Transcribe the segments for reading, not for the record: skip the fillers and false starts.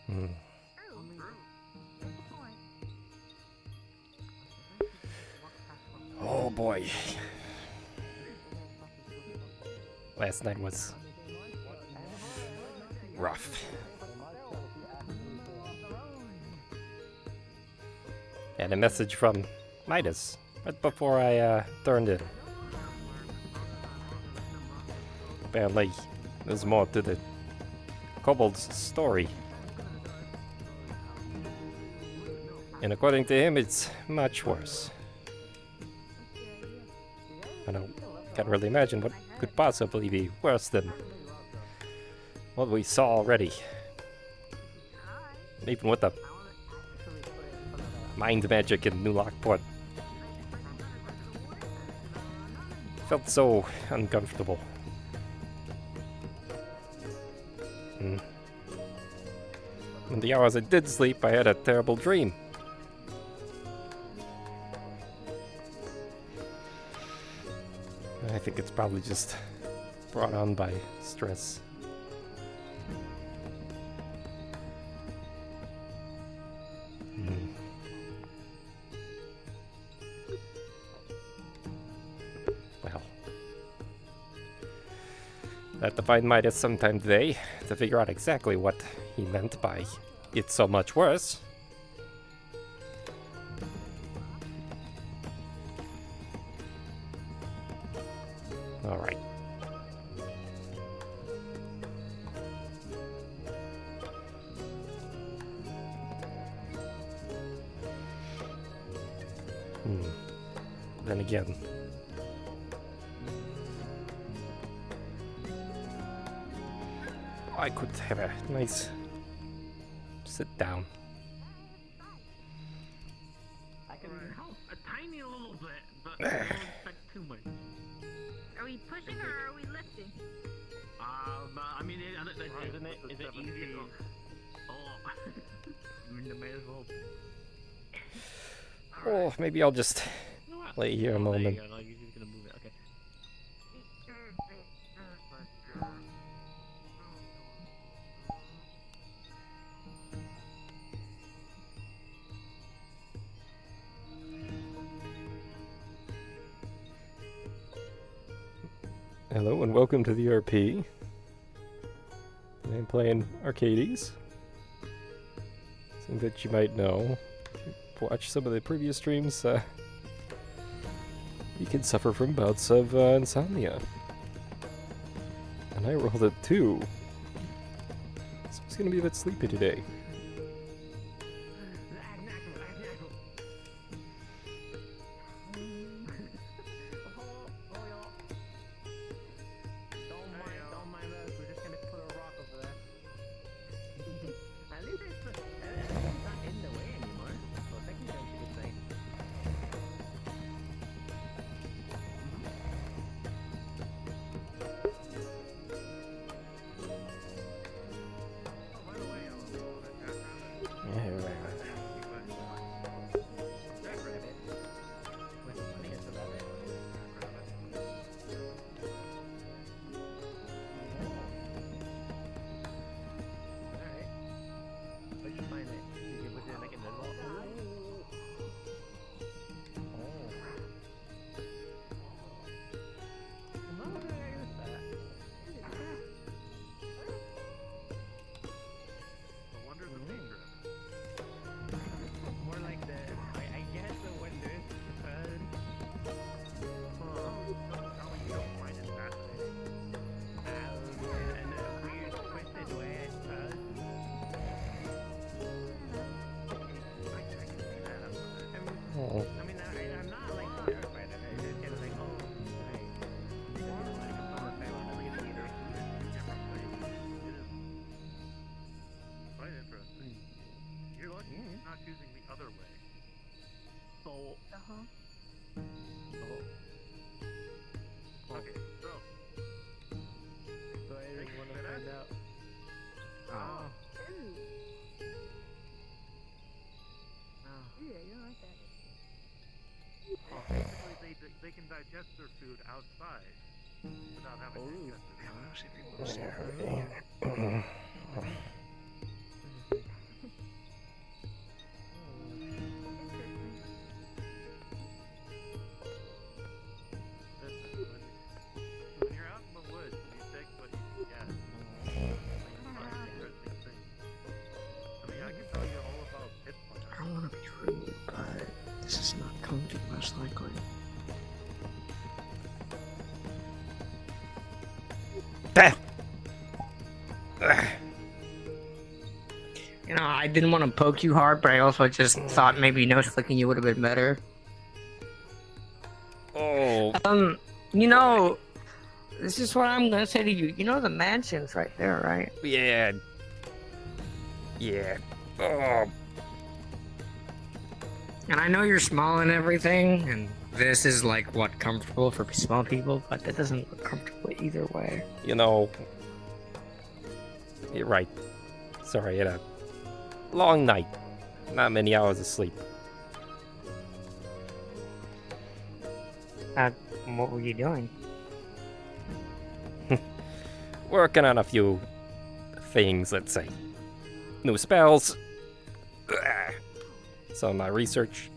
Hmm. Oh boy. Last night was rough. And a message from Midas right before I turned in. Apparently, there's more to the Kobold's story. And according to him, it's much worse. I can't really imagine what could possibly be worse than what we saw already. Even with the mind magic in New Lockport. Felt so uncomfortable. In the hours I did sleep, I had a terrible dream. I think it's probably just brought on by stress. Well, I have to find Midas sometime today to figure out exactly what he meant by "it's so much worse." Alright. Then again, I could have a nice sit down. I can help a tiny little bit, but don't expect too much. Are we pushing or are we lifting? I mean, is it easy? Oh, I mean, may as well. Oh, maybe I'll just lay here a moment. There you go. Like, you're just gonna move it. Okay. Hello and welcome to the RP. I'm playing Arcadies. Something that you might know. If you watch some of the previous streams, you can suffer from bouts of insomnia. And I rolled a 2. So it's gonna be a bit sleepy today. Don't mind us. We're just gonna put a rock over there. At least it's not in the way anymore. Well, technically, I should say. Oh. I mean, I'm not like terrified of it. It's just kind of like, oh, like, like a summer fair whenever you see it. Quite interesting. You're lucky he's not choosing the other way. So, Okay, so so I just want to find out. Oh. Ooh, I don't like that. Basically, they can digest their food outside. without having to Ooh. ingest it. Listen, when you're out in the woods, you take what you can get. You find interesting things. I mean, I can tell you all about pit plants. I don't want to be rude, but this is not comfy, most likely. You know, I didn't want to poke you hard, but I also just thought maybe nose flicking you would have been better. Oh, You know, this is what I'm gonna say to you. You know the mansion's right there, right? yeah. Yeah. Oh, And I know you're small and everything, and this is like what comfortable for small people, but that doesn't look comfortable either way. you know. You're right. Sorry, I had a long night. Not many hours of sleep. What were you doing? Working on a few things, let's say. New spells. Some of my research.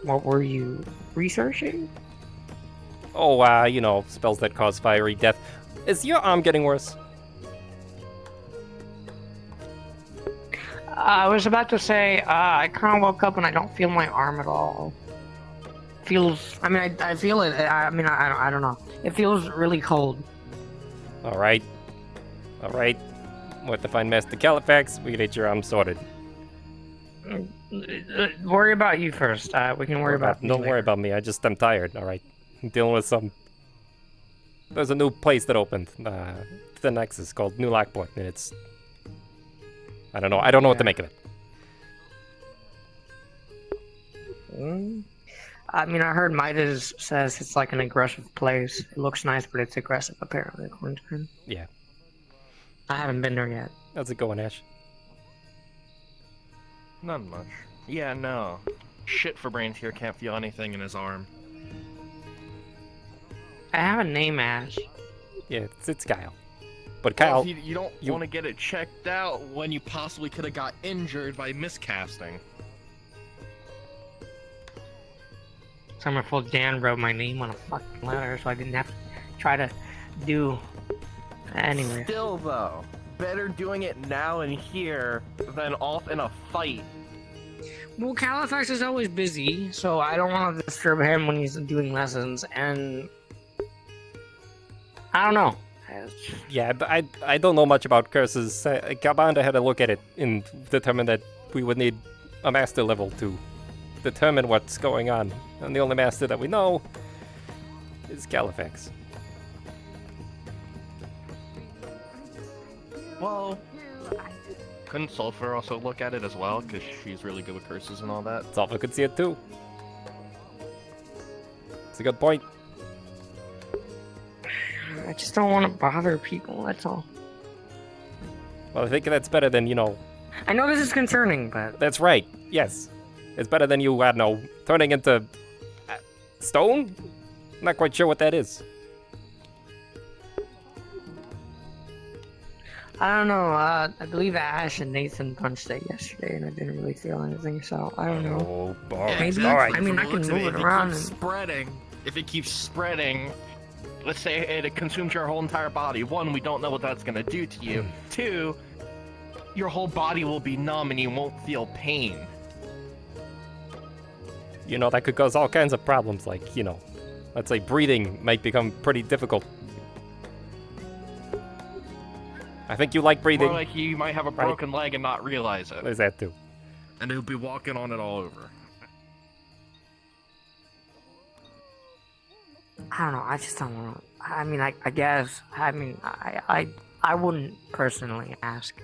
What were you researching? Oh, you know, spells that cause fiery death. Is your arm getting worse? I was about to say, I kind of woke up and I don't feel my arm at all. Feels, I mean, I feel it. I don't know. It feels really cold. Alright. Alright. With the fine Master Califax, we can get your arm sorted. Worry about you first. We can worry about me Don't worry later. about me, I'm tired, alright? I'm dealing with some... There's a new place that opened, the Nexus, called New Lockport, and it's... I don't know what to make of it. I mean, I heard Midas says it's like an aggressive place. It looks nice, but it's aggressive, apparently, according to him. Yeah. I haven't been there yet. How's it going, Ash? Not much. Yeah, no. Shit for brains here can't feel anything in his arm. I have a name, Ash. Yeah, it's Kyle. But Well, Kyle, you don't want to get it checked out when you possibly could have got injured by miscasting. Summer Full Dan wrote my name on a fucking letter, so I didn't have to try to do. Anyway. Still, though, better doing it now and here than off in a fight. Well, Califax is always busy, so I don't want to disturb him when he's doing lessons, and I don't know. yeah, but I don't know much about curses. Gabanda had a look at it and determined that we would need a master level to determine what's going on. And the only master that we know is Califax. Well, couldn't Sulfur also look at it as well? Because she's really good with curses and all that. Zalfa could see it too. It's a good point. I just don't want to bother people, that's all. Well, I think that's better than, you know... I know this is concerning, but... That's right, yes. It's better than you, I don't know, turning into... stone? Not quite sure what that is. I don't know, I believe Ash and Nathan punched it yesterday, and I didn't really feel anything, so I don't know. Oh, boy. Maybe- Alright. I mean, I can Looks at move it if around keeps and- spreading. If it keeps spreading, let's say it consumes your whole entire body. One, we don't know what that's gonna do to you. Two, your whole body will be numb and you won't feel pain. You know, that could cause all kinds of problems, like, you know, let's say breathing might become pretty difficult. I think you like breathing. More like you might have a Right. broken leg and not realize it. There's that too. And you'll be walking on it all over. I don't know, I just don't want to... I mean, I guess, I wouldn't personally ask.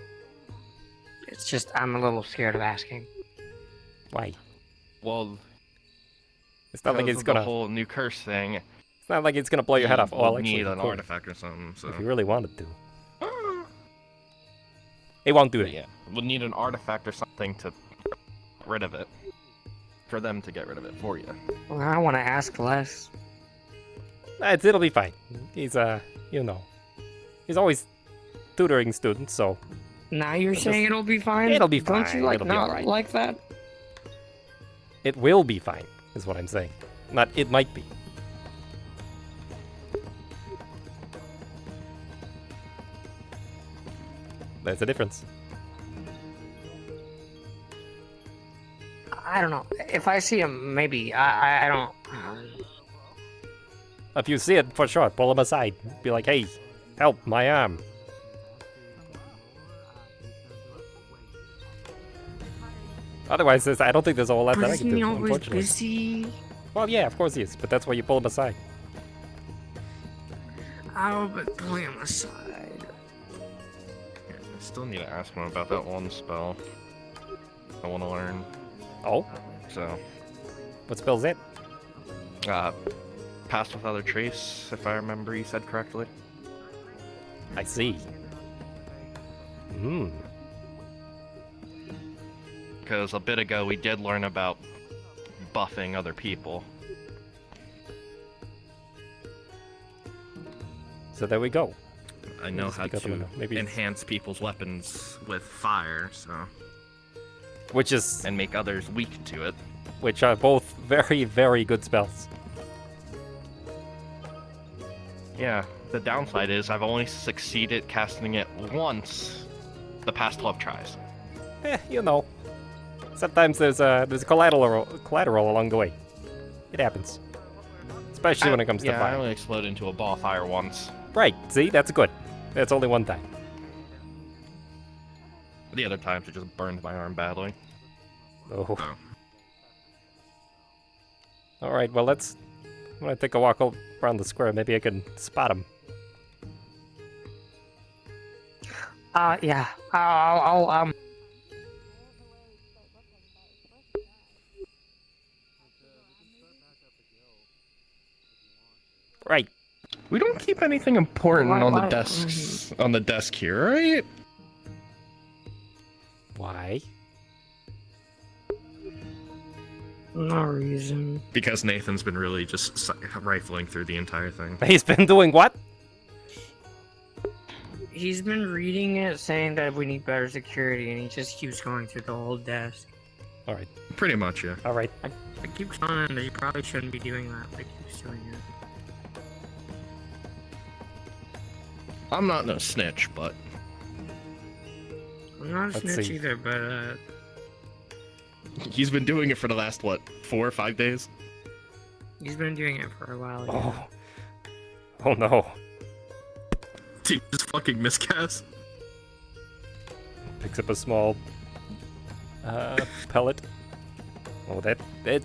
It's just, I'm a little scared of asking. Why? Well, It's not like because it's of gonna. the whole new curse thing. It's not like it's gonna blow your head off. We'll Oh, actually, need you an could, artifact or something. So if you really wanted to. It won't do But it. yeah, we'll need an artifact or something to get rid of it. For them to get rid of it for you. Well, I want to ask less. It'll be fine. He's you know, he's always tutoring students, so Now you're Just- saying it'll be fine? It'll be Don't fine, you like it'll be not alright. like that? it will be fine, is what I'm saying. Not it might be. There's a difference. I don't know. If I see him, maybe. I don't. If you see it, for sure, pull him aside. Be like, hey, help, my arm. Otherwise, I don't think there's a whole lot that I Isn't can he do, always unfortunately. busy? Well, yeah, of course he is, but that's why you pull him aside. Oh, but pull him aside. I still need to ask him about that one spell. I want to learn. Oh, So, what spell's it? pass without a trace, if I remember you said correctly. I see. Hmm. Because a bit ago we did learn about buffing other people. So there we go. I know Just how pick up the to window. Maybe it's- enhance people's weapons with fire, so Which is, and make others weak to it. which are both very, very good spells. Yeah, the downside is I've only succeeded casting it once the past 12 tries. You know. Sometimes there's a collateral along the way. It happens. Especially when it comes to I fire. only exploded into a ball of fire once. Right, see? That's good. That's only one time. The other times it just burned my arm badly. Oh. Oh. Alright, well, I'm gonna take a walk around the square. Maybe I can spot him. Yeah. I'll Right. We don't keep anything important Why- on the why- desks on the desk here, right? Why? no reason. Because Nathan's been really just rifling through the entire thing. He's been doing what? He's been reading it, saying that we need better security, and he just keeps going through the whole desk. Alright, Pretty much, yeah. alright. I keep telling him that he probably shouldn't be doing that, but he keeps doing it. I'm not no snitch, but I'm not a Let's snitch see. either, but he's been doing it for the last, what, 4 or 5 days? he's been doing it for a while. yeah. Oh. Oh no. Dude, just fucking miscast. Picks up a small pellet. Oh, that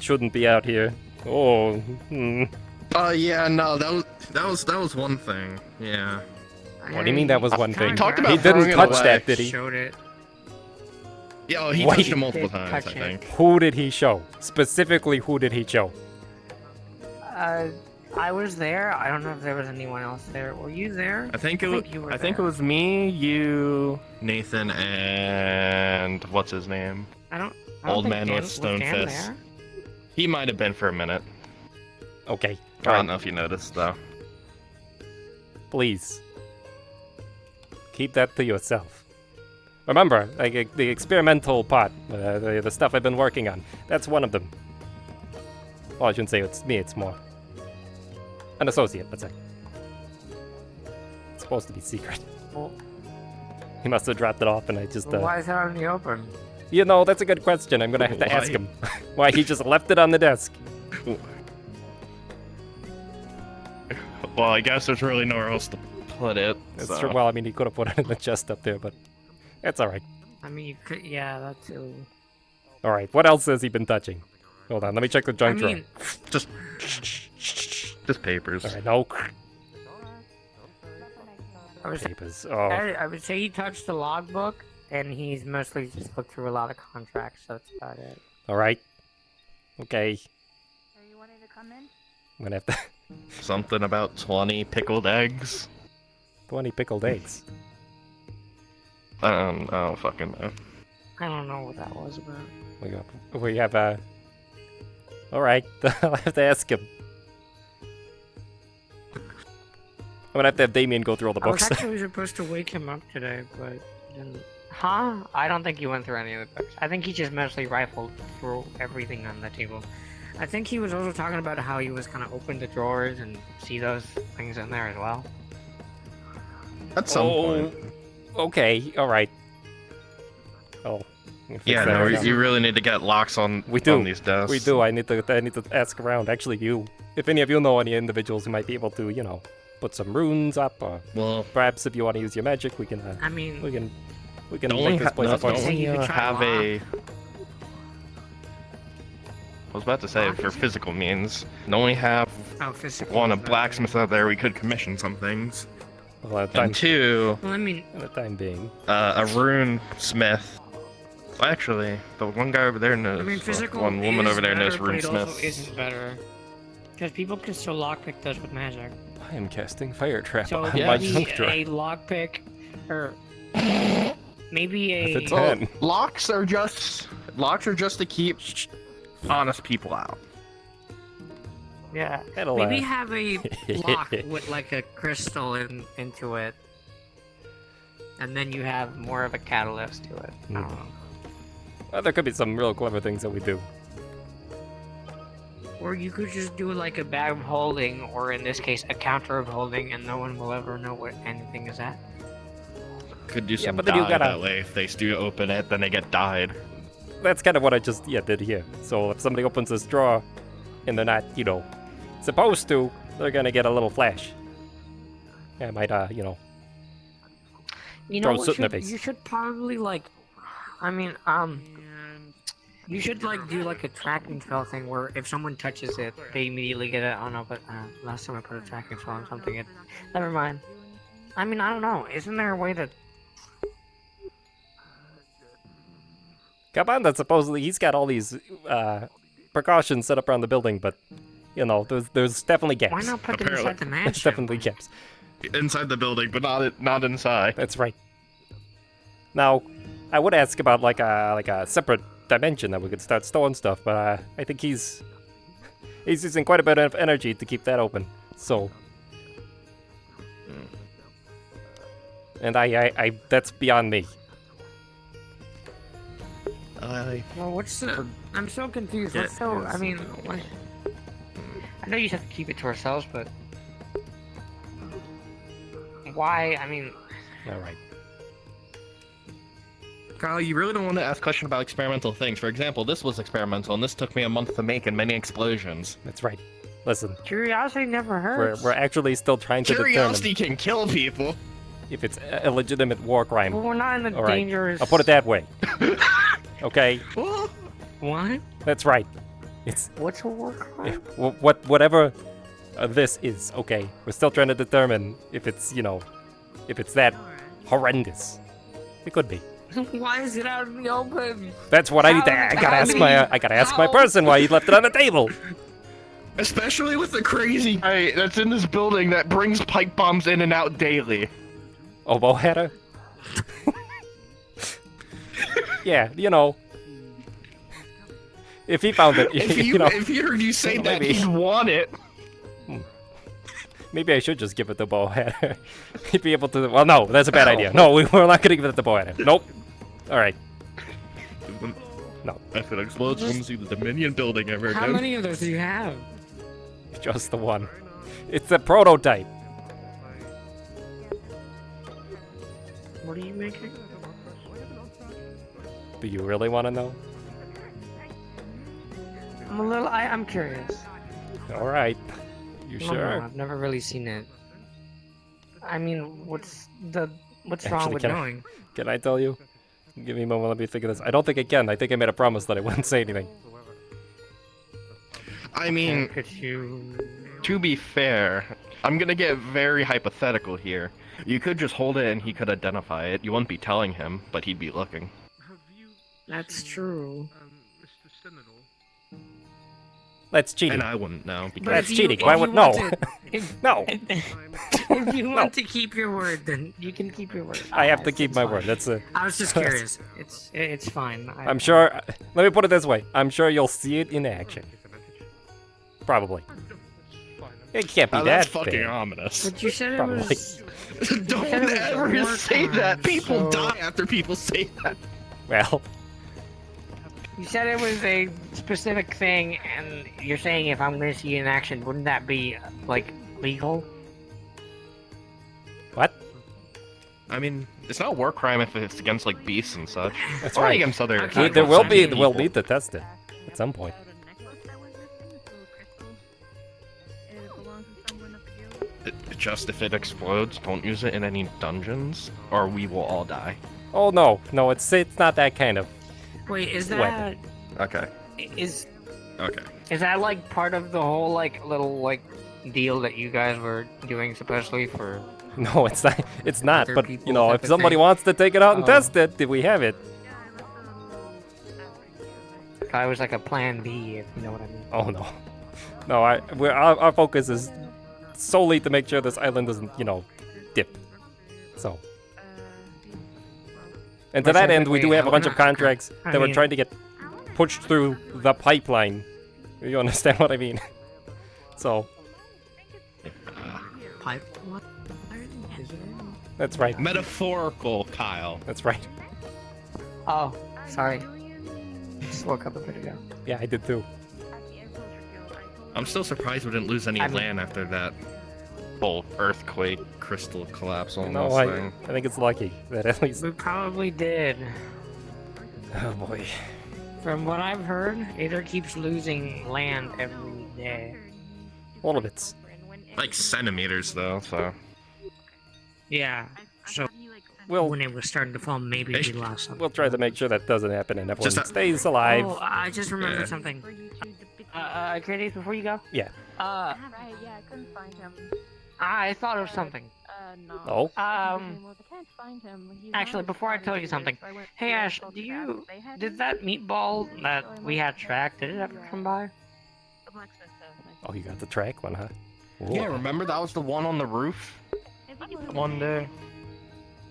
shouldn't be out here. Oh, Yeah, no, that was one thing. Yeah. What do you mean that was one kinda thing? Talked grabbed about He it, didn't throwing it touch away. that, did he? Showed it. Yeah, oh, he Wait. touched it multiple Did times, I touch it. think. Who did he show? Specifically, who did he show? I was there. I don't know if there was anyone else there. Were you there? I think it was. you were I think it there. was me, you, Nathan, and what's his name? I don't Old think man Dan, with was stone Dan fist. there? He might have been for a minute. Okay, I don't alright, know if you noticed though. please. Keep that to yourself. Remember, like the experimental part, the stuff I've been working on, that's one of them. Well, I shouldn't say it's me, it's more an associate, let's say. It's supposed to be secret. Well, He must have dropped it off and I just, why is it out in the open? You know, that's a good question. I'm gonna have to ask Why? him why he just left it on the desk. Well, I guess there's really nowhere else to put it. That's so. true. Well, I mean, he could have put it in the chest up there, but it's all right. I mean, you could. Yeah, that too. All right. What else has he been touching? Hold on. Let me check the I junk drawer. mean, Just papers. All right. No I was papers. Oh, I would say he touched the logbook, and he's mostly just looked through a lot of contracts. So that's about it. all right. Okay. Are you wanting to come in? I'm gonna have to. Something about 20 pickled eggs. 20 pickled eggs. I don't fucking know. I don't know what that was about. We have Alright, I'll have to ask him. I'm gonna have to have Damien go through all the I was books. actually supposed to wake him up today, but didn't. Huh? I don't think he went through any of the books. I think he just mostly rifled through everything on the table. I think he was also talking about how he was gonna open the drawers and see those things in there as well. At some point. Okay, alright. Oh. I'm gonna fix Yeah, that no, right now. you really need to get locks on, We do. on these desks. We do. I need to ask around. Actually, if any of you know any individuals who might be able to, you know, put some runes up, or Well, perhaps if you want to use your magic, we can I mean, make this place a fun. Don't we have a... I was about to say, for physical means, don't we have physical. one, a blacksmith out there we could commission some things? Well, at And two, Well, I mean, the time being. a rune smith. Actually, the one guy over there knows. I mean, physical. one woman is over there knows better, rune but it also smiths. isn't better. Because people can still lockpick those with magic. I am casting fire trap So on yeah, my maybe junk drawer. a lockpick, or maybe a. If it's ten. Locks are just to keep honest people out. Yeah. That'll, Maybe have a lock with like a crystal into it, and then you have more of a catalyst to it. I don't know. Well, there could be some real clever things that we do. Or you could just do like a bag of holding, or in this case, a counter of holding, and no one will ever know what anything is at. Could do Yeah, some but then you dye gotta- that way. If they do open it, then they get dyed. That's kind of what I just did here. So if somebody opens this drawer and they're not, you know, supposed to, they're gonna get a little flash. Yeah, I might, you know, You Throw know what? soot in their face. You should probably like, I mean, you should like do like a tracking spell thing where if someone touches it, they immediately get it. Oh no, but last time I put a tracking spell on something, it. Never mind. I mean, I don't know. Isn't there a way that? Kobold, supposedly he's got all these precautions set up around the building, but you know, there's definitely gaps. Why not put them Apparently. inside the There's mansion? definitely gaps. Inside the building, but not inside. That's right. Now, I would ask about like a separate dimension that we could start storing stuff, but I think he's using quite a bit of energy to keep that open. So, and I that's beyond me. Well, what's the? I'm so confused. What's so? I mean, what? I know you have to keep it to ourselves, but why? I mean, All right. Kyle, you really don't want to ask questions about experimental things. For example, this was experimental, and this took me a month to make and many explosions. That's right. Listen, curiosity never hurts. we're actually still trying to Curiosity can kill people. determine if it's a legitimate war crime. But we're not in the All right. dangerous. I'll put it that way. Okay, What? that's right. It's What's a war crime? whatever this is. Okay, we're still trying to determine if it's if it's that horrendous. It could be. Why is it out in the open? That's what I need to. I gotta ask my person why he left it on the table. Especially with the crazy guy that's in this building that brings pipe bombs in and out daily. Oboe hatter. Yeah, you know. If he found it, If he heard you say that, maybe. he'd want it. Maybe I should just give it to Bow Hatter. He'd be able to. Well, no, that's a bad idea. No, we're not gonna give it to Bow Hatter. Nope. All right. No, If it explodes, we'll see the Dominion building ever How many of those do you have? just the one. It's a prototype. What are you making? Do you really want to know? I'm curious. All right. You No, sure? I've never really seen it. I mean, what's wrong Actually, with can I- knowing? Can I tell you? Give me a moment. Let me think of this. I don't think I can. I think I made a promise that I wouldn't say anything. I mean, Could you? to be fair, I'm gonna get very hypothetical here. You could just hold it and he could identify it. You wouldn't be telling him, but he'd be looking. Have you That's seen, true. Mr. Senegal? That's cheating. And I wouldn't know because That's if cheating. if Why you would want no? to- if, No, if you want to keep your word, then you can keep your word. I have to It's- keep it's my fine. word. That's a. I was just curious. It's fine. I'm sure. Let me put it this way. I'm sure you'll see it in action. Probably. It can't be that that's fucking bad. ominous. But you said it Probably. was. Don't said it was ever war say that. time, People so- die after people say that. Well, You said it was a specific thing, and you're saying if I'm going to see it in action, wouldn't that be like legal? what? I mean, it's not a war crime if it's against like beasts and such. That's Or right. against other. Okay, There will be. people. We'll need to test it at some point. Just if it explodes, don't use it in any dungeons, or we will all die. Oh no, no, it's not that kind of. Wait, is that Weapon. Okay. is Okay. is that like part of the whole like little like deal that you guys were doing supposedly for? No, it's not. It's not. Other But people you know, type if of somebody thing? wants to take it out and Oh. test it, we have it. If I was like a plan B, if you know what I mean. Oh no, no. Our focus is solely to make sure this island doesn't, dip. So. And to that end, we do have a bunch of contracts I that we're mean- trying to get pushed through the pipeline. You understand what I mean? So, Pipe? What? Is it? that's right. Metaphorical, Kyle. That's right. Oh, sorry. Just woke up a bit ago. Yeah, I did too. I'm still surprised we didn't lose any I mean- land after that whole earthquake crystal collapse No, almost I thing. think it's lucky that at least. We probably did. Oh boy. From what I've heard, Aether keeps losing land every day. All of it's. Like centimeters though, so. Yeah. So We'll when it was starting to fall, maybe we lost something. we'll try to make sure that doesn't happen and everyone Just a- stays alive. Oh, I just remembered Yeah. something. Arcadies, before you go. Yeah. Right, yeah, I couldn't find him. I thought of something. No. Oh. I can't find him. He's Actually, not before I tell you here, something, so I went hey to Ash, local did traffic. you They had did him. that meatball that we had tracked? Did it ever come by? The blacksmith says, Oh, you got the track one, huh? Ooh. Yeah, remember that was the one on the roof I think it was one day?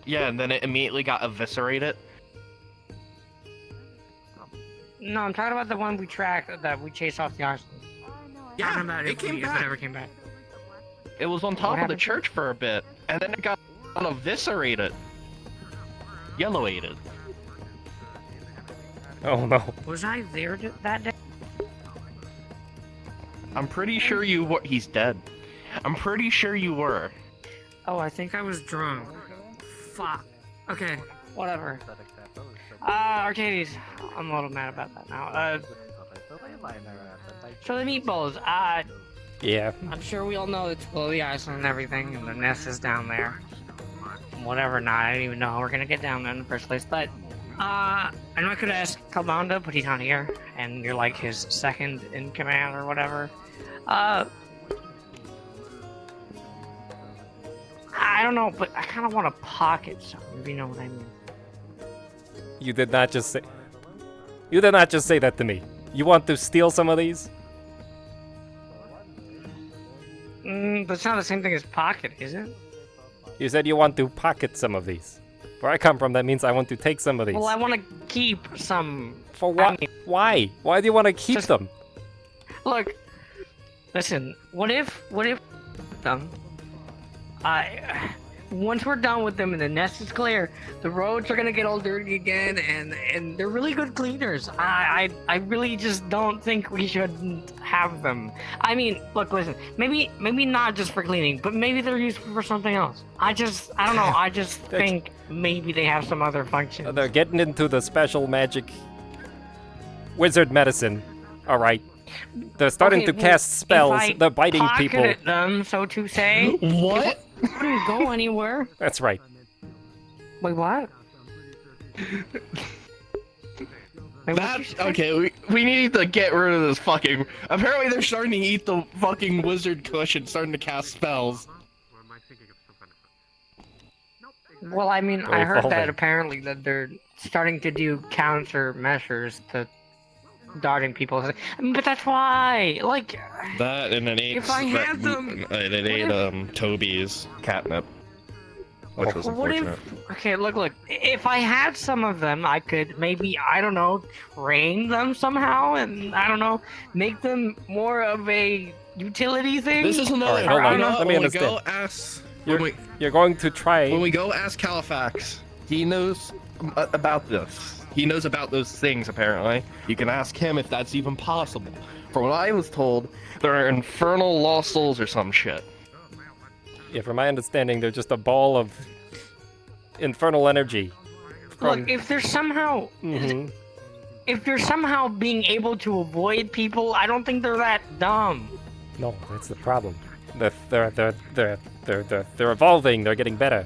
Yeah, and then it immediately got eviscerated. No, I'm talking about the one we tracked that we chased off the island. Yeah, Talking about it if came we- if back. it ever came back. It was on top of the happened? church for a bit, and then it got eviscerated. Yellowated. Oh no. Was I there that day? I'm pretty sure you were. He's dead. I'm pretty sure you were. Oh, I think I was drunk. Fuck. Okay, whatever. Arcadies, I'm a little mad about that now. So the meatballs, Yeah. I'm sure we all know it's below the island and everything, and the nest is down there. Whatever, not, I don't even know how we're gonna get down there in the first place, but, I know I could ask Kobold, but he's not here, and you're like his second in command or whatever. I don't know, but I kinda wanna pocket some, if you know what I mean. You did not just say. You did not just say that to me. You want to steal some of these? But it's not the same thing as pocket, is it? You said you want to pocket some of these. Where I come from, that means I want to take some of these. Well, I want to keep some. For what? mean- Why? Why do you want to keep Just- them? Look, listen. What if them? Once we're done with them and the nest is clear, the roads are gonna get all dirty again, and they're really good cleaners. I really just don't think we should have them. I mean, look, listen. Maybe not just for cleaning, but maybe they're useful for something else. I don't know. I just think maybe they have some other function. They're getting into the special magic wizard medicine. All right. They're starting Okay, to well, cast spells. if I They're biting pocketed people. them, so to say. What? Couldn't go anywhere. That's right. Wait, what? Wait, what'd you That's say? okay. We need to get rid of this fucking. Apparently, they're starting to eat the fucking wizard kush and starting to cast spells. Or am I thinking of something different? Well, I mean, I Very heard that evolving. apparently that they're starting to do countermeasures to dodging people. But that's why, like, That and it ate, If I had them- it ate Toby's catnip, which was what unfortunate. if? Okay, look. If I had some of them, I could maybe, I don't know, train them somehow, and I don't know, make them more of a utility thing. This is another. Alright, hold on, you know, let me when we understand. go ask. You're going to try. When we go ask Califax, he knows about this. He knows about those things, apparently. You can ask him if that's even possible. From what I was told, there are infernal lost souls or some shit. Yeah, from my understanding, they're just a ball of infernal energy. Look, if they're somehow, Mhm. if they're somehow being able to avoid people, I don't think they're that dumb. No, that's the problem. They're evolving. They're getting better.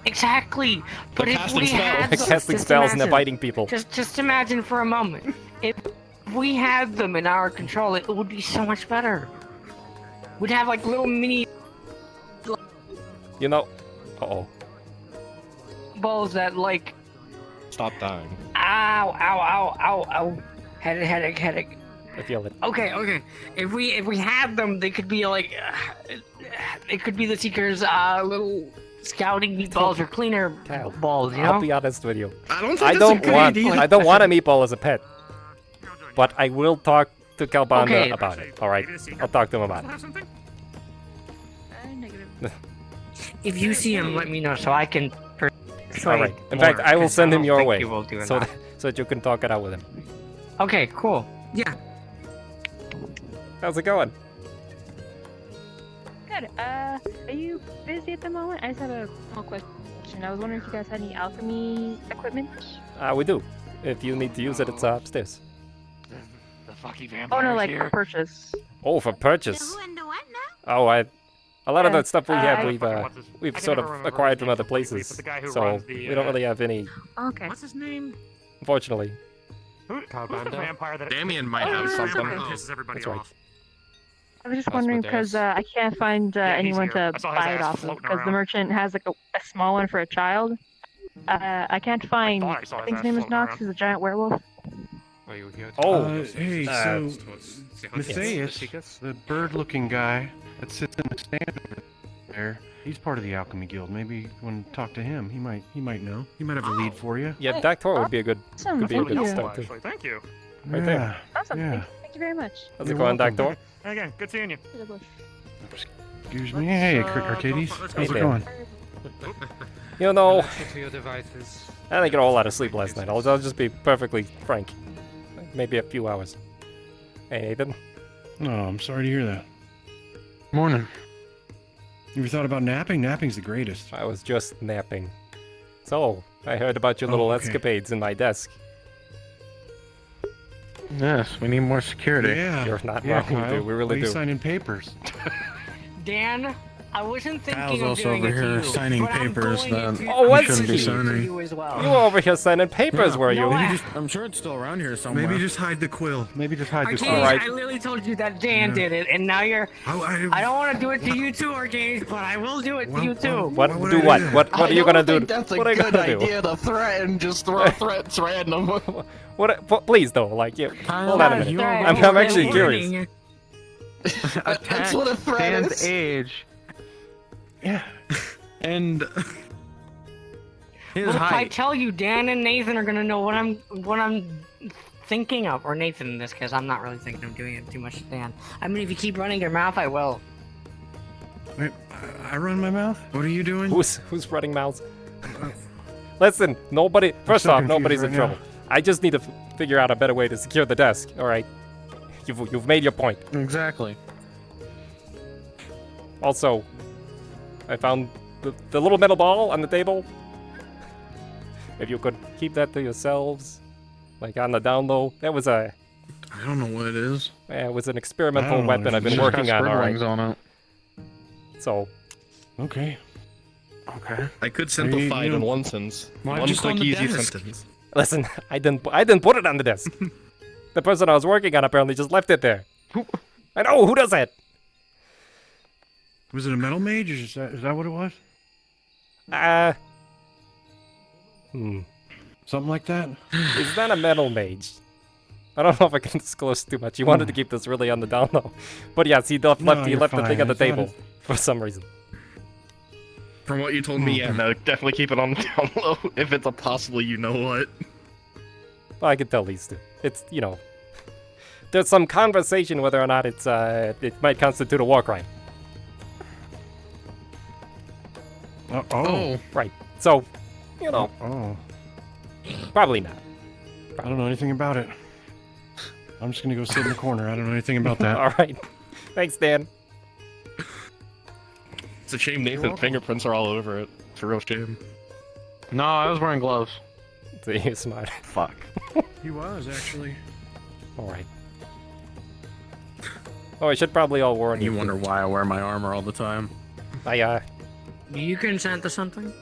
Exactly. But They're if casting we spells. had They're some- casting just spells and they're imagine- biting people. Just imagine for a moment, if we had them in our control, it would be so much better. We'd have like little mini You know. Uh-oh. balls that like, Stop dying. ow, headache. I feel it. Okay. If we had them, they could be like, it could be the Seekers' little scouting meatballs or cleaner Kyle, balls, you I'll know? be honest with you. I don't think I that's don't a good want. idea. I don't want a meatball as a pet. But I will talk to Calbanda Okay. about it. All right. I'll talk to him about it. Negative. If you see him, let me know so I can persuade. All right. In more, fact, I will 'cause send him don't your think way, he will do so that. so that you can talk it out with him. Okay, cool. Yeah. How's it going? Good. Are you busy at the moment? I just have a small question. I was wondering if you guys had any alchemy equipment. We do. If you need to use it, it's upstairs. The fucking vampire. Oh no, like for purchase. Oh, for purchase. Who and the what now? Oh, a lot of Yeah, that stuff we have, I- we've sort of acquired from other places, so we don't really have any, Okay. What's his name? unfortunately. Who's the vampire that Damien might Oh, have yeah, something. okay. pisses everybody That's right. off? I was just That's wondering what because theirs. I can't find Yeah, he's anyone here. to I saw his buy it ass off of floating because the around. merchant has like a small one for a child. I can't find. thought I saw I his think his ass name is floating Nox. around. He's a giant werewolf. Are you here? Oh, Hey, Uh, so Matthias, the bird-looking guy that sits in the stand over there, he's part of the Alchemy Guild. Maybe you want to talk to him. He might know. He might have a lead for you. yeah, Doctor would be a good. Awesome. Could be a Thank good you. start. Actually, thank you. Right there. Yeah, Awesome. yeah. Thank you very much. How's it You're going, welcome. Doctor? Again, good seeing you. To the bush. Excuse me. Hey, Arcadies. let's How's go it there. going? You know, To your devices. I didn't get a whole lot of sleep last night. I'll just be perfectly frank. Maybe a few hours. Hey, Nathan. Oh, I'm sorry to hear that. Morning. You ever thought about napping? Napping's the greatest. I was just napping. So, I heard about your Oh, little okay. escapades in my desk. Yes, we need more security. Yeah. You're not yeah, wrong, we Kyle. do. We really Why are you do. signing papers. Dan, I wasn't thinking Kyle's of also doing over it to here you, signing but I'm papers going that to Oh, was shouldn't be he? signing. you as well. You were over here signing papers, Yeah. were you? No, I- I'm sure it's still around here somewhere. Maybe just hide the quill. Maybe just hide the Arcadies, quill. Alright. I literally told you that Dan Yeah. did it, and now you're. I I don't want to do it to you too, Arcadies, but I will do it to you too. What? Why would Do I do what? that? What are you gonna do? That's a What are you good gonna do? idea to threaten. Just throw threats random. What? Please, though. Like, you. Hold on a minute. you Right. I'm actually Warning. curious. That's what a threat is. age. Yeah. And his Well, if I height. tell you, Dan and Nathan are gonna know what I'm thinking of, or Nathan in this case. I'm not really thinking of doing it too much to Dan. I mean, if you keep running your mouth, I will. Wait, I run my mouth? What are you doing? Who's running mouths? Listen, nobody. First so off, confused nobody's in right trouble. I just need to figure out a better way to secure the desk. All right. You've made your point. Exactly. Also, I found the little metal ball on the table. If you could keep that to yourselves, like on the down low, that was a. I don't know what it is. It was an I experimental don't know weapon what I've it been is. working on. All right. on it. So, Okay. Okay. I could Maybe, simplify it you in know- one sentence. Well, One just quick, on the easy desk. sentence. listen, I didn't put it on the desk. The person I was working on apparently just left it there. I know, who does that? Was it a metal mage? Or is that what it was? Hmm. Something like that? It's not a metal mage. I don't know if I can disclose too much. He wanted to keep this really on the down low. But yes, he left, No, he you're left the fine. thing on the I thought table it- for some reason. From what you told me, yeah, no, definitely keep it on the down low if it's a possible you know what. Well, I can tell these two. It's, you know, there's some conversation whether or not it's, it might constitute a war crime. Oh. Right. So, you know, Oh. probably not. I don't know anything about it. I'm just gonna go sit in the corner. I don't know anything about that. All right. Thanks, Dan. It's a shame Nathan's fingerprints are all over it. It's a real shame. No, I was wearing gloves. So you're smart. Fuck. He was actually. All right. Oh, I should probably all warn you. You wonder why I wear my armor all the time. Do you consent to something?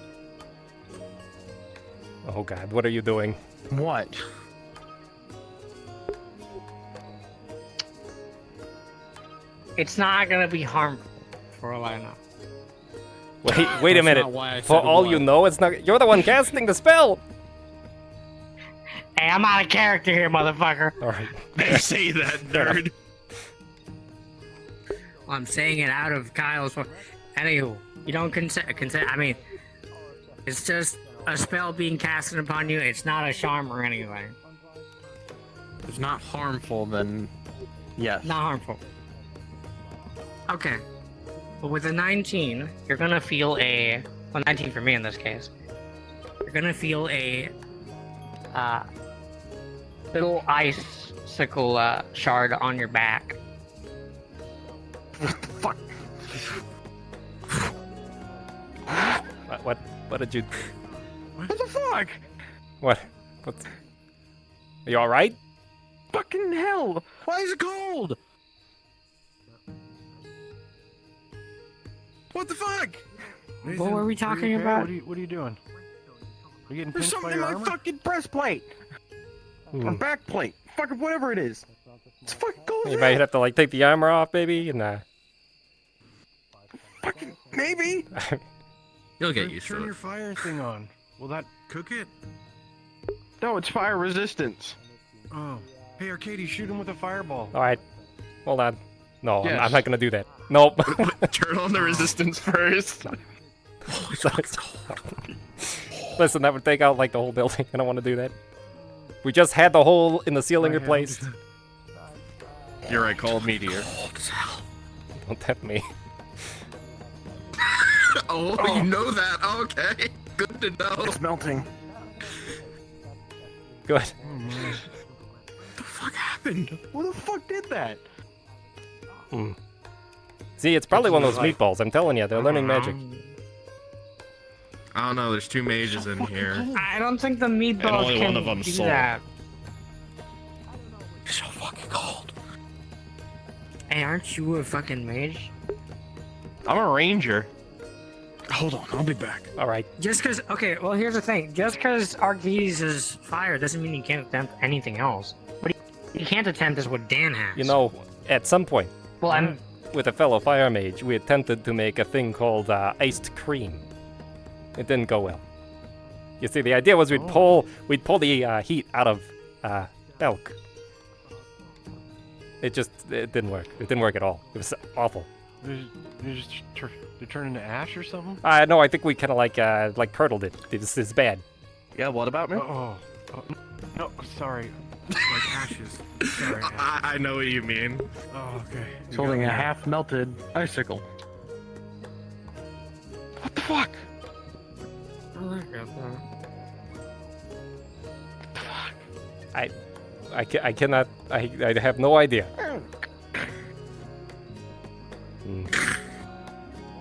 Oh God, what are you doing? What? It's not gonna be harmful, for all I know. Wait a That's minute. not why I For said all what. you know, it's not. You're the one casting the spell. Hey, I'm out of character here, motherfucker. All right. They say that, nerd. Well, I'm saying it out of Kyle's. Anywho, you don't consent. I mean, it's just a spell being casted upon you. It's not a charm or anything. If it's not harmful, then yes. Not harmful. Okay. But with a 19, you're gonna feel a. Well, 19 for me in this case. You're gonna feel a. Little icicle shard on your back. What did you? What the fuck? What? What's? Are you all right? Fucking hell! Why is it cold? What the fuck? What were we talking okay? about? What are you doing? Are you getting There's pinched by something in your my armor? fucking breastplate! Or back plate. Fucking whatever it is. It's fucking cold as You might hell. have to like take the armor off, maybe, and Fucking maybe. You'll get used Turn to your it. fire thing on. Will that cook it? No, it's fire resistance. Oh. Hey, Arcadies, shoot him with a fireball. all right. Hold on. No, I'm Yes. not gonna do that. Nope. Turn on the resistance first. Listen, that would take out like the whole building. I don't want to do that. We just had the hole in the ceiling replaced. You're right, call meteor. Don't tempt me. Oh, you know that. Okay. Good to know. It's melting. Good. Oh, my. What the fuck happened? Who the fuck did that? See, it's probably one of those meatballs. I'm telling you, they're learning magic. I don't know, there's two mages in here. I don't think the meatballs only can one of them's do soul. that. It's so fucking cold. Hey, aren't you a fucking mage? I'm a ranger. Hold on, I'll be back. All right. Just because, okay, well, here's the thing. Just because Arcadies is fire doesn't mean you can't attempt anything else. What you can't attempt is what Dan has. You know, at some point, Well, I'm. with a fellow fire mage, we attempted to make a thing called iced cream. It didn't go well. You see, the idea was we'd pull the heat out of milk. It didn't work. It didn't work at all. It was awful. You just turn into ash or something? No, I think we kind of like curdled it. It's bad. Yeah, what about me? Oh. No, sorry. Like ashes. Sorry. Ash. I know what you mean. Oh, okay. It's holding a half melted icicle. What the fuck? I cannot. I have no idea.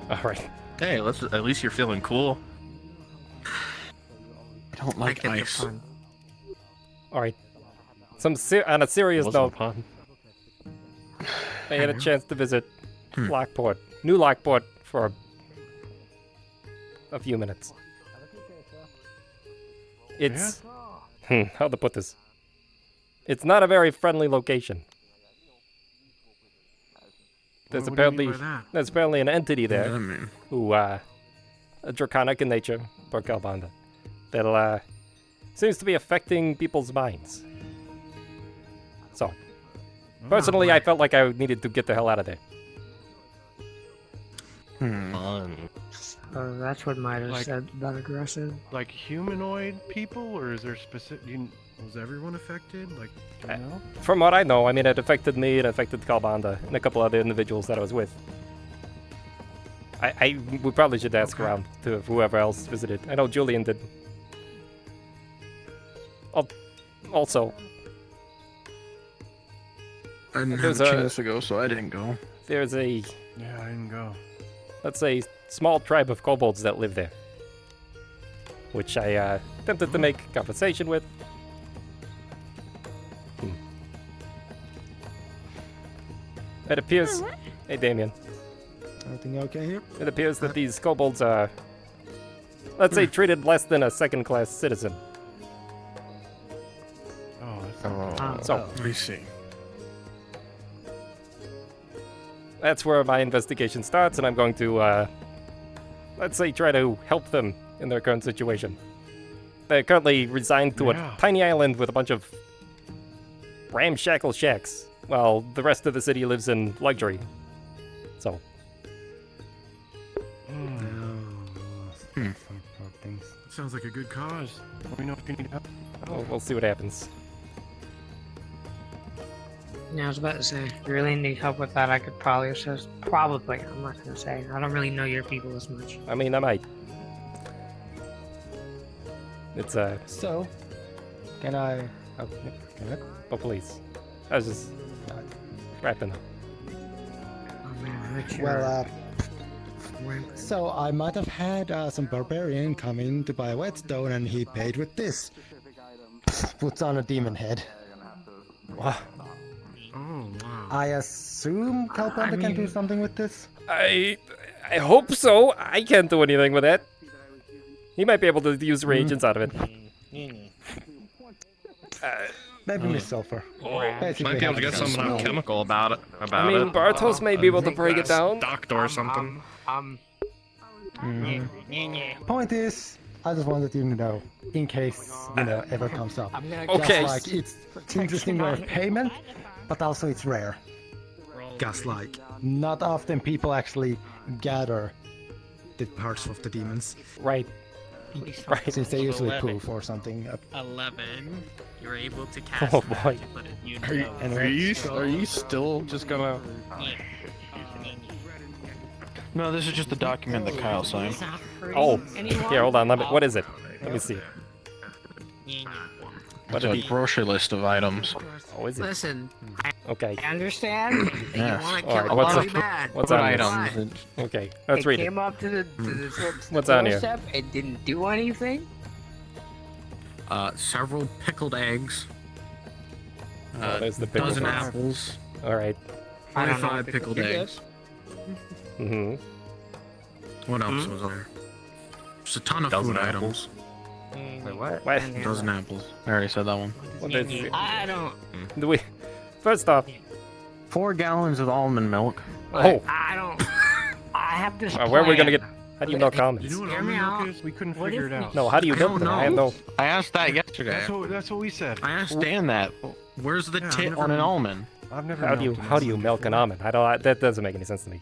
All right. Hey, at least you're feeling cool. I don't like get the ice. pun. All right. On a serious note, I had a chance to visit Lockport, New Lockport, for a few minutes. It's how to put this. It's not a very friendly location. There's What do you mean apparently by that? there's apparently an entity there I mean, who draconic in nature, per Calbanda, that seems to be affecting people's minds. So, personally, I felt like I needed to get the hell out of there. Fun. So that's what Midas Like- said about aggressive. Like humanoid people, or is there specific? Was everyone affected? Like, do you know? From what I know, I mean, it affected me, it affected Kalbanda, and a couple other individuals that I was with. We probably should ask around to whoever else visited. I know Julian did. Also, I didn't There's have a a- chance to go, so I didn't go. there's a, Yeah, I didn't go. let's say, small tribe of kobolds that live there. Which I attempted to make conversation with. It appears... Hey, Damien. Everything okay here? It appears that these kobolds are, let's say, treated less than a second-class citizen. Oh, that's So, I see. that's where my investigation starts, and I'm going to, let's say, try to help them in their current situation. They're currently resigned to Yeah. a tiny island with a bunch of ramshackle shacks, while the rest of the city lives in luxury. So, sounds like a good cause. Let me know if you need help. we'll see what happens. Yeah, I was about to say, if you really need help with that, I could probably assist. Probably, I'm not gonna say. I don't really know your people as much. I mean, I might. It's, So, can I... Oh, can I? oh, please. I was just wrapping up. Oh man, I hurt your Well, wimp. so I might have had some barbarian come in to buy whetstone and he paid with this. Puts on a demon head. Wow. Oh wow. I assume Kalpanda can do something with this? I hope so. I can't do anything with that. He might be able to use reagents out of it. Maybe Miss Sulfur. Basically, Might be able to get happens. some alchemical about it. I mean, Bartos may be able to break it down. Doctor or something. Point is, I just wanted you to know, in case, ever comes up. I'm gonna Okay. Just like, it's interesting your payment, but also it's rare. Gas-like Not often people actually gather, the parts of the demons. Right. Right. since they usually poof or something. 11. You're able to cast Oh, boy. magic, but you know. Are you still just gonna? No, this is just the document that Kyle signed. Oh, here, hold on. What is it? Let me see. It's a grocery list of items. Oh, is it? Listen, Okay. I understand that Yes. you want to Alright, kill what's really up? bad. What's Food on this? items. Okay, let's read it. Came up to the What's on here? doorstep and didn't do anything. Several pickled eggs. Oh, there's the pickled dozen eggs. apples. All right. I don't know 25 if pickled you did. eggs. Mm-hmm. What else was there? Just a ton of food items. Wait, what? A dozen apples. I already said that one. What is I don't. do we? First off, 4 gallons of almond milk. oh, I don't. I have this. where are we gonna plan. get? How do you milk Do you almonds? know what Hear me almond milk out. is? We couldn't What figure if it we- out. No, how do you I milk don't them? I know. have no. I asked that yesterday. That's what we said. I asked Dan that. Where's the Yeah, I've tip? never- On an almond. I've never. How do you milked an milk an before. almond? I don't. That doesn't make any sense to me.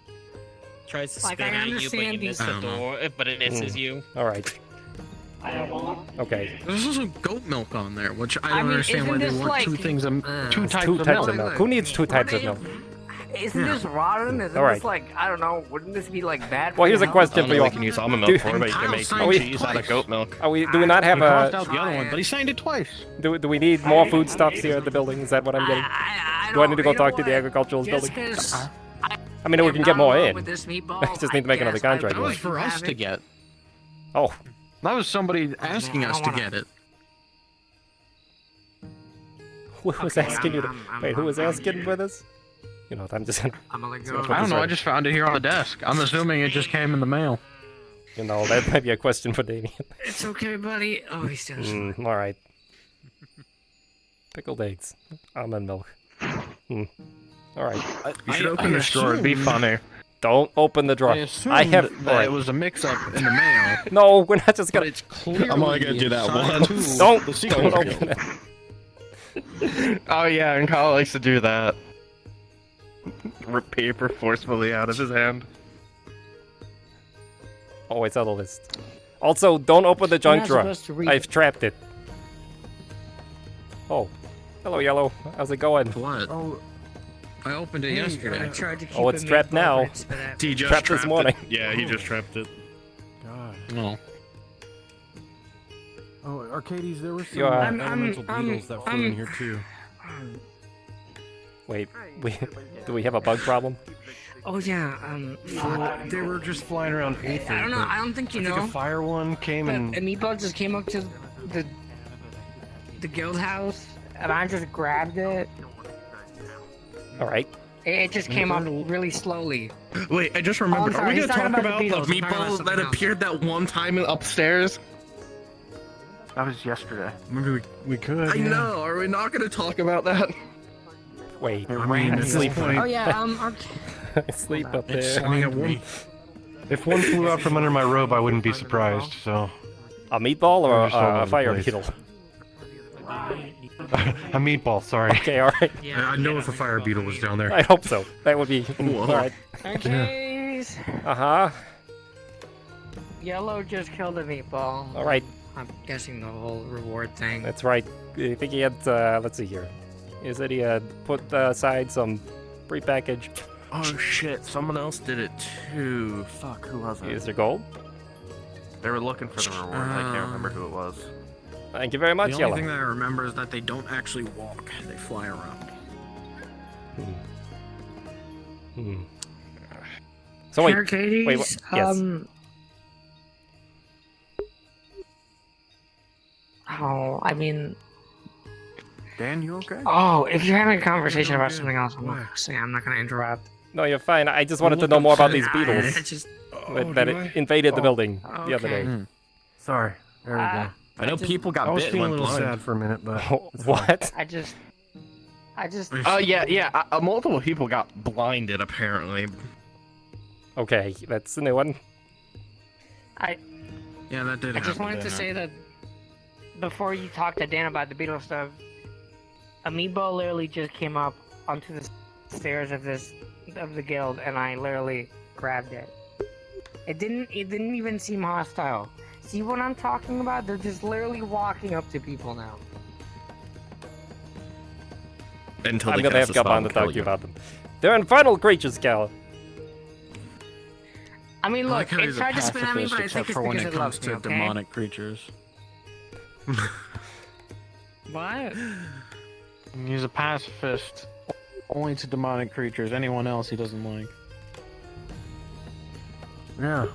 Tries to Like, spit I at you, but understand you miss these- the I don't know. door. But it misses you. All right. Okay. There's also goat milk on there, which I I don't mean, understand why isn't they this want like- two things. Two types Two of types milk. of milk. Who needs two types of milk? Isn't this rotten? Isn't All right. this like I don't know? Wouldn't this be like bad? Well, for here's a your question health? for you. We can use almond milk Do- for, but you can make Kyle milk signed cheese out of twice. goat milk. Do we not have He crossed a? out the other one, but he signed it twice. Do we need more foodstuffs here at the building? Is that what I'm getting? Do I need to go talk to the agricultural Just building? 'cause I mean, we can get I'm more not in. with this meatball, I just need to make another guess I contract That with was it. for us have to it. get. Oh, That was somebody asking I us don't to wanna- get it. who was Okay, asking you to? I'm- Wait, who was I'm asking here. for this? You know what? I'm just. I'm gonna let go. I don't know. I just found it here on the desk. I'm assuming it just came in the mail. You know, that might be a question for Damien. It's okay, buddy. Oh, he's still. All right. Pickled eggs, almond milk. All right. You should open this drawer. It'd be funny. Don't open the drawer. I assumed I have. that all right. it was a mix-up in the mail. No, we're not just But gonna. it's clearly I'm only gonna do that inside once. two- Don't. the secret Don't organ. open it. Oh yeah, and Kyle likes to do that. Rip paper forcefully out of his hand. Oh, it's on the list. Also, don't open the junk not drawer. supposed to read I've trapped it. Oh. Hello, Yellow. How's it going? What? Oh, I opened it yesterday. I tried to keep Oh, it's it trapped now. mid-progress, but that- He just Trapped this morning. It. Yeah, he just trapped it. God. No. Oh, Arcadies, there were some Yeah. elemental beetles that flew in here too. Wait, do we have a bug problem? Oh yeah, They were just flying around Aether. I don't know. but I don't think you I think know. a fire one came But and a meatball just came up to the guild house, and I just grabbed it. All right. It just came up really slowly. Wait, I just remembered. Oh, I'm Are we sorry, gonna he's talking talk about the about the Beatles. I'm talking about meatballs that something else. appeared that one time upstairs? that was yesterday. maybe we could. I yeah. know. Are we not gonna talk about that? Wait. I mean, at this Sleep. point, Oh yeah, I sleep up there. I mean, if one flew out from under my robe, I wouldn't be surprised. So, A meatball or They're just all over a the fire place. beetle? a meatball. Sorry. Okay, all right. Yeah, I know if a fire beetle was down there. I hope so. That would be all right. Okay. Uh-huh. Yellow just killed a meatball. All right. I'm guessing the whole reward thing. That's right. I think he had, let's see here. He said he had put aside some pre-packaged. Oh shit! Someone else did it too. Fuck, who was it? Is there gold? They were looking for the reward. I can't remember who it was. Thank you very much, The only Yellow. thing that I remember is that they don't actually walk; they fly around. So wait, Arcadies, wait, what? Yes. Oh, I mean, Dan, you okay? oh, if you're having a conversation about something else, I'm not saying I'm not gonna interrupt. No, you're fine. I just wanted to know more about these beetles It's just that invaded the building the other okay. day. Sorry. There we go. I know people got I was bit feeling a and little went blind. sad for a minute, but What? I just. Oh yeah. Multiple people got blinded apparently. Okay, that's a new one. Yeah, that did I just happen. wanted to say that before you talked to Dan about the beetle stuff, Amiibo literally just came up onto the stairs of the guild, and I literally grabbed it. It didn't even seem hostile. See what I'm talking about? They're just literally walking up to people now. Until I'm they gonna cast have a spell Gaban and to talk kill to you about them. They're infernal creatures, Cal. I mean, I look, like how it he's a tried to spin at me, pacifist, but I except think it's for when because it it comes loves to me, okay? demonic creatures. What? He's a pacifist. Only to demonic creatures. Anyone else he doesn't like. yeah.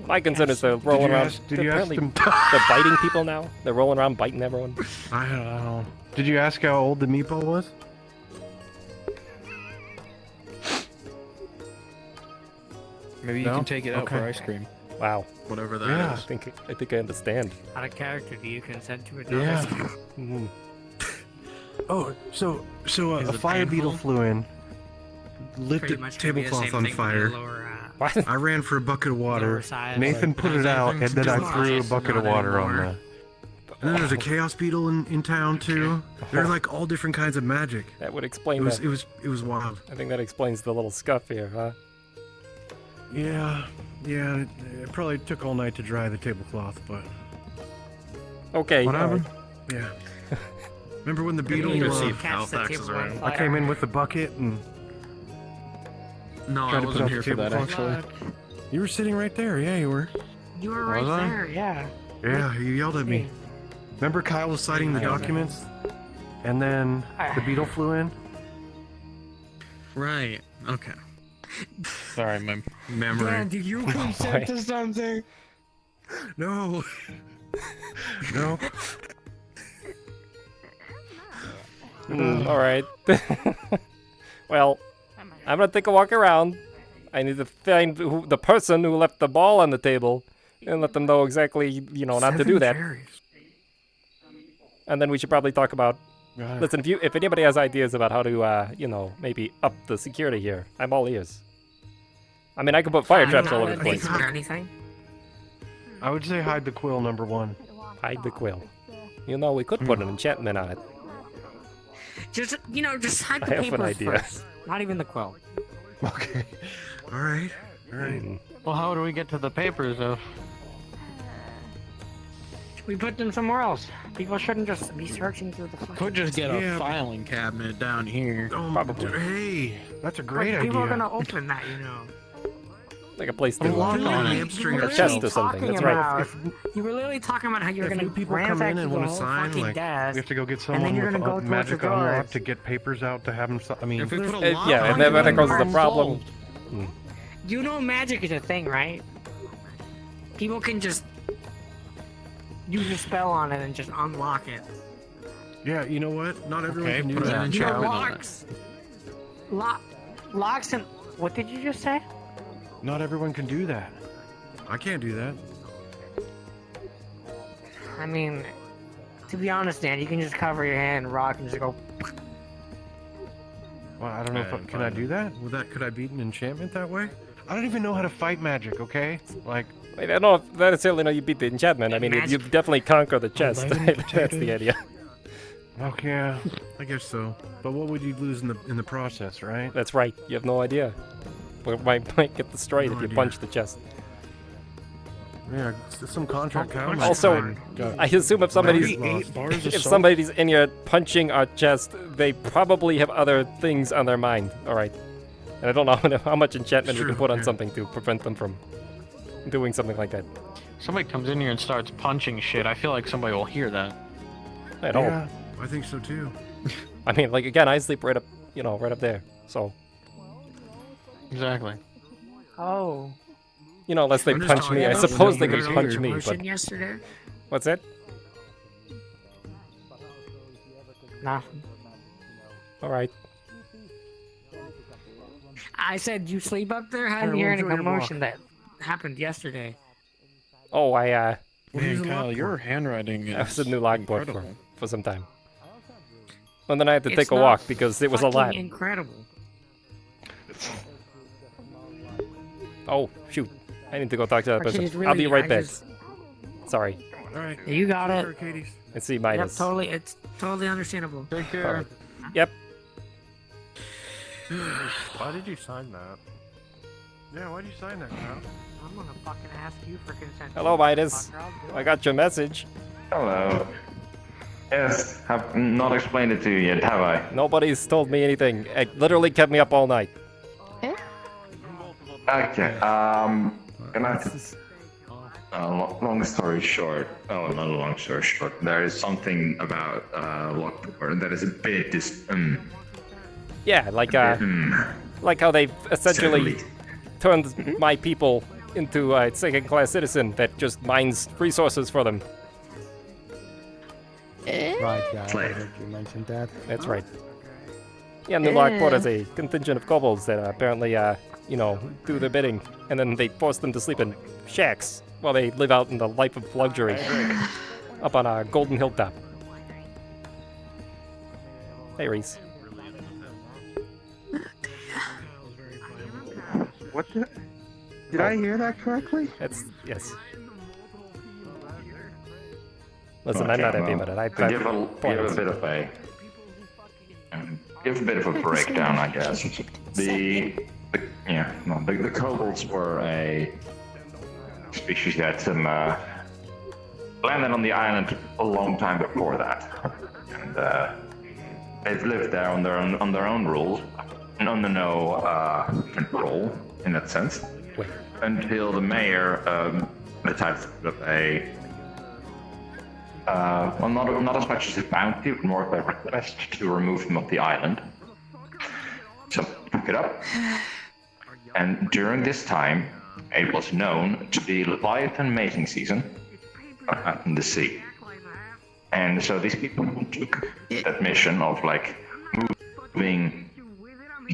My concern is they're rolling around. Did you ask apparently them? they're biting people now. They're rolling around biting everyone. I don't know. Did you ask how old the meatball was? Maybe you No? can take it out Okay. for ice cream. Wow. Whatever that is. Yeah. I think I understand. Out of character, do you consent to it? Yeah. Mhm. Oh, so Is a it fire beetle painful? flew in, lit Pretty the much gonna be the tablecloth same on thing, but a fire. lower, What? I ran for a bucket of water. lower size. Nathan put it out, and then I threw a bucket of water on the. the. And then there's a chaos beetle in town too. They're like all different kinds of magic. That would It explain was that. it was wild. I think that explains the little scuff here, huh? Yeah. It probably took all night to dry the tablecloth, but Okay. what all happened? right. Yeah. Remember when the beetle? need to see Uh, if Halifax is around. I came in with the bucket and No, I tried to put wasn't out here the for that tablecloth. actually. You were sitting right there. Yeah, you were. You were right Was I? there, yeah. Yeah, you yelled at me. Remember Kyle was citing the documents, and then the beetle flew in. Right. Okay. Sorry, my Memory. Dan, did you consent to something? No. No. All right. Well, I'm gonna take a walk around. I need to find the person who left the ball on the table, and let them know exactly, not to do that. And then we should probably talk about. Listen, if anybody has ideas about how to, maybe up the security here, I'm all ears. I mean, I could put fire traps all over the place. Or anything? I would say hide the quill, number one. Hide the quill. We could put an enchantment on it. Just just hide I the have an papers idea. first. Not even the quill. Okay. All right. All right. Well, how do we get to the papers, though? We put them somewhere else. People shouldn't just be searching through the. Could just get a filing cabinet down here. Probably. Hey, that's a great idea. People are gonna open that, Like a place to lock on it. a chest or something. That's right. You were literally talking about how you're If gonna new people come ransack in and the want to whole sign, fucking like, desk, we have to go get and someone then you're with gonna go towards magic the doors. unlock to get papers out to have them. I mean, If we put a lock Yeah, on and then it, that causes the we're problem. involved. You know magic is a thing, right? People can just use a spell on it and just unlock it. yeah, you know what? Not everyone Okay, can do put it that. in Your chat. We know that. locks and what did you just say? Not everyone can do that. I can't do that. I mean, to be honest, Dan, you can just cover your hand and rock and just go. Well, I don't know if can I do that? Could I beat an enchantment that way? I don't even know how to fight magic. Okay, like. I don't know if necessarily know you beat the enchantment. I mean, you definitely conquer the chest. 11 That's the idea. Okay, I guess so. But what would you lose in the process, right? That's right. You have no idea. But might get destroyed if you punch the chest. Yeah, some contract. Also, I assume if somebody's in here punching our chest, they probably have other things on their mind. All right, and I don't know how much enchantment we can put on something to prevent them from doing something like that. Somebody comes in here and starts punching shit. I feel like somebody will hear that. I don't. Yeah, I think so too. I mean, like again, I sleep right up, right up there. So. Exactly. Oh. Unless they punch me, I suppose they could punch me. But yesterday? What's that? Nothing. All right. I said you sleep up there. How did you hear any commotion that happened yesterday? Oh, I Man, Kyle, your handwriting is that was a new logbook incredible. for some time. And then I had to It's take a not walk because it was a lot. fucking incredible. Oh, shoot. I need to go talk to that person. Arcadies, I'll be really, right back. just- Sorry. All right. You got it. Arcadies. I see Yep, Midas. totally. It's totally understandable. Take care. Yep. Why did you sign that? Yeah, why'd you sign that, Kyle? I'm gonna fucking ask you for consent. Hello, Midas. I got your message. Hello. Yes, have not explained it to you yet, have I? Nobody's told me anything. It literally kept me up all night. Okay, can I... long story short, not a long story short, there is something about, that is a bit Yeah, like how they essentially turned my people into a second-class citizen that just mines resources for them. Right, yeah, I heard you mentioned that. That's right. Yeah, New Lockport has a contingent of kobolds that apparently, do their bidding, and then they force them to sleep in shacks while they live out in the life of luxury up on a golden hilltop. Hey, Reese. What the? Did I hear that correctly? Yes. Listen, I'm not happy about it. I give a bit of a breakdown, I guess. The kobolds were a species that landed on the island a long time before that, and they've lived there on their own rules and under no control in that sense, until the mayor decided to put up a not as much as a bounty, but more of a request to remove them off the island. So took it up, and during this time, it was known to be Leviathan mating season out in the sea. And so these people took that mission of moving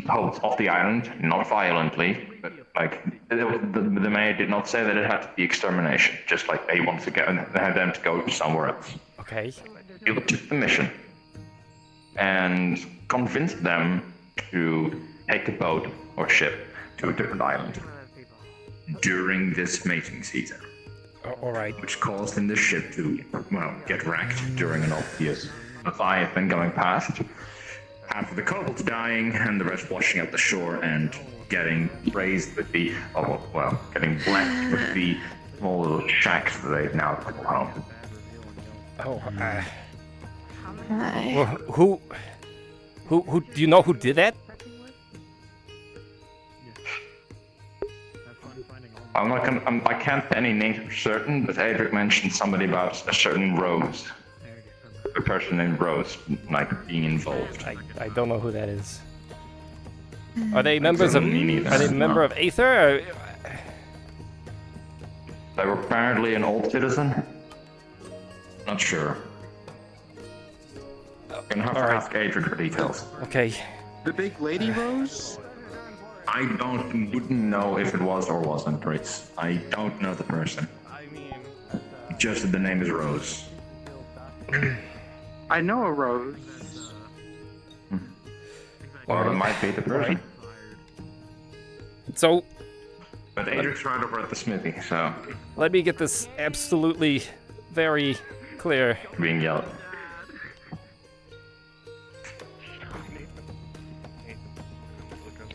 boats off the island, not violently, but the mayor did not say that it had to be extermination, just like they wanted to go and they had them to go somewhere else. Okay. He took the mission and convinced them to take a boat or ship to a different island during this mating season. All right. Which caused in the ship to, get wrecked during an obvious Leviathan going past. half of the kobolds dying and the rest washing up the shore and getting raised with the, getting blessed with the small little shacks that they've now put home. Oh, well, who, do you know who did that? I can't say any names for certain, but Adric mentioned somebody about a certain Rose. A person named Rose, like, being involved. I don't know who that is. Are they members of? Are they a member of Aether? Or... They were apparently an old citizen. Not sure. Gonna have to ask Adric for details. Okay. The big lady Rose? I wouldn't know if it was or wasn't, Ritz. I don't know the person. Just that the name is Rose. I know a Rose. Or it might be the person. So... But Adric's right over at the smithy, so... Let me get this absolutely very clear. Being yelled.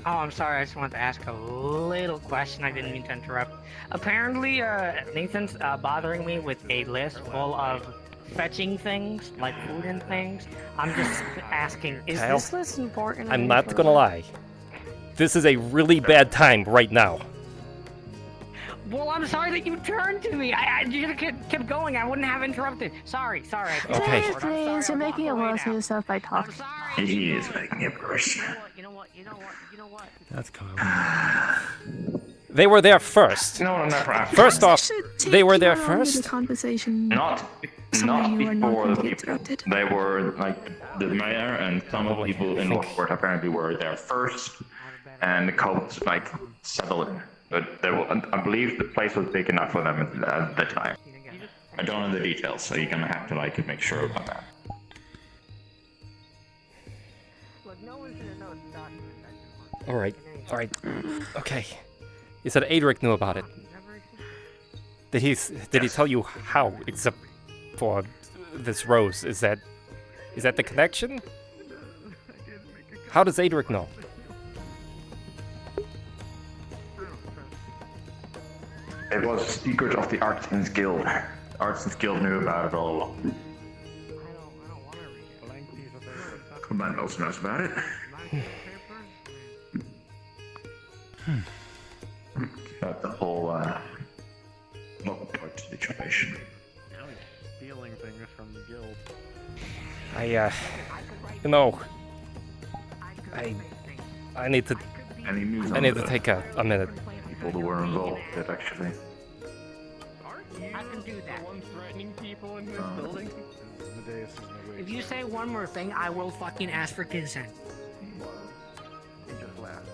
Oh, I'm sorry. I just wanted to ask a little question. I didn't mean to interrupt. Apparently, Nathan's bothering me with a list full of fetching things, like food and things. I'm just asking, is Kyle, this list important? I'm not gonna lie. This is a really bad time right now. Well, I'm sorry that you turned to me. I just kept going. I wouldn't have interrupted. Sorry. Okay. Please, you're making it worse for yourself by talking. He is making it worse. You know what? That's Kyle. They were there first. No, never after. First off, they were there first. Conversation. Not before the people. They were, like, the mayor and some of the people in Lockport apparently were there first, and the kobolds, like, settled in. But they were, I believe the place was big enough for them at the time. I don't know the details, so you're gonna have to, like, make sure about that. Alright. Okay. You said Adric knew about it. Did he tell you how, except for this Rose? Is that the connection? How does Adric know? It was a secret of the Artisans Guild. The Artisans Guild knew about it all along. Command also knows about it. About the whole Lockport situation. Now he's stealing things from the guild. I need to take a minute. People who were involved did actually. I can do that. The one threatening people in this building? If you say one more thing, I will fucking ask for consent. He just laughed.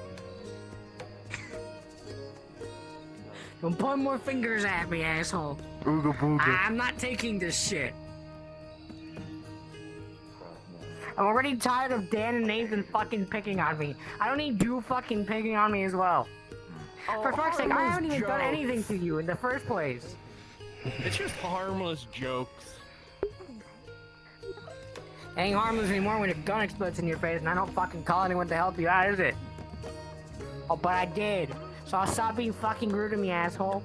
Don't point more fingers at me, asshole. Ooga booga. I'm not taking this shit. I'm already tired of Dan and Nathan fucking picking on me. I don't need you fucking picking on me as well. For fuck's sake, I haven't even done anything to you in the first place. It's just harmless jokes. It ain't harmless anymore when a gun explodes in your face and I don't fucking call anyone to help you out, is it? Oh, but I did. So I'll stop being fucking rude to me, asshole.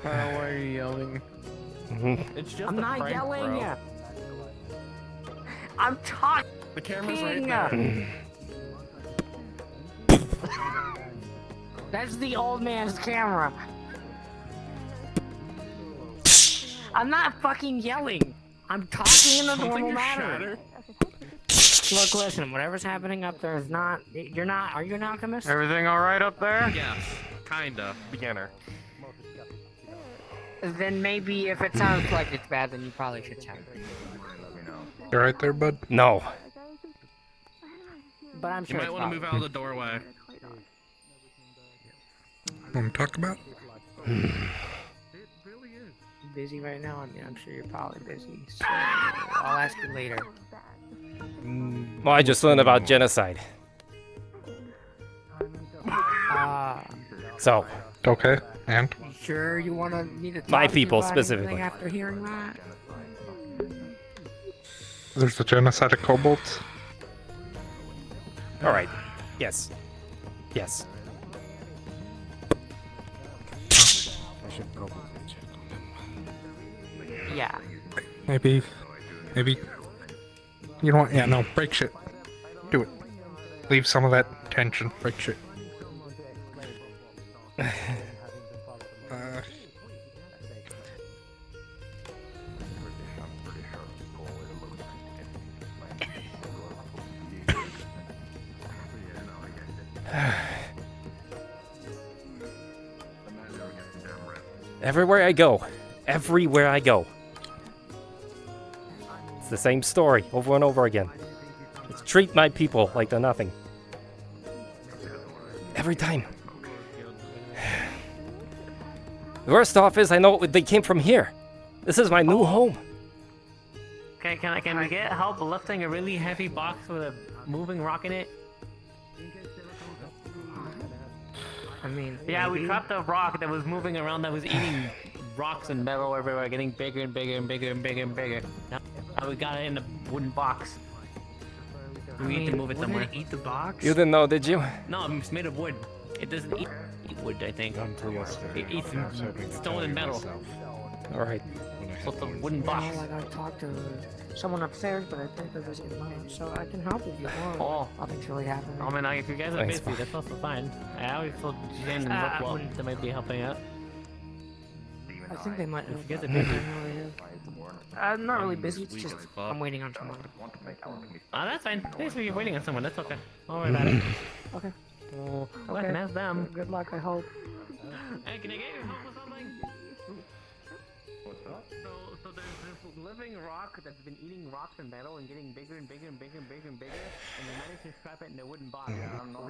Why are you yelling? It's just I'm a not prank, yelling bro. ya. I'm talking. The camera's right there. That's the old man's camera. I'm not fucking yelling. I'm talking in a normal manner. Look, listen, whatever's happening up there is not... Are you an alchemist? Everything alright up there? Yes, kinda. Beginner. Then maybe if it sounds like it's bad, then you probably should check. You right there, bud? No. But I'm sure You might want to move out of the doorway. Want to talk about? Busy right now? I mean, I'm sure you're probably busy. So I'll ask you later. Well, I just learned about genocide. So. Okay, and? Sure you want me to talk My to you people about specifically. anything after hearing that? There's the genocide of kobolds? Alright. Yes. Yes. I should probably check on them. Yeah. Maybe. You don't want. Yeah, no. Break shit. Do it. Leave some of that tension. Break shit. Everywhere I go. Everywhere I go. It's the same story over and over again. Let's treat my people like they're nothing. Every time. The worst off is I know they came from here. This is my new home. Okay, can we get help lifting a really heavy box with a moving rock in it? I mean, Yeah, we maybe. trapped a rock that was moving around that was eating rocks and metal everywhere, getting bigger and bigger and bigger and bigger and bigger. Now we got it in a wooden box. We need to move it somewhere. Eat the box? You didn't know, did you? No, it's made of wood. It doesn't eat wood, I think. Until yesterday. It eats I was hoping to stone tell and you metal. myself. Alright. So it's a wooden You box. know, like I talked to someone upstairs, but I think they're busy tonight, so I can help if you want. Nothing's really happening. I mean, if you guys are Thanks, busy, man. that's also fine. I always told Jen and I Rockwell wouldn't- they might be helping out. I think they might. If you guys are busy. I'm not really busy. It's just I'm waiting on someone. Oh, that's fine. Basically, you're waiting on someone. That's okay. Don't worry about it. Okay. Well, I Okay. can ask them. Good luck. I hope. Hey, can I get your help with something? So there's this living rock that's been eating rocks and metal and getting bigger and bigger and bigger and bigger and bigger, and we managed to trap it in a wooden box. We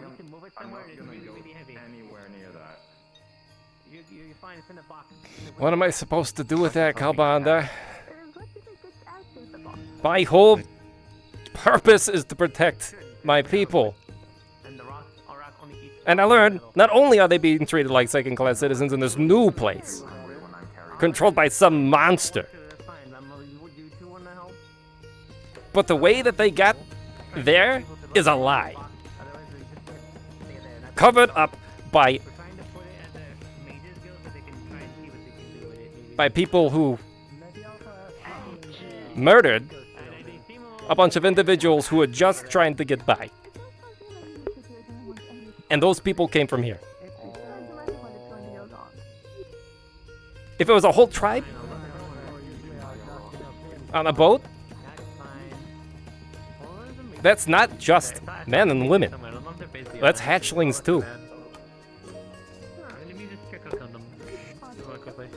need to move it somewhere. It's really, really heavy. Anywhere near that. You're fine. It's in a box. What am I supposed to do with that, Kalbanda? My whole purpose is to protect my people. And I learned, not only are they being treated like second-class citizens in this new place, controlled by some monster, but the way that they got there is a lie. Covered up by people who murdered a bunch of individuals who were just trying to get by. And those people came from here. If it was a whole tribe on a boat, that's not just men and women. That's hatchlings too. Let me just check out on them real quickly.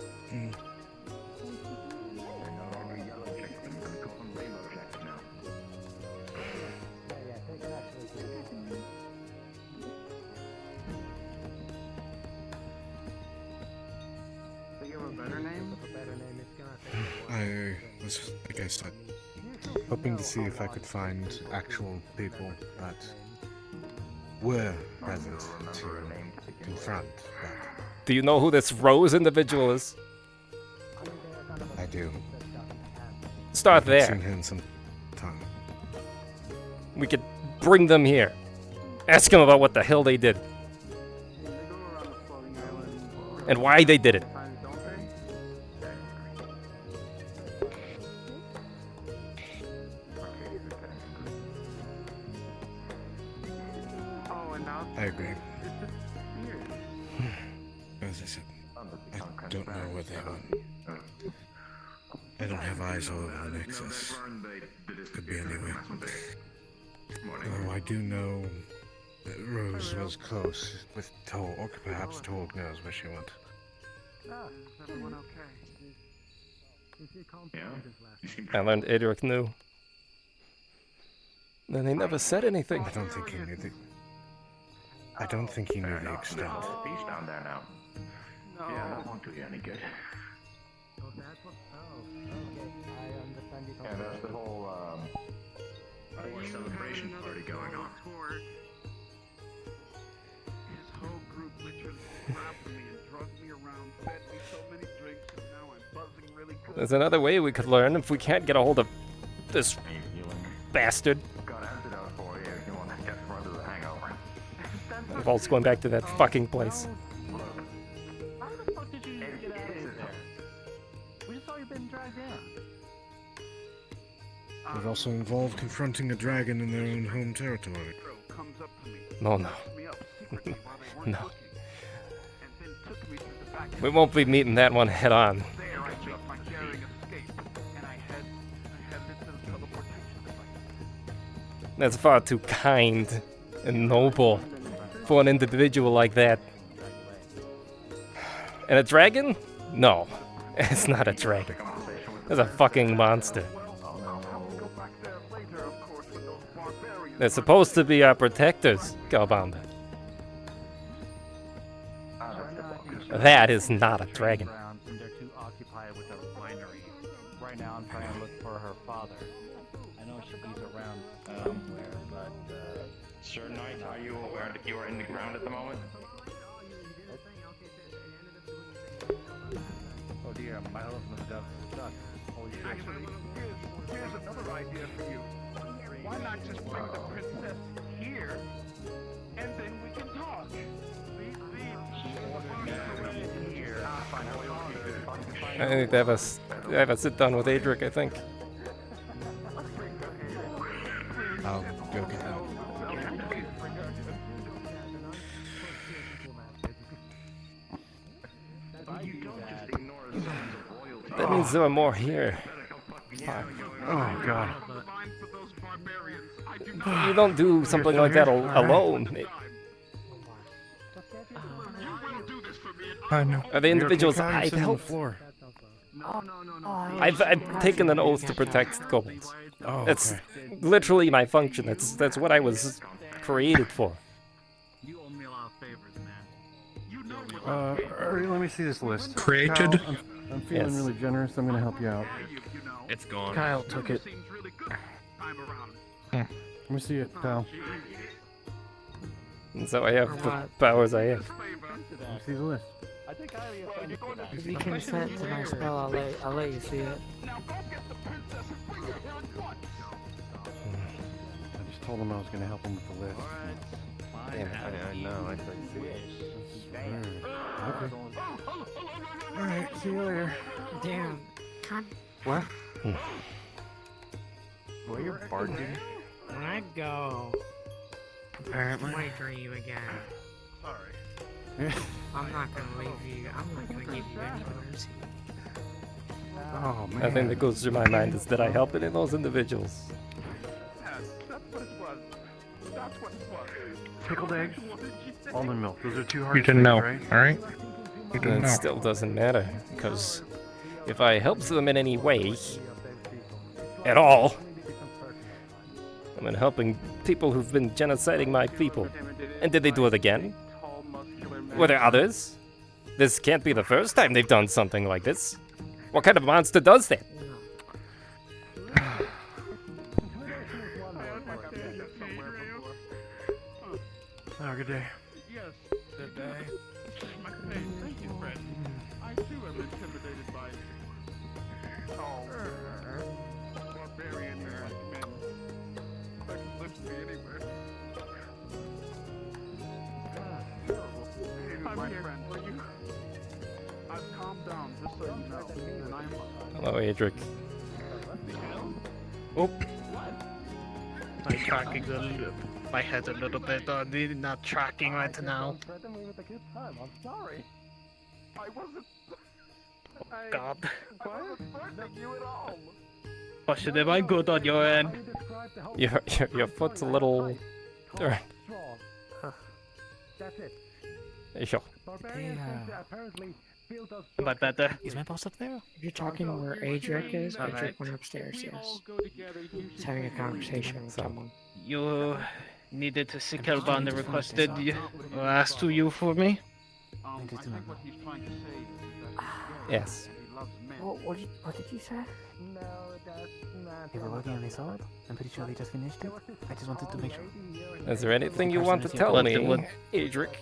I was, like I said, hoping to see if I could find actual people that were present to confront that. Do you know who this Rose individual is? I do. Start I've there. seen him some time. We could bring them here. Ask them about what the hell they did. And why they did it. I agree. As I said, I don't know where they went. I don't have eyes all over the Nexus. Could be anywhere. Oh, I do know that Rose was close with Torg. Perhaps Torg knows where she went. I learned Adric knew. Then they never said anything. I don't think he knew the... I don't think he knew the extent. Peace down there now. Yeah, that won't do you any good. Yeah, there's the whole celebration party going on. His whole group literally grabbed me and drugged me around, fed me so many drinks, and now I'm buzzing really good. There's another way we could learn if we can't get a hold of this bastard. Got antidote for you if you want to get further the Vault's going back to that fucking place. How the fuck did you get out of there? We just saw you being dragged in. It also involved confronting a dragon in their own home territory. No, no. No. We won't be meeting that one head on. That's far too kind and noble for an individual like that. And a dragon? No, it's not a dragon. It's a fucking monster. They're supposed to be our protectors, Kobold. That is not a dragon. They're too occupied with a winery. Right now, I'm trying to look for her father. I know she's around somewhere, but Sir Knight, are you aware that you are in the ground at the moment? oh dear, my husband got stuck. Holy shit. Actually, here's another idea for you. Why not just bring the princess here, and then we can talk? I need to have a sit down with Adric, I think. I'll go get them. That means there are more here. Oh god. You don't do something like that alone. I know. Are the individuals I've helped? I've taken an oath to protect kobolds. Oh, That's okay. literally my function. That's what I was created for. You owe me a lot of favors, man. Let me see this list. Created? Kyle, I'm feeling Yes. really generous. I'm gonna help you out. It's gone. Kyle took it. Let me see it, Kyle. And so I have the powers I have. Let me see the list. I think I If you consent to my spell, I'll let you see it. I just told him I was gonna help him with the list. Damn it, I know, I couldn't see it. Okay. Alright, see you later. Damn. God. What? What, you're barking? When I go, Apparently. my dream again. Sorry. I'm not gonna leave you. I'm not gonna give you any mercy. Oh man. I think that goes through my mind is that I help any of those individuals. That's what it was. That's what it was. Pickled eggs, almond milk. Those are two hard You didn't know, right? alright? You didn't It know. still doesn't matter, because if I help them in any way, at all, I'm helping people who've been genociding my people. And did they do it again? Were there others? This can't be the first time they've done something like this. What kind of monster does that? Oh, good day. Yes. Good day. Thank you, friend. I too am intimidated by tall, barbarian men that can lift me anywhere. I'm here. For you. I've calmed down, just so you know, and I'm. Hello, Adric. Oh. I'm tracking my head a little bit. Not tracking right now. Threaten me with a good time. I'm sorry. I wasn't. God. I wasn't threatening you at all. Question, am I good on your end? Your foot's a little... Strong. That's it. Sure. Barbarians apparently built us. Am I better? Is my boss up there? If you're talking where Adric is, Adric went upstairs, yes. He's having a conversation with someone. You needed to see Kelban requested or asked to you for me? I think what he's trying to say is that Yes. he loves men. What did you say? No, that's not. They were working on this art? I'm pretty sure they just finished it. I just wanted to make sure. Is there anything you want to tell me, Adric?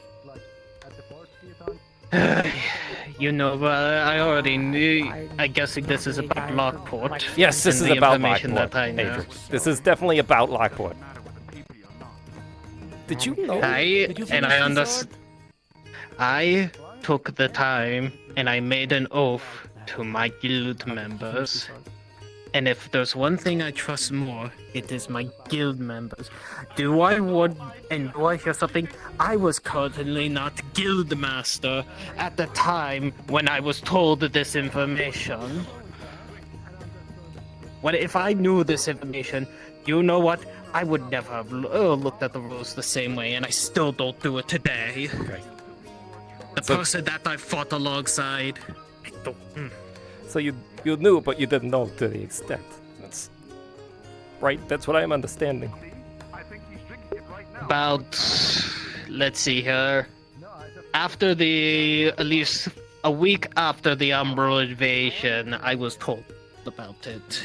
You know, I already knew. I'm guessing this is about Lockport. Yes, this and is the about information Lockport, that I know. Adric. This is definitely about Lockport. Did you know? I took the time and I made an oath to my guild members. And if there's one thing I trust more, it is my guild members. Do I hear something? I was currently not guild master at the time when I was told this information. If I knew this information, you know what? I would never have looked at the rules the same way, and I still don't do it today. Okay. The person that I fought alongside, I don't. So you knew, but you didn't know to the extent. That's right. That's what I'm understanding. About, let's see here. After at least a week after the Umbral invasion, I was told about it.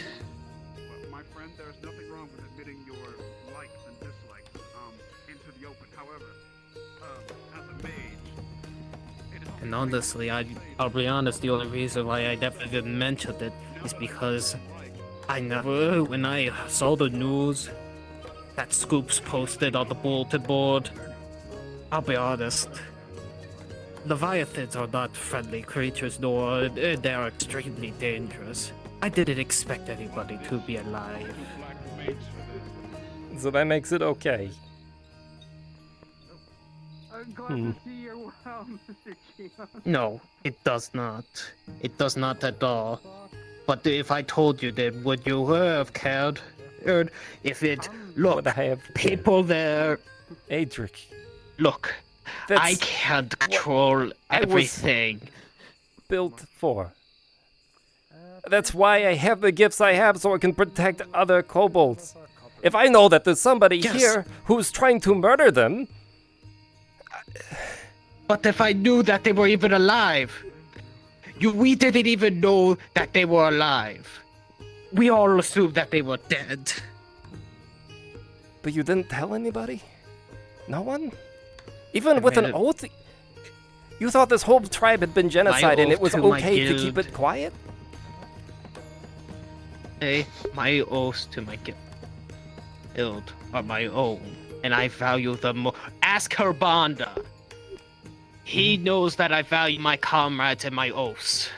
My friend, there's nothing wrong with admitting your likes and dislikes into the open. However, as a mage, And honestly, I'll be honest, the only reason why I never even mentioned it is because when I saw the news that Scoops posted on the bulletin board, I'll be honest, Leviathans are not friendly creatures, nor they are extremely dangerous. I didn't expect anybody to be alive. So that makes it okay. I'm glad to see you well, Mr. Keon. No, it does not. It does not at all. But if I told you that, would you have cared? If it... Look, people there... Adric. Look, I can't control everything. Built for. That's why I have the gifts I have, so I can protect other kobolds. If I know that there's somebody here who's trying to murder them... But if I knew that they were even alive... We didn't even know that they were alive. We all assumed that they were dead. But you didn't tell anybody? No one? Even with an oath? You thought this whole tribe had been genocide and it was okay to keep it quiet? Hey, my oaths to my guild are my own, and I value them more. Ask Herbanda. He knows that I value my comrades and my oaths.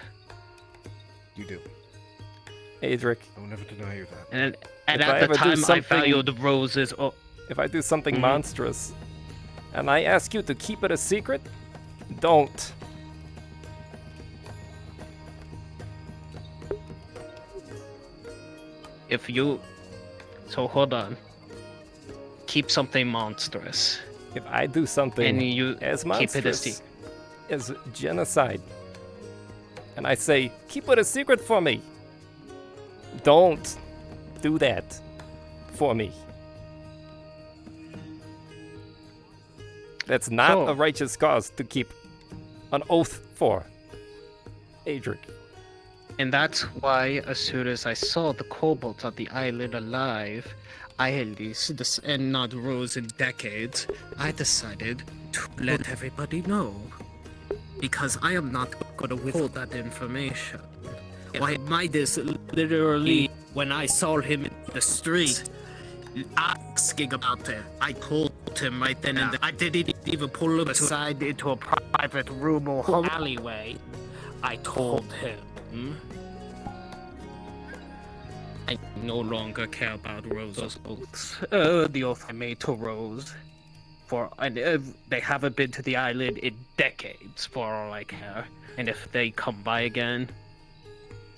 You do. Adric. I will never deny you that. And at the time, I valued the roses. If I do something monstrous, and I ask you to keep it a secret, don't. So hold on. Keep something monstrous. If I do something and you as keep it a monstrous secret. as genocide, and I say, keep it a secret for me, don't do that for me. That's not a righteous cause to keep an oath for, Adric. And that's why, as soon as I saw the kobolds on the island alive, and not rose in decades, I decided to let everybody know. Because I am not going to withhold that information. Why Midas literally, when I saw him in the street, asking about it, I told him right then and there. I didn't even pull him aside into a private room or alleyway. I told him. I no longer care about Rose's oaths. The oath I made to Rose. They haven't been to the island in decades, for all I care. And if they come by again,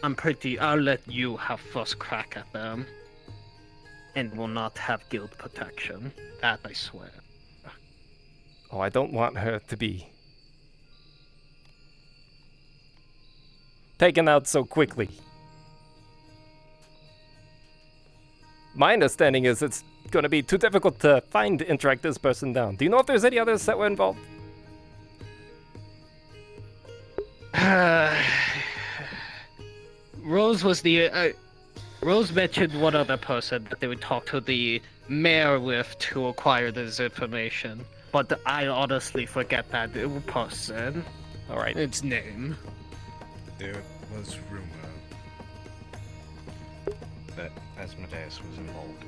I'll let you have first crack at them. And will not have guild protection. That I swear. Oh, I don't want her to be taken out so quickly. My understanding is it's going to be too difficult to find and track this person down. Do you know if there's any others that were involved? Rose mentioned one other person that they would talk to the mayor with to acquire this information. But I honestly forget that person. Alright. Its name. There was rumor that Asmodeus was involved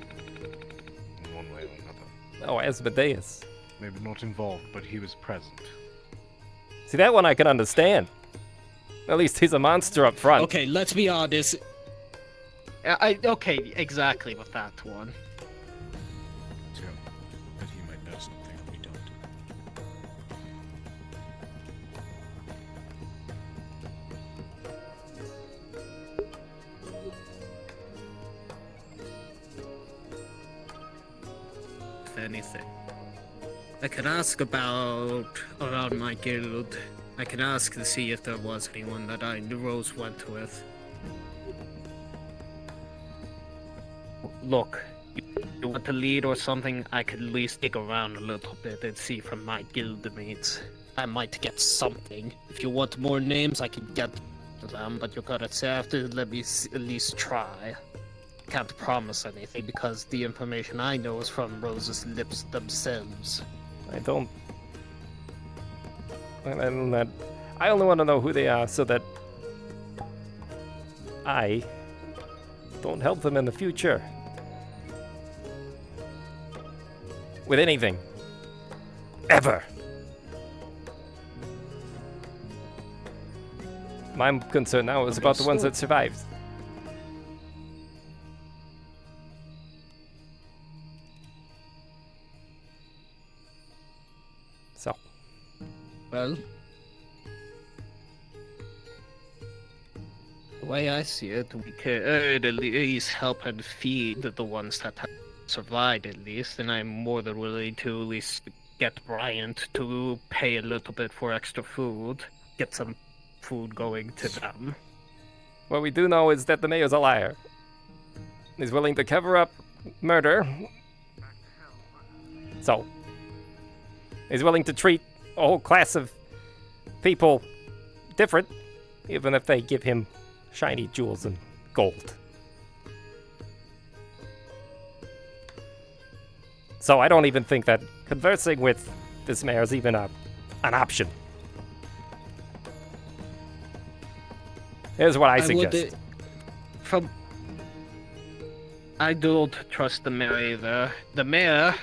in one way or another. Oh, Asmodeus. maybe not involved, but he was present. See, that one I can understand. At least he's a monster up front. Okay, let's be honest. Okay, exactly with that one. So, but he might know something we don't. If anything, I could ask around my guild. I could ask to see if there was anyone that Rose went with. Look, you want to lead or something, I could at least dig around a little bit and see from my guild mates. I might get something. If you want more names, I can get them, but you're gonna have to let me at least try. Can't promise anything because the information I know is from Rose's lips themselves. I don't... I only want to know who they are so that I don't help them in the future. With anything. Ever. My concern now is about the ones that survived. So. Well, the way I see it, we could at least help and feed the ones that have survived at least, and I'm more than willing to at least get Bryant to pay a little bit for extra food, get some food going to them. What we do know is that the mayor's a liar. He's willing to cover up murder. So, he's willing to treat a whole class of people different, even if they give him shiny jewels and gold. So I don't even think that conversing with this mayor is even an option. Here's what I suggest. I don't trust the mayor either. The mayor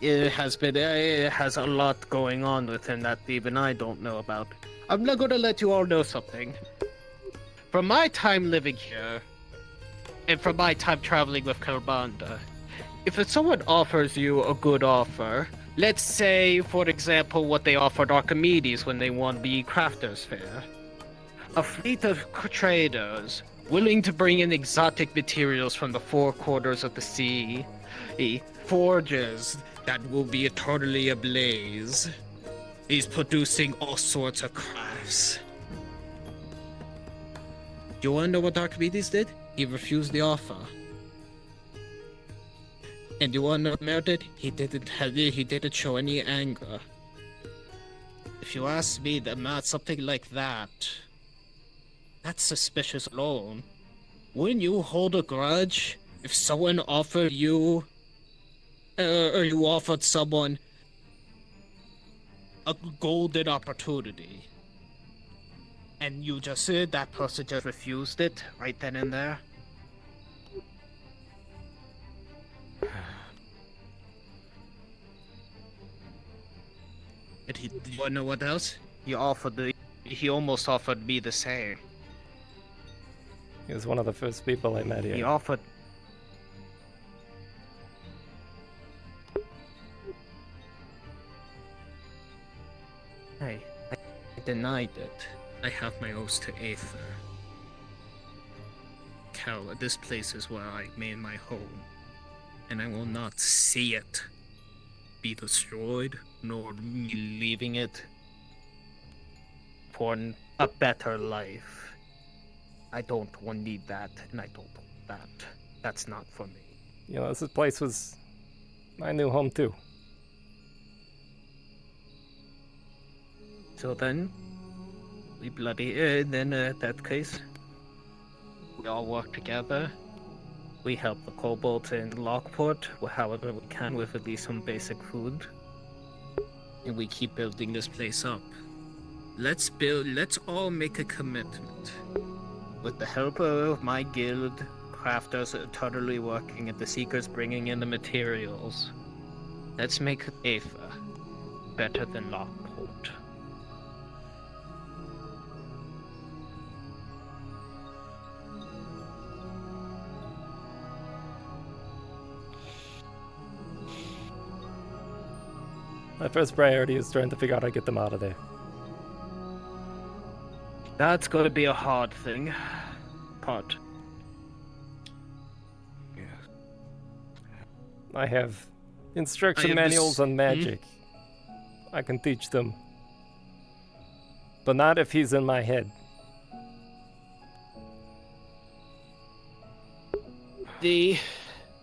has a lot going on with him that even I don't know about. I'm not gonna let you all know something. From my time living here, and from my time traveling with Carbanda, if someone offers you a good offer, let's say, for example, what they offered Archimedes when they won the Crafters Fair. A fleet of traders willing to bring in exotic materials from the four quarters of the sea, forges that will be eternally ablaze. He's producing all sorts of crafts. Do you want to know what Archimedes did? He refused the offer. And you want to know what Mayor did? He didn't show any anger. If you ask me, something like that, that's suspicious alone. Wouldn't you hold a grudge if someone offered you, or you offered someone a golden opportunity, and you just said that person just refused it right then and there? And do you wanna know what else? He almost offered me the same. He was one of the first people I met here. He offered. Hey, I denied it. I have my oath to Aether. Cal, this place is where I made my home, and I will not see it be destroyed, nor me leaving it for a better life. I don't need that, and I don't want that. That's not for me. You know, this place was my new home too. So then, then in that case, we all work together. We help the Kobolds in Lockport, however we can, with at least some basic food. And we keep building this place up. Let's all make a commitment. With the help of my guild, crafters are totally working, and the Seekers bringing in the materials. Let's make Aether better than Lockport. My first priority is trying to figure out how to get them out of there. That's gonna be a hard thing. I have instruction manuals on magic. I can teach them. But not if he's in my head. The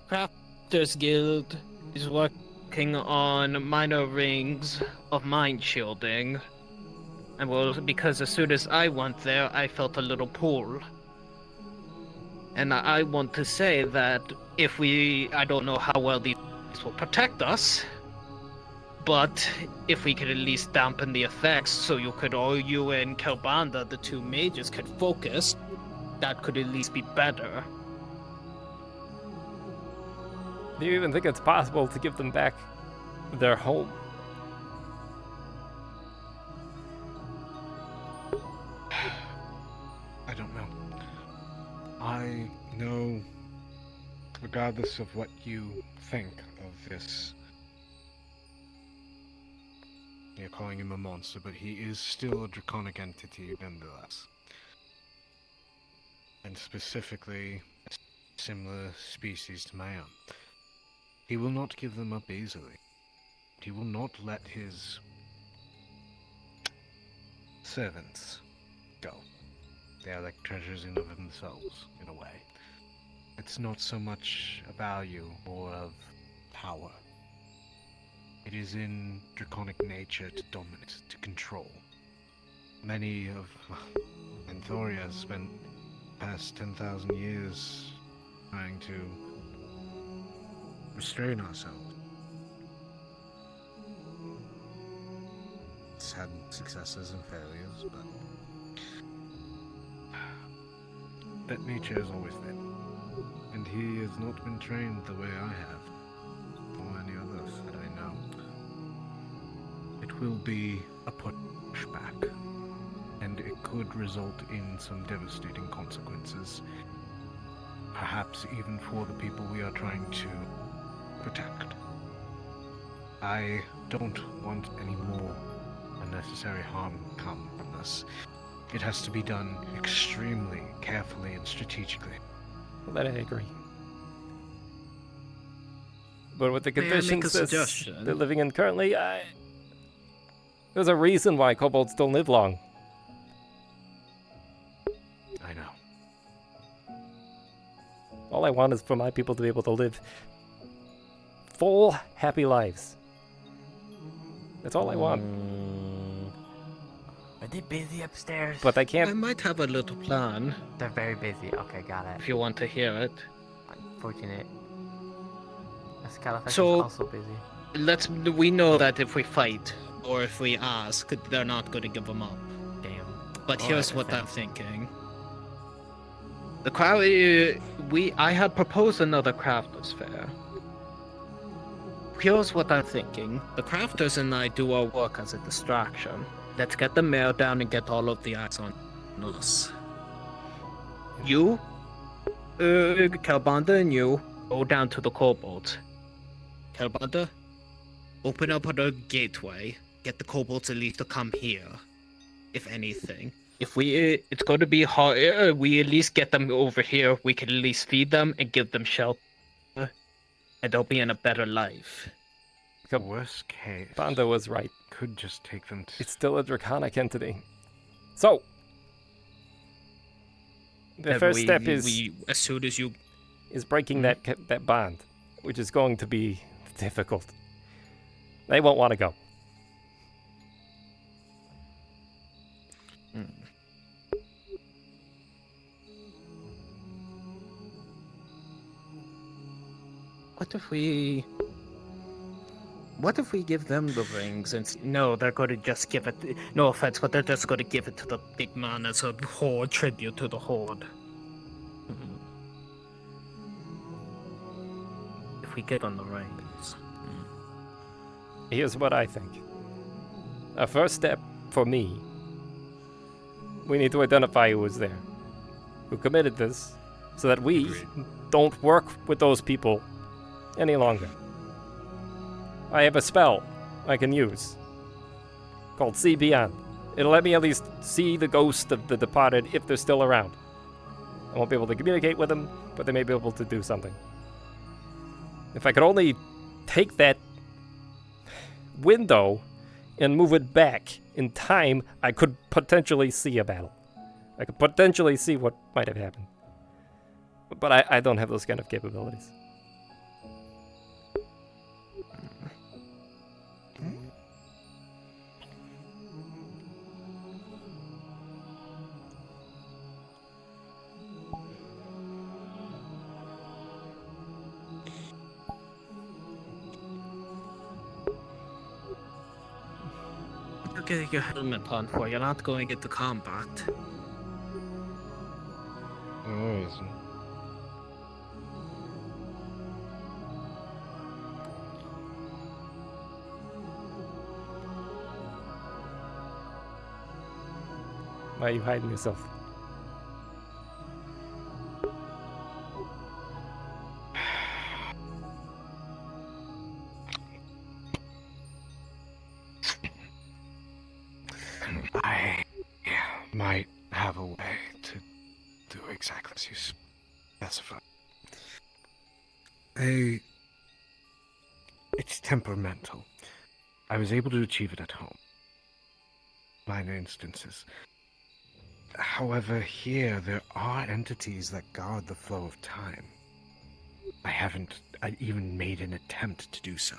Crafters Guild is working on minor rings of mind shielding. And well, because as soon as I went there, I felt a little pull. And I want to say that if I don't know how well these will protect us, but if we could at least dampen the effects so you and Kelbanda, the two mages, could focus, that could at least be better. Do you even think it's possible to give them back their home? I don't know. I know, regardless of what you think of this, you're calling him a monster, but he is still a draconic entity nonetheless. And specifically, a similar species to my own. He will not give them up easily. He will not let his servants go. They are like treasures in of themselves, in a way. It's not so much a value or of power. It is in draconic nature to dominate, to control. Many of Anthoria spent past 10,000 years trying to restrain ourselves. It's had successes and failures, but that nature has always been. And he has not been trained the way I have, or any others that I know. It will be a pushback, and it could result in some devastating consequences. Perhaps even for the people we are trying to protect. I don't want any more unnecessary harm come from this. It has to be done extremely carefully and strategically. Well, that I agree. But with the May I make a conditions that suggestion? they're living in currently, there's a reason why kobolds don't live long. I know. All I want is for my people to be able to live full, happy lives. That's all I want. Are they busy upstairs? But I can't. I might have a little plan. They're very busy. Okay, got it. If you want to hear it. Unfortunate. Scalafex is So- also busy. We know that if we fight, or if we ask, they're not going to give them up. Damn. But All here's right, what fair. I'm thinking. I had proposed another crafters fair. Here's what I'm thinking. The crafters and I do our work as a distraction. Let's get the mayor down and get all of the eyes on us. You, Kelbanda and you, go down to the Kobold. Kelbanda, open up a gateway. Get the kobolds at least to come here, if anything. If it's going to be hard. We at least get them over here. We can at least feed them and give them shelter, and they'll be in a better life. Worst case, Banda was right. Could just take them to... It's still a draconic entity. So, the And first we- step is we- as soon as you breaking that bond, which is going to be difficult. They won't want to go. What if we give them the rings and no, they're going to just give it. No offense, but they're just going to give it to the big man as a horde tribute to the horde. If we give them the rings. Here's what I think. A first step for me, we need to identify who was there, who committed this, so that we don't work with those people any longer. I have a spell I can use called See Beyond. It'll let me at least see the ghost of the departed if they're still around. I won't be able to communicate with them, but they may be able to do something. If I could only take that window and move it back in time, I could potentially see a battle. I could potentially see what might have happened. But I don't have those kind of capabilities. You're getting your helmet on for. You're not going into combat. Why are you hiding yourself? I might have a way to do exactly as you specify. It's temperamental. I was able to achieve it at home. Minor instances. However, here there are entities that guard the flow of time. I haven't even made an attempt to do so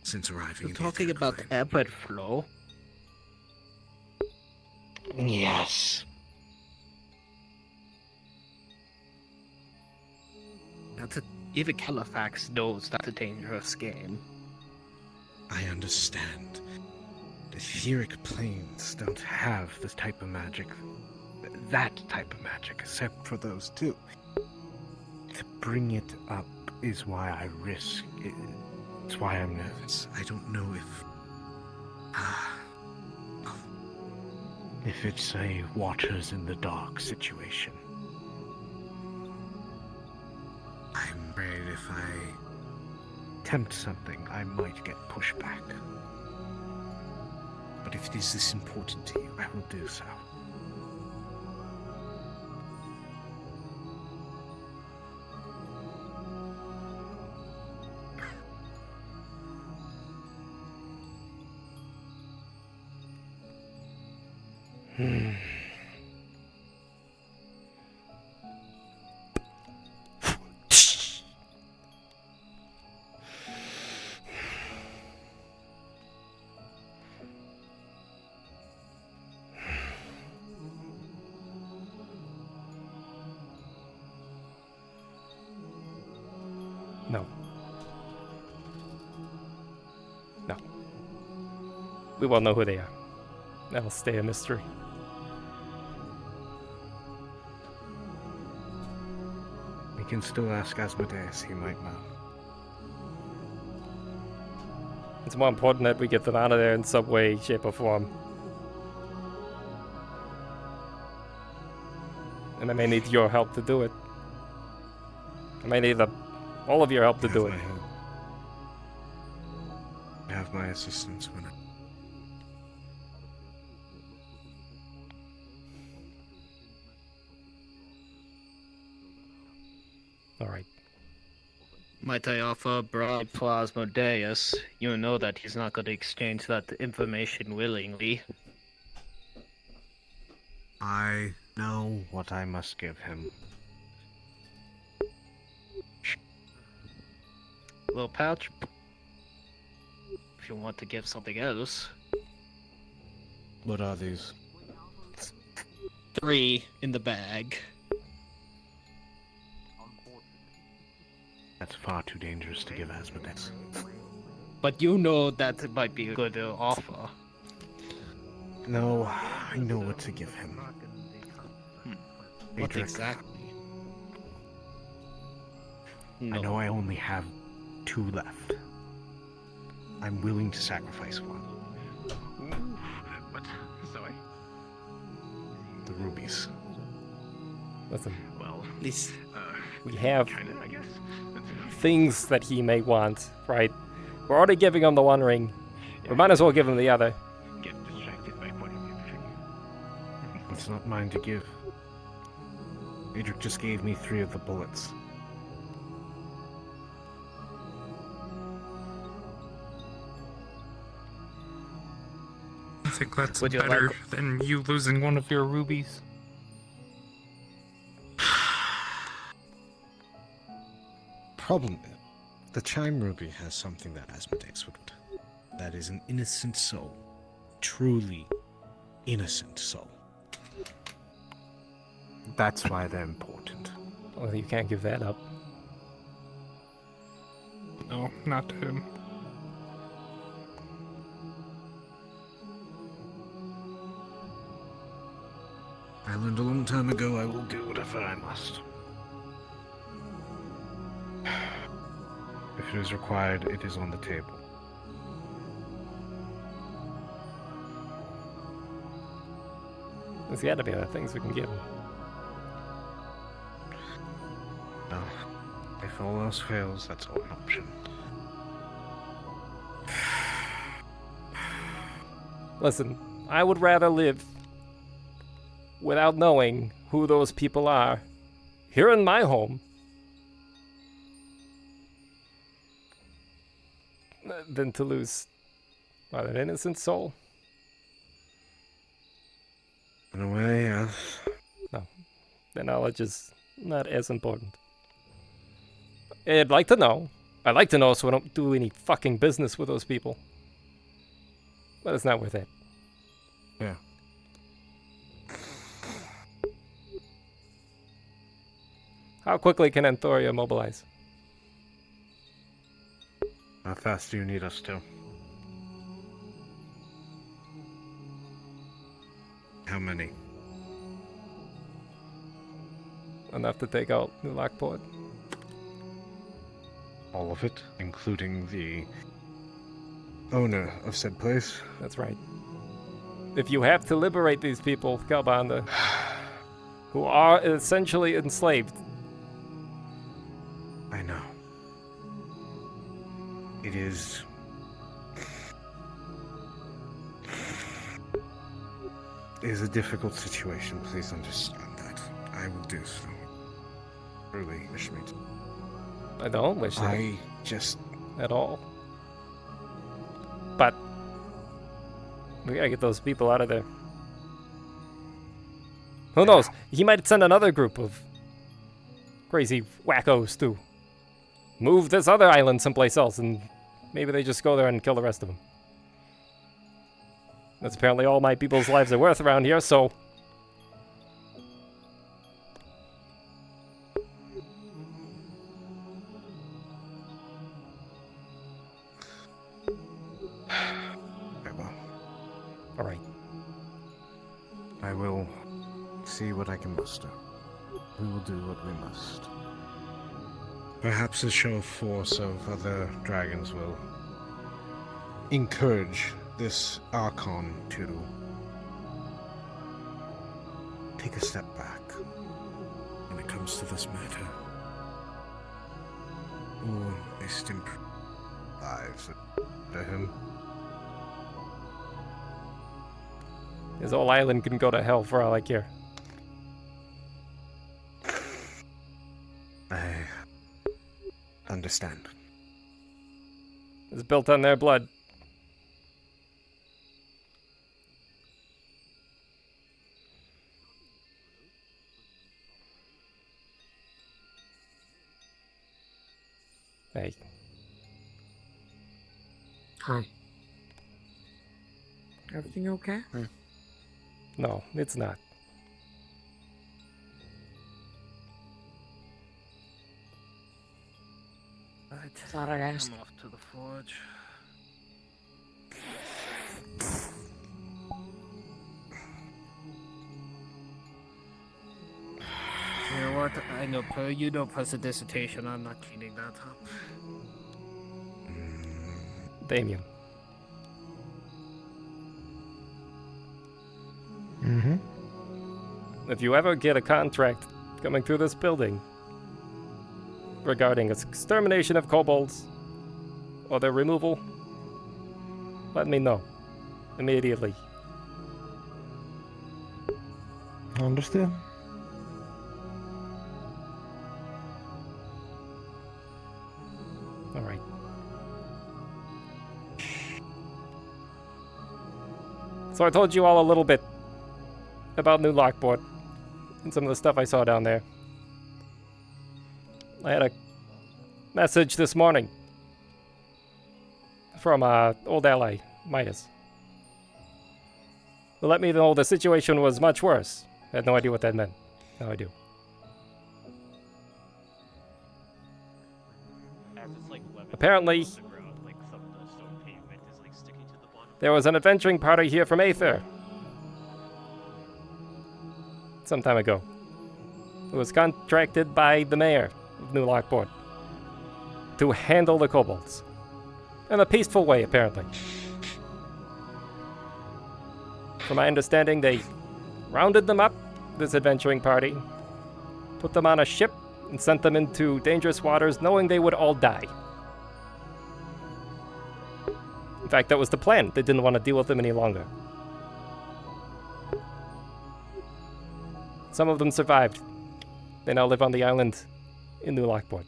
since arriving. You're talking about ebb and flow? Yes. Even Califax knows that's a dangerous game. I understand. The etheric planes don't have this type of magic. That type of magic, except for those two. To bring it up is why I risk it. It's why I'm nervous. I don't know if it's a watchers in the dark situation. I'm afraid if I attempt something, I might get pushback. But if it is this important to you, I will do so. No. No. We won't know who they are. That'll stay a mystery. We can still ask Asmodeus, he might know. It's more important that we get them out of there in some way, shape, or form. And I may need your help to do it. I may need all of your help to do it. Have my assistance when it... Alright. Might I offer a bribe for Asmodeus? You know that he's not going to exchange that information willingly. I know what I must give him. Little pouch. If you want to give something else. What are these? 3 in the bag. That's far too dangerous to give Asmodeus. But you know that it might be a good offer. No, I know what to give him. What Adric, exactly? I know I only have 2 left. I'm willing to sacrifice one. What? Sorry. The rubies. Listen, Well, Please. we have kinda, I guess. things that he may want, right? We're already giving him the one ring. We might as well give him the other. Get distracted by pointing at the finger. It's not mine to give. Adric just gave me 3 of the bullets. I think that's Would you better like- than you losing one of your rubies. Problem. The Chime Ruby has something that Asmodeus wouldn't. That is an innocent soul. Truly innocent soul. That's why they're important. Well, you can't give that up. No, not to him. I learned a long time ago I will do whatever I must. If it is required, it is on the table. There's gotta be other things we can give him. No. If all else fails, that's an option. Listen, I would rather live without knowing who those people are here in my home than to lose an innocent soul. In a way, yes. No, the knowledge is not as important. I'd like to know. I'd like to know so I don't do any fucking business with those people. But it's not worth it. Yeah. How quickly can Anthoria mobilize? How fast do you need us to? How many? Enough to take out the Lockport. All of it, including the owner of said place? That's right. If you have to liberate these people, Galbanda, who are essentially enslaved. I know. It is... It is a difficult situation, please understand that. I will do so. Truly, wish me to. I don't wish that. I just... At all. But we gotta get those people out of there. Who knows? He might send another group of crazy wackos to move this other island someplace else, and maybe they just go there and kill the rest of them. That's apparently all my people's lives are worth around here, so... Very well. Alright. I will see what I can muster. We will do what we must. Perhaps a show of force of other dragons will encourage this Archon to take a step back when it comes to this matter. Or at least improve lives to him. His whole island can go to hell for all I care. I understand. It's built on their blood. Hey. Hi. Everything okay? No, it's not. Right. Thought I'd ask. I'm off to the forge. You know what? I know, you know, plus a dissertation. I'm not cleaning that up. Damien, if you ever get a contract coming through this building regarding extermination of kobolds or their removal, let me know immediately. Understood. All right. So I told you all a little bit about New Lockport and some of the stuff I saw down there. I had a message this morning from old ally, Midas. They let me know the situation was much worse. I had no idea what that meant. Now I do. Apparently, there was an adventuring party here from Aether some time ago. It was contracted by the mayor of New Lockport to handle the kobolds. In a peaceful way, apparently. From my understanding, they rounded them up, this adventuring party, put them on a ship, and sent them into dangerous waters knowing they would all die. In fact, that was the plan. They didn't want to deal with them any longer. Some of them survived. They now live on the island in New Lockport.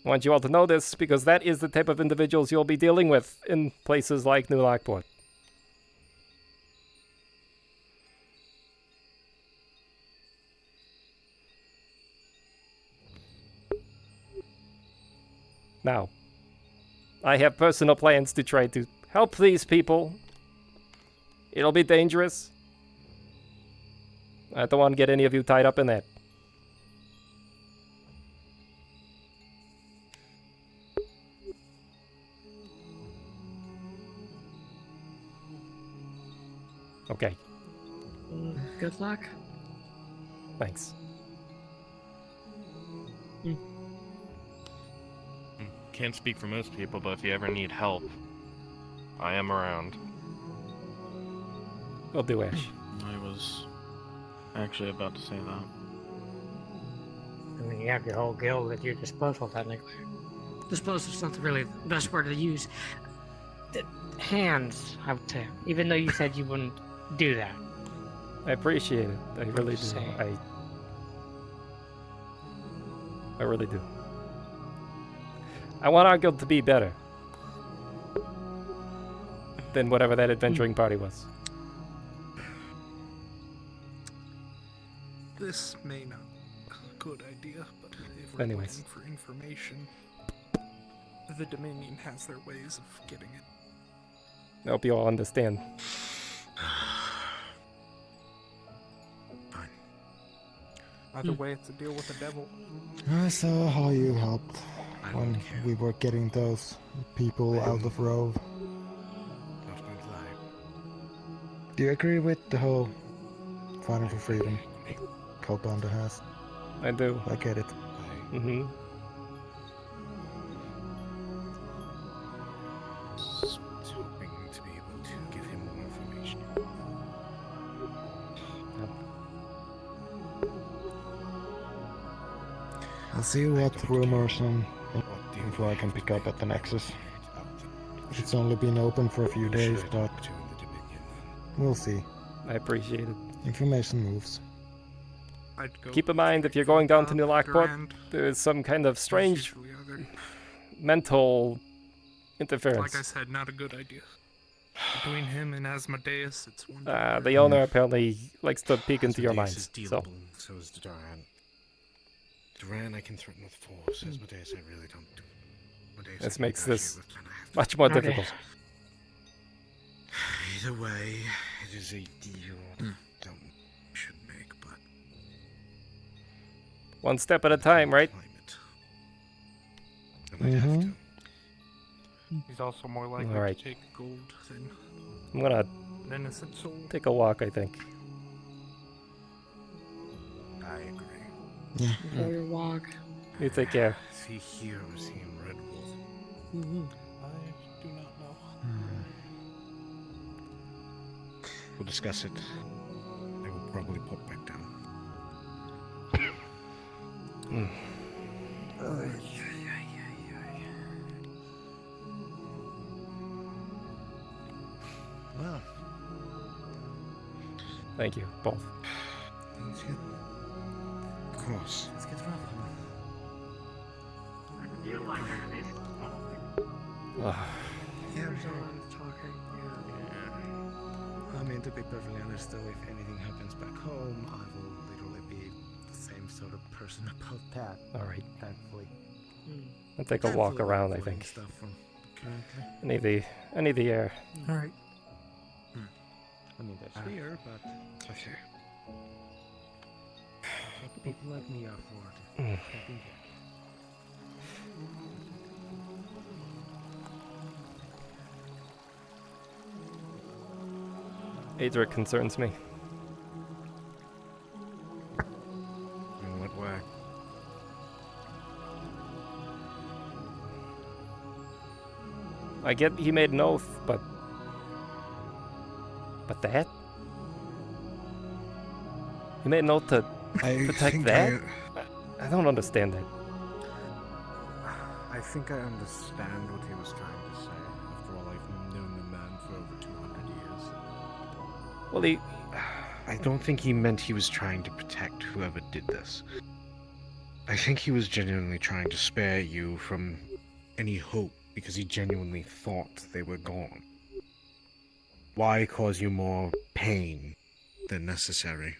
I want you all to know this because that is the type of individuals you'll be dealing with in places like New Lockport. Now, I have personal plans to try to help these people. It'll be dangerous. I don't want to get any of you tied up in that. Okay. Good luck. Thanks. Can't speak for most people, but if you ever need help, I am around. Will do, Ash. I was actually about to say that. I mean, you have your whole guild at your disposal, technically. Disposal's not really the best word to use. The hands, I would say. Even though you said you wouldn't do that. I appreciate it. I really do. I really do. I want our guild to be better than whatever that adventuring party was. This may not be a good idea, but if we're Anyways. looking for information, the Dominion has their ways of getting it. I hope you all understand. Either way, it's a deal with the devil. I saw how you helped when we were getting those people out of Rove. Do you agree with the whole fighting for freedom Kobold has? I do. I get it. Mm-hmm. Hoping to be able to give him more information. I'll see what rumors and info I can pick up at the Nexus. It's only been open for a few days, but we'll see. I appreciate it. Information moves. Keep in mind, if you're going down to New Lockport, there's some kind of strange mental interference. Like I said, not a good idea. Between him and Asmodeus, it's one. The owner apparently likes to peek into your minds. Asmodeus is So, dealable, so is Duran. Duran I can threaten with force. Asmodeus I really don't do. Asmodeus this I makes can this negotiate with. much more Okay. difficult. Either way, it is a deal. Don't should make, but One step at a time, right? Mm-hmm. He's also more likely Alright. to take gold than I'm gonna an innocent soul. take a walk, I think. I agree. Yeah. Enjoy your walk. You take care. Is he here or is he in Red Wolf? Mm-hmm. I do not know. We'll discuss it. I will probably pop back down. Well, Thank you, both. Of course. let's get rough. Ugh. Yeah, I mean, to be perfectly honest, though, if anything happens back home, I will literally be the same sort of person about that. All right. Thankfully. I'll take a walk Thankfully, around, I avoiding think. Stuff from currently. I need the air. All right. I mean, that's here, but Okay. what people like me are for. Mm. Camping here. Aether concerns me. In what way? I get he made an oath, but that? He made an oath to protect that? I don't understand that. I think I understand what he was trying to say. After all, I've known the man for over 200 years. Well, I don't think he meant he was trying to protect whoever did this. I think he was genuinely trying to spare you from any hope because he genuinely thought they were gone. Why cause you more pain than necessary?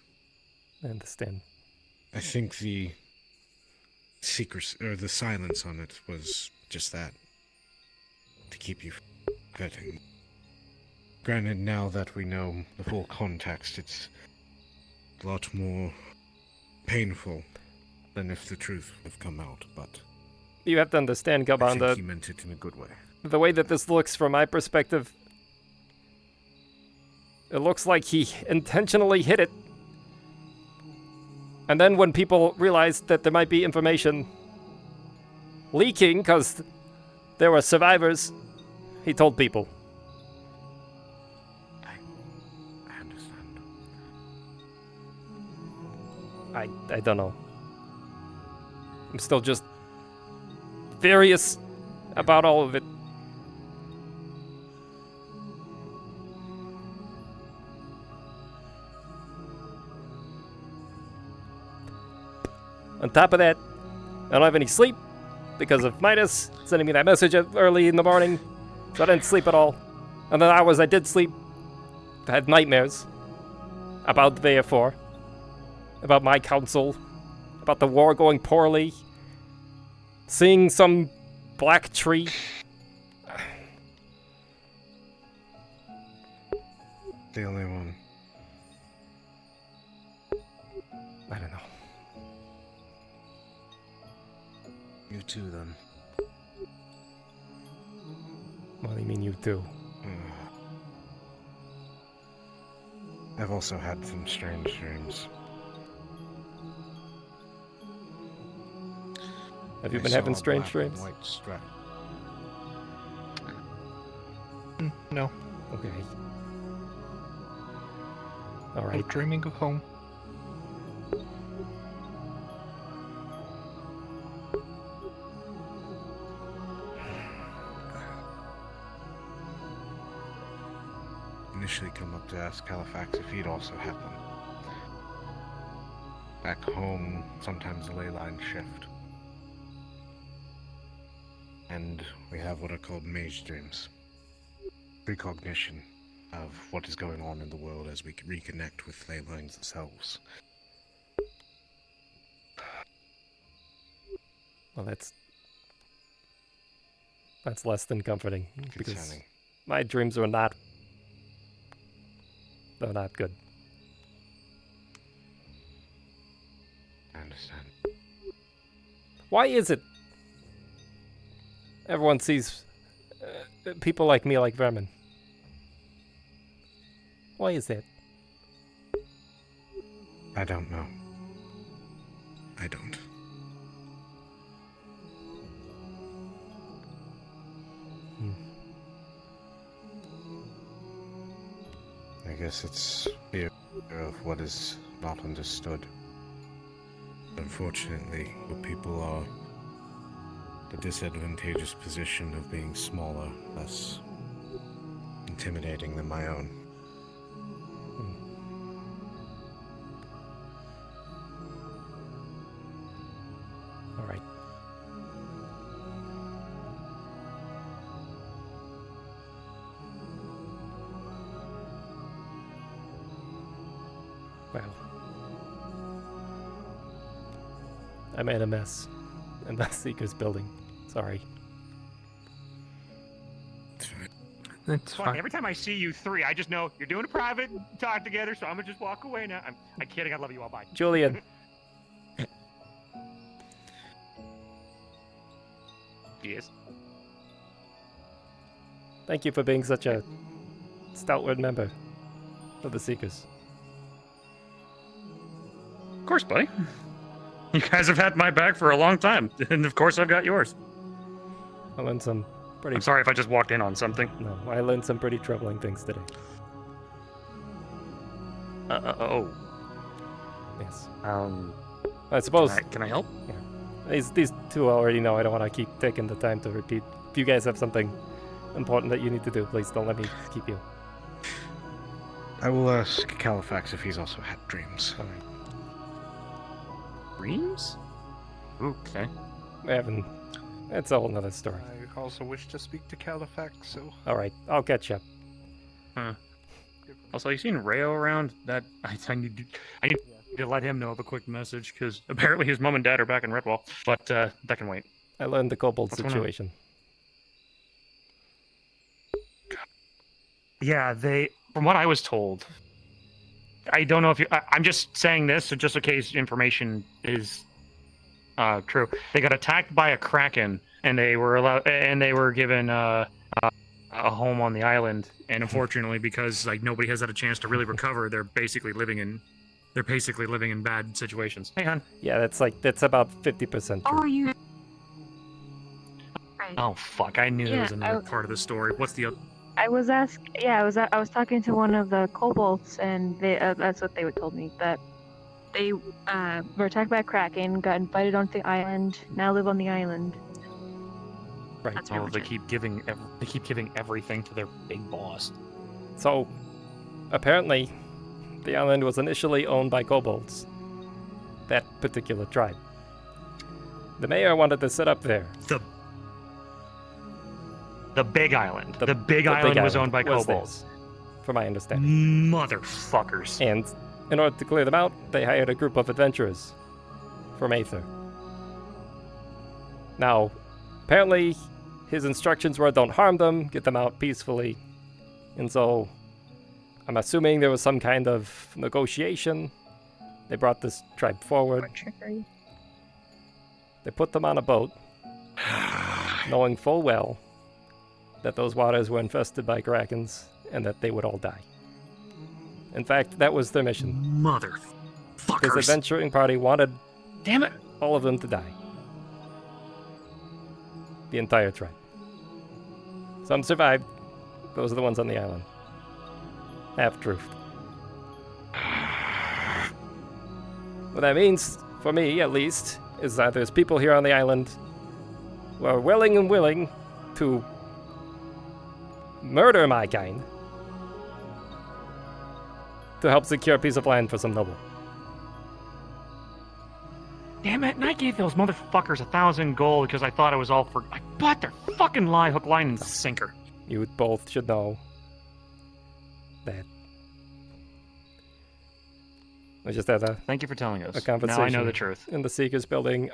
I understand. I think the secrecy or the silence on it was just that, to keep you from hurting. Granted, now that we know the full context, it's a lot more painful than if the truth would have come out, but You have to understand, I Gaban, think he meant it in a good way. the way that this looks from my perspective, it looks like he intentionally hid it. And then when people realized that there might be information leaking because there were survivors, he told people. I understand. I don't know. I'm still just furious about all of it. On top of that, I don't have any sleep because of Midas sending me that message early in the morning, so I didn't sleep at all. And the hours I did sleep, I had nightmares about the VF4, about my council, about the war going poorly, seeing some black tree. The only one. I don't know. You too, then. What do you mean you too? I've also had some strange dreams. Have you I been saw having a strange black and dreams? white strap. No. Okay. I'm Alright. dreaming of home. Initially come up to ask Halifax if he'd also had them. Back home, sometimes the ley lines shift. And we have what are called mage dreams. Precognition of what is going on in the world as we reconnect with ley lines themselves. Well, that's less than comforting because Concerning. my dreams are not. They're not good. I understand. Why is it everyone sees people like me like vermin? Why is that? I don't know. I don't. Hmm. I guess it's fear of what is not understood. Unfortunately, what people are the disadvantageous position of being smaller, less intimidating than my own. All right. Well, I made a mess in the Seeker's building. Sorry. That's Fuck, every time I see you three, I just know you're doing a private talk together, so I'm gonna just walk away now. I'm kidding, I love you all, bye. Julian. Yes. Thank you for being such a stalwart member of the Seekers. Of course, buddy. You guys have had my back for a long time, and of course I've got yours. I learned some pretty... I'm sorry if I just walked in on something. No, I learned some pretty troubling things today. Oh. Yes. I suppose... Can I help? Yeah. These two already know I don't want to keep taking the time to repeat. If you guys have something important that you need to do, please don't let me keep you. I will ask Califax if he's also had dreams. All right. Dreams? Okay. I haven't... That's a whole nother story. I also wish to speak to Califax, so... Alright, I'll catch up. Huh. Also, you seen Rayo around? That I need to let him know of a quick message, because apparently his mom and dad are back in Redwall, but that can wait. I learned the Kobold What's going on? situation. Yeah, from what I was told, I don't know if I'm just saying this, so just in case information is true. They got attacked by a kraken, and they were given a home on the island. And unfortunately, because like nobody has had a chance to really recover, they're basically living in bad situations. Hey, hon. Yeah, that's about 50% true. Oh, you. Right. Oh fuck! I knew there Yeah, was another part of the story. What's the other? I was talking to one of the kobolds, and that's what they told me, that they were attacked by a kraken, got invited onto the island, now live on the island. Right. That's Oh, they keep giving everything to their big boss. So, apparently, the island was initially owned by kobolds. That particular tribe. The mayor wanted to set up there. The Big Island. The Big Island was owned by kobolds. From my understanding. Motherfuckers. And in order to clear them out, they hired a group of adventurers from Aether. Now, apparently, his instructions were don't harm them, get them out peacefully. And so, I'm assuming there was some kind of negotiation. They brought this tribe forward. Trickery. They put them on a boat, knowing full well that those waters were infested by krakens and that they would all die. In fact, that was their mission. Motherfuckers. This adventuring party wanted Damn it. all of them to die. The entire tribe. Some survived. Those are the ones on the island. Half-truth. What that means, for me at least, is that there's people here on the island who are willing and willing to murder my kind to help secure a piece of land for some noble. Damn it, and I gave those motherfuckers 1,000 gold because I thought it was all for... I bought their fucking lie, hook, line, and sinker. You both should know that. We just had Thank you for telling us. a conversation. Now I know the truth. In the Seekers building.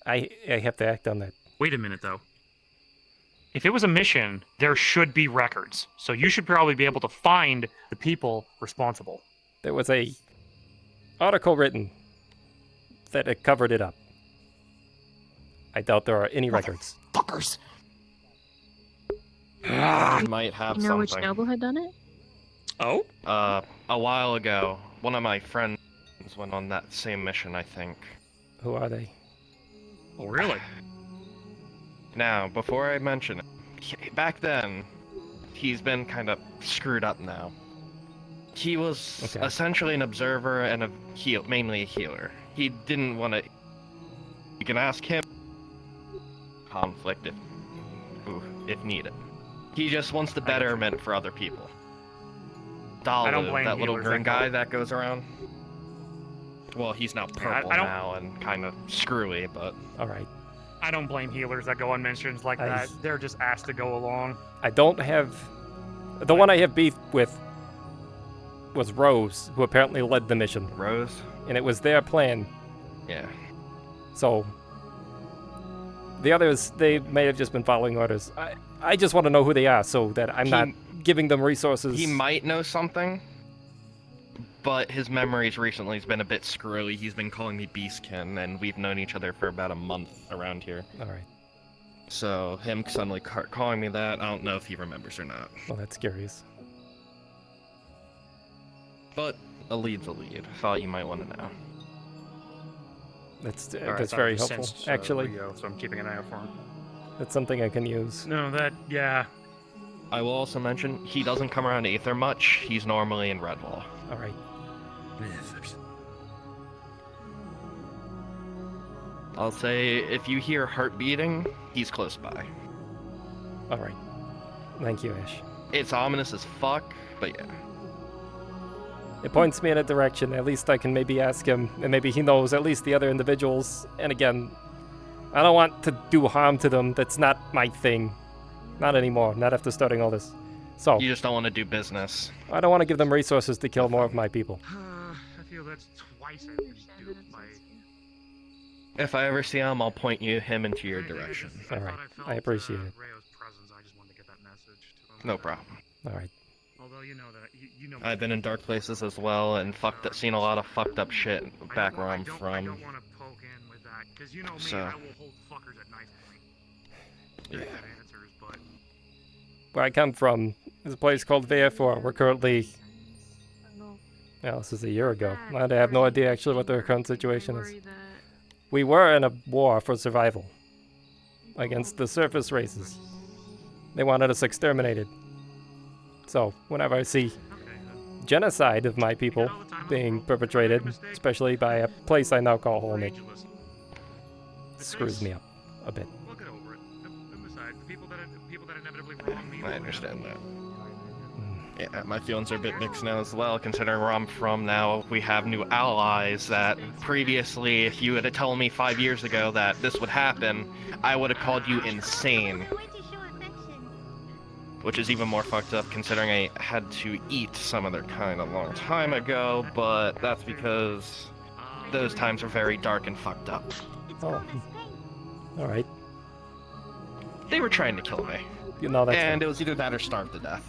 I have to act on that. Wait a minute, though. If it was a mission, there should be records. So you should probably be able to find the people responsible. There was a article written that it covered it up. I doubt there are any records. Fuckers! Might have You know which something. noble had done it? Oh? A while ago, one of my friends went on that same mission, I think. Who are they? Oh, really? Now, before I mention it, back then, he's been kind of screwed up now. He was Okay. essentially an observer and mainly a healer. He didn't want to. You can ask him. Conflict if needed. He just wants the betterment for other people. I don't Dalu, blame that little healers green that go- guy that goes around. Well, he's now purple I don't- now and kind of screwy, but. All right. I don't blame healers that go on missions like that. They're just asked to go along. I don't have. The one I have beef with was Rose, who apparently led the mission. Rose? And it was their plan. Yeah. So. The others, they may have just been following orders. I just want to know who they are so that I'm not giving them resources. He might know something, but his memories recently has been a bit screwy. He's been calling me Beastkin, and we've known each other for about a month around here. Alright. So, him suddenly calling me that, I don't know if he remembers or not. Well, that's curious. But a lead's a lead. Thought you might want to know. That's Alright, that's I very thought it helpful, sensed, actually. Leo, so I'm keeping an eye out for him. That's something I can use. No, yeah. I will also mention, he doesn't come around Aether much. He's normally in Redwall. Alright. I'll say, if you hear heart beating, he's close by. Alright. Thank you, Ash. It's ominous as fuck, but yeah. It points me in a direction. At least I can maybe ask him, and maybe he knows at least the other individuals. And again, I don't want to do harm to them. That's not my thing. Not anymore. Not after starting all this. So. You just don't want to do business. I don't want to give them resources to kill more of my people. I feel that's twice I've been duped by. If I ever see him, I'll point him into your direction. Alright. I appreciate it. No problem. Alright. Although you know that you know. I've been in dark places as well and seen a lot of fucked up shit back where I'm from. I don't want to poke in with that because you know me, So. I will hold fuckers at knife point. Yeah. Answers, but Where I come from is a place called VR. We're currently. Well, this is a year ago. I have no idea actually what their current situation is. We were in a war for survival against the surface races. They wanted us exterminated. So, whenever I see genocide of my people being perpetrated, especially by a place I now call home, it screws me up a bit. we'll get over it. And besides, the people that inevitably wrong me. I understand that. Yeah, my feelings are a bit mixed now as well, considering where I'm from now. We have new allies that previously, if you had told me 5 years ago that this would happen, I would have called you insane. Which is even more fucked up considering I had to eat some of their kind a long time ago, but that's because those times were very dark and fucked up. Oh. Alright. They were trying to kill me. You know that's and it was either that or starve to death.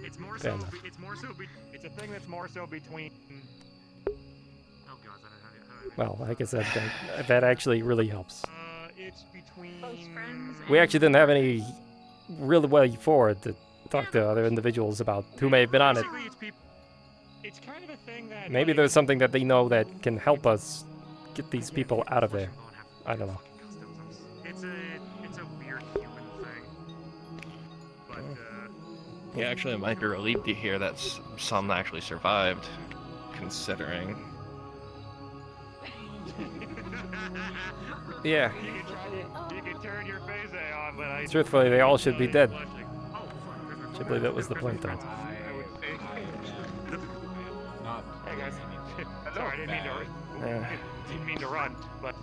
It's more Fair so. enough. It's more so. It's a thing that's more so between. Oh god, Well, like I said, that actually really helps. It's between. We actually didn't have any real way forward to talk to other individuals about who may have been on it. It's kind of a thing that. Maybe there's something that they know that can help us get these people out of there. I don't know. It's a weird human thing. But Yeah, actually, I might be relieved to hear that some actually survived, considering. Yeah. You can turn your face on, but I. Truthfully, they all should be dead. Should believe that was the point, though. Hey guys. Sorry, I didn't mean to. Yeah. Didn't mean to run, but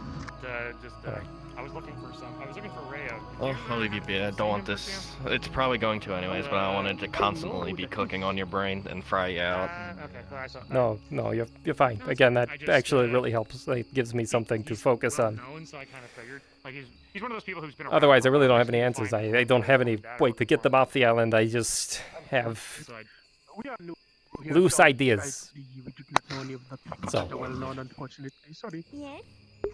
I was looking for some. I was looking for Rhea. Well, I'll leave you be. I don't want this. It's probably going to anyways, but I don't want it to constantly be cooking on your brain and fry you out. Okay, well, I saw. No, you're fine. Again, that actually really helps. It gives me something to focus on. Known, so I kind of figured. Like he's one of those people who's been around. Otherwise, I really don't have any answers. I don't have any way to get them off the island. I just have loose ideas. So. Sorry. Yes.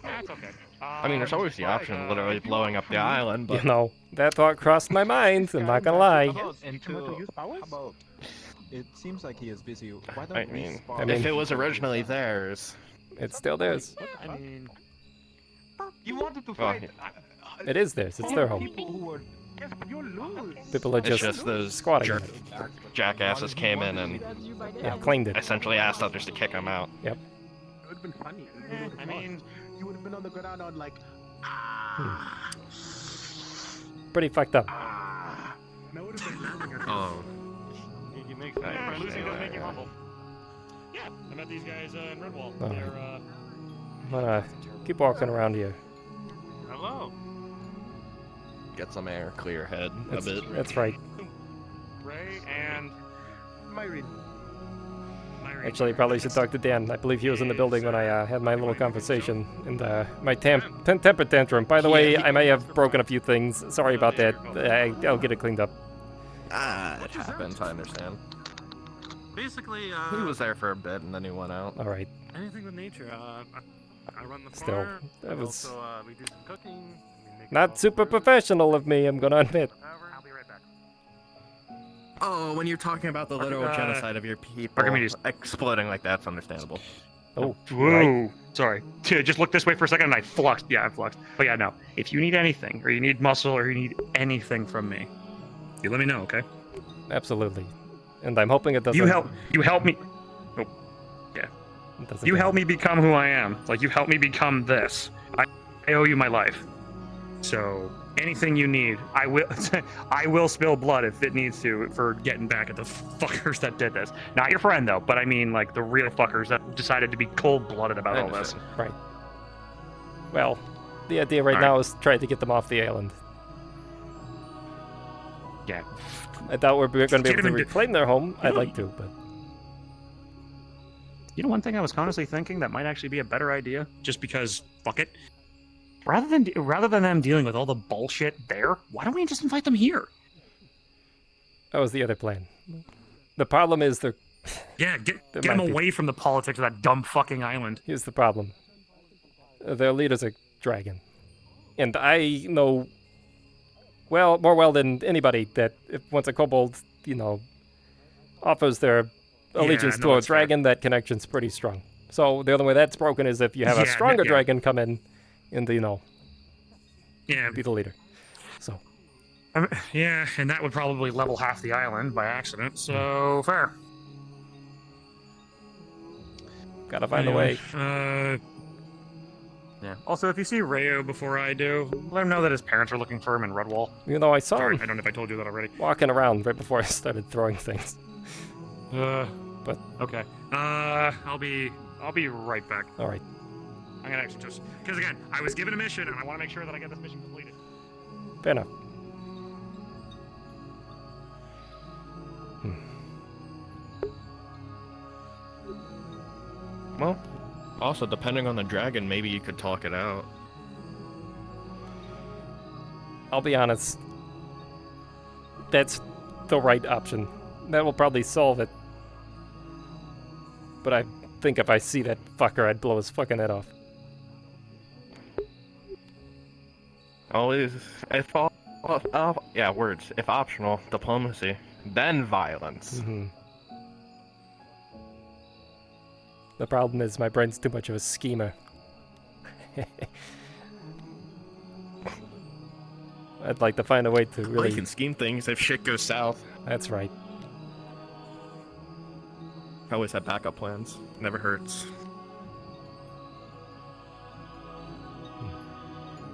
That's okay. I mean, there's always the option of literally blowing up the island, but... You know, that thought crossed my mind. I'm not gonna lie. It seems like he is busy. Why don't I mean, if it was originally theirs... It's still theirs. I mean, you wanted to Well, fight. It is theirs. It's their home. People who were People are It's just those squatting. on it. jackasses came in and claimed it. essentially asked others to kick them out. Yep. It would have been funny. I mean, you would have been on the ground on like. Pretty fucked up. Oh. You make losing doesn't make you humble. Yeah, I met these guys in Redwall. All They're right. I'm gonna keep walking around here. hello. Get some air, clear your head That's, a bit. that's right. Ray and Myrin. Actually, probably should talk to Dan. I believe he was in the building when I had my little conversation and my temper tantrum. By the way, I may have broken a few things. Sorry about that. I'll get it cleaned up. It happens, I understand. Basically, He was there for a bit and then he went out. All right. anything with nature. I run the Still, farm. that was Also, we do some cooking. We make not super professional of me, I'm gonna admit. I'll be right back. Oh, when you're talking about the literal genocide of your people, Archimedes. exploding like that's understandable. Oh, whoa. Sorry. Just look this way for a second and I fluxed. Yeah, I fluxed. But yeah, no. If you need anything, or you need muscle, or you need anything from me, you let me know, okay? Absolutely. And I'm hoping it doesn't. You help me. Oh, yeah. it doesn't You get- help me become who I am. Like, you help me become this. I owe you my life. So, anything you need, I will I will spill blood if it needs to for getting back at the fuckers that did this. Not your friend, though, but I mean, like, the real fuckers that decided to be cold-blooded about all this. Right. Well, the idea right now is try to get them off the island. Yeah. I doubt we're going to be able to Legitimate- reclaim their home. You I'd know- like to, but You know, one thing I was honestly thinking that might actually be a better idea, just because, fuck it. Rather than them dealing with all the bullshit there, why don't we just invite them here? that was the other plan. The problem is they're... Yeah, get There them might be. away from the politics of that dumb fucking island. Here's the problem. Their leader's a dragon. And I know, well, more well than anybody, that if once a kobold, offers their allegiance no, to a that's fair. dragon, that connection's pretty strong. So the only way that's broken is if you have a Yeah, stronger yeah. dragon come in and, Yeah, be the leader. So, yeah, and that would probably level half the island by accident, so fair. gotta find a way. Yeah. Also, if you see Rayo before I do, let him know that his parents are looking for him in Redwall. I saw Sorry, him I don't know if I told you that already. walking around right before I started throwing things. But okay. I'll be right back. All right. I'm gonna actually just because again, I was given a mission and I want to make sure that I get this mission completed. Fair enough. Well, also, depending on the dragon, maybe you could talk it out. I'll be honest. That's the right option. That will probably solve it. But I think if I see that fucker, I'd blow his fucking head off. Always, if words. If optional, diplomacy, then violence. Mm-hmm. The problem is my brain's too much of a schemer. I'd like to find a way to Well, really... you can scheme things if shit goes south. That's right. I always have backup plans. Never hurts.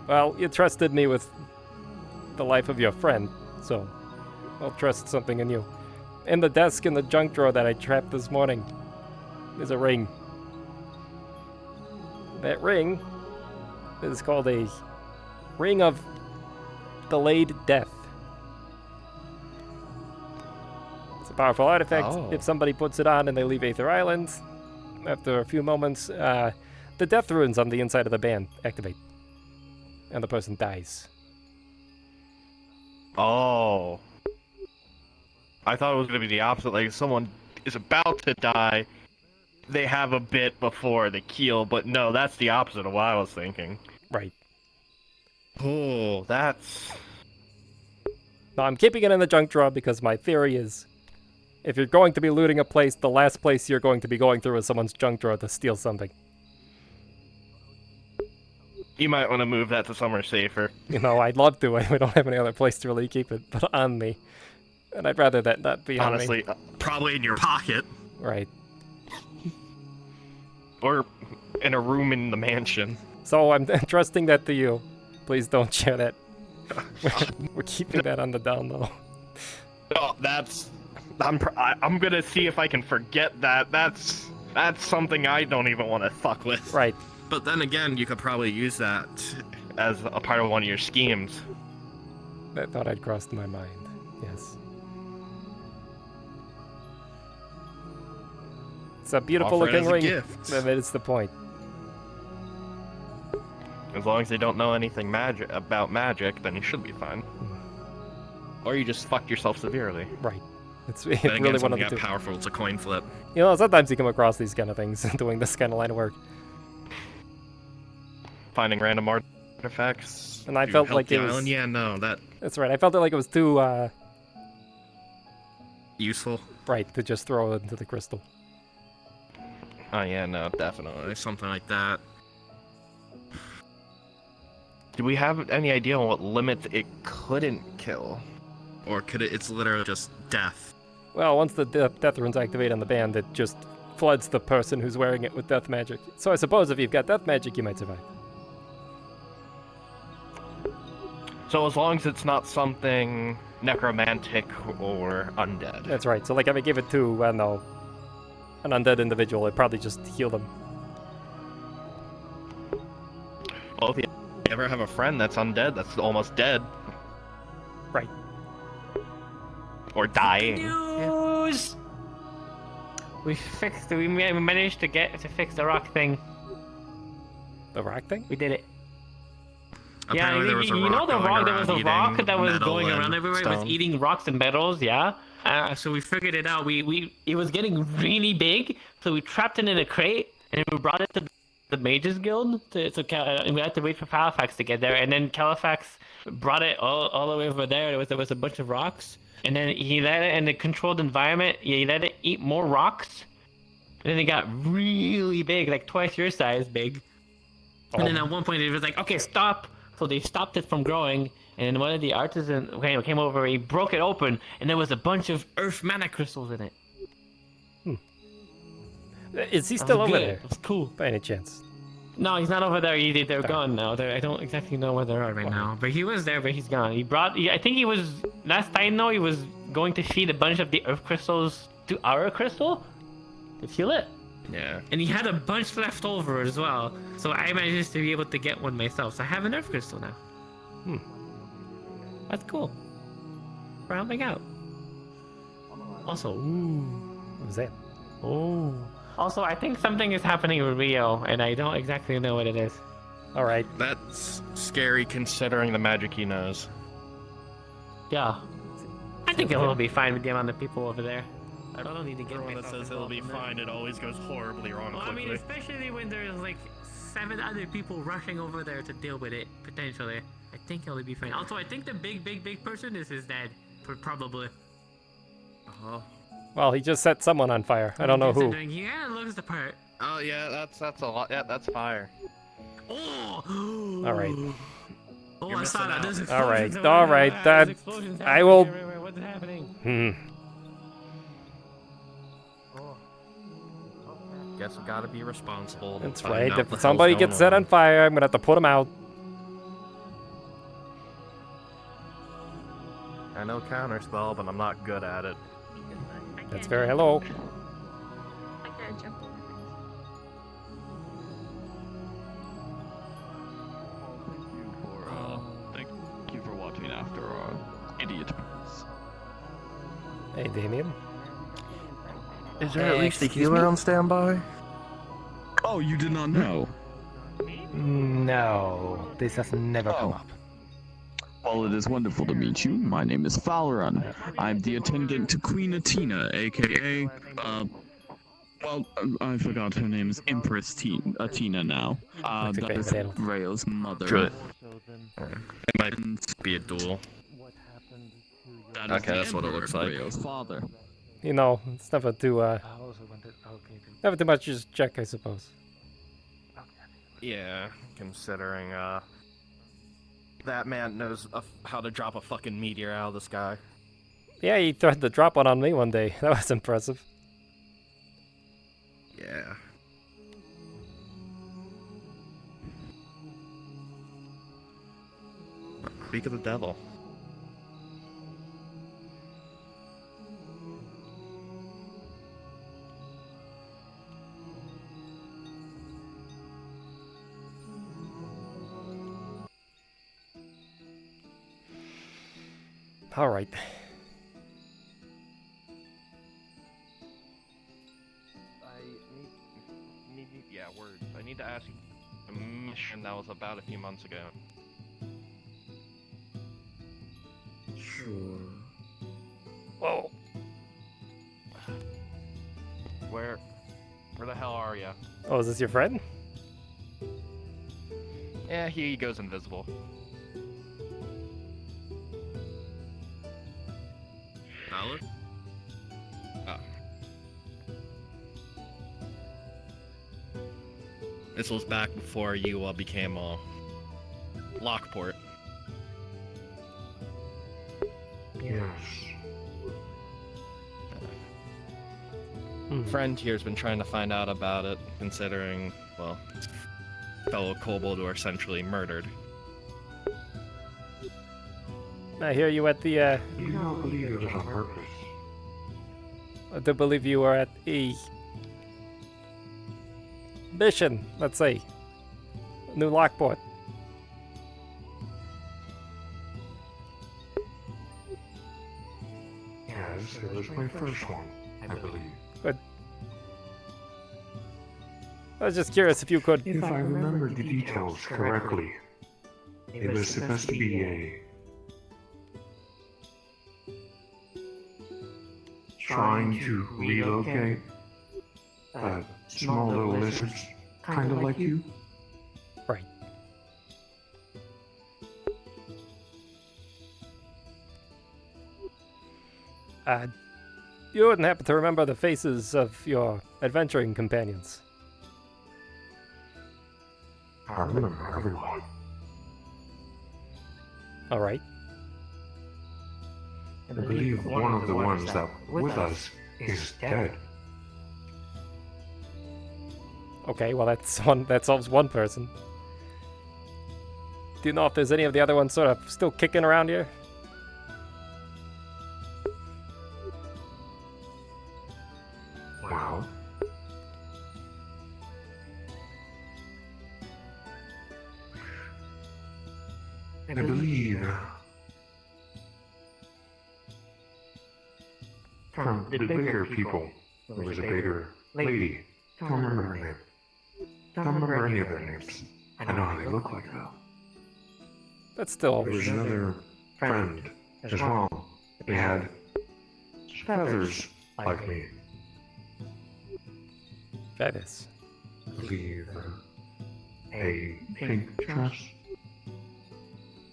Well, you trusted me with the life of your friend, so I'll trust something in you. In the desk in the junk drawer that I trapped this morning, there's a ring. That ring is called a Ring of Delayed Death. It's a powerful artifact. Oh. If somebody puts it on and they leave Aether Island, after a few moments, the death runes on the inside of the band activate. And the person dies. Oh. I thought it was going to be the opposite. Like, someone is about to die, they have a bit before the keel, but no, that's the opposite of what I was thinking. Right. Oh, that's... Now, I'm keeping it in the junk drawer because my theory is if you're going to be looting a place, the last place you're going to be going through is someone's junk drawer to steal something. You might want to move that to somewhere safer. You know, I'd love to. We don't have any other place to really keep it but on me. And I'd rather that not be Honestly, on me. Probably in your pocket. Right. Or in a room in the mansion. So I'm trusting that to you. Please don't share that. We're keeping that on the down low. Oh, I'm gonna see if I can forget that. That's something I don't even want to fuck with. Right. But then again, you could probably use that as a part of one of your schemes. That thought had crossed my mind. Yes. It's a beautiful Offer it looking as a ring. gift. That is the point. As long as they don't know anything about magic, then you should be fine. Or you just fucked yourself severely. Right. It's then really again, one of something the got two. powerful. It's a coin flip. You know, sometimes you come across these kind of things doing this kind of line of work. Finding random artifacts. And I To felt help like the it was... island? Yeah, no, that That's right. I felt like it was too, useful. right, to just throw it into the crystal. Oh yeah, no, definitely. Something like that. Do we have any idea on what limits it couldn't kill? Or could it? It's literally just death. Well, once the death runes activate on the band, it just floods the person who's wearing it with death magic. So I suppose if you've got death magic, you might survive. So as long as it's not something necromantic or undead. That's right. So like if I give it to, I don't know, an undead individual, it'd probably just heal them. Well, if you ever have a friend that's undead, that's almost dead. Right. Or dying. News! We managed to fix the rock thing. The rock thing? We did it. Apparently there was a you know rock the going rock. There was a around rock eating that was metal going and around everywhere. It was stone. eating rocks and metals. Yeah. So we figured it out. It was getting really big. So we trapped it in a crate and we brought it to the Mages Guild. And we had to wait for Califax to get there. And then Califax brought it all the way over there. There was a bunch of rocks. And then he let it in a controlled environment. He let it eat more rocks. And then it got really big, like twice your size big. And then at one point it was like, okay, stop. So they stopped it from growing. And one of the artisans came over, he broke it open, and there was a bunch of earth mana crystals in it. Is he That still was over good. there? It was cool. By any chance? No, he's not over there either. They're gone now. I don't exactly know where they are right now. But he was there, but he's gone. I think he was, last I know, he was going to feed a bunch of the earth crystals to our crystal to heal it. Yeah. And he had a bunch left over as well. So I managed to be able to get one myself. So I have an earth crystal now. That's cool. For helping out. Also, What was that? Oh. Also, I think something is happening with Rio, and I don't exactly know what it is. All right. That's scary considering the magic he knows. Yeah. I think it'll be fine with the amount of people over there. I don't need to get Everyone that myself says it'll be involved in that. fine, it always goes horribly wrong Well, I mean, quickly. especially when there's like 7 other people rushing over there to deal with it, potentially. I think it'll be fine. Also, I think the big person is his dad, probably. Well, he just set someone on fire. I don't know who. Considering he kind of looks the part. Oh yeah, that's a lot. Yeah, that's fire. Oh! All right. Oh, I saw that. There's All right. explosions All everywhere. right. There's That explosions I happening will. everywhere. What's happening? Guess we gotta be responsible. That's Find right. out what the If somebody hell's gets going set on. on fire, I'm gonna have to put him out. I know counterspell, but I'm not good at it. That's very hello. I can't jump over Thank you for watching after our idiot prince. Hey, Damien. Is there at least a healer on standby? Oh, you did not know? No, this has never come up. Well, it is wonderful to meet you. My name is Falrun. I'm the attendant to Queen Atina, aka, I forgot her name is Empress Atina now. That is Rayo's mother. Good. It might be a duel. That is Okay, the that's what it Emperor, looks like. Rayo's father. You know, it's never too much just check, I suppose. Yeah, considering that man knows how to drop a fucking meteor out of the sky. Yeah, he threatened to drop one on me one day. That was impressive. Yeah. Speak of the devil. All right. Yeah, words. I need to ask you a mission that was about a few months ago. Sure. Whoa. Where the hell are ya? Oh, is this your friend? Yeah, he goes invisible. Valid? Oh. This was back before you became Lockport. Yes. Friend here's been trying to find out about it, considering, well, fellow Kobold were essentially murdered. I hear you at the, You don't believe it was on purpose. I do believe you were at a mission, let's say. New Lockport. Yes, it was my first one, I believe. Good. I was just curious if you could... If I remember the details correctly, it was supposed to be a... trying to relocate small little lizards, kind of like you. Right. You wouldn't happen to remember the faces of your adventuring companions? I remember everyone. Alright. I believe one of the ones that with us is dead. Okay, well that solves one person. Do you know if there's any of the other ones sort of still kicking around here? Well, I believe from the bigger people, there was a bigger lady. Don't remember her name. Don't remember any of their names. I know how they look like though. That's still... There was another friend as well. They had feathers like me. Feathers. I believe a pink dress.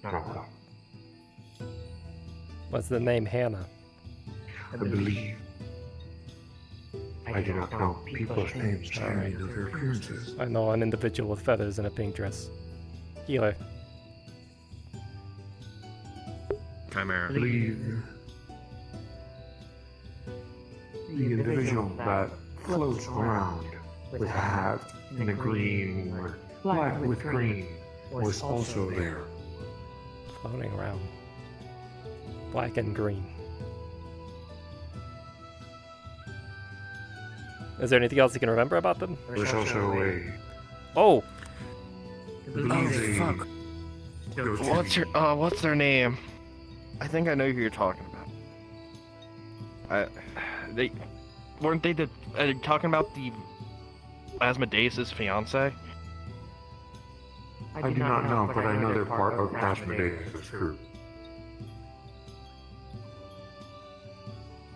No, What's the name Hannah? I believe. I do not know people's names, but I know their appearances. I know an individual with feathers and a pink dress. Healer. Chimera. I believe the individual that floats around with a hat and a green, or black with green, was also there. Floating around. Black and green. Is there anything else you can remember about them? There's also a... Oh! Fuck. What's their name? I think I know who you're talking about. They weren't they talking about the Asmodeus' fiance? I do not know, but I know they're part of Asmodeus' group.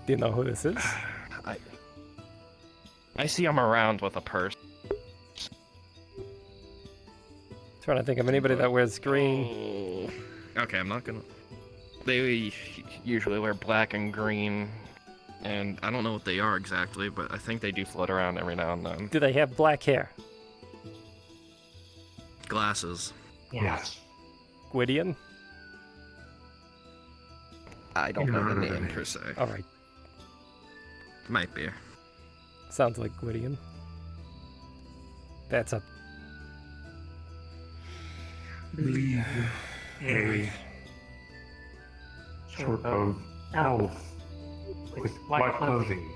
Do you know who this is? I see him around with a purse. Trying to think of anybody that wears green. Okay, I'm not gonna... They usually wear black and green, and I don't know what they are exactly, but I think they do float around every now and then. Do they have black hair? Glasses. Yes. Gwydion? I don't know the name per se. Alright. Might be. Sounds like Gwydion. That's a... Believe a sort of elf with white clothing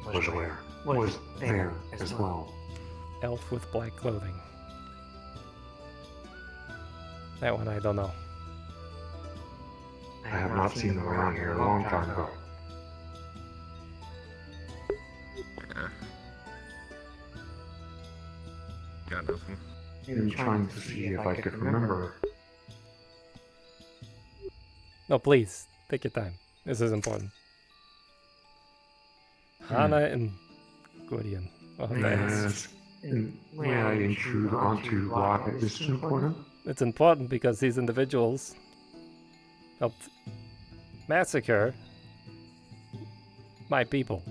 was there as well. Elf with black clothing. That one I don't know. I have not seen them around here a long time ago. Got nothing. I'm trying to see if I could remember. No, please, take your time. This is important. Hana and Gwydion. Oh, Yes. May I intrude onto why this is important? It's important because these individuals helped massacre my people.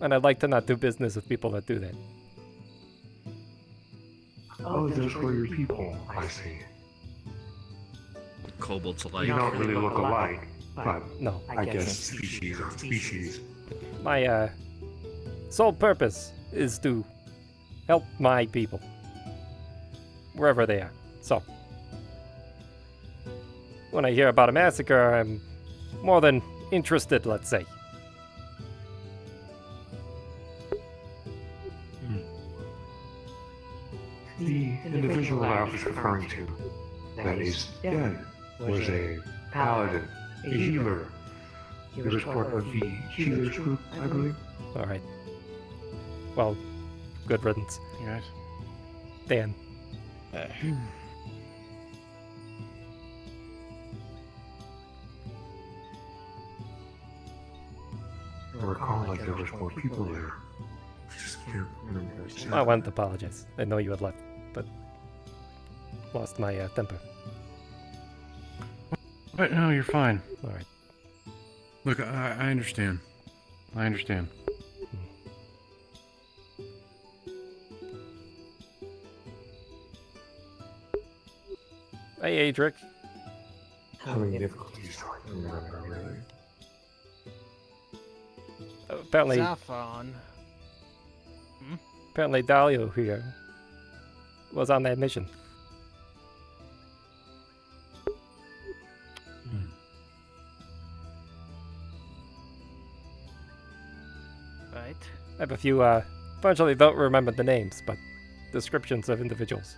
And I'd like to not do business with people that do that. Oh, those were your people, I see. Kobolds alike. You don't really look alike, but no, I guess species are species. My sole purpose is to help my people. Wherever they are. So, when I hear about a massacre, I'm more than interested, let's say. The individual I was referring to, that is dead, was a paladin, a healer. He was part of the healers group, I believe. Alright. Well, good riddance. Yes. Dan. I recall like there was more people there. I just can't remember exactly. I want to apologize. I know you had left, but lost my temper. But no, you're fine. Alright. Look, I understand. I understand. Hey, Adric. Having difficulties trying to remember, really. Apparently, Saffron. apparently Dalio here was on that mission. Right. I have a few, unfortunately don't remember the names, but descriptions of individuals.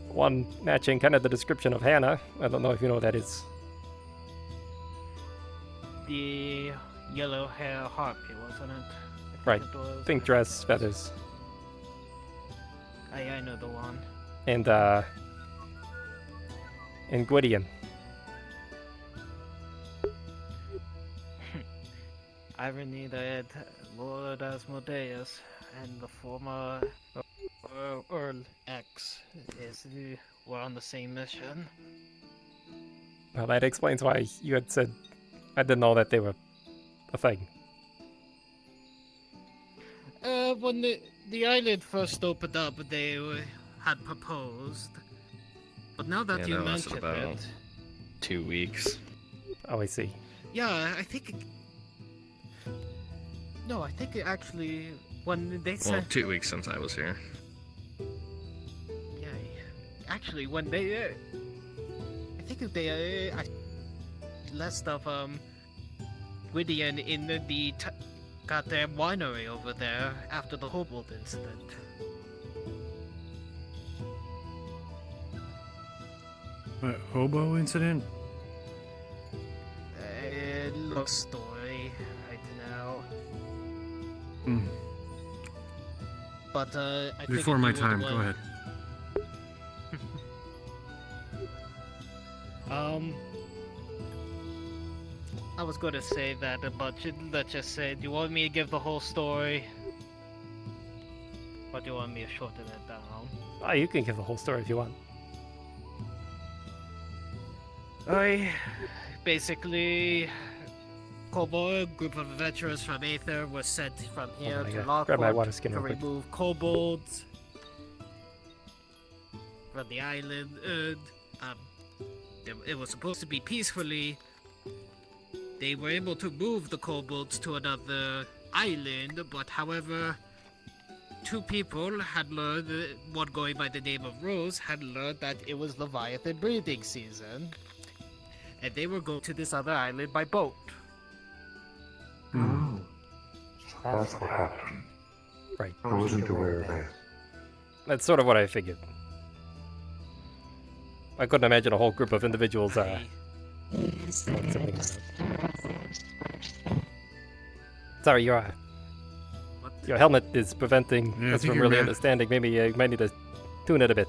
One matching kind of the description of Hannah. I don't know if you know what that is. The yellow hair harpy, wasn't it? Right. It was. Pink dress, feathers. I know the one. And Gwydion. Irony that Lord Asmodeus and the former Earl X were on the same mission. Well, that explains why you had said I didn't know that they were a thing. When the island first opened up, they had proposed. But now that you mentioned it, 2 weeks. Oh, I see. yeah, I think. No, I think it actually when they said. Well, 2 weeks since I was here. Yeah, actually, when they, I think they less of Gwydion in the got their winery over there after the Kobold incident. What, hobo incident? Long story right now. But I Before think my if you time, would go ahead. I was going to say that, but let's just say, do you want me to give the whole story? Or do you want me to shorten it down? Oh, you can give the whole story if you want. Basically, Kobold, group of adventurers from Aether, was sent from here I to gotta grab my water Lockport skin to real quick. remove kobolds. from the island. It was supposed to be peacefully. They were able to move the kobolds to another island, but however, two people had learned, one going by the name of Rose, had learned that it was Leviathan breeding season. And they were going to this other island by boat. Oh. That's what happened. Right. I wasn't aware of that. That's sort of what I figured. I couldn't imagine a whole group of individuals, Sorry, your helmet is preventing Yeah, I us think from you're really mad. understanding. Maybe you might need to tune it a bit.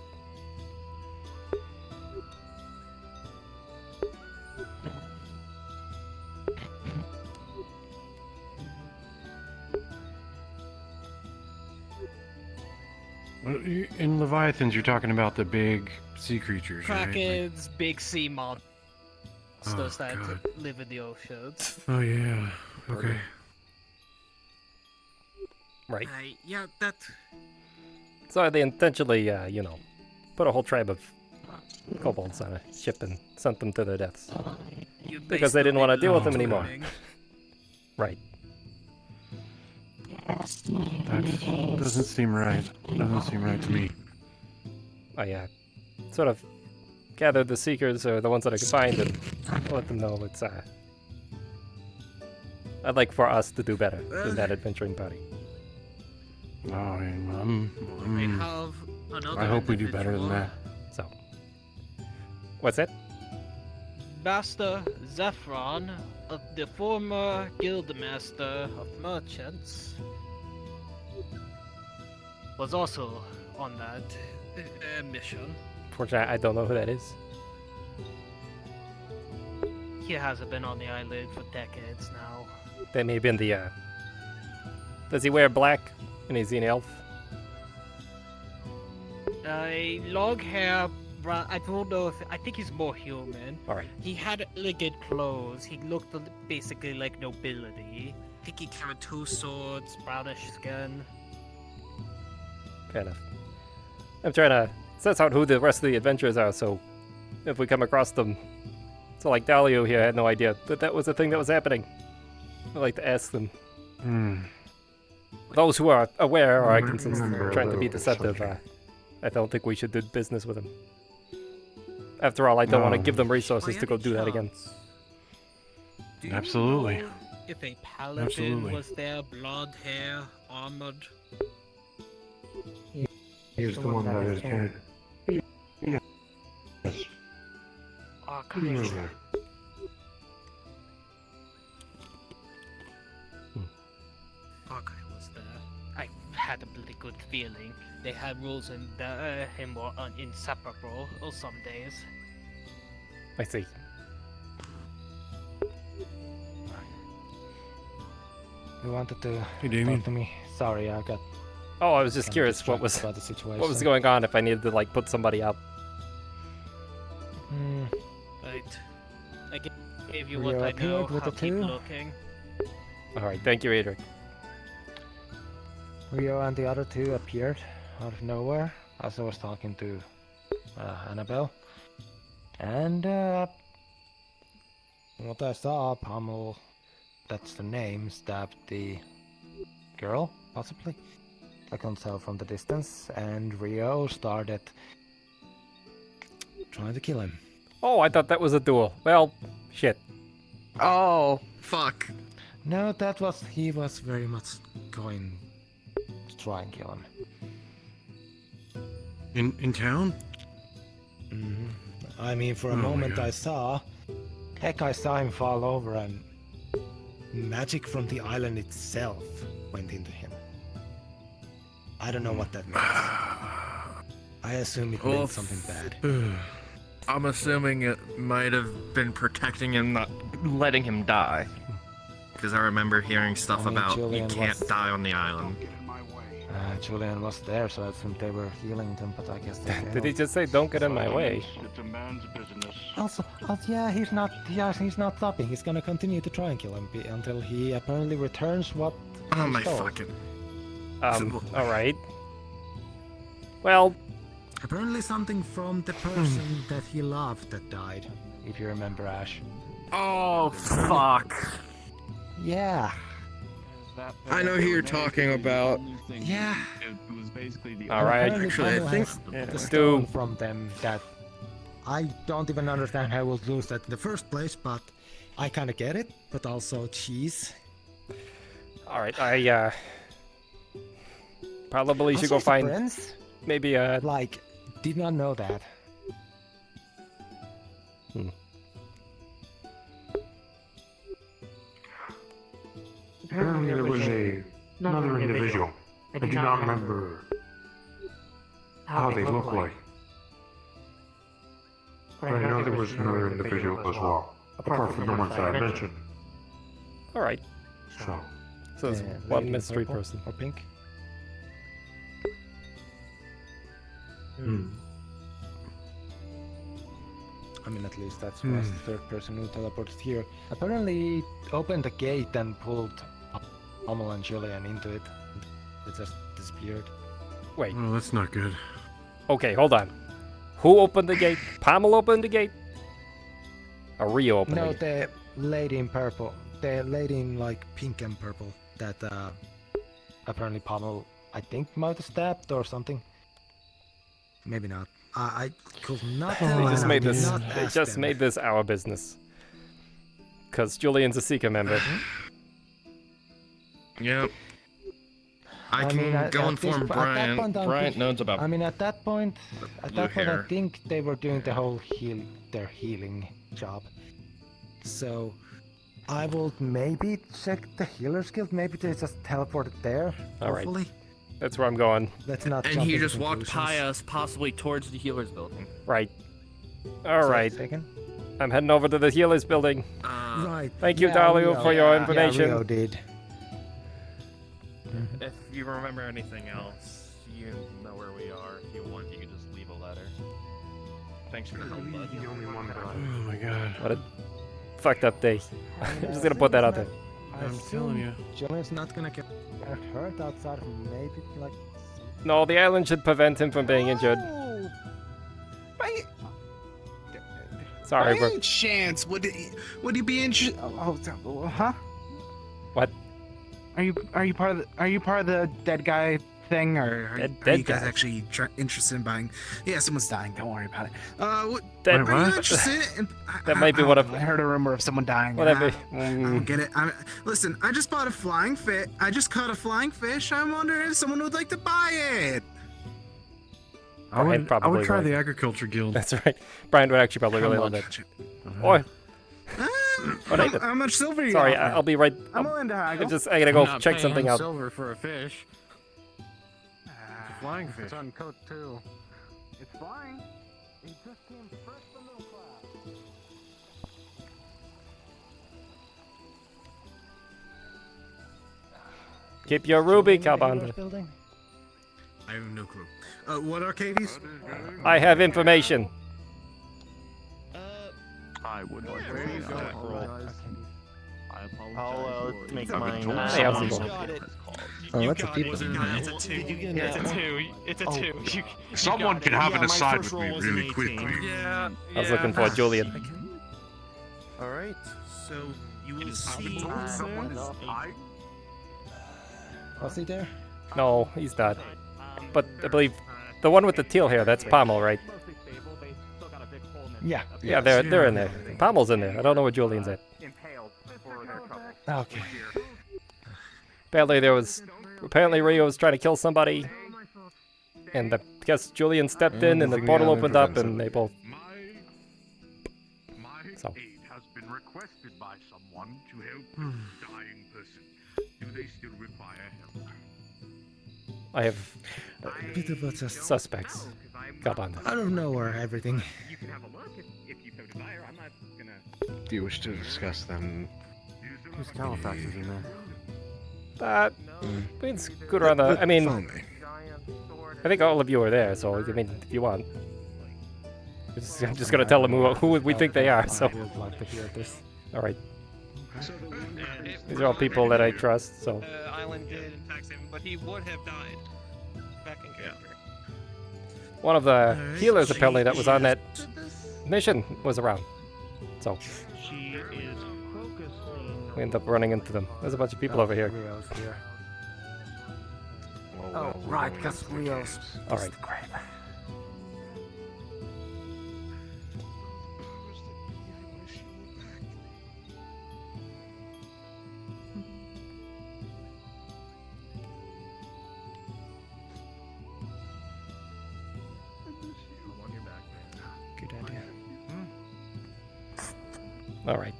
In Leviathans, you're talking about the big sea creatures, right? Krakens, big sea monsters Oh, that God. live in the oceans. Oh, yeah. Okay. Right. Yeah, that. So they intentionally, put a whole tribe of kobolds on a ship and sent them to their deaths. Because they didn't want to deal with them anymore. Right. That doesn't seem right. Doesn't seem right to me. I sort of gathered the seekers, or the ones that I could find, and let them know it's I'd like for us to do better than that adventuring party. Oh, Another I hope we do better than that. So, what's that? Master Zephron, the former guildmaster of merchants, was also on that mission. Fortunately, I don't know who that is. He hasn't been on the island for decades now. That may have been the, Does he wear black? And is he an elf? Long hair, I don't know if, I think he's more human. Alright. He had elegant clothes, he looked basically like nobility. I think he carried 2 swords, brownish skin. Fair enough. I'm trying to suss out who the rest of the adventurers are, so if we come across them. So like Dalio here had no idea that that was a thing that was happening. I'd like to ask them. Those who are aware, or I can sense trying to be deceptive, I don't think we should do business with them. After all, I don't want to give them resources to go do that again. Do you Absolutely. know if a paladin Absolutely. was there, blonde hair, armored? He's the one that is dead. Yes. Arcadies. Arcadies was there. I had a pretty good feeling. They had rules and him were inseparable on some days. I see. You wanted to Hey, Damien. talk to me? Sorry, I got. Oh, I was just kinda curious what distracted was about the situation. what was going on, if I needed to like put somebody out. Right. I gave you Were what you I up here know. with I'll the keep two? looking. Alright, thank you, Adric. Rio and the other two appeared out of nowhere as I was talking to Annabelle. And what I saw, Pommel, that's the name, stabbed the girl, possibly. I can't tell from the distance. And Rio started trying to kill him. Oh, I thought that was a duel. Well, shit. Oh, fuck. No, he was very much going to try and kill him. In town? Mm-hmm. I mean, for a moment I saw him fall over and magic from the island itself went into him. I don't know what that means. I assume it meant something bad. I'm assuming it might have been protecting him, not letting him die. Because I remember hearing stuff I mean, about Julian you can't was- die on the island. Julian was there, so I assumed they were healing him, but I guess they Did failed. he just say, don't get in my way? It's a man's business. Also, yeah, he's not stopping. He's gonna continue to try and kill him until he apparently returns what he stole. Alright. Well, Apparently something from the person that he loved that died, if you remember, Ash. Oh, fuck. Yeah. I know who you're talking about. Yeah. All right. Actually, I think Yeah, the let's stone do. from them that I don't even understand how we'll lose that in the first place, but I kind of get it. But also, cheese. All right, I probably should go Also, find friends, maybe like, did not know that. Apparently there was another individual. I do not remember how they look like. But I know there was another individual as well, apart from the ones that I mentioned. All right. So there's one lady in mystery purple person. or pink. I mean, at least that's was the third person who teleported here. Apparently, he opened the gate and pulled Amal and Julian into it. It just disappeared. Wait. Oh, that's not good. Okay, hold on. Who opened the gate? Pommel opened the gate? Or Rio opened No, the gate? the lady in purple. The lady in like pink and purple that apparently Pommel, I think, might have stabbed or something. Maybe not. I could not tell. They just and I made did this. not They ask just them. made this our business. Cause Julian's a Seeker member. Yep. I mean, can at go this inform at that Brian. point, I'm Brian think- knows about. I mean, at that point, blue I hair. think they were doing the whole their healing job. So, I will maybe check the healer's guild. Maybe they just teleported there. All right. Hopefully. That's where I'm going. Let's not. And jump he into just walked conclusions. by us, possibly towards the healer's building. Right. All right. I'm heading over to the healer's building. Right. Thank you, Yeah, Dalio, Rio. for your Yeah, information. Rio did. If you remember anything else, you know where we are. If you want, you can just leave a letter. Thanks for the help, bud. Oh my god. What a fucked up day. I'm just gonna put that out there. I'm telling you. Julian's not gonna get hurt outside of maybe like. No, the island should prevent him from being injured. Sorry, By bro. any chance, would he be interested? Huh? What? Are you part of the dead guy thing, or are Dead you guys guy? actually interested in buying? Yeah, someone's dying. Don't worry about it. Dead are you what? interested in? That might be one of. I heard a rumor of someone dying. Whatever. I don't get it. Listen, I just bought a flying fish. I just caught a flying fish. I'm wondering if someone would like to buy it. I would probably try would. the Agriculture Guild. That's right. Brian would actually probably really love it. Or. Oh, Nathan. How much silver you Sorry, got? I'll be right. I'm willing to haggle. I gotta go I'm not check paying something out. silver for a fish. Flying fish. It's uncooked too. It's flying. It just came fresh from the cloud. Keep your ruby, Calbanda. Building? I have no clue. What Arcadies? I have information. I would like to There you say go. I Apologize. apologize. I'll for make the mine. jolt Hey, how's it sound going? that it's called. Oh, that's a people. It's a 2. It's a 2. It's a 2. You Someone got can it. have Yeah, it my aside first with me roll was an really 18. quickly. Yeah. I was looking for Julian. All right. So you will see. Was he there? No, he's not. But I believe the one with the teal hair, that's Pommel, right? Yeah. Yeah, they're in there. Pommel's in there. I don't know where Julian's at. Okay. Apparently Rio was trying to kill somebody. And I guess Julian stepped in and the portal opened up and they both. So. Aid has been requested by someone to help a dying person. Do they still require help? I have Bit of a suspects. Calbanda. I don't know where everything. You can have a look if you so desire. I'm not gonna. Do you wish to discuss them? Whose Califax is in there? That means good around the. I mean, I think all of you are there, so I mean, if you want, I'm just gonna tell them who we think they are. So, I would like to hear this. all right. These are all people that I trust. So, Island did attack him, but he would have died back in character. one of the healers apparently that was on that mission was around. So She is focusing. we end up running into them. There's a bunch of people over here. Rio's here. Oh, right, because Rio's All right. the grave. Good idea. All right.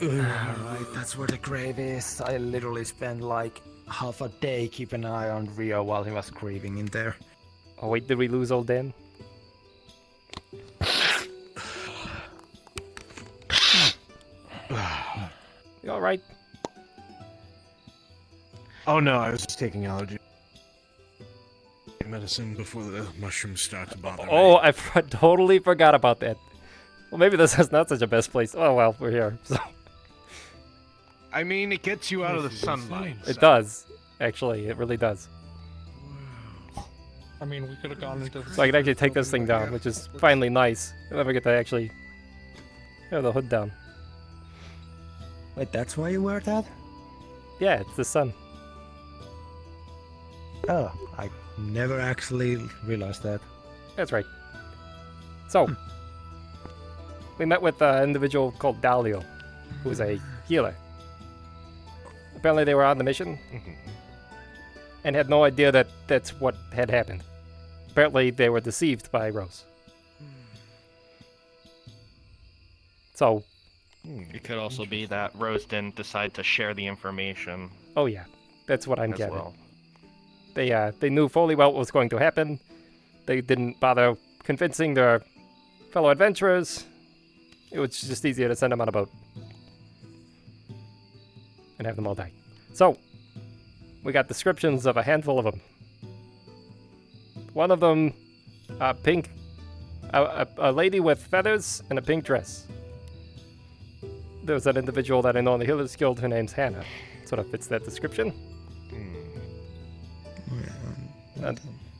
Alright, that's where the grave is. I literally spent like half a day keeping an eye on Rio while he was grieving in there. Oh wait, did we lose old Dan? You all right? Oh no, I was taking allergy medicine before the mushrooms start to bother me. Oh, I totally forgot about that. Well, maybe this is not such a best place. Oh well, we're here. So. I mean, it gets you out of the sunlight. It does. Actually, it really does. I mean, we could have gone into. So I can actually take this thing down, which is finally nice. I never get to actually have the hood down. Wait, that's why you wear that? Yeah, it's the sun. Oh, I never actually realized that. That's right. So, we met with an individual called Dalio, who is a healer. Apparently they were on the mission and had no idea that that's what had happened. Apparently they were deceived by Rose. So... It could also be that Rose didn't decide to share the information. Oh yeah, that's what I'm as getting. well. They knew fully well what was going to happen. They didn't bother convincing their fellow adventurers. It was just easier to send them on a boat and have them all die. So, we got descriptions of a handful of them. One of them, pink, a lady with feathers and a pink dress. There's an individual that I know in the Healers Guild. Her name's Hannah. Sort of fits that description.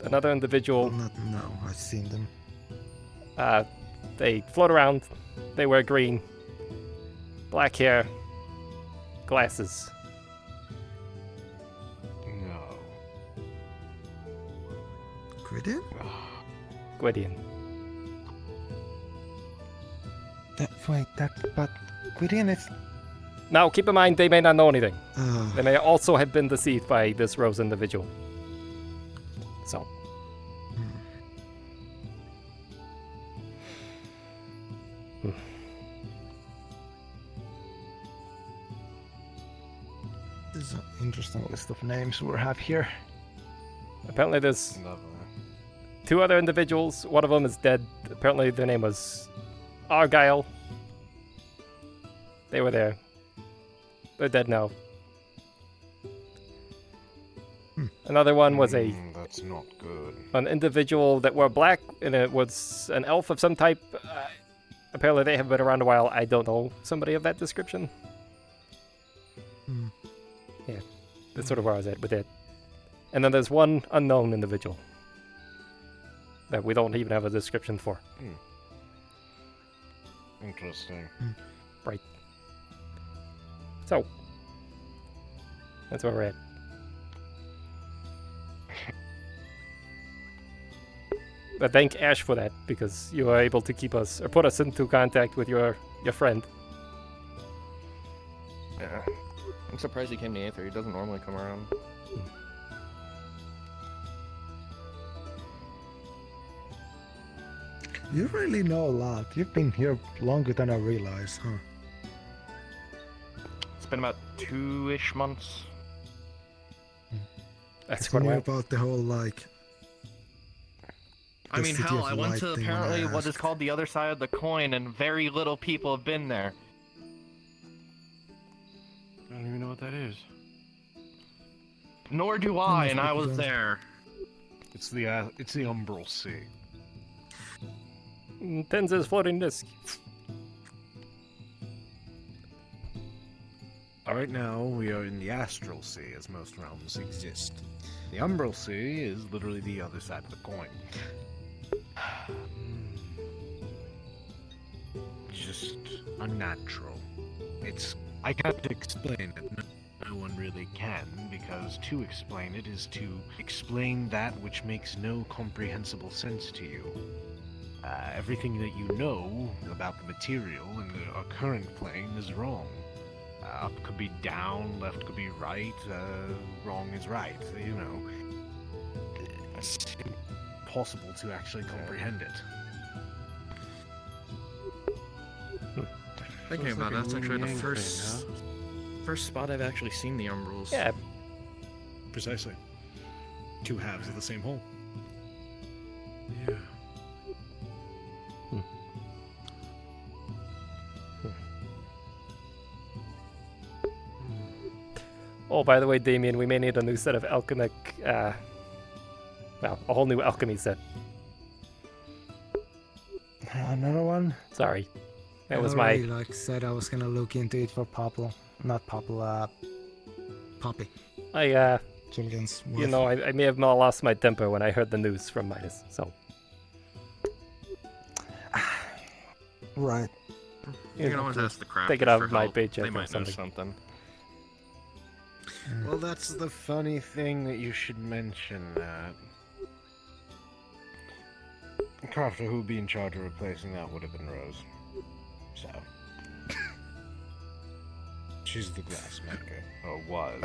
Another individual. No, I've seen them. They float around. They wear green, black hair, glasses. No. Gwydion? Gwydion. But Gwydion is... Now, keep in mind, they may not know anything. Oh. They may also have been deceived by this Rose individual. So. This is an interesting list of names we have here. Apparently there's two other individuals. One of them is dead. Apparently their name was Argyle. They were there. They're dead now. Another one was that's not good. an individual that wore black, and it was an elf of some type. Apparently they have been around a while. I don't know somebody of that description. Yeah, that's sort of where I was at with it. And then there's one unknown individual that we don't even have a description for. Interesting. Right. So, that's where we're at. But thank Ash for that, because you were able to keep us, or put us into contact with your friend. Yeah. I'm surprised he came to Aether. He doesn't normally come around. You really know a lot. You've been here longer than I realized, huh? It's been about 2-ish months. That's I quite a knew while. about the whole, like... I the mean, City hell, of I went Light to thing when I apparently what is asked. called the other side of the coin, and very little people have been there. I don't even know what that is. Nor do I, and I was there. It's the Umbral Sea. Tenza's floating disc. Right now, we are in the Astral Sea, as most realms exist. The Umbral Sea is literally the other side of the coin. just unnatural. I can't explain it. No one really can, because to explain it is to explain that which makes no comprehensible sense to you. Everything that you know about the material in our current plane is wrong. Up could be down, left could be right, wrong is right, you know. It's impossible to actually comprehend it. Thinking about it, that's actually the first spot I've actually seen the umbrals. Yeah. Precisely. Two halves of the same whole. Yeah. Oh, by the way, Damien, we may need a new set of alchemic, well, a whole new alchemy set. Another one? Sorry. That was already, my... like said, I was gonna look into it for Popple. Not Popple, Poppy. Julian's You know, I may have lost my temper when I heard the news from Midas, so... Right. You can always ask the crafters take it out for of my help. paycheck They or might know something. Well, that's the funny thing that you should mention that. The crafter who would be in charge of replacing that would have been Rose. So. She's the glassmaker. Or was.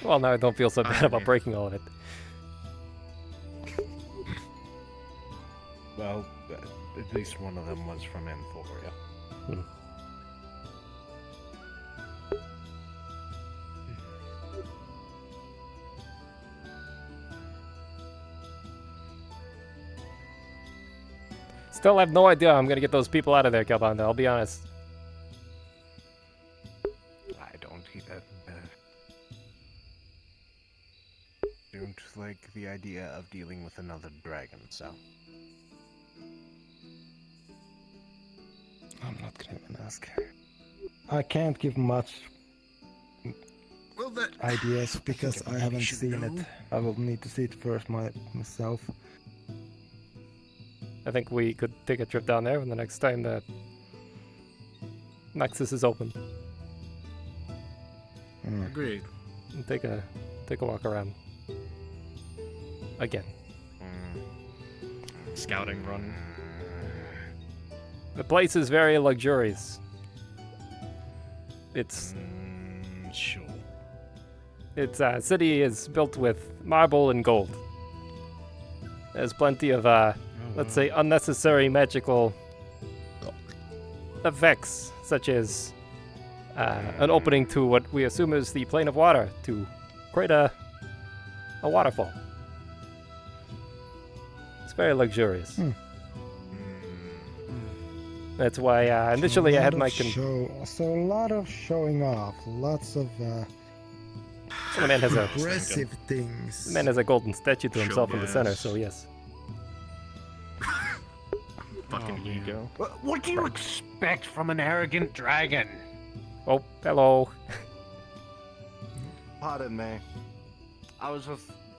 Well, now I don't feel so bad about breaking all of it. Well, at least one of them was from Emphoria. Still have no idea how I'm gonna get those people out of there, Calbanda, I'll be honest. I don't like the idea of dealing with another dragon, so. I'm not gonna even ask. I can't give much ideas because I haven't seen it. I will need to see it first myself. I think we could take a trip down there the next time that Nexus is open. Agreed. And take a walk around. Again. Scouting run. The place is very luxurious. It's sure. Its city is built with marble and gold. There's plenty of let's say unnecessary magical effects, such as an opening to what we assume is the plane of water to create a waterfall. It's very luxurious. That's why initially I had my so a lot of showing off, lots of the man has impressive things. The man has a golden statue to himself in the center, so yes. Fucking ego. What do you expect from an arrogant dragon? Oh, hello. Pardon me. I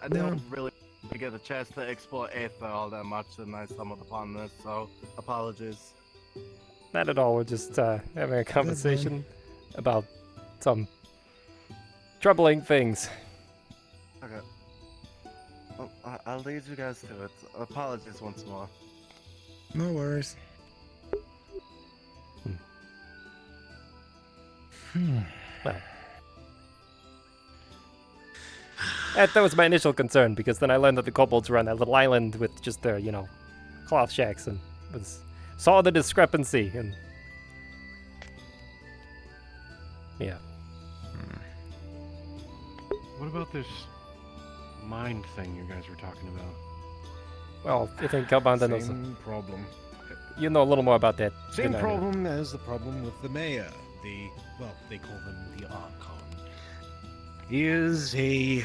didn't really get a chance to explore Aether all that much, and I stumbled upon this, so apologies. Not at all, we're just having a conversation about some troubling things. Okay. Well, I'll lead you guys to it. Apologies once more. No worries. Well. That was my initial concern, because then I learned that the kobolds were on that little island with just their, cloth shacks, and saw the discrepancy, and yeah. What about this mind thing you guys were talking about? Well, I think Calbanda knows. Same problem. You know a little more about that. Same than I do. problem as the problem with the mayor. They call them the Archon. He is a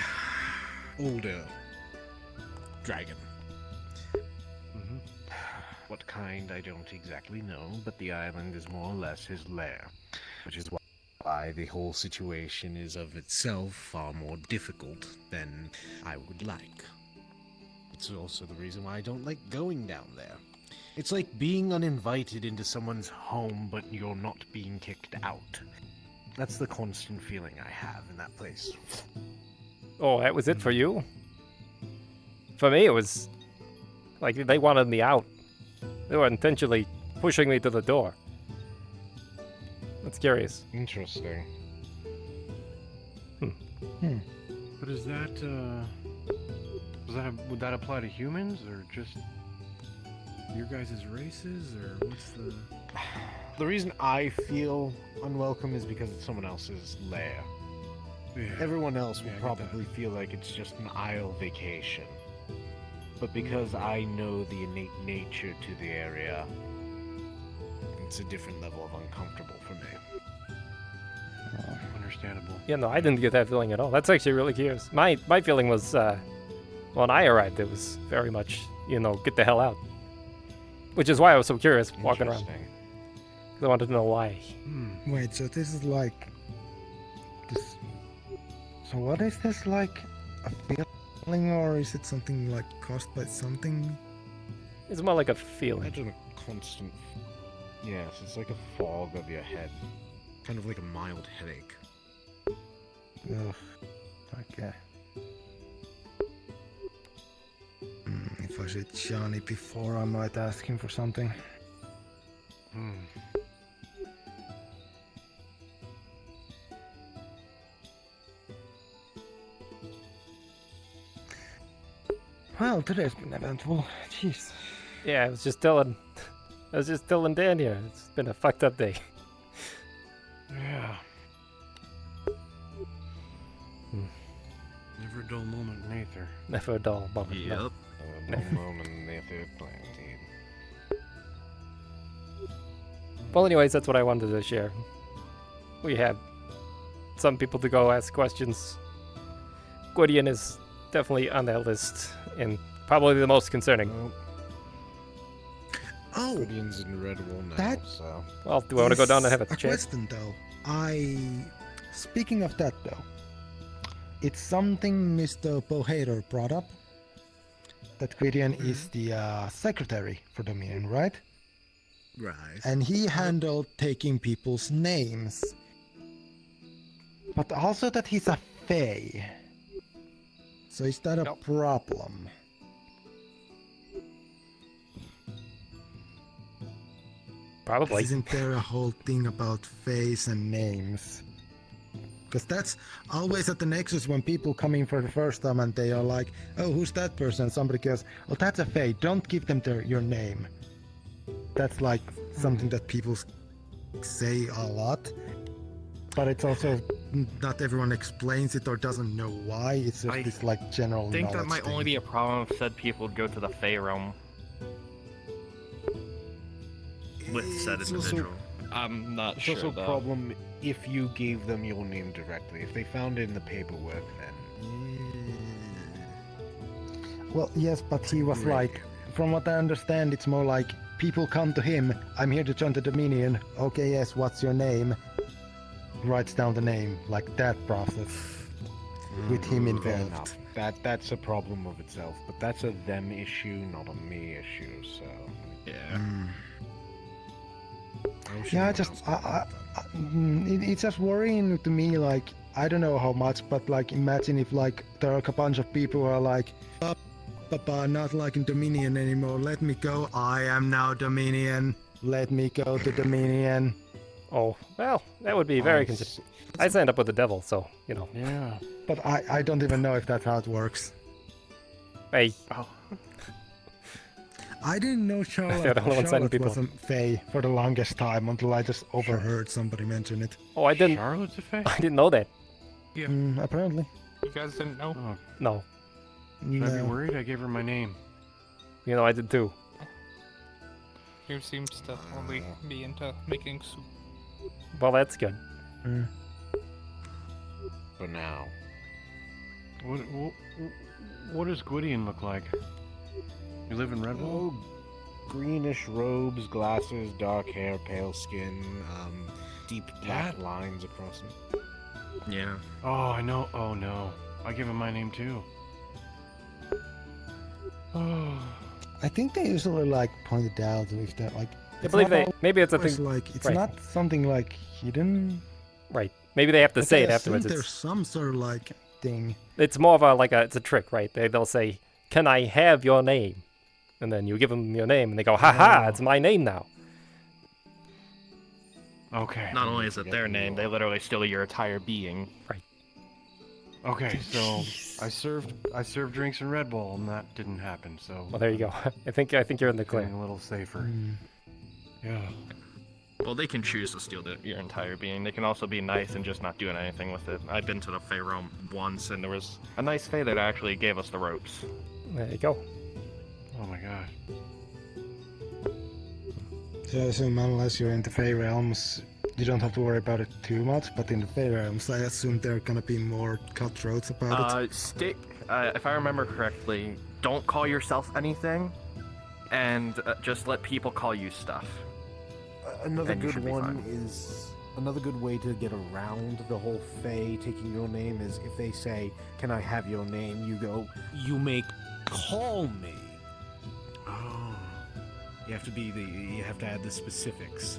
older dragon. What kind, I don't exactly know, but the island is more or less his lair, which is why the whole situation is of itself far more difficult than I would like. It's also the reason why I don't like going down there. It's like being uninvited into someone's home, but you're not being kicked out. That's the constant feeling I have in that place. Oh, that was it for you? For me, it was like they wanted me out. They were intentionally pushing me to the door. That's curious. Interesting. But is that, would that apply to humans, or just your guys' races, or what's the... The reason I feel unwelcome is because it's someone else's lair. Yeah. Everyone else will Yeah, I get that. probably feel like it's just an Isle vacation. But because I know the innate nature to the area, it's a different level of uncomfortable for me. Understandable. Yeah, no, I didn't get that feeling at all. That's actually really curious. My feeling was, when I arrived, it was very much, get the hell out. Which is why I was so curious walking around. 'Cause I wanted to know why. Wait, so this is like this. So what is this like? A feeling, or is it something like caused by something? It's more like a feeling. Imagine a constant. Yes, it's like a fog of your head. Kind of like a mild headache. Ugh. Okay. If I see Johnny before, I might ask him for something. Well, today's been eventful. Jeez. Yeah, I was just telling Dan here. It's been a fucked up day. Yeah. Never a dull moment in Aether. Never a dull moment. Yep. no. A dull moment in the Aether planet. Well, anyways, that's what I wanted to share. We had some people to go ask questions. Gwydion is definitely on that list, and probably the most concerning. Oh, Gwydion's in Red Wall now, that so... Well, do I want to go down and have a chat? question though. Speaking of that though, it's something Mr. Bohader brought up. That Gwydion is the secretary for Dominion, right? Right. And he handled taking people's names. But also that he's a fae. So is that a problem? Probably. Isn't there a whole thing about faces and names? Because that's always at the Nexus when people come in for the first time and they are like, oh, who's that person? Somebody goes, oh, that's a fae. Don't give them your name. That's like something that people say a lot. But it's also not everyone explains it or doesn't know why. It's just this like general I think that knowledge might thing. only be a problem if said people would go to the Fey realm. With said It's individual. I'm not It's sure. also a though. problem if you gave them your name directly. If they found it in the paperwork, then... Well, yes, but he was like, from what I understand, it's more like people come to him. I'm here to join the Dominion. Okay, yes, what's your name? Writes down the name, like that process. With him Fair involved. enough. That's a problem of itself, but that's a them issue, not a me issue, so... Yeah. Yeah, it's just worrying to me, like, I don't know how much, but like, imagine if like, there are a bunch of people who are like, Papa, not liking Dominion anymore, let me go, I am now Dominion, let me go to Dominion. Oh, well, that would be very concerning. I signed up with the devil, so, Yeah. But I don't even know if that's how it works. Hey. Oh. I didn't know Charlotte, They're the only ones sending Charlotte people. wasn't Faye for the longest time until I just overheard somebody mention it. Oh, I didn't. Charlotte's a Fae? I didn't know that. Yeah. Apparently. You guys didn't know? Oh, No. should I be No. worried? I gave her my name. I did too. He seems to only be into making soup. Well, that's good. For now. What does Gwydion look like? You live in Redwall? Greenish robes, glasses, dark hair, pale skin, deep black lines across him. Yeah. Oh, I know. Oh, no. I give him my name, too. Oh. I think they usually like point it out if they're like. I believe maybe it's a always thing. Like it's right. not something like hidden. Right. Maybe they have to Like, say I it afterwards. assume there's some sort of like thing. It's more of it's a trick, right? They'll say, "Can I have your name?" And then you give them your name, and they go, "Ha ha! It's my name now." Okay. Not only is it their name, they literally steal your entire being. Right. Okay, so I served drinks in Red Bull, and that didn't happen. So. Well, there you go. I think you're in the clear. Feeling a little safer. Yeah. Well, they can choose to steal your entire being. They can also be nice and just not doing anything with it. I've been to the Fae Realm once, and there was a nice Fae that actually gave us the ropes. There you go. Oh my god. So I assume unless you're in the Fae Realms, you don't have to worry about it too much. But in the Fae Realms, I assume they're gonna be more cutthroats about it. If I remember correctly, don't call yourself anything, and just let people call you stuff. Another And you good should be one fine. is another good way to get around the whole Fae taking your name is if they say, "Can I have your name?" You go, "You may call me." Oh. You have to add the specifics.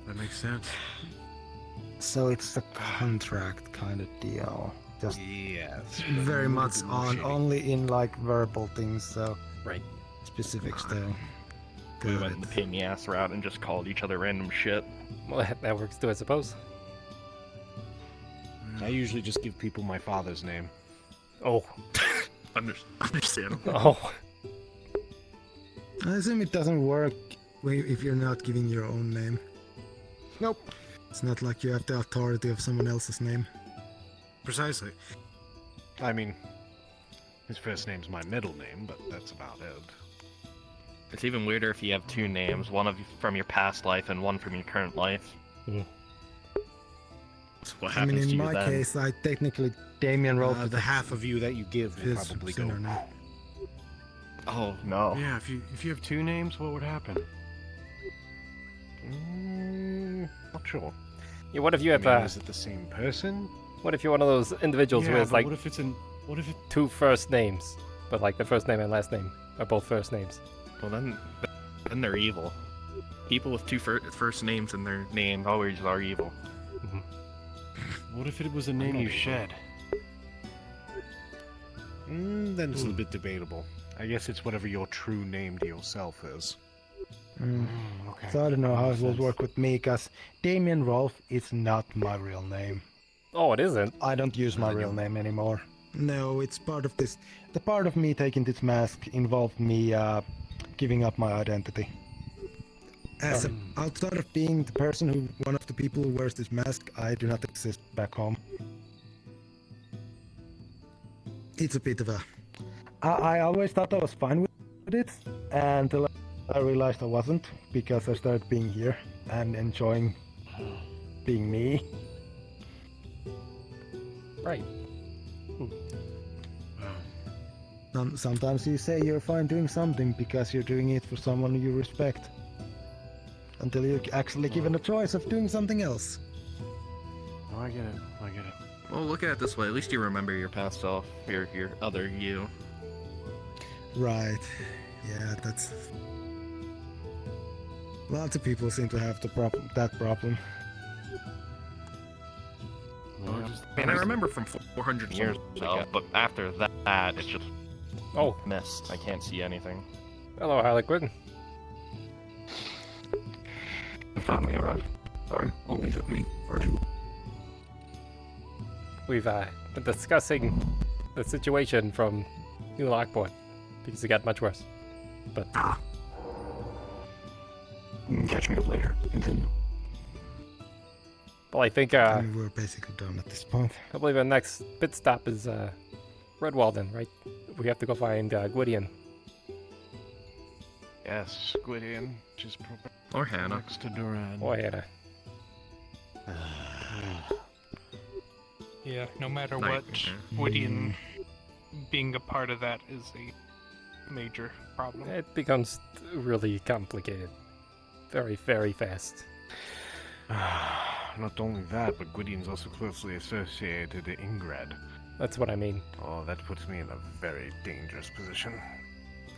That makes sense. So it's a contract kind of deal. Just yes, very much on only in like verbal things. So right. Specifics though. We went the pain in the ass route and just called each other random shit. Well, that works too, I suppose. I usually just give people my father's name. Oh. Understandable. Oh. I assume it doesn't work if you're not giving your own name. Nope. It's not like you have the authority of someone else's name. Precisely. I mean, his first name's my middle name, but that's about it. It's even weirder if you have two names, one from your past life and one from your current life. So what I happens mean, to in you my then? case, I technically Damien Rolfe. The half of you that you give will his probably go. sooner now. Oh no. Yeah, if you have two names, what would happen? Not sure. Yeah, what if you have is it the same person? What if you're one of those individuals who Yeah, has but like what if it two first names, but like the first name and last name are both first names? Well, then they're evil. People with two first names in their name always are evil. What if it was a name you shed? Then it's a bit debatable. I guess it's whatever your true name to yourself is. Okay. So I don't know how it will work with me, because Damien Rolfe is not my real name. Oh, it isn't? I don't use my real name anymore. No, it's part of this. The part of me taking this mask involved me giving up my identity. Outside of being the person one of the people who wears this mask, I do not exist back home. It's a bit of a... I always thought I was fine with it, until I realized I wasn't, because I started being here and enjoying being me. Right. Sometimes you say you're fine doing something because you're doing it for someone you respect. Until you're actually given a choice of doing something else. Oh, I get it. I get it. Well, look at it this way. At least you remember your past self, your other you. Right. Yeah, that's... Lots of people seem to have that problem. I mean, I remember from 400 years ago, but after that, it's just... Oh. Mist. I can't see anything. Hello, Harlequin. Finally arrived. Sorry, only took me far too long. We've been discussing the situation from New Lockport, because it got much worse. But... Catch me up later. Continue. Well, I think we're basically done at this point. I believe our next pit stop is Redwalden, right? We have to go find Gwydion. Yes, Gwydion, just or Hannah next to Duran. Or Hannah. Yeah, no matter Night. what, Gwydion being a part of that is a major problem. It becomes really complicated. Very, very fast. Not only that, but Gwydion's also closely associated to Ingrid. That's what I mean. Oh, that puts me in a very dangerous position.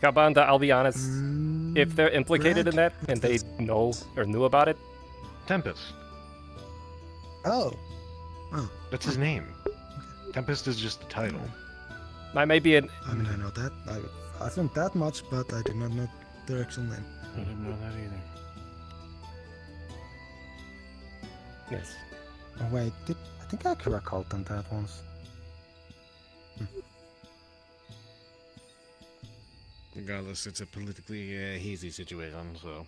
Kabanda, I'll be honest. If they're implicated in that and they know or knew about it, Tempest. Oh. That's his name. Tempest is just the title. I may be an. I mean, I know that. I think that much, but I do not know their actual name. I didn't know that either. Yes. Oh, wait, I think I could have called them that once. Regardless, it's a politically hazy situation, so.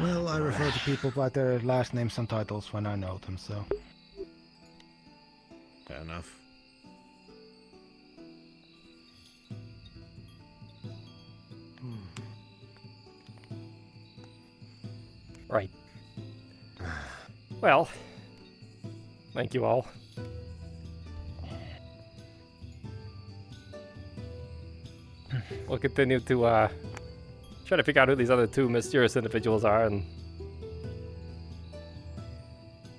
Well, I refer to people by their last names and titles when I know them, so. Fair enough. Right. Well, thank you all. We'll continue to try to figure out who these other two mysterious individuals are, and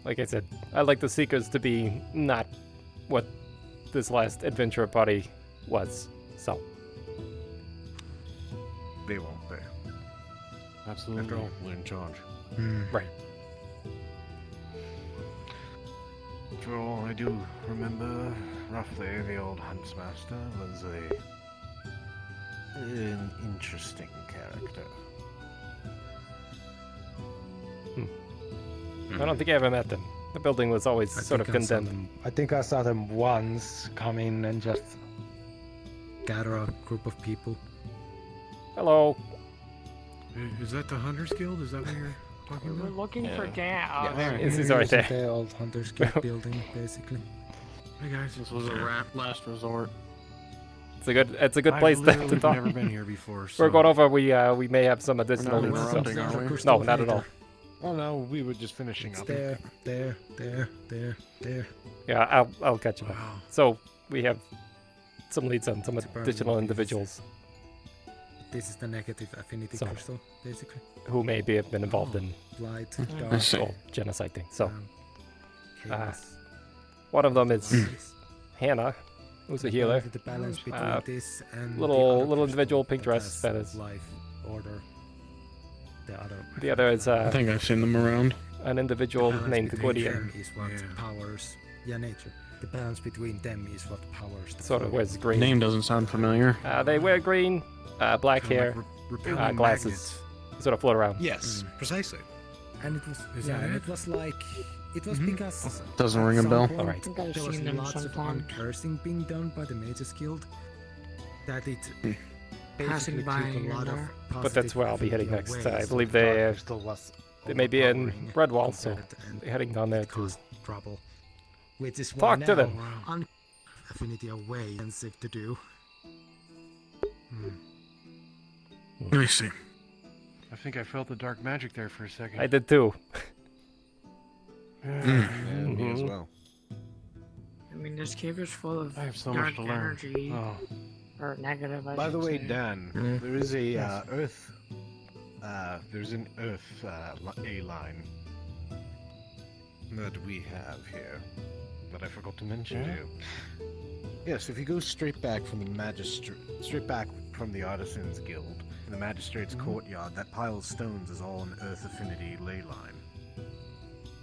like I said, I'd like the Seekers to be not what this last adventure party was, so. They won't be. Absolutely. After all, we're in charge. Right. After all, I do remember roughly the old Huntsmaster was an interesting character. I don't think I ever met them. The building was always sort of condemned. I think I saw them once come in and just gather a group of people. Hello. Is that the Hunters Guild? Is that what you're talking about? We're looking for gas. Yeah, there. this is right there. The old Hunter's Guild building, basically. Hey guys, This was a last resort. It's a good I've place to literally talk. never been here before, We're so- going over. We may have some additional not leads. interrupting, are we? No, not at all. Oh no, we were just finishing It's up. there. Yeah, I'll catch you up. So we have some leads on some additional individuals This is the negative affinity So- crystal, basically. who may have been involved in Light, this dark, whole genocide thing. So chaos. one of them is Hannah, who's a healer. The balance between this and the little other individual crystal pink dress that that has is. life, order. The other is I think I've seen them around. an individual balance named between Gwydion. them is what powers nature. The balance between them is what powers the Sort of soul. wears green. Name doesn't sound familiar. They wear green, black hair, repelling glasses, sort of float around. Yes, precisely. And it was Is yeah, that and it? it was like it was because Doesn't at ring a some bell. point Alright. I think I've there was seen them lots of sometime. uncursing being done by the Mages Guild that it Passing basically by took a here lot of and there. But that's where I'll be heading positive next. away, I so believe the dark they crystal was they may be in overpowering Redwall, so compared and they're heading down there it to caused trouble. Which is why talk to now them. affinity are way expensive to do. I see. I think I felt the dark magic there for a second. I did too. Yeah, me as well. I mean, this cave is full of I have so dark much to learn. energy. Oh. Or negative, I By the should way, say. Dan, there is a Earth. There's an Earth A line that we have here that I forgot to mention to you. Yes, if you go straight back from the straight back from the Artisans Guild in the Magistrate's courtyard, that pile of stones is all an Earth Affinity ley line.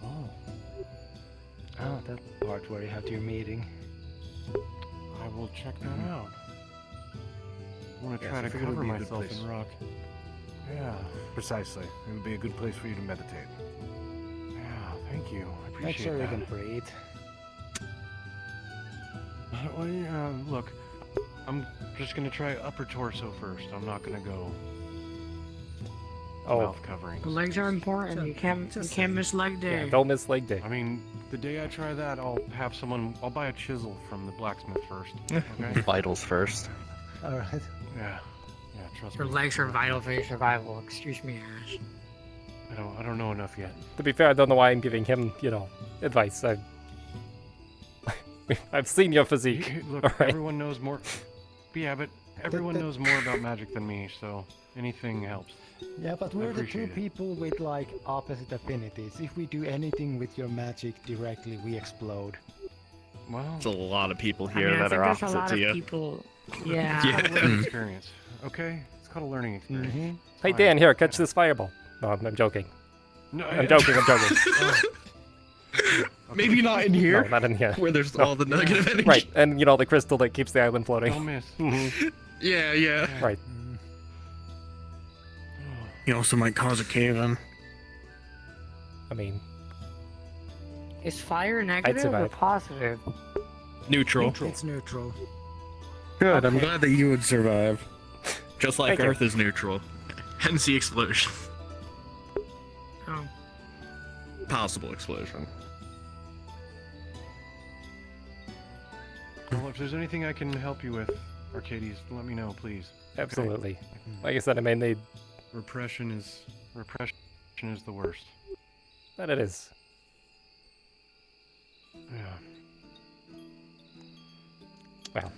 Oh. Oh, that part where you had your meeting. I will check that out. I want to Yes, try I to figured it would cover be a good myself place. in rock. Yeah. Precisely. It would be a good place for you to meditate. Yeah, thank you. I appreciate Make sure you that. can breathe. Well, yeah, look, I'm just gonna try upper torso first. I'm not gonna go mouth covering. The legs are important. You can't miss leg day. Yeah, don't miss leg day. I mean, the day I try that, I'll buy a chisel from the blacksmith first. Okay? Vitals first. Alright. Yeah. Yeah, trust Your me. legs are vital for your survival. Excuse me, Ash. I don't know enough yet. To be fair, I don't know why I'm giving him, advice. I've seen your physique. Look, Alright. everyone knows more. Yeah, but everyone knows more about magic than me, so anything helps. Yeah, but I we're the two appreciate it. people with like opposite affinities. If we do anything with your magic directly, we explode. Well, There's a lot of people I here mean, I that think are there's a opposite lot to of you. people. It's Yeah. called a learning experience. Okay, it's called a learning experience. Hey Dan, here, catch this fireball. No, I'm joking. No, I'm joking. I'm joking. Maybe not in here. No, not in here. Where there's No. all the negative energy. Right, and you know the crystal that keeps the island floating. Don't miss. Yeah. Right. You also might cause a cave-in. I mean, Is fire negative or survive. positive? Neutral. It's neutral. Good, I'm glad that you would survive. Just like Thank you. Earth is neutral. Hence the explosion. Oh. Possible explosion. Well, if there's anything I can help you with, Arcadies, let me know, please. absolutely. Like I said, I may need Repression is the worst. that. It is. Yeah. Well,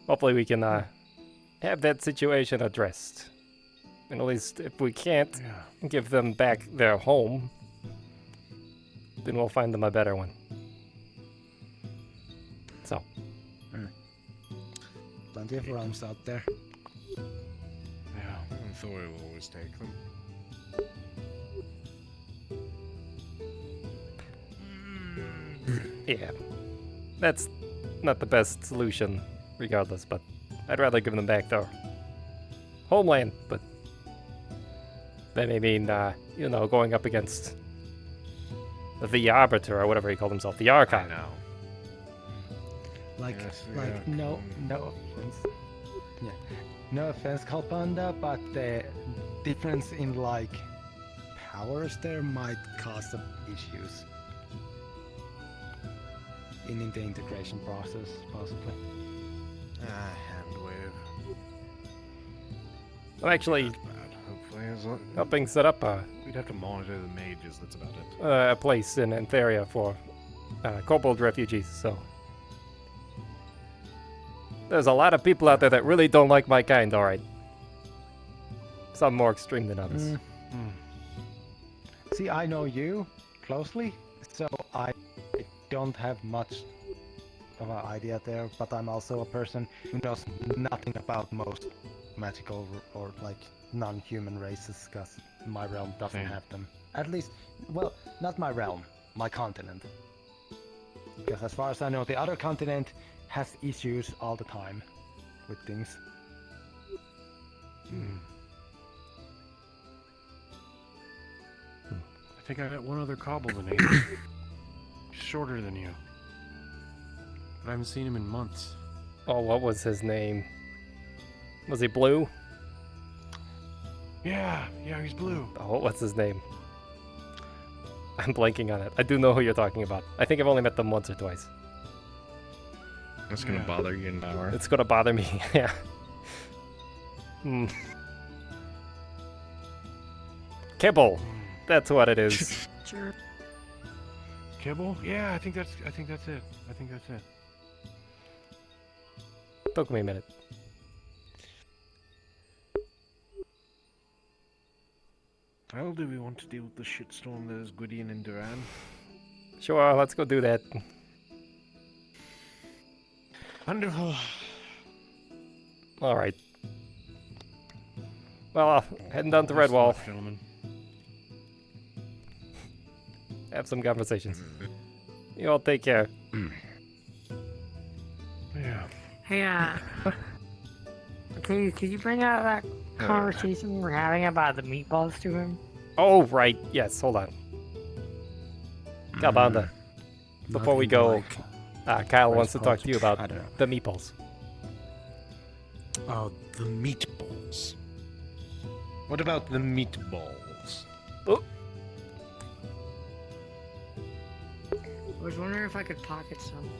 hopefully we can have that situation addressed. And at least if we can't give them back their home, then we'll find them a better one. So. Plenty of realms out there. Yeah. And Thor will always take them. Yeah. That's not the best solution, regardless, but I'd rather give them back their homeland, but that may mean, you know, going up against the Arbiter, or whatever he called himself, the Archon. No. Like, Yes, like yeah, no offense. Yeah, no offense, Kalpanda, but the difference in like powers there might cause some issues in the integration process, possibly. Hand wave. I'm actually Hopefully, as long helping set up we'd have to monitor the mages. That's about it. a place in Antheria for Kobold refugees, so there's a lot of people out there that really don't like my kind, alright. Some more extreme than others. See, I know you closely, so I don't have much of an idea there, but I'm also a person who knows nothing about most magical or like non-human races, because my realm doesn't Same. have them. At least, well, not my realm, my continent. Because as far as I know, the other continent has issues all the time with things. I think I got one other Kobold in He's shorter than you. But I haven't seen him in months. Oh, what was his name? Was he blue? Yeah, he's blue. Oh, what's his name? I'm blanking on it. I do know who you're talking about. I think I've only met them once or twice. That's gonna bother you in an hour. It's gonna bother me, yeah. Kibble. That's what it is. Sure. Kibble? Yeah, I think that's it. I think that's it. Took me a minute. Well, do we want to deal with the shitstorm that is Gwydion and Duran? Sure, let's go do that. Wonderful. Alright. Well, heading down to Redwall. Gentlemen. Have some conversations. You all take care. Yeah. Hey, could you bring out that conversation we're having about the meatballs to him? Oh, right. Yes, hold on. Galbanda. Before we go, Kyle wants to talk to you about the meatballs. Oh, the meatballs. What about the meatballs? Oh. I was wondering if I could pocket some.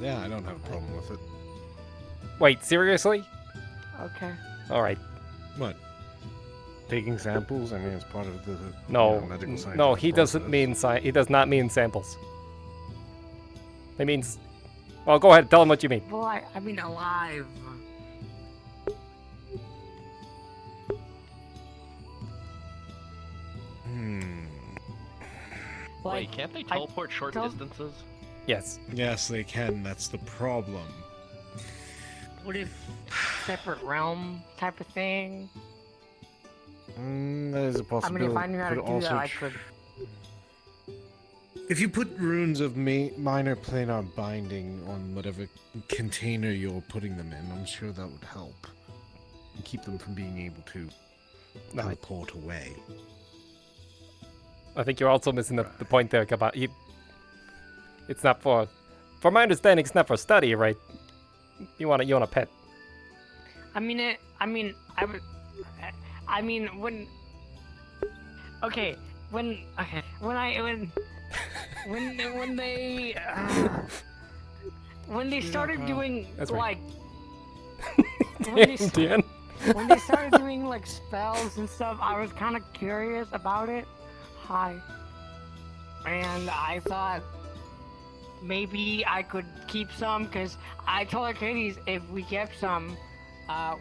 Yeah, I don't have a problem with it. Wait, seriously? Okay. Alright. What? Taking samples? I mean, it's part of the No, magical science. no, he doesn't mean he does not mean samples. He means. Well, go ahead. Tell him what you mean. Well, I mean alive. Wait, can't they teleport short don't- distances? Yes. Yes, they can. That's the problem. What if separate realm type of thing? That is a I possibility. mean, if I knew how to but do also that, I could. If you put runes of minor planar binding on whatever container you're putting them in, I'm sure that would help. And keep them from being able to teleport away. I think you're also missing the point there about it's not for. From my understanding, it's not for study, right? You want a pet. When. Okay, when they started doing That's right. when they started doing like spells and stuff, I was kind of curious about it. Hi. And I thought maybe I could keep some, because I told Arcadies if we kept some,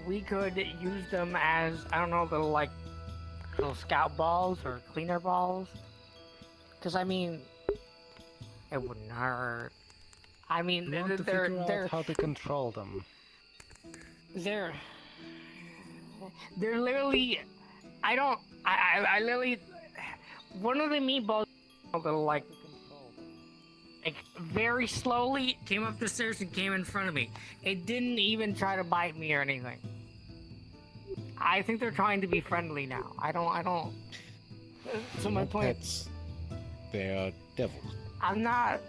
we could use them as, I don't know, little scout balls or cleaner balls. Because, I mean, it wouldn't hurt. I mean, We want to figure out how to control them. They're literally, I literally, one of the meatballs, like very slowly came up the stairs and came in front of me. It didn't even try to bite me or anything. I think they're trying to be friendly now. I don't. So my point. Pets, they are devils. I'm not.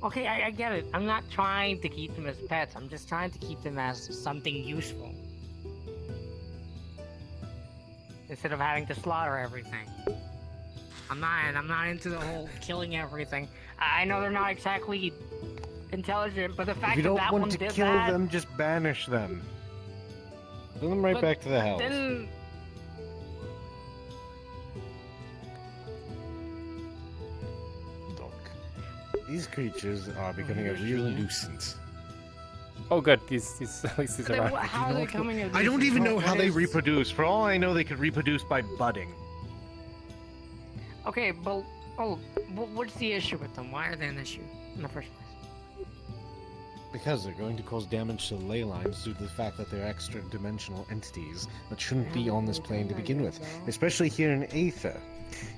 Okay, I get it. I'm not trying to keep them as pets. I'm just trying to keep them as something useful. Instead of having to slaughter everything. I'm not into the whole killing everything. I know they're not exactly intelligent, but the fact If you that don't that want one to did kill that, them, just banish them. Send them right but back to the hells. then These creatures are becoming a real nuisance. Oh, good. These at least these are. Then how are they coming as I don't even know how what they is- reproduce. For all I know, they could reproduce by budding. Okay, but what's the issue with them? Why are they an issue in the first place? Because they're going to cause damage to ley lines due to the fact that they're extra-dimensional entities that shouldn't be on this plane to begin with, especially here in Aether.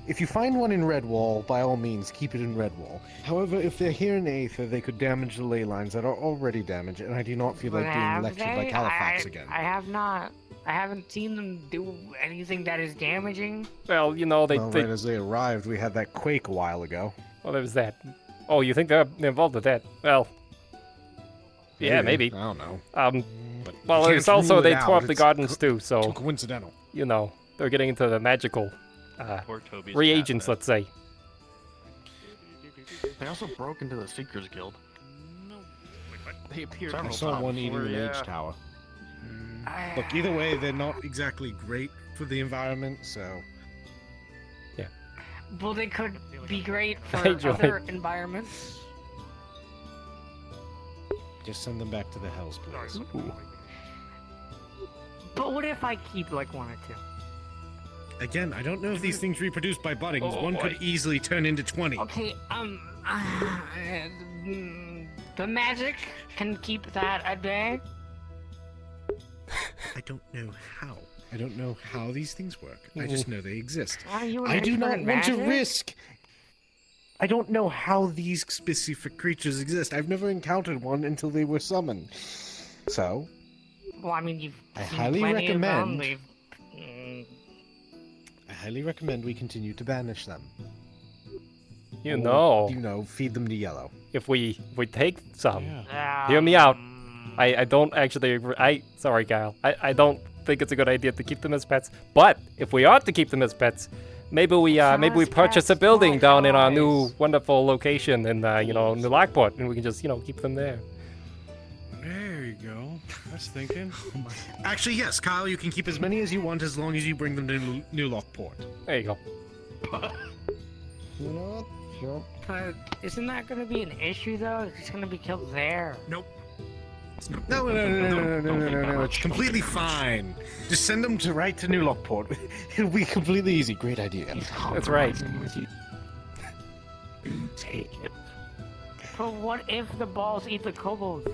If you find one in Redwall, by all means, keep it in Redwall. However, if they're here in Aether, they could damage the ley lines that are already damaged, and I do not feel like being Have lectured they? like Halifax again. I have not. I haven't seen them do anything that is damaging. Well, you know, Well, right as they arrived, we had that quake a while ago. Well, there was that. Oh, you think they're involved with that? Well, yeah, maybe. I don't know. But Well, you there's can't also rule they it tore out. up the It's gardens too, so too coincidental. You know, they're getting into the magical Poor Toby's reagents, let's say. They also broke into the Seekers Guild. They appeared I several saw times. one eating the Yeah. mage tower. Look, either way, they're not exactly great for the environment, so... Well, they could be great for Hey, Joey. other environments. Just send them back to the hells, please. But what if I keep like one or two? Again, I don't know if these things reproduce by budding. One could easily turn into 20. Okay, the magic can keep that at bay. I don't know how. I don't know how these things work. I just know they exist. Are you an I do expert not in want to magic? risk. I don't know how these specific creatures exist. I've never encountered one until they were summoned. So, Well, I mean, you've I seen highly plenty of them. recommend- They've- I highly recommend we continue to banish them. You Or, know, You know, feed them to yellow. if we take some, hear me out. I don't actually agree. Sorry, Kyle. I don't think it's a good idea to keep them as pets. But if we are to keep them as pets, maybe we purchase a building down in our new wonderful location in New Lockport, and we can just keep them there. There you go. That's thinking. Actually, yes, Kyle, you can keep as many as you want as long as you bring them to New Lockport. There you go. You know what? Sure. But isn't that going to be an issue though? It's just going to be killed there. Nope. No, it's completely fine. Just send them right to New Lockport. It'll be completely easy. Great idea. That's right. Take it. But what if the balls eat the kobolds?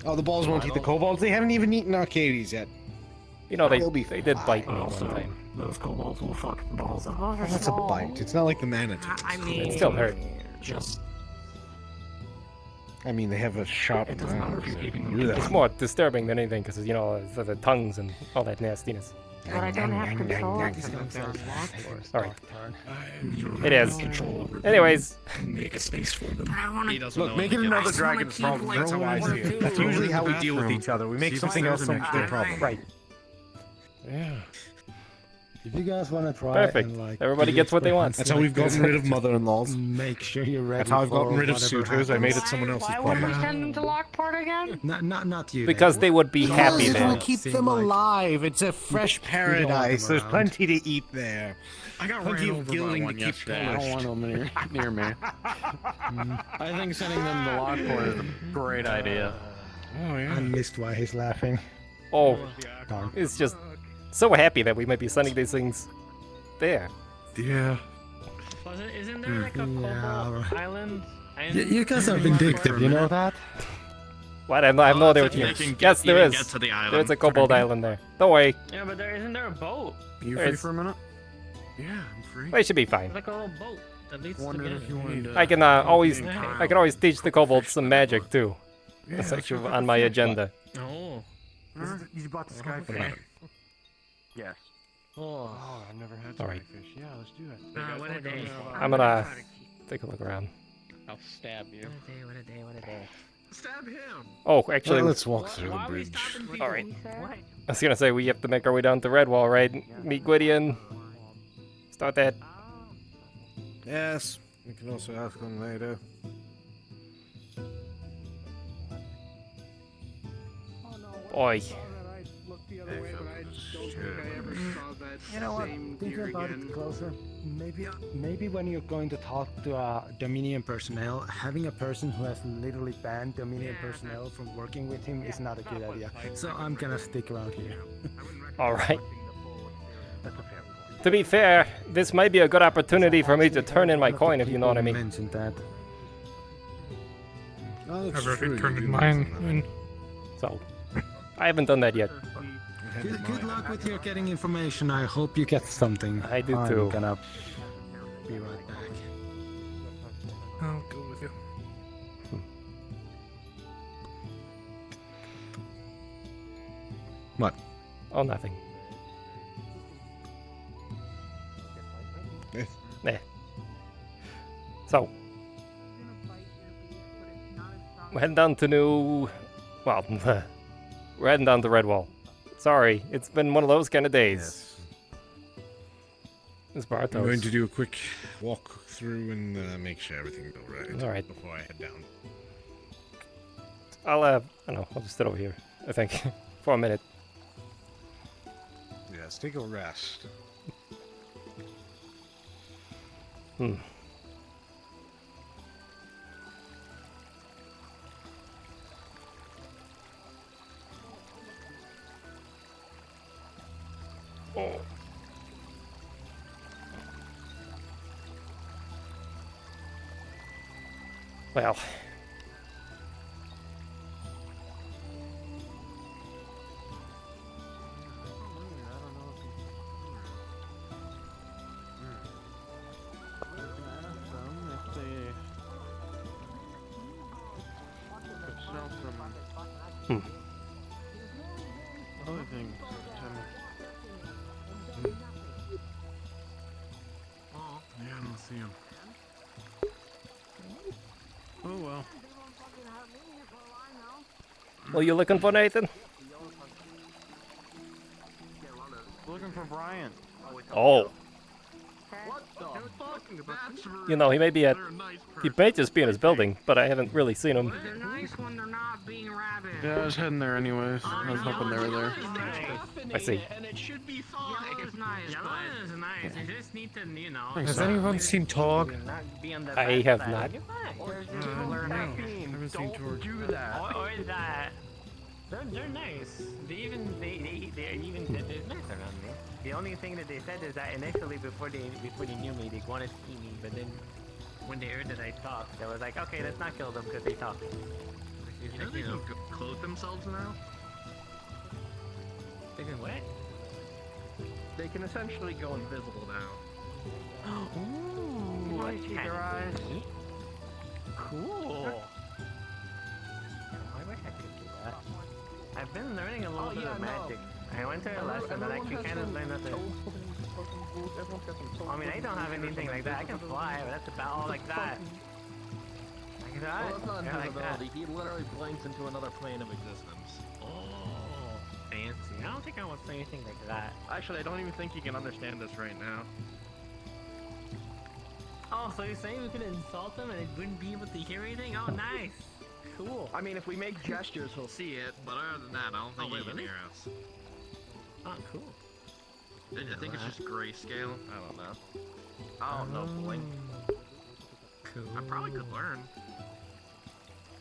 Oh, the balls won't eat the kobolds. They haven't even eaten Arcadies yet. You know, they They'll be did bite me Also, one time. those kobolds will fuck the balls up. Balls are That's a small. bite. It's not like the manatee. I mean, It still hurt. I mean, they have a sharp It doesn't matter mouth. if you're keeping Ugh. It's more disturbing than anything because, you know, the tongues and all that nastiness. but I don't have control of them. Alright. It is. Anyways. Make a space for them. I wanna, Look, making another dragon's problem. That's how I see it. That's usually how we deal with each other. We make something else their problem. Right. Yeah. If you guys want to try Perfect. and like... Everybody gets what they want. That's how we've gotten rid of mother-in-laws. Make sure you're ready. That's how I've gotten for rid of whatever suitors. I made happens. it someone else's why would we problem. send them to Lockport again? Not you. Because they would be happy Because there. it'll keep them alive. It's a fresh paradise. There's plenty to eat there. I got Plenty ran of over by gilling one to keep yesterday. I don't polished. want them near me. I think sending them to Lockport is a great idea. Oh, yeah. I missed why he's laughing. Oh, Darn. it's just so happy that we might be sending these things there. Yeah. Isn't there like a Kobold island? You guys are vindictive, you know that? What? I have no idea what you They can mean. get- Yes, there even is. get to the island. There's a Kobold Island there. Don't worry. Yeah, but isn't there a boat? You There free is. for a minute? Yeah, I'm free. They should be fine. Like a little boat that leads Wondered to if you wanted to. I can always teach the kobolds some magic too. That's actually on my agenda. Oh. You bought the Skryfire. Yes. Oh. I've never had All right. fish. Yeah, let's do it. What a day. I'm gonna take a look around. I'll stab you. What a day, what a day. Stab him! Oh, actually, Well, let's walk through the bridge. all right. I was gonna say we have to make our way down to Redwall, right? Meet Gwydion. Start that. Yes. We can also ask them later. Oi. You know what? Thinking about it closer, maybe when you're going to talk to Dominion personnel, having a person who has literally banned Dominion personnel from working with him is not a good idea. So I'm gonna stick around here. All right. To be fair, this might be a good opportunity for me to turn in my coin, if you know what I mean. Mentioned that. I've already turned in mine. So, I haven't done that yet. Good luck with your getting information. I hope you get something. I do I'm too. gonna be right back. I'll go with you. What? Oh, nothing. Nah. So, we're heading down to New... Well, we're heading down to Redwall. Sorry, it's been one of those kind of days. It's Bartos. I'm going to do a quick walk through and make sure everything's alright. Alright. Before I head down. I don't know, I'll just sit over here, I think, for a minute. Yes, take a rest. Hmm. Oh. Well. Hmm. Other things. Yeah, I don't see him. Oh well. What are you looking for, Nathan? Looking for Brian. Oh. What the fuck? You know, he may be at... He may just be in his building, but I haven't really seen him. They're nice when they're not being rabid. Yeah, I was heading there anyways. I was hoping they were there. I see. And it should be fine. Yellow's nice, Yellow is nice. You just need to, you know. Has anyone seen Tog? I have not. I haven't seen Torg. Do that. Or that. They're nice. They even said they're nice around me. The only thing that they said is that initially before they knew me, they wanted to see me, but then when they heard that I talked, they was like, okay, let's not kill them because they talk. You know they can clothe themselves now? They can what? They can essentially go invisible now. Ooh, Why keep your eyes? Cool. I wish I could do that. I've been learning a little bit of magic. I went to a lesson and actually kind of learned how to... I mean, I don't have anything like that. I can fly, but that's about all like that. Like that? Well, that's not Yeah, like invisibility. that. He literally blinks into another plane of existence. Oh, fancy. I don't think I want to say anything like that. Actually, I don't even think you can understand this right now. Oh, so you're saying we could insult them and it wouldn't be able to hear anything? Oh, nice. Cool. I mean, if we make gestures, he'll see it, but other than that, I don't think he can hear us. Oh, cool. I think it's just grayscale. I don't know. I don't know, blink. Cool. I probably could learn.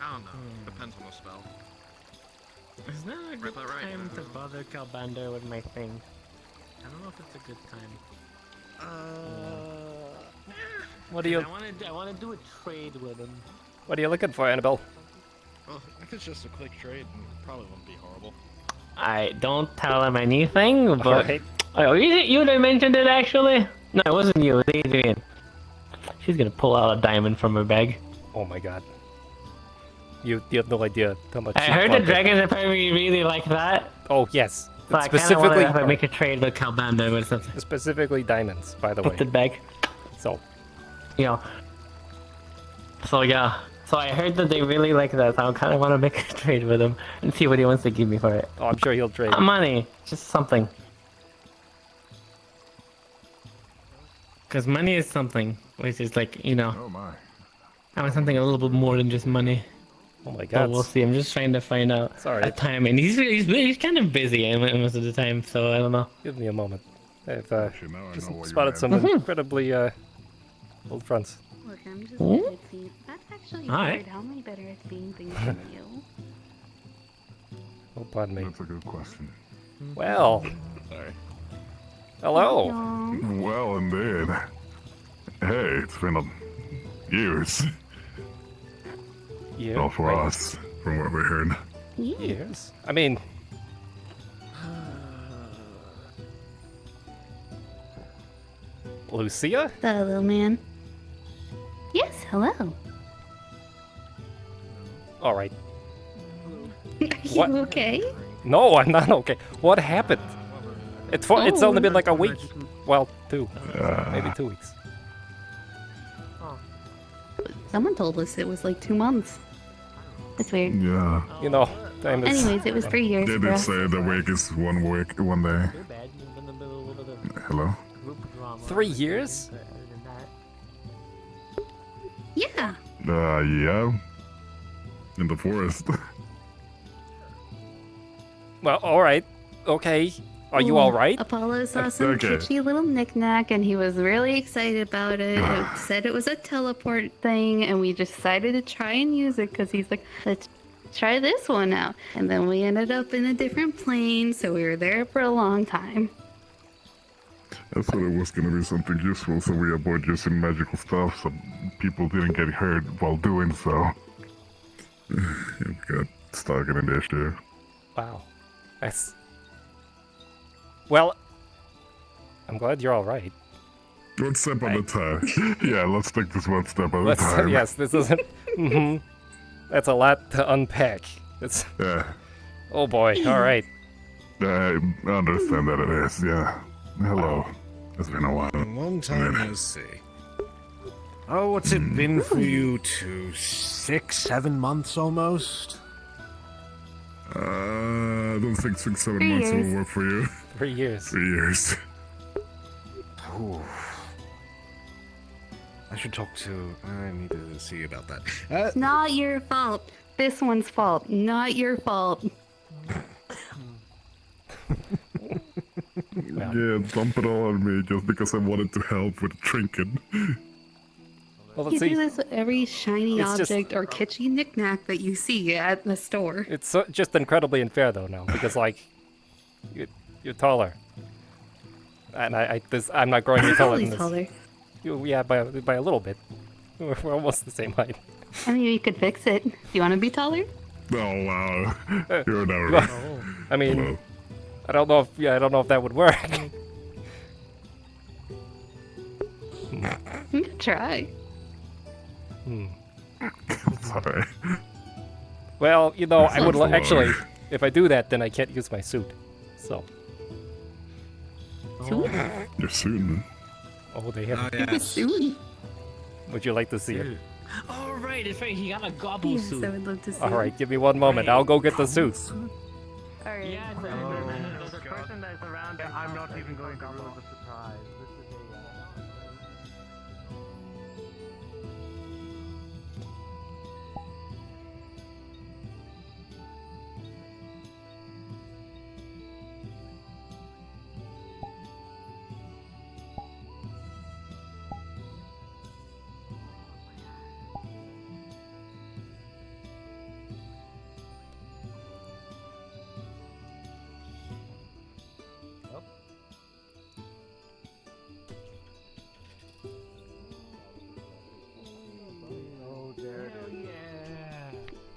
I don't know. Depends on the spell. Is there a good right. time to bother Calbander with my thing? I don't know if it's a good time. What do you? I want to do a trade with him. What are you looking for, Annabelle? Well, if it's just a quick trade, then it probably wouldn't be horrible. I don't tell him anything, but... Alright. Oh, you that mentioned it, actually? No, it wasn't you, it was Adrian. She's gonna pull out a diamond from her bag. Oh my god. You have no idea how much. I heard the dragons apparently really like that. Oh yes. So I kinda wonder if I make a trade with Calbander or something. Specifically diamonds, by the way. Put the bag. So. You know. So yeah. So I heard that they really like that, so I kind of want to make a trade with him and see what he wants to give me for it. Oh, I'm sure he'll trade. Not money, just something. Because money is something, which is like, you know. Oh my. I want something a little bit more than just money. Oh my But god. we'll see. I'm just trying to find out Sorry. a time, and he's kind of busy most of the time, so I don't know. Give me a moment. I've Actually, now I just know what spotted you some meant. incredibly old friends. Look, I'm just Hmm? good, see. That's actually Alright. weird. How am I better at seeing things than you? Oh, pardon me. That's a good question. Well. Sorry. Hello. Well, indeed. Hey, it's been years. Yeah. Well, for us, from what we heard. Years? I mean. Lucia? The little man. Yes, hello. Alright. Are you okay? No, I'm not okay. What happened? It's Oh. only been like a week. Well, 2. Maybe 2 weeks. Someone told us it was like 2 months. That's weird. Yeah. You know, time is... Anyways, it was 3 years They for did us. say the week is 1 week, 1 day. Hello? 3 years? Yeah. Yeah. In the forest. Well, alright. Okay. Are you alright? Apollo saw some Okay. kitschy little knickknack and he was really excited about it. It said it was a teleport thing and we decided to try and use it because he's like, let's try this one out. And then we ended up in a different plane, so we were there for a long time. I thought it was gonna be something useful so we avoid using magical stuff so people didn't get hurt while doing so. We got stuck in an issue. Wow. That's... Well, I'm glad you're alright. One step at a time. Yeah, let's take this one step at a Let's, time. yes, this isn't... That's a lot to unpack. It's... Yeah. Oh boy, alright. I understand that it is, yeah. Hello. It's been a while. Long time no see. Oh, what's it been for you? 6, 7 months almost? I don't think 6, 7 3 months years. will work for you. 3 years. 3 years. Ooh. I should talk to. I need to see about that. It's not your fault. This one's fault, not your fault. Yeah, dump it all on me just because I wanted to help with a trinket. Well, You let's do see. this with every shiny It's just- object or kitschy knickknack that you see at the store. It's just incredibly unfair though now, because like, you're taller. And I'm not growing any taller than He's this. taller. Yeah, by a little bit. We're almost the same height. I mean, we could fix it. Do you want to be taller? Oh, you're never. I mean, I don't know if I don't know if that would work. We could try. Sorry. Well, you know, I would Sounds actually, if I do that, then I can't use my suit. So. You're suiting. Oh, they have. Soon. Would you like to see it? Oh, right, it's right. He got a gobble Yes, suit. I would love to see. All right, give me one moment. I'll go get the suit. Alright. Yeah, The person that's around, I'm not even going to ruin the surprise. This is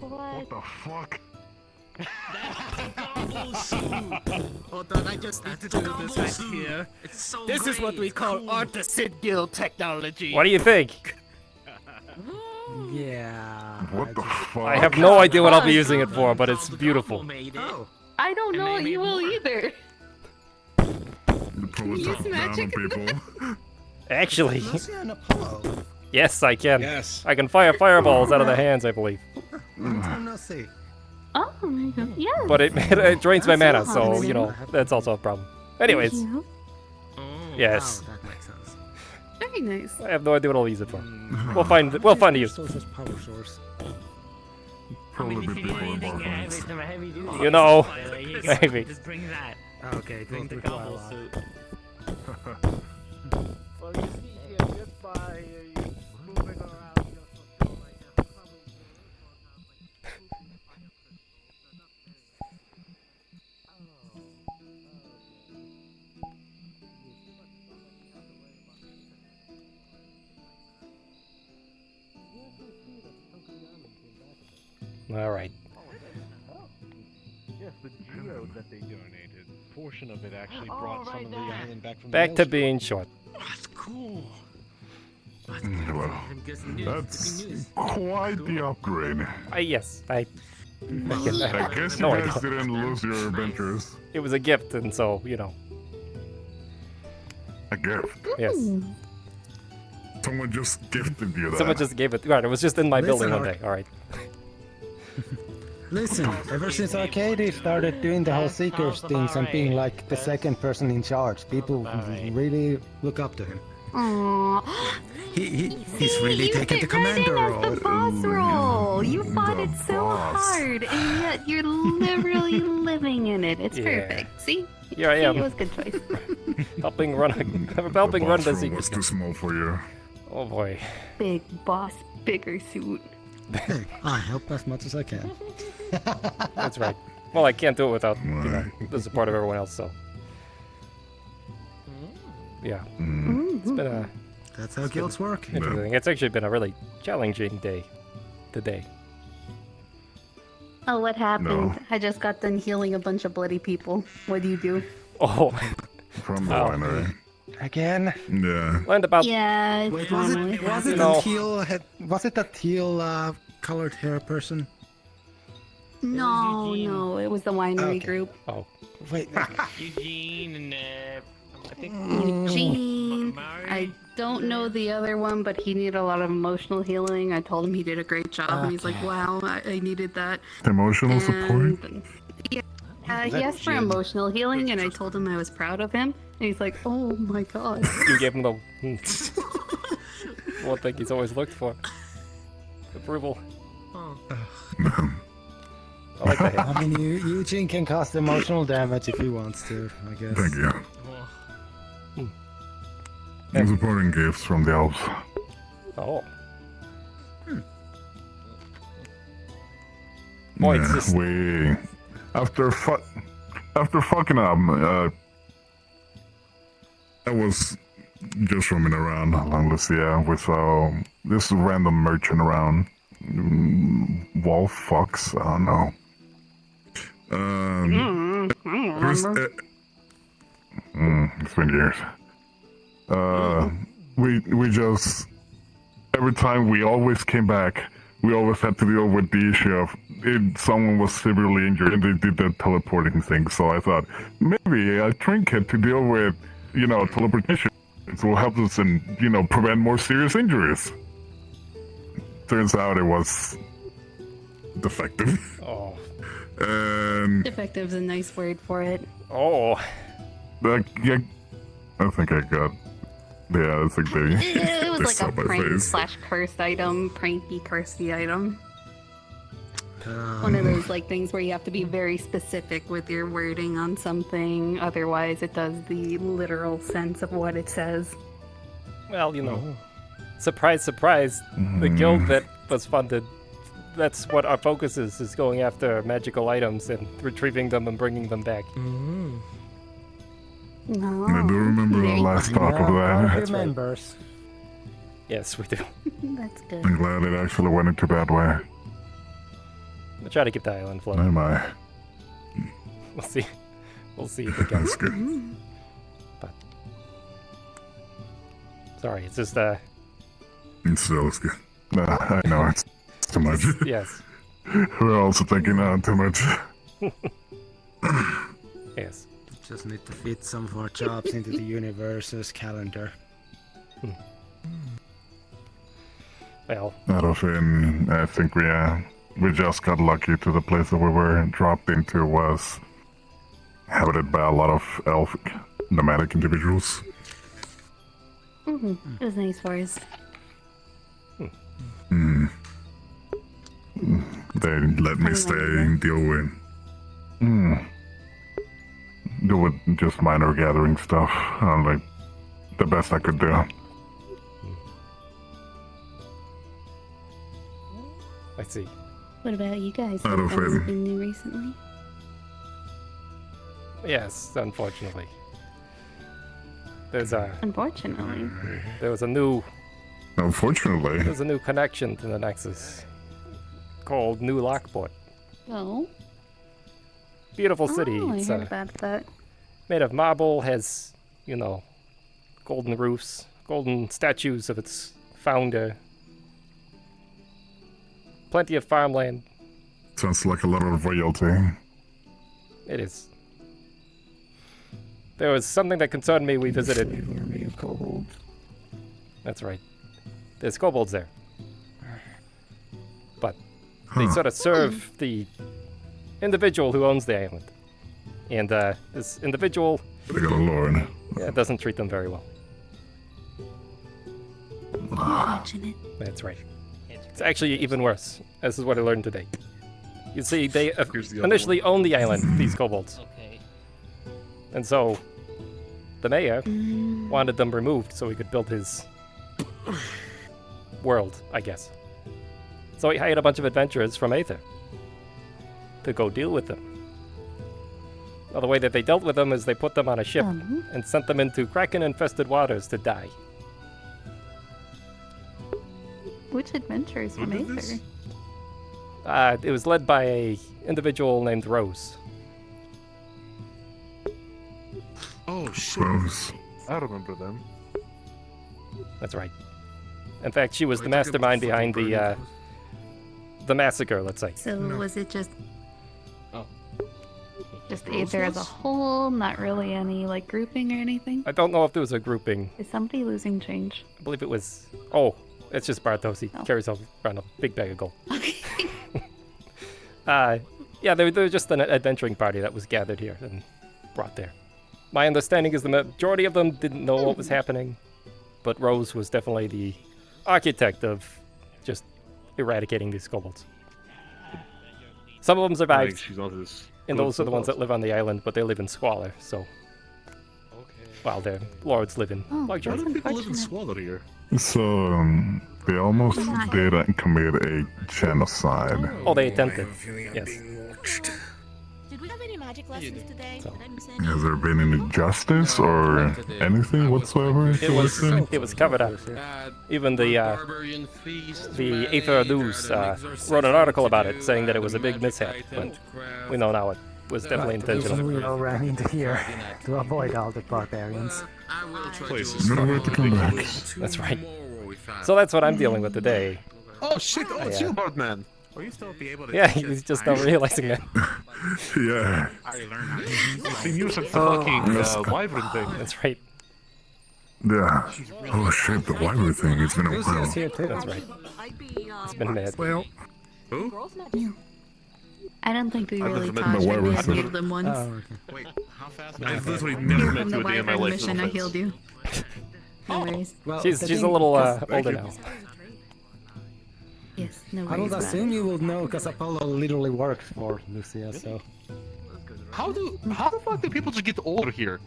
What the fuck? Hold on, I just need to do this right here. It's so This is what we call artisan guild technology. What do you think? Yeah. What the fuck? I have no idea what I'll be using it for, but it's beautiful. Oh. I don't know what you will either. You pull it down on magic? people. Actually, Let's see an Apollo. yes, I can. Yes. I can fire fireballs out of the hands, I believe. Long time no see. Oh my god. Yes. But it drains my mana, That's so awesome. you know that's also a problem. Anyways, Yeah. yes, Oh, that makes sense. Very nice. I have no idea what I'll use it for. We'll find a use. Source is power source. Probably before Barbarons. You know, maybe. Just bring that. Okay, Bring the don't require gobble a lot. suit. Well, you see here, just by you moving around just for like probably All right. Yes, the geode that they donated. A portion of it actually brought some of the island back from Back the to being short. That's cool. Well, that's quite the upgrade. Yes, I I guess you no, I guys don't. didn't lose your adventures. It was a gift, and so you know. A gift. Yes. Someone just gifted you that. Someone just gave it. Right, it was just in my building one day. All right. Listen, ever since Arcadies started doing the whole Seekers things and being like the second person in charge, people really look up to him. Aww. He's really taken the commander As the role. boss role. You fought it so hard, and yet you're literally living in it. It's Yeah. perfect. See? Here I am. It was a good choice. helping run The the boss room secret. was too small for you. Oh boy. Big boss, bigger suit. I help as much as I can. That's right. Well, I can't do it without you know the support of everyone else. So. Yeah. It's been a. That's how guilds work. Interesting. It's actually been a really challenging day today. Oh, what happened? No. I just got done healing a bunch of bloody people. What do you do? Oh. From the winery. Again? Yeah. Learned about. Yeah. Wait, was it You a know. teal? Was it a teal colored hair person? No, it was the winery group. Oh. Wait. Eugene and I think Eugene. I don't know the other one, but he needed a lot of emotional healing. I told him he did a great job, and he's like, "Wow, I needed that." Emotional support? Yeah, Is he that asked for Jin? emotional healing, and I told him I was proud of him. And he's like, "Oh my god." You gave him the one thing he's always looked for. Approval. I like that. I mean, Eugene can cause emotional damage if he wants to, I guess. Thank you. I'm supporting gifts from the elves. Oh. Boy, it's Yeah, just- we after fucking up, that was just roaming around along the sea, we saw this random merchant around. Wolf, fox, I don't know. It's been years. We just, every time we always came back, we always had to deal with the issue of someone was severely injured and they did that teleporting thing. So I thought maybe a trinket to deal with, teleportation will help us and, prevent more serious injuries. Turns out it was defective. Oh. And Defective's a nice word for it. Oh. I think I got. Yeah, I think they. It was they like saw a my prank face. / cursed item, pranky cursey item. One of those things where you have to be very specific with your wording on something, otherwise it does the literal sense of what it says. Well, surprise, surprise, the guild that was funded, that's what our focus is going after magical items and retrieving them and bringing them back. No. I do remember the last talk of that. That's members. Yes, we do. That's good. I'm glad it actually went into that way. We'll try to keep the island floating. Am I? We'll see. We'll see if it goes. That's good. But sorry, it's just It's still good. I know it's too much. Yes. We're also taking on too much. Yes. Just need to fit some of our jobs into the universe's calendar. Well. I think we just got lucky to the place that we were dropped into was habited by a lot of elf nomadic individuals. It was nice for us. They let me stay and deal with just minor gathering stuff. Like the best I could do. I see. What about you guys? I don't Have you fit. been new recently? Yes, unfortunately. There's Unfortunately. There was a new Unfortunately. There's a new connection to the Nexus called New Lockport. Oh. Beautiful city. Oh, I It's heard about that. made of marble, has, golden roofs, golden statues of its founder. Plenty of farmland. Sounds like a lot of royalty. It is. There was something that concerned me. We visited. Army of Kobold. That's right. There's kobolds there. But they sort of serve the individual who owns the island. And this individual They got a lord. doesn't treat them very well. Imagine it. That's right. It's actually even worse. This is what I learned today. You see, they initially owned the island, these kobolds. Okay. And so, the mayor wanted them removed so he could build his world, I guess. So he hired a bunch of adventurers from Aether to go deal with them. Now, the way that they dealt with them is they put them on a ship and sent them into kraken-infested waters to die. Which adventures from Aether? It was led by a individual named Rose. Oh shit! I remember them. That's right. In fact, she was the mastermind behind the massacre, let's say. So was it just Rose Aether as a was? whole, not really any grouping or anything? I don't know if there was a grouping. Is somebody losing change? I believe it was. Oh, it's just Bartos. He carries around a big bag of gold. Yeah, they were just an adventuring party that was gathered here and brought there. My understanding is the majority of them didn't know what was happening, but Rose was definitely the architect of just eradicating these kobolds. Some of them survived, Like, she's on his and those are the ones that live on the island, but they live in squalor, so... While their lords live in luxury. Why do people live in squalor here? So, they almost did commit a genocide. Oh, they attempted. Yes. Did we have any magic lessons today. So. Has there been any justice or anything whatsoever? It was covered up. Even the Aether News wrote an article about it, saying that it was a big mishap. But we know now it was definitely intentional. We all ran into here to avoid all the barbarians. Nowhere to come back. That's right. So that's what I'm dealing with today. Oh shit! Oh, it's you, Birdman. Will you still be able to Yeah, he's just not realizing it. Yeah. He used the fucking wyvern thing. That's right. Yeah. Oh shit, the wyvern thing. It's been a while. Here too. That's right. It's been mad. Well, who? I don't think we I've really never met talked. my I wife, just so- healed them once. Wait, how fast? I've literally never met From you the a day in my Wyvern life. mission, I healed you. No worries. Well, She's the a thing- little Thank older you. now. Yes, no I worries. would about it. assume you would know, because Apollo literally worked for Lucia, so... How the fuck do people just get older here?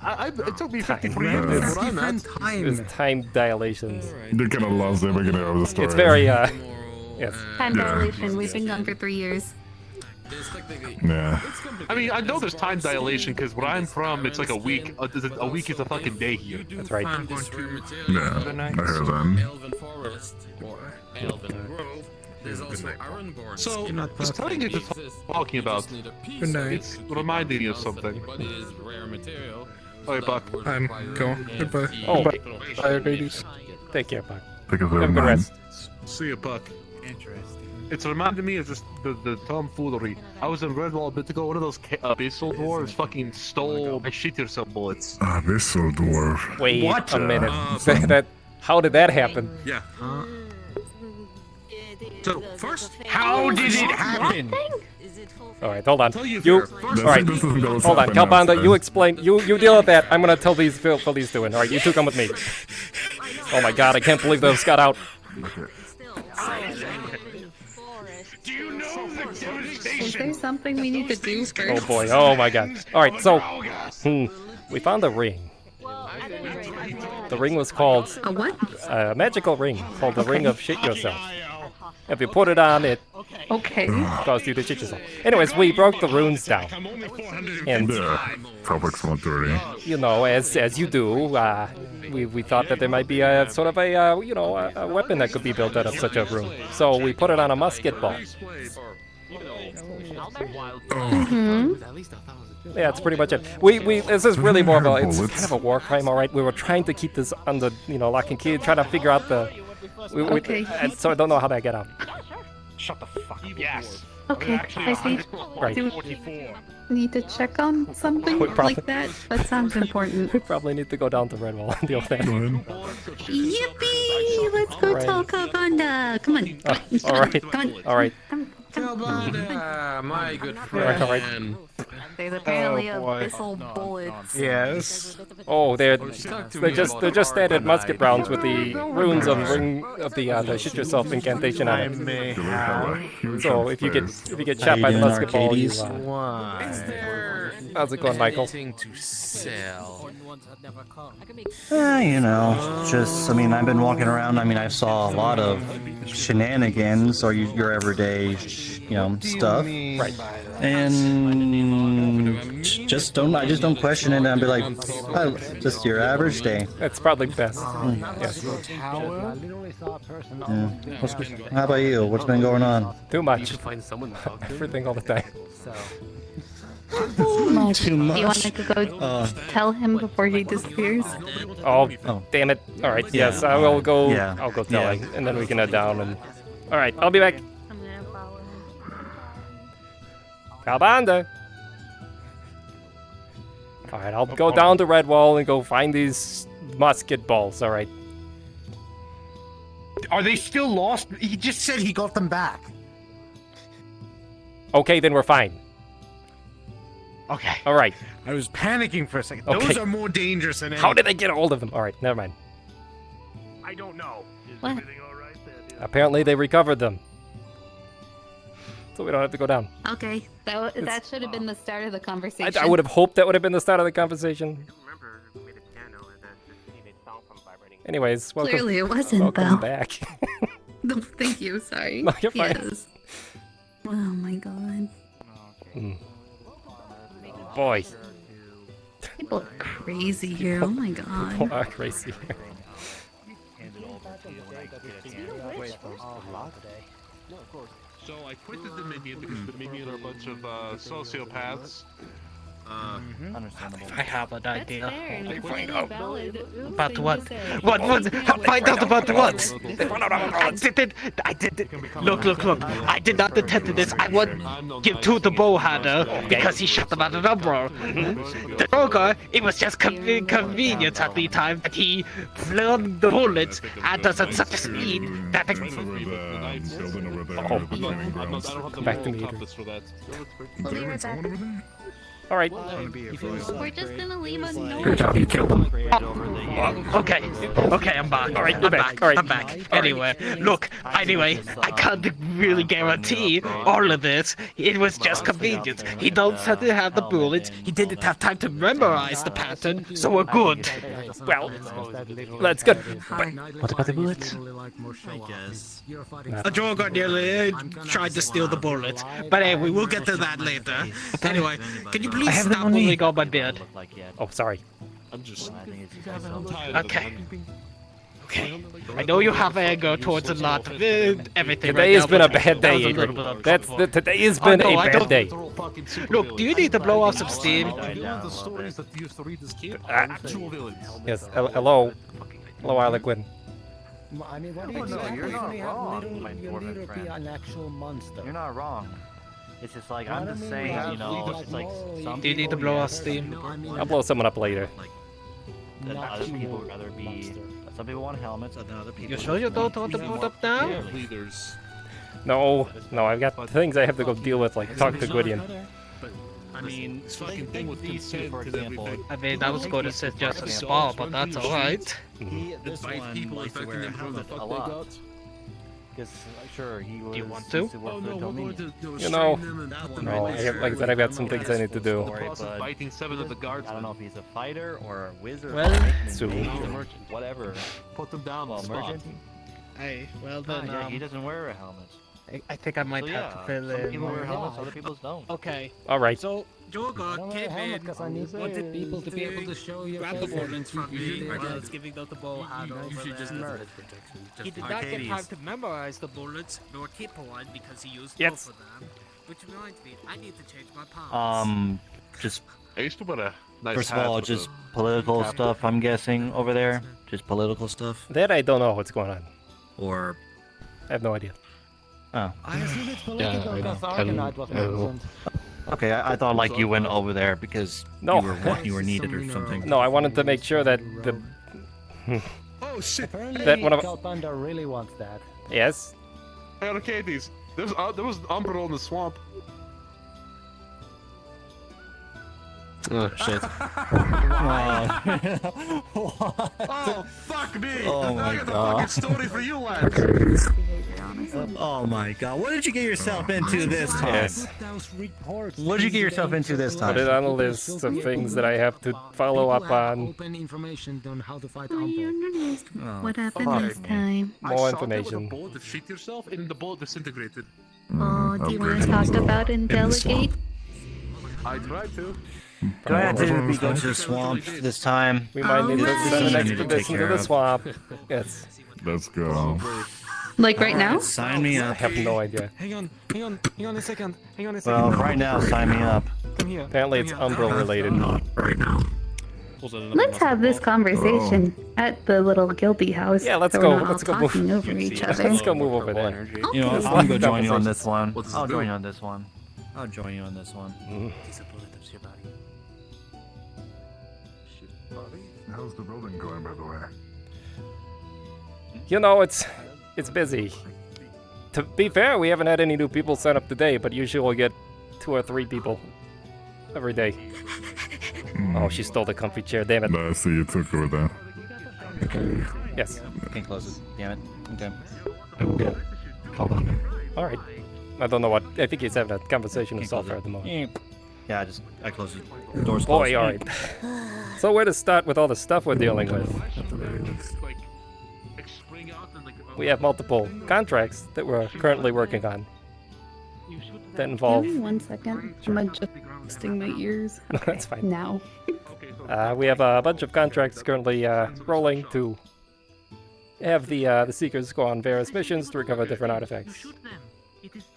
It took me 53 years It's to where I'm at. It's time dilations. They kind of lost the beginning of the story. It's very yes. Time Yeah. dilation. We've been gone for 3 years. Yeah. I mean, I know there's time dilation because where I'm from, it's like a week. A week is a fucking day here. That's right. Yeah. I heard that. So, just telling you just talking about, it's reminding you of something. Alright, Buck. I'm going. Goodbye. Oh, Bye, Arcadies. Take care, Buck. Take a Have a good rest. See you, Buck. It's reminding me of just the tomfoolery. I was in Redwall a bit ago. One of those abyssal dwarves fucking stole my shit or some bullets. Abyssal dwarf. Wait What? a minute. How did that happen? Yeah. So first, how did it happen? All right, hold on. You You. first. All right. This isn't gonna Hold on, happen Calbanda. outside. You explain. You deal with that. I'm gonna tell these what he's doing. All right, you two come with me. Oh my God, I can't believe those got out. Is there something we need to do first? Oh boy. Oh my God. All right, so we found a ring. The ring was called A what? a magical ring called the Ring of Shit Yourself. If you put it on, it Okay. caused you to shit yourself. Anyways, we broke the runes down, and Yeah. Self-explanatory. you know, as you do, we thought that there might be a sort of a a weapon that could be built out of such a rune. So we put it on a musket ball. Yeah, that's pretty much it. We this is really more of a it's kind of a war crime, all right. We were trying to keep this under lock and key, trying to figure out the. Okay. And so I don't know how that got out. Shut the fuck up. Yes. Okay, I see. Right. Do we need to check on something We probably- like that? That sounds important. We probably need to go down to Redwall and deal with that. Yippee! Let's go Right. tell Calbanda. Come on. All right. Come on. All right. Calbanda, my good All right. friend. There's apparently Oh, boy. abyssal bullets. Yes. Oh, they're just standard musket rounds with the runes of the shit yourself incantation on I it. may Have a have. huge So if you get shot by the musket ball, you. How's it going, Michael? To sell. You know, just, I mean, I've been walking around, I mean, I saw a lot of shenanigans, or your everyday, stuff. Right. And I just don't question it, and I'll be like, oh, just your average day. That's probably best. Yes. Yeah. How about you? What's been going on? Too much. Everything all the time. Much. Too Do you much. want to go tell him before he disappears? Oh, damn it. All right. Yes, I will go. Yeah. I'll go tell him, and then we can head down. And all right, I'll be back. Calbanda. All right, I'll go down to Redwall and go find these musket balls. All right. Are they still lost? He just said he got them back. Okay, then we're fine. Okay. All right. I was panicking for a second. Okay. Those are more dangerous than How did I get a hold of them? All right, never mind. I don't know. What? Apparently they recovered them. So we don't have to go down. Okay, that should have been the start of the conversation. I would have hoped that would have been the start of the conversation. Anyways, welcome. Clearly it wasn't, welcome though. back. No, thank you. Sorry. No, you're fine. Yes. Oh my god. boy. People are crazy here. Oh my god. People are crazy. So I quitted the Minion because the Minion are a bunch of sociopaths. I have an idea. Find out. About what? What? Find out about what? I did it. Look. I did not intend to this. I would give to the bowhunter because he shot them out of number. The Joker, it was just convenient at the time that he flung the bullets at us at such a speed that Building over there. Back to me. We'll be right back. All right. We're just gonna leave a note. Okay, I'm back. All right, you're back. All right. I'm back. Anyway, I can't really guarantee all of this. It was just convenient. He don't have to have the bullets. He didn't have time to memorize the pattern, so we're good. Well, that's good. But what about the bullets? A Drogon nearly tried to steal the bullets, but anyway, we'll get to that later. Anyway, can you please stop moving on my bed? Oh, sorry. I'm just. Okay. I know you have anger towards a lot of everything. Today right has now, been a but bad day, that was Adrian. little bit Today has uncomfortable. been Oh, no, a I bad don't- day. Look, do you need to blow off some steam? Stories that used to read this kid are Ah. actual villains. Yes. Hello. Hello, Harlequin. I mean, what do you No, expect? you're not You have wrong, little- my you dwarven need to be friend. an actual monster. You're not wrong. It's just like, You know I'm what I just mean? saying, Like, you know, like it's like morally- some Do you need to people, blow yeah, off steam? I'll blow someone up later. Then Not other people evil would rather be. Some people want helmets, and then other people. You sure you don't want to put up now? Leaders. No, I've got things I have to go deal with, like talk to Gwydion. I mean, this fucking thing with consent for and example, everything. I mean, I was going to suggest a spa, but that's alright. This Bite one people, likes to affecting wear a them from the helmet a fuck they lot. got. Because, sure, he was. Do you want used to? work Oh for no, the we're going Dominion. to You know, restrain them and put them no, in I have, like I said, I've got some things I need to do. Story, Process but biting 7 of the guards. I don't know if he's a fighter or a wizard. Well, or so- he's a merchant, whatever. Put them down on Well, the spot. merchant. Hey, well Ah, then, yeah, he doesn't wear a helmet. I think I might So, have yeah, to fill some in. people wear helmets, other people don't. Okay, All right. so I Jorga don't wear a came helmet in, 'cause I need wanted people to be able to show your grab the face bullets from me every while I day. was giving out the bow hand over should just there. murder. He did not get time to memorize the bullets nor keep one because he used Yes. both of them. Which reminds me, I need to change my pants. Just I used to wear a nice first of hat all, with just a political cap. stuff. I'm guessing over there, just political stuff, That I don't know what's going on. or I have no idea. oh, I assume it's political because Arcanite was present. okay. I thought like you went over there because No. you were needed or something. No, I wanted to make sure that the Oh shit! Apparently, That one of- Kalpanda really wants that. yes. Hey, Arcadies, there was Umbral in the swamp. Oh shit. Oh fuck me! Oh my I got a God. fucking story for you lads. Oh my god, what did you get yourself into this time? Yes. What did you get yourself into this Put it time? on a list of things that I have to follow up on. Open information on how to fight Oh, you're Umbral. nice. Oh, What happened fuck this me. time? I More shot them with information. a bullet to shit yourself, and the bullet disintegrated. Oh, do you want to talk about and delegate? I tried to. Do I have to go to the swamp this time? We might need to Alright. send an I need to take expedition to care the of. swamp. Yes. Let's go. Like right now? Sign me I up. have no idea. Hang on a second. Well, right now, sign me up. Come here. Apparently it's Umbral related. Let's have this conversation at the little guilty house. Yeah, let's so go. We're not Let's all go move. talking over each other. Let's go move over there. You know, Okay. I'm gonna go join you on this one. What's I'll this join do? you on this one. I'll join you on this one. How's the building going, by the way? You know, it's busy. To be fair, we haven't had any new people sign up today, but usually we'll get 2 or 3 people every day. Oh, she stole the comfy chair, damn it. No, I see you took over that. Yes. Can't close it. Damn it. Okay. Alright. I don't know what. I think he's having a conversation with Sulfur at the moment. Yeah, I closed it. Doors closed. Boy, alright. So, where to start with all the stuff we're dealing with? We have multiple contracts that we're currently working on that involve. Give me 1 second. I'm gonna just Sting my ears. That's fine. Now. We have a bunch of contracts currently rolling to have the Seekers go on various missions to recover different artifacts.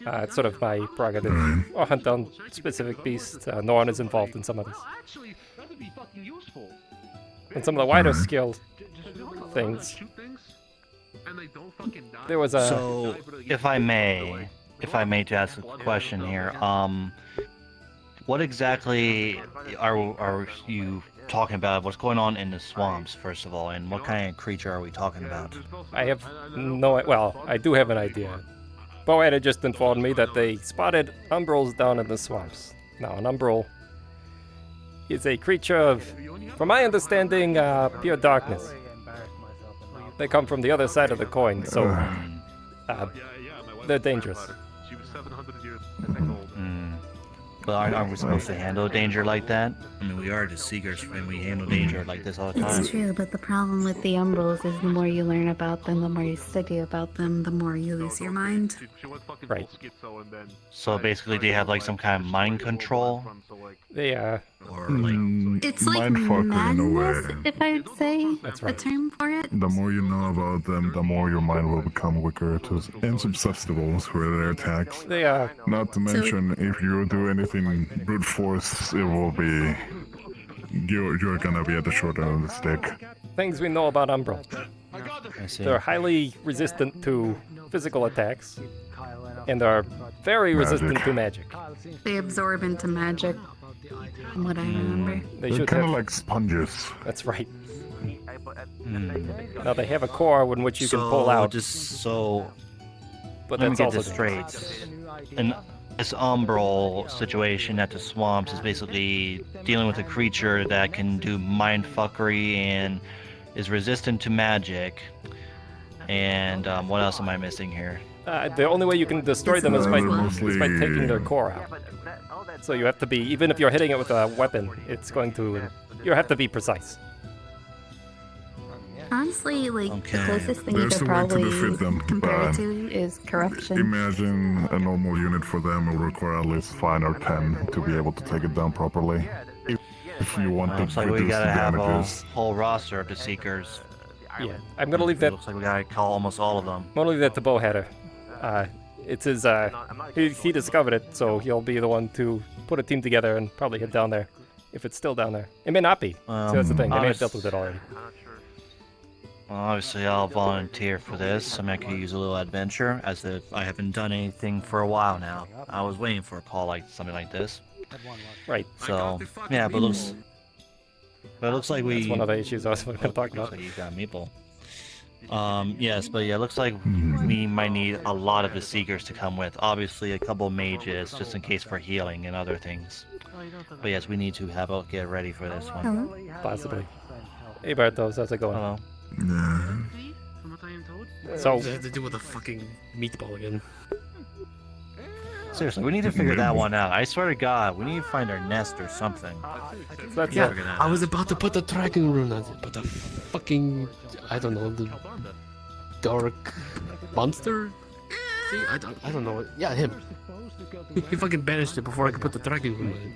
It's sort of my prerogative. Or hunt down specific beasts. No one is involved in some of this. Actually, that'd be fucking useful. And some of the wider scale things. There was a... So, if I may to ask a question here, what exactly are you talking about? What's going on in the swamps, first of all, and what kind of creature are we talking about? I have no... Well, I do have an idea. Boad had just informed me that they spotted umbrals down in the swamps. Now, an umbral is a creature of, from my understanding, pure darkness. They come from the other side of the coin, so they're dangerous. But aren't we supposed to handle danger like that? I mean, we are the Seekers, and we handle danger like this all the time. It's true, but the problem with the umbrals is the more you learn about them, the more you study about them, the more you lose your mind. Right. So basically, they have like some kind of mind control? They or like... It's like Mindfucker in a madness, way. if I would say a term for it. The more you know about them, the more your mind will become weaker and susceptible to their attacks. They are. Not to mention, if you do anything brute force, it will be... You're gonna be at the short end of the stick. Things we know about Umbral. They're highly resistant to physical attacks, and are very resistant to magic. They absorb into magic, from what I remember. They're kind of like sponges. That's right. Now they have a core in which you can pull out. But that's get also this straight. And this umbral situation at the swamps is basically dealing with a creature that can do mindfuckery and is resistant to magic. And what else am I missing here? The only way you can destroy them is by taking their core out. So you have to be, even if you're hitting it with a weapon, it's going to, you have to be precise. Honestly, like, the closest thing There's you could a way to probably defeat them, compare it but to is corruption. Imagine a normal unit for them will require at least 5 or 10 to be able to take it down properly. If you want to Looks like reduce we gotta the have a damages. whole roster of the Seekers. Yeah, I'm gonna leave that. Looks like we gotta call almost all of them. I'm gonna leave that to Bowheader. It's his, he discovered it, so he'll be the one to put a team together and probably head down there. If it's still down there. It may not be. So that's the thing, they may have dealt with it already. Well, obviously, I'll volunteer for this. I mean, I could use a little adventure, as if I haven't done anything for a while now. I was waiting for a call like something like this. Right. So, yeah, but it looks like we... That's one of the issues I was going to talk about. So you got Meeple. Yes, but yeah, it looks like we might need a lot of the Seekers to come with. Obviously, a couple mages, just in case for healing and other things. But yes, we need to get ready for this one. Possibly. Hey, Bartos, how's it going? Hello. So, What does that have to do with a fucking meatball again? Seriously, we need to figure that one out. I swear to God, we need to find our nest or something. Yeah, I was about to put the dragon rune on it, but the fucking, I don't know, the dark monster? See, I don't know. Yeah, him. He fucking banished it before I could put the dragon rune on it.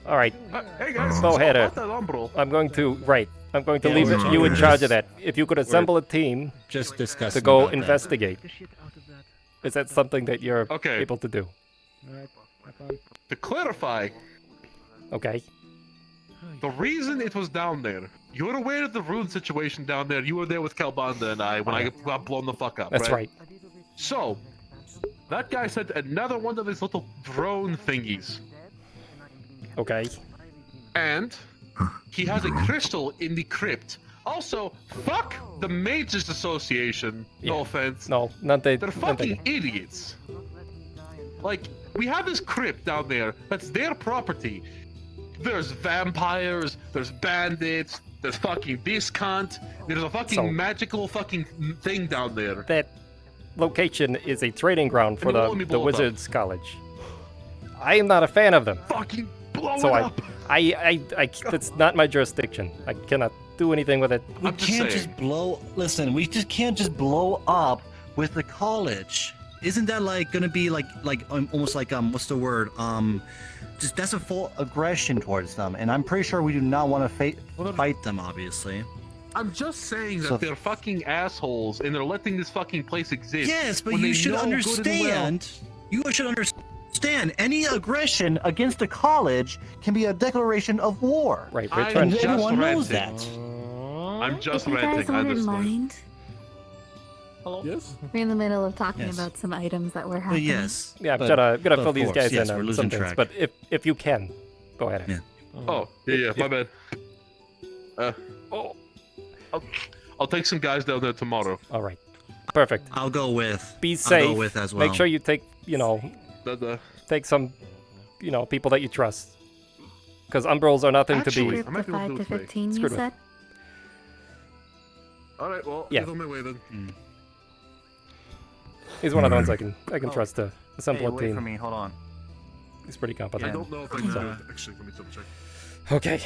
Alright. Hey guys, Bowheader, about that umbral? I'm going to leave you in charge of that. If you could assemble a team just to go investigate. Is that something that you're able to do? To clarify, okay. The reason it was down there, you're aware of the rune situation down there. You were there with Kalbanda and I when I got blown the fuck up. That's right. So, that guy sent another one of his little drone thingies. Okay. And he has a crystal in the crypt. Also, fuck the Mages Association. No offense. No, not they. They're fucking idiots. Like, we have this crypt down there. That's their property. There's vampires. There's bandits. There's fucking this cunt. There's a fucking magical fucking thing down there. That location is a training ground for the Wizards College. I am not a fan of them. Fucking blow so it up. That's not my jurisdiction. I cannot do anything with it. We can't just blow. Listen, we just can't just blow up with the college. isn't that like gonna be like almost like what's the word just that's a full aggression towards them, and I'm pretty sure we do not want to fight them, obviously. I'm just saying that So- they're fucking assholes and they're letting this fucking place exist. Yes, but when you they should know good and well- understand. You should understand any aggression against the college can be a declaration of war. Right, I'm just everyone knows ranting. that. I'm just If you guys ranting. I wouldn't just mind, Yes? we're in the middle of talking Yes. about some items that were happening. yes. Yeah, I'm But- gonna but fill of these course, guys yes, in we're on losing some things, track. but if you can, go ahead. Yeah. Oh, yeah, my bad. I'll take some guys down there tomorrow. All right. Perfect. I'll go with. Be I'll safe. go with as well. Make sure you take, take some, people that you trust. Because Umbrals are nothing Actually, to be I might be able to Five do to it today. 15, you Screwed with. said? Alright, well, Yeah. he's on my way then. He's one of the ones I can trust to assemble Hey, a wait team. for me. Hold on. He's pretty I competent. don't know if I can do it. Actually, let me double check. Okay.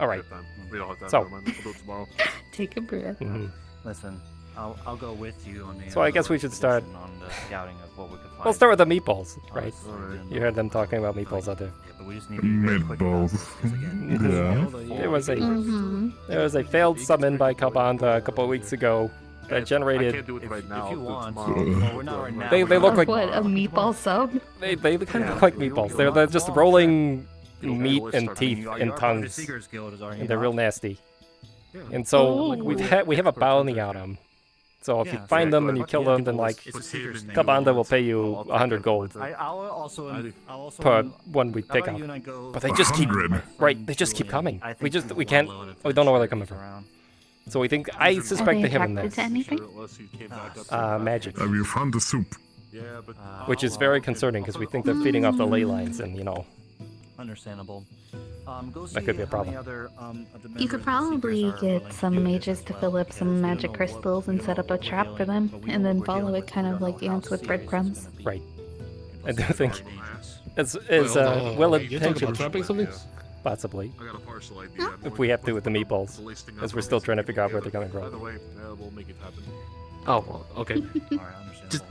All right. We don't have time. So- Never mind. We'll do it tomorrow. Take a breath. Mhm. Listen, I'll go with you on the. So I guess we should start. On the scouting of what we could find. We'll start with the meatballs, right? Alright. You heard them talking about meatballs out there. Yeah, but we just need to be very quick about this Meatballs. again. There was a Mm-hmm. there was a failed summon by Kabanda a couple of weeks ago that I generated. can't do it right now. If you I'll do it want, tomorrow. well, we're not right now. They look like What, a meatball sub? they kind of look like meatballs. They're just rolling meat and teeth and tongues, and they're real nasty. And so we have a bounty on them. So if you find them and you kill them, then like Kabanda will pay you 100 gold I'll also per one we take about out. you and I go- But they just keep 100. right. They just keep coming. I think We can't. We don't know where they're coming from. So we think I suspect they have in attracted to there anything? magic, Have you found the soup? Yeah, but which is very concerning because we think they're feeding off the ley lines, and Understandable. Go That could be a see how problem. many other, of the You could members of the probably Seekers are get willing some to do mages to fill up some magic crystals and set up a trap for them, and then follow it kind of like ants with breadcrumbs. right. I do think as hold on. well You talking about trapping intentioned, something? possibly, I got a partial idea. if we have to with the meatballs, as we're still trying to figure out where they're coming By the from. way, we'll make it happen. Oh, well, okay.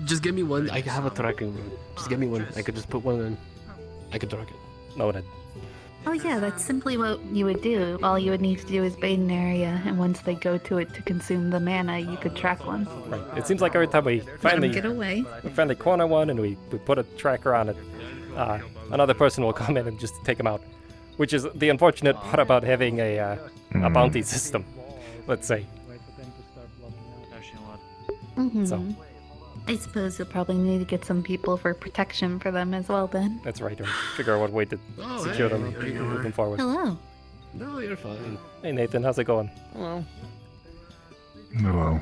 Just give me one. I have a tracking route. Just give me one. I could just put one in. I could track it. Noted. Oh yeah, that's simply what you would do. All you would need to do is bait an area, and once they go to it to consume the mana, you could track one. Right. It seems like every time we finally Get away. corner one and we put a tracker on it, another person will come in and just take them out. Which is the unfortunate part about having a bounty system, let's say. Mm-hmm. So I suppose you'll probably need to get some people for protection for them as well then. that's right. Or figure out what way to secure them moving forward. Hello. No, you're fine. Hey Nathan, how's it going? Hello. Hello.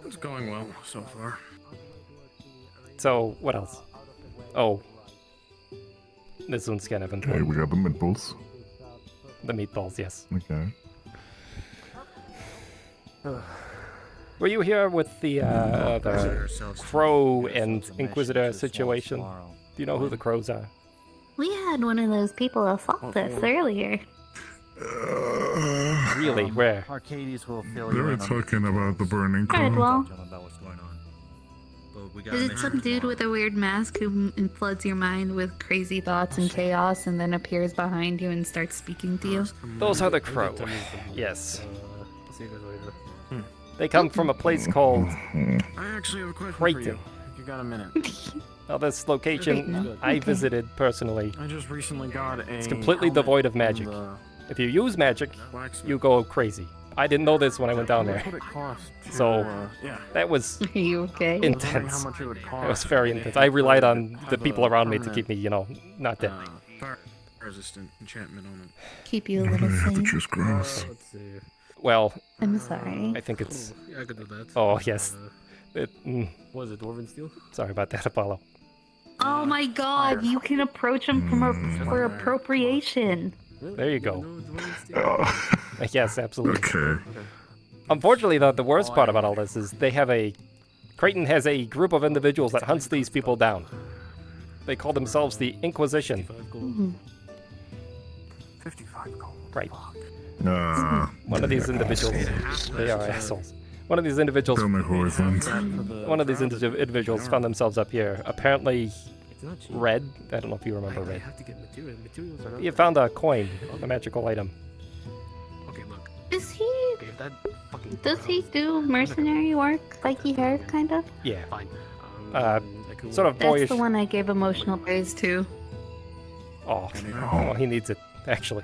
It's going well so far. So what else? Oh, this one's kind of Okay, important. we got the meatballs. The meatballs, yes. Okay. Were you here with the Crow and Inquisitor situation? Do you know who the Crows are? We had one of those people assault us earlier. Really? Where? Arcadies will fill They you were in on talking about the burning Alright, crow. well, about what's going on. But we is it some dude with a weird mask who floods your mind with crazy thoughts and chaos and then appears behind you and starts speaking to you? Those are the Crow. Yes. They come from a place called I actually have a question for Creighton. you. If you got a minute. Now, this location Creighton, I okay. visited personally. I just recently got a. It's completely helmet devoid of from magic. the If you use magic, blacksmith. you go crazy. I didn't know this when I went down there. What would it cost to, So yeah. that was Are you okay? I was wondering intense. how much it would It was cost very to intense. I relied on the have people a around me to permanent, keep me, not dead. fire resistant enchantment on it. Keep you a little safe. Just gross. Let's see. Well, I'm sorry. I think it's. Yeah, I could do that. Oh yes. Was it Dwarven Steel? Sorry about that, Apollo. Oh my god, you can approach him for appropriation. There you go. Yes, absolutely. Okay. Unfortunately, the worst part about all this is Creighton has a group of individuals that hunts these people down. They call themselves the Inquisition. 55 gold. Right. Ah. One of these individuals, they are assholes. one of these individuals. Tell me who isn't. One of these individuals found themselves up here. Apparently, Red. I don't know if you remember Red. have to get material. Materials are You found a coin, a magical item. Okay, look. Is he? Okay, if that fucking Does he do mercenary work? Spiky hair, kind of? Yeah. Fine. Sort of That's boyish. the one I gave emotional praise to. Oh, well, he needs it actually.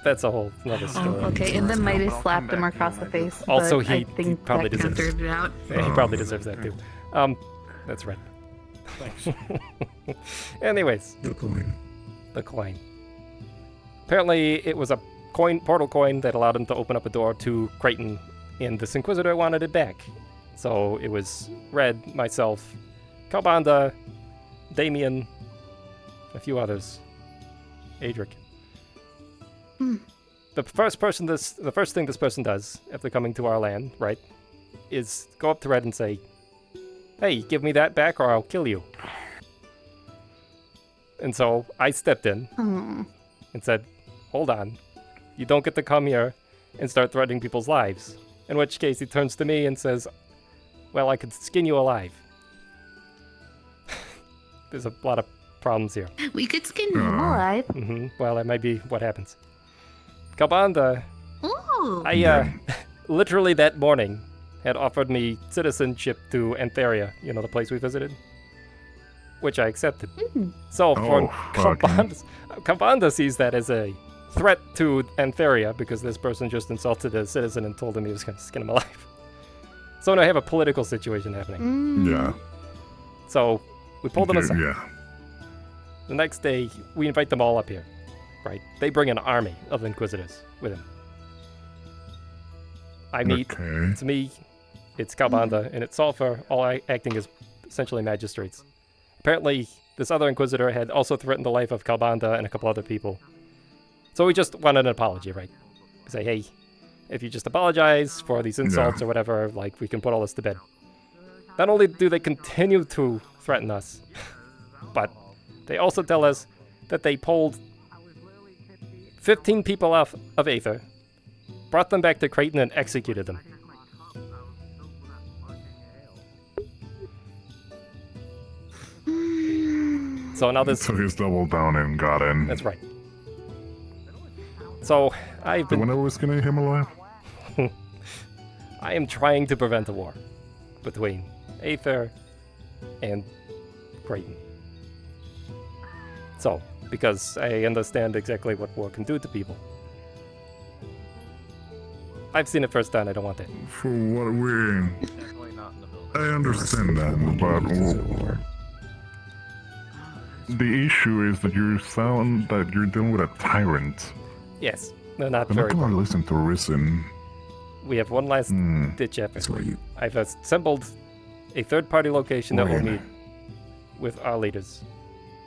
That's a whole another story. Oh, okay, and then Midas slapped him across the face. Also, but I think probably that deserves countered it out. Yeah, he probably deserves that too. That's right. Anyways, The coin. The coin. Apparently, it was a portal coin that allowed him to open up a door to Creighton, and this Inquisitor wanted it back. So it was Red, myself, Kalbanda, Damien, a few others, Adric. The first thing this person does after coming to our land, right, is go up to Red and say, "Hey, give me that back or I'll kill you." And so I stepped in and said, "Hold on, you don't get to come here and start threatening people's lives." In which case he turns to me and says, "Well, I could skin you alive." There's a lot of problems here. We could skin him alive. Well, that might be what happens. Kalbanda, Ooh. I literally that morning had offered me citizenship to Antheria, you know, the place we visited, which I accepted. So for Kalbanda sees that as a threat to Antheria because this person just insulted a citizen and told him he was going to skin him alive. So now I have a political situation happening. Yeah. So we pulled them aside. Yeah. The next day, we invite them all up here, right? They bring an army of Inquisitors with them. I meet, it's me, it's Kalbanda, and it's Sulfur, all acting as essentially magistrates. Apparently, this other Inquisitor had also threatened the life of Kalbanda and a couple other people. So we just wanted an apology, right? We say, hey, if you just apologize for these insults or whatever, like, we can put all this to bed. Not only do they continue to threaten us, but they also tell us that they pulled 15 people off of Aether, brought them back to Creighton, and executed them. So now this... So he's doubled down and got in. That's right. So I've been... The one that was skinning him alive? I am trying to prevent a war between Aether and Creighton. So, because I understand exactly what war can do to people. I've seen it firsthand, I don't want that. For what we... I understand that, but... The issue is that you sound that you're dealing with a tyrant. Yes, they're not I'm very not gonna listen to Risen. We have one last ditch effort. I've assembled a third-party location that will meet with our leaders.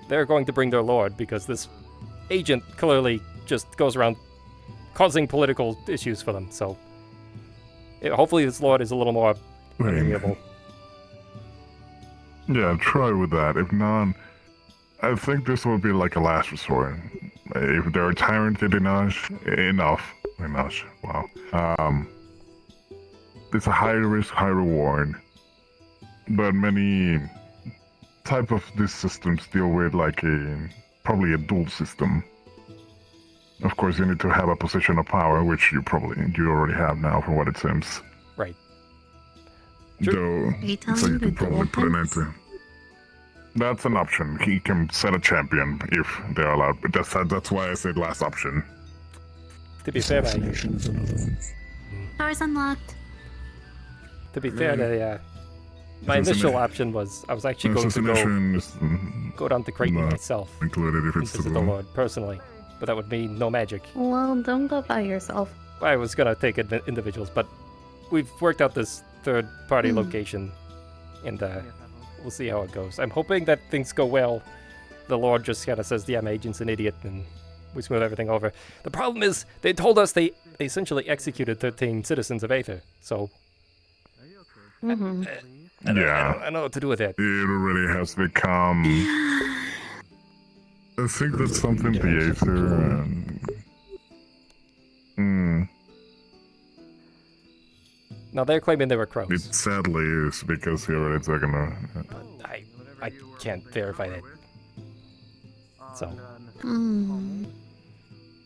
They're going to bring their lord because this agent clearly just goes around causing political issues for them. So hopefully this lord is a little more amiable. Yeah, try with that. If not, I think this will be like a last resort. If they're talented enough, wow. It's a high risk, high reward. But many type of these systems deal with like probably a dual system. Of course, you need to have a position of power, which you already have now, from what it seems. Right. Though, Are you telling so me you the can probably put an end dolphins? to. That's an option. He can set a champion if they're allowed. But that's why I said last option. To be fair, Doors unlocked. to be fair, my initial option was I was actually going to go down to Creighton myself included if and it's visit the Lord personally, but that would mean no magic. Well, don't go by yourself. I was gonna take individuals, but we've worked out this third-party location, and we'll see how it goes. I'm hoping that things go well. The Lord just kind of says, "Yeah, my agent's an idiot," and we smooth everything over. The problem is, they told us they essentially executed 13 citizens of Aether, so... I don't know what to do with that. It really has become... I think that's something the Aether Now they're claiming they were crows. It sadly is because he already taken a. I can't verify that. So.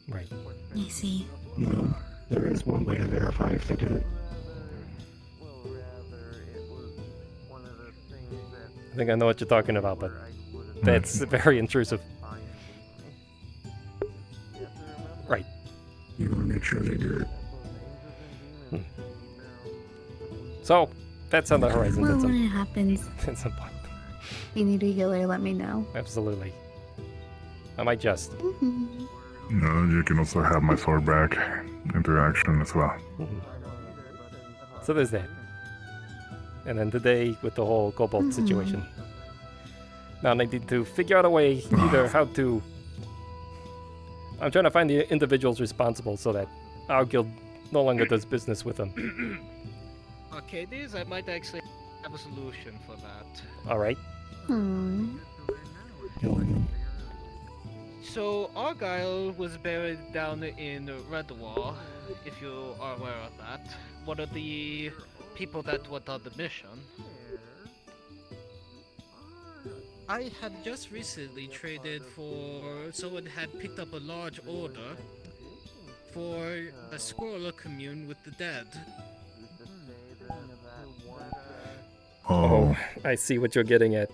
Right. I see. No, there is one way to verify if they did it. I think I know what you're talking about, but that's very intrusive. Right. You want to make sure they did it. So, that's on the horizon. Well, That's when it happens, at some point. if you need a healer, let me know. Absolutely. I might just. No, you can also have my sword back into action as well. So there's that. And then today with the whole Kobold situation. Now I need to figure out a way either how to... I'm trying to find the individuals responsible so that our guild no longer does business with them. Arcadies, I might actually have a solution for that. Alright. So, Argyle was buried down in Redwall, if you are aware of that. One of the people that went on the mission. I had just recently traded for... someone had picked up a large order for a squirrel commune with the dead. Oh, I see what you're getting at.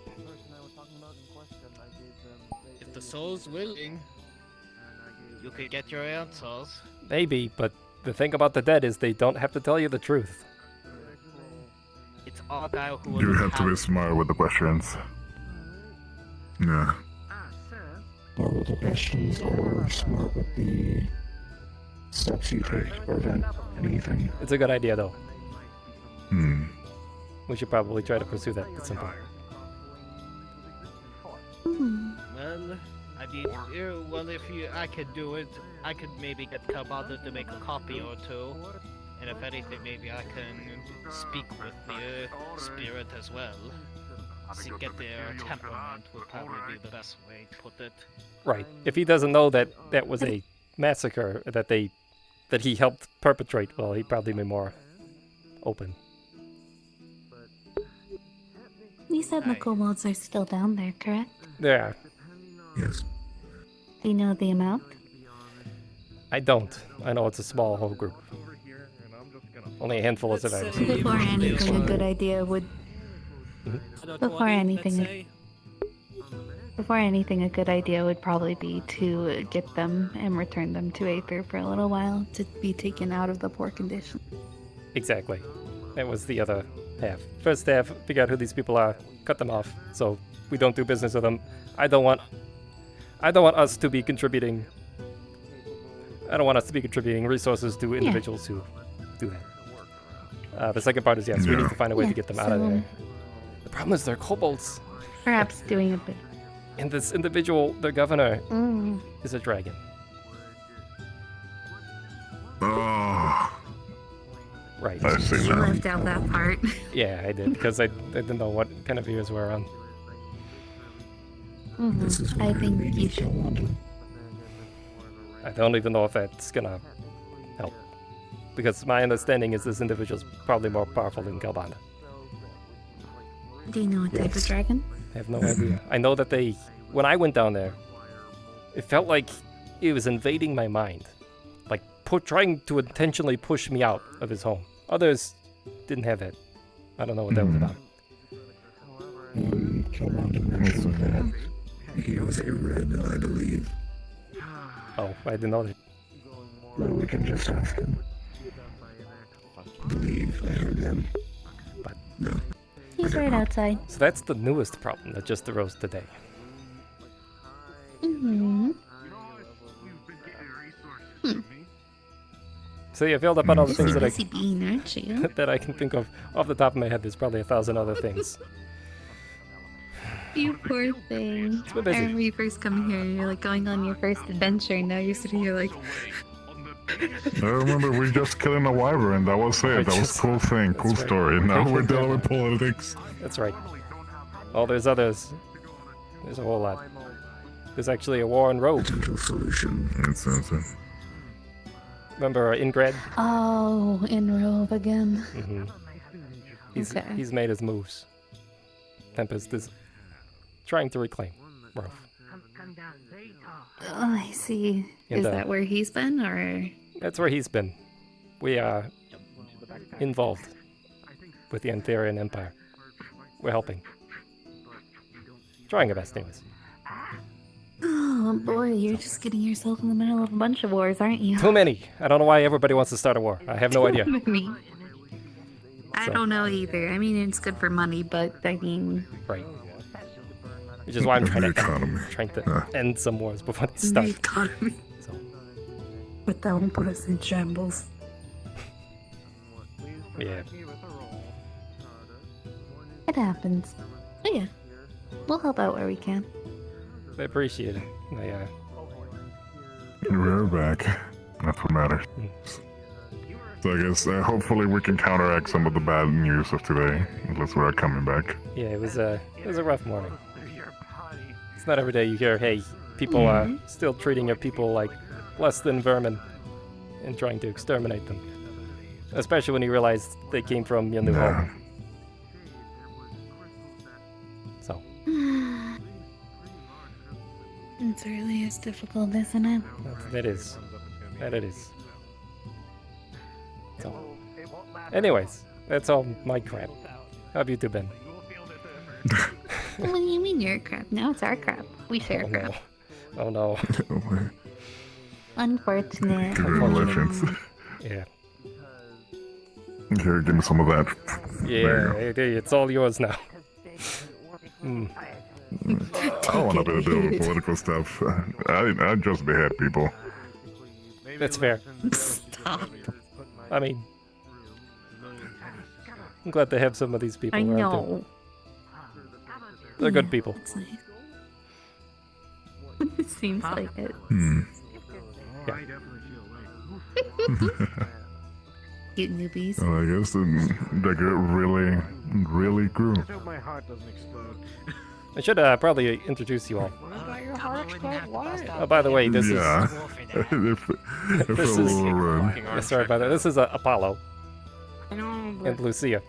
If the soul's willing, you could get your answers. Maybe, but the thing about the dead is they don't have to tell you the truth. It's Argyle who You was have to be smart with the questions. Yeah. Smart with the questions or smart with the steps you take to prevent anything. It's a good idea, though. We should probably try to pursue that at some point. Well, I mean, well, if I could do it, I could maybe get Kobold to make a copy or two. And if anything, maybe I can speak with the spirit as well. To get their temperament would probably be the best way to put it. Right. If he doesn't know that that was a massacre that he helped perpetrate, well, he'd probably be more open. You said the kobolds are still down there, correct? Yeah. Yes. Do you know the amount? I don't. I know it's a small whole group. Only a handful of survivors. Before anything, a good idea would... Before anything, a good idea would probably be to get them and return them to Aether for a little while to be taken out of the poor condition. Exactly. That was the other half. First half, figure out who these people are, cut them off, so we don't do business with them. I don't want us to be contributing. I don't want us to be contributing resources to individuals who do that. The second part is yes, we need to find a way to get them out of there. The problem is they're kobolds. Perhaps doing a bit. And this individual, their governor, is a dragon. Oh. Right. I see You now. left out that part. Yeah, I did, because I didn't know what kind of ears were on. I think you should. I don't even know if that's gonna help. Because my understanding is this individual's probably more powerful than Galbanda. Do you know what type of dragon? I have no idea. I know that when I went down there, it felt like it was invading my mind. Like, trying to intentionally push me out of his home. Others didn't have that. I don't know what that was about. Galbanda mentioned that he was a red, I believe. Oh, I didn't know that. Well, we can just ask him. I believe I heard him. But no. He's right outside. So that's the newest problem that just arose today. So you filled up on all the things that busy being, aren't you? that I can think of off the top of my head. There's probably 1,000 other things. You poor thing. been busy. I remember you first coming here, you're like going on your first adventure, and now you're sitting here like... I remember we just killing a wyvern. That was it. That was a cool thing, cool story. Now we're dealing with politics. That's right. Oh, there's others. There's a whole lot. There's actually a war on Rogue. Solution. Remember Ingrid? Oh, in Rove again. Mm-hmm. Okay. He's made his moves. Tempest is trying to reclaim Rove. Oh, I see. And, Is that where he's been, or? That's where he's been. We are involved with the Antherian Empire. We're helping. Trying our best, anyways. Oh boy, you're just getting yourself in the middle of a bunch of wars, aren't you? Too many. I don't know why everybody wants to start a war. I have no idea. Too many. I don't know either. I mean, it's good for money, but I mean... Right. Which is why I'm trying to end some wars before they start. The economy. But that won't put us in shambles. Yeah. It happens. Oh yeah. We'll help out where we can. I appreciate it. We're back. That's what matters. So I guess hopefully we can counteract some of the bad news of today, unless we're coming back. Yeah, it was a rough morning. It's not every day you hear, hey, people are still treating your people like less than vermin and trying to exterminate them. Especially when you realize they came from your new home. So. It's really as difficult, isn't it? That is. That it is. So. Anyways, that's all my crap. How have you two been? What do you mean you're crap? Now it's our crap. We share crap. Oh no. Unfortunate. Congratulations. Yeah. Here, give me some of that. Yeah, it's all yours now. I don't want to deal with political stuff. I just behead people. That's fair. Stop. I mean, I'm glad to have some of these people I around know. too. They're good people. It's nice. It seems like it. Yeah. Cute newbies. Well, I guess the girl really grew. My heart doesn't explode. I should probably introduce you all. Your heart explode? Why? Oh, by the way, this If this a little run. Yeah, sorry about that. This is Apollo and Lucia.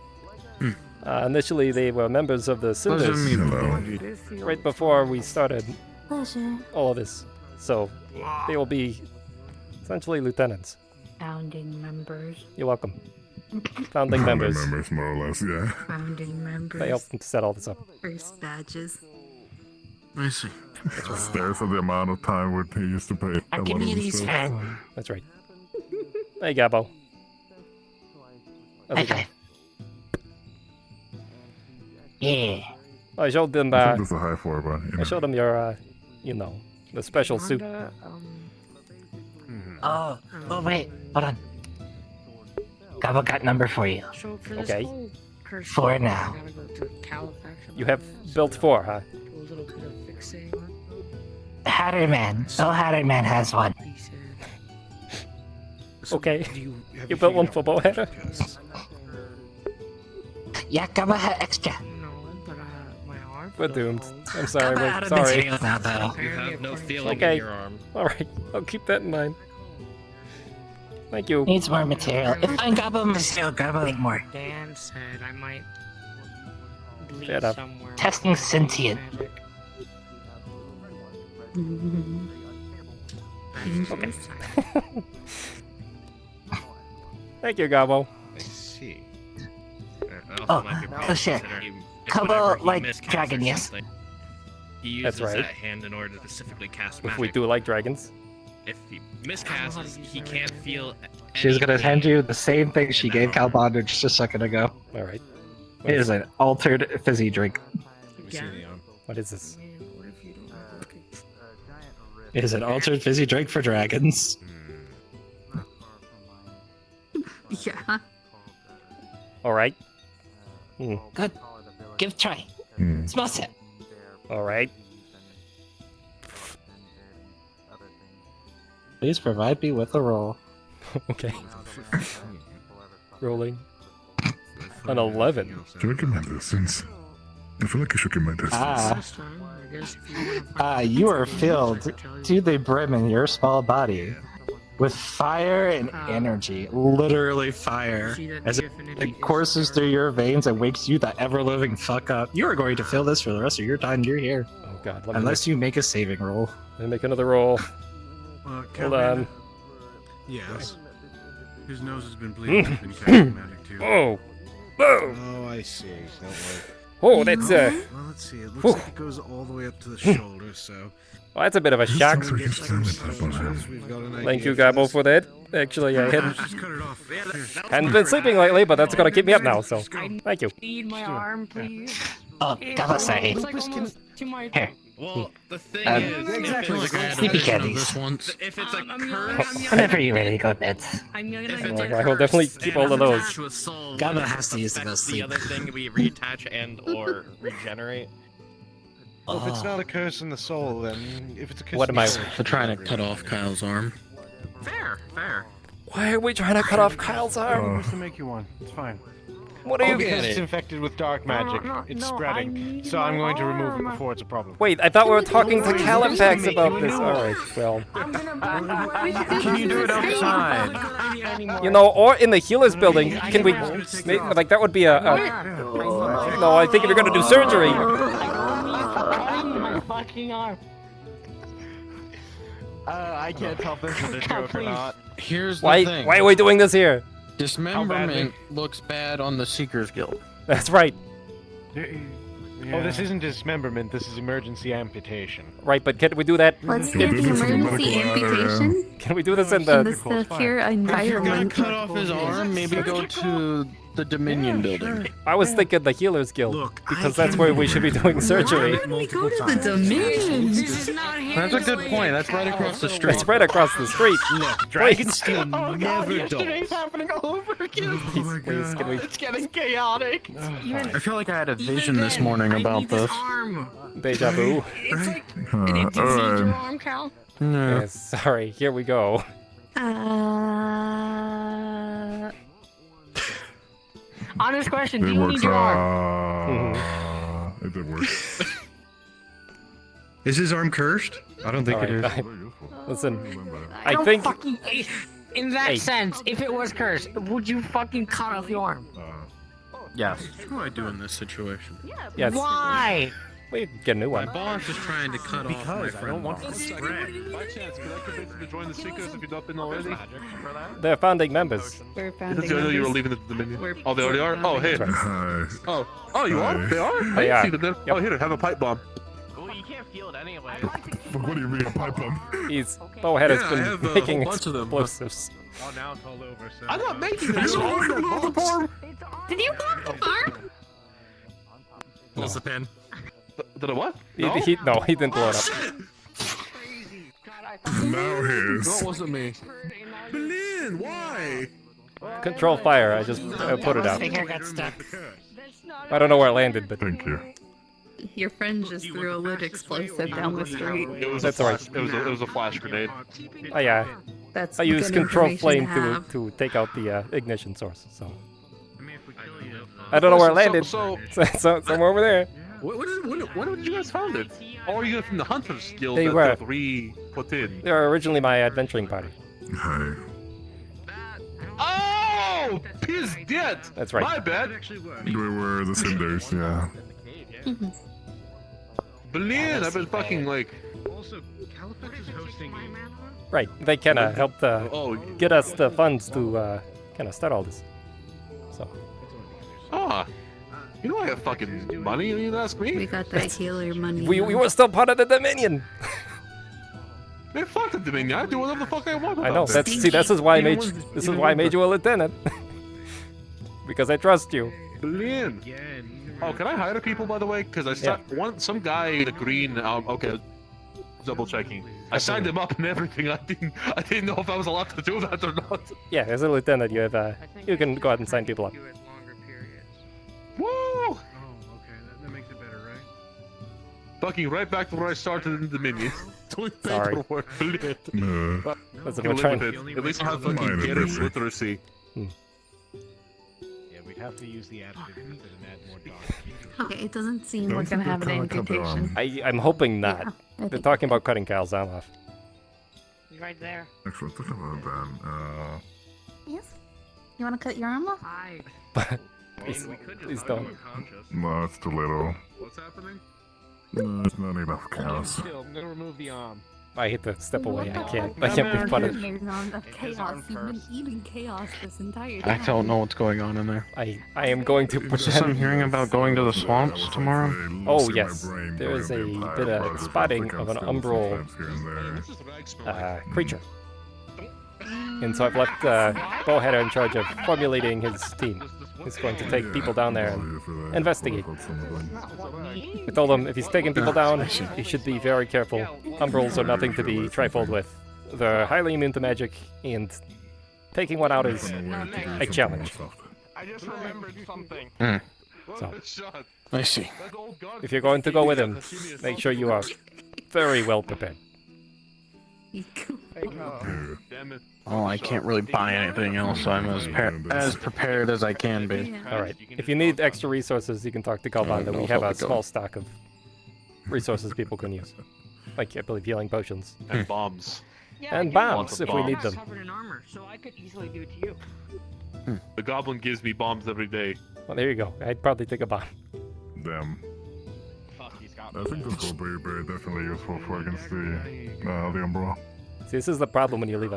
Initially, they were members of the Cinders right before we started Pleasure. all of this. So they will be essentially lieutenants. Founding members. You're welcome. Founding members. Members, more or less, yeah. Founding members. They helped set all this up. First badges. I see. There's the amount of time he used to pay. Give me these hands. That's right. Hey, Gabo. How's it going? Yeah. I showed them. I think there's a high four, but I showed them your, the special suit. Oh, wait, hold on. Gabo got number for you. Okay. 4 now. You have built 4, huh? Hatter Man. Oh, Hatter Man has one. Okay. You built one for Bowheader? Yeah, Gabo had extra. We're doomed. I'm sorry. Gabo We're out of sorry. materials now, though. You have no feeling Okay. in your arm. Alright. I'll keep that in mind. Thank you. Needs more material. If I Gabo material, Gabo need more. Dan said I might leave Shut up. somewhere. Testing sentient. Okay. Thank you, Gabo. I see. Oh, shit. Gabo like dragon, yes? He uses That's right. that hand in order to specifically cast If magic. we do like dragons. If he miscasts, he can't feel. She's gonna hand you the same thing she gave Calbonder just a second ago. Alright. It is an altered fizzy drink. What is this? It is an altered fizzy drink for dragons. Yeah. Alright. Good. Give it a try. Smells it. Alright. Please provide me with a roll. Okay. Rolling. An 11. Should I get my distance? I feel like I should get my distance. You are filled to the brim in your small body with fire and energy, literally fire, as it courses through your veins and wakes you the ever-living fuck up. You are going to feel this for the rest of your time you're here. Oh god. Unless you make a saving roll. Let me make another roll. Hold on. Yes. His nose has been bleeding. He's been casting magic too. Oh! Whoa! Oh, I see. Don't worry. Oh, that's Well, let's see. It looks like it goes all the way up to the shoulder, so. Well, that's a bit of a shock. Thank you, Gabo, for that. Actually, I hadn't been sleeping lately, but that's gonna keep me up now, so thank you. Need my arm, please. Oh, Gabo, say. It's like almost to my. Here. Well, the thing is, exactly like sleepy candies. If it's a Whenever you're ready to go to bed. I will definitely keep all of those. Gabo has to use the most The sleep. other thing we reattach and or regenerate. Well, if it's not a curse in the soul, then if it's a curse What in am I- the soul, We're trying to cut off Kyle's arm. Fair. Why are we trying to cut off Kyle's arm? Just to make you one. It's fine. What are you because getting? it's infected with dark magic. It's spreading. So I'm going to remove it before it's a problem. Wait, I thought we were talking to Califax about this. Alright, well. Can you do it outside? You know, or in the healer's building. Can we... Like, that would be a... No, I think if you're gonna do surgery... My fucking arm. I can't tell if this is a joke or not. Here's the Why thing. are we doing this here? Dismemberment looks bad on the Seekers Guild. That's right. Oh, this isn't dismemberment. This is emergency amputation. Right, but can we do that? Let's get the emergency amputation Can we do this in in the... the secure If you're gonna environment. cut off his arm, maybe go to the Dominion building. I was thinking the healer's guild, because that's where we should be doing surgery. We go to the Dominion. That's a good point. That's right across the street. That's right across the street. Dragonsteel Oh god, yesterday's happening all over again. Please, can we... It's getting chaotic. I feel like I had a vision this morning about this. Deja vu. It's like did it defeat your arm, Cal? No. Yes, sorry, here we go. Honest question, do It you works. need your arm? It did work. Is his arm cursed? I don't think it is. Listen, I I don't think... fucking, in that Hey. sense, if it was cursed, would you fucking cut off your arm? Yes. What do I do in this situation? Yes. Why? We can get a new one. My boss is trying to cut off my I friend. don't want to By chance, could I convince you to join the Seekers if you've not been already? They're founding members. We're Did founding you know you were members. leaving the Dominion? We're- Oh, they already are? Oh, hey. Hi. Oh, you are? They are? They I are. see them there. Oh, here, have a pipe bomb. Well, you can't feel it anyway. What do you mean a pipe bomb? He's... Bowhead has Yeah, I been have a making whole bunch of them, but- explosives. Oh, now it's all over. So I'm not making this. You are the bomb. Did you block the farm? Pulls the pin. Did I what? No, he didn't blow it up. Now his. No, it wasn't me. Berlin, why? Control fire, I just put it out. Finger got stuck. I don't know where it landed, but... Thank you. Your friend just threw a lit explosive down the street. It was That's a alright. flash. It was a flash grenade. Oh yeah, That's I use good control information flame have. to take out the ignition source, so... I mean, if we kill you, I don't know where it landed. So- Somewhere over there. When did you guys found it? Or are you guys from the Hunters Guild They that were. they've re-put in? They were originally my adventuring party. Hi. Oh! Piss dead! That's right. My bad. We were the Cinders, yeah. Berlin, I've been fucking like... also, Califax is hosting. Right, they kinda helped Oh, get us the funds to kinda start all this. So... ah. You know I have fucking money, you didn't ask me? We got that healer money. We were still part of the Dominion! Man, fuck the Dominion, I do whatever the fuck I want. I know, about that's... it. See, this is why I made... This is why I made you a lieutenant. Because I trust you. Berlin. Oh, can I hire people, by the way? Because I some guy in a green. Okay, double checking. I signed him up and everything. I didn't know if I was allowed to do that or not. Yeah, as a lieutenant, you have you can go ahead and sign people up. Woo! Oh, okay, that makes it better, right? Fucking right back to where I started in the Dominion. Doing Sorry. paperwork. Brilliant. No. Listen, Can we're live trying... with it. At least I have fucking Minor getting busy. literacy. Yeah, we'd have to use the additive method and add more dark. Okay, it doesn't seem Don't we're gonna forget have an to cut the amputation. I'm hoping not. I They're think talking about cutting Kyle's arm off. He's right there. Actually, talking about that, Yes? You want to cut your arm off? Hi. Please don't. no, it's too little. What's happening? No, there's not enough chaos. I'm gonna remove the arm. I hate to step away. I can't be There's punished. none of chaos. You've been eating chaos this entire time. I don't know what's going on in there. I am going to What's this I'm hearing about going to the swamps tomorrow? Oh yes, there is a bit of spotting of an umbral creature. And so I've left Bowheader in charge of formulating his team. He's going to take people down there and investigate. I told him if he's taking people down, he should be very careful. Umbrals are nothing to be trifled with. They're highly immune to magic, and taking one out is a challenge. I just remembered something. So, I see. if you're going to go with him, make sure you are very well prepared. Oh, I can't really buy anything else, so I'm as prepared as I can be. Alright, if you need extra resources, you can talk to Kobold, and we have a small stock of resources people can use. Like, I believe, healing potions. And bombs. And bombs, if we need them. Covered in armor, so I could easily do it to you. The goblin gives me bombs every day. Well, there you go. I'd probably take a bomb. Damn. Fuck, he's got I think this will be very definitely useful for against the Umbrella. See, this is the problem when you leave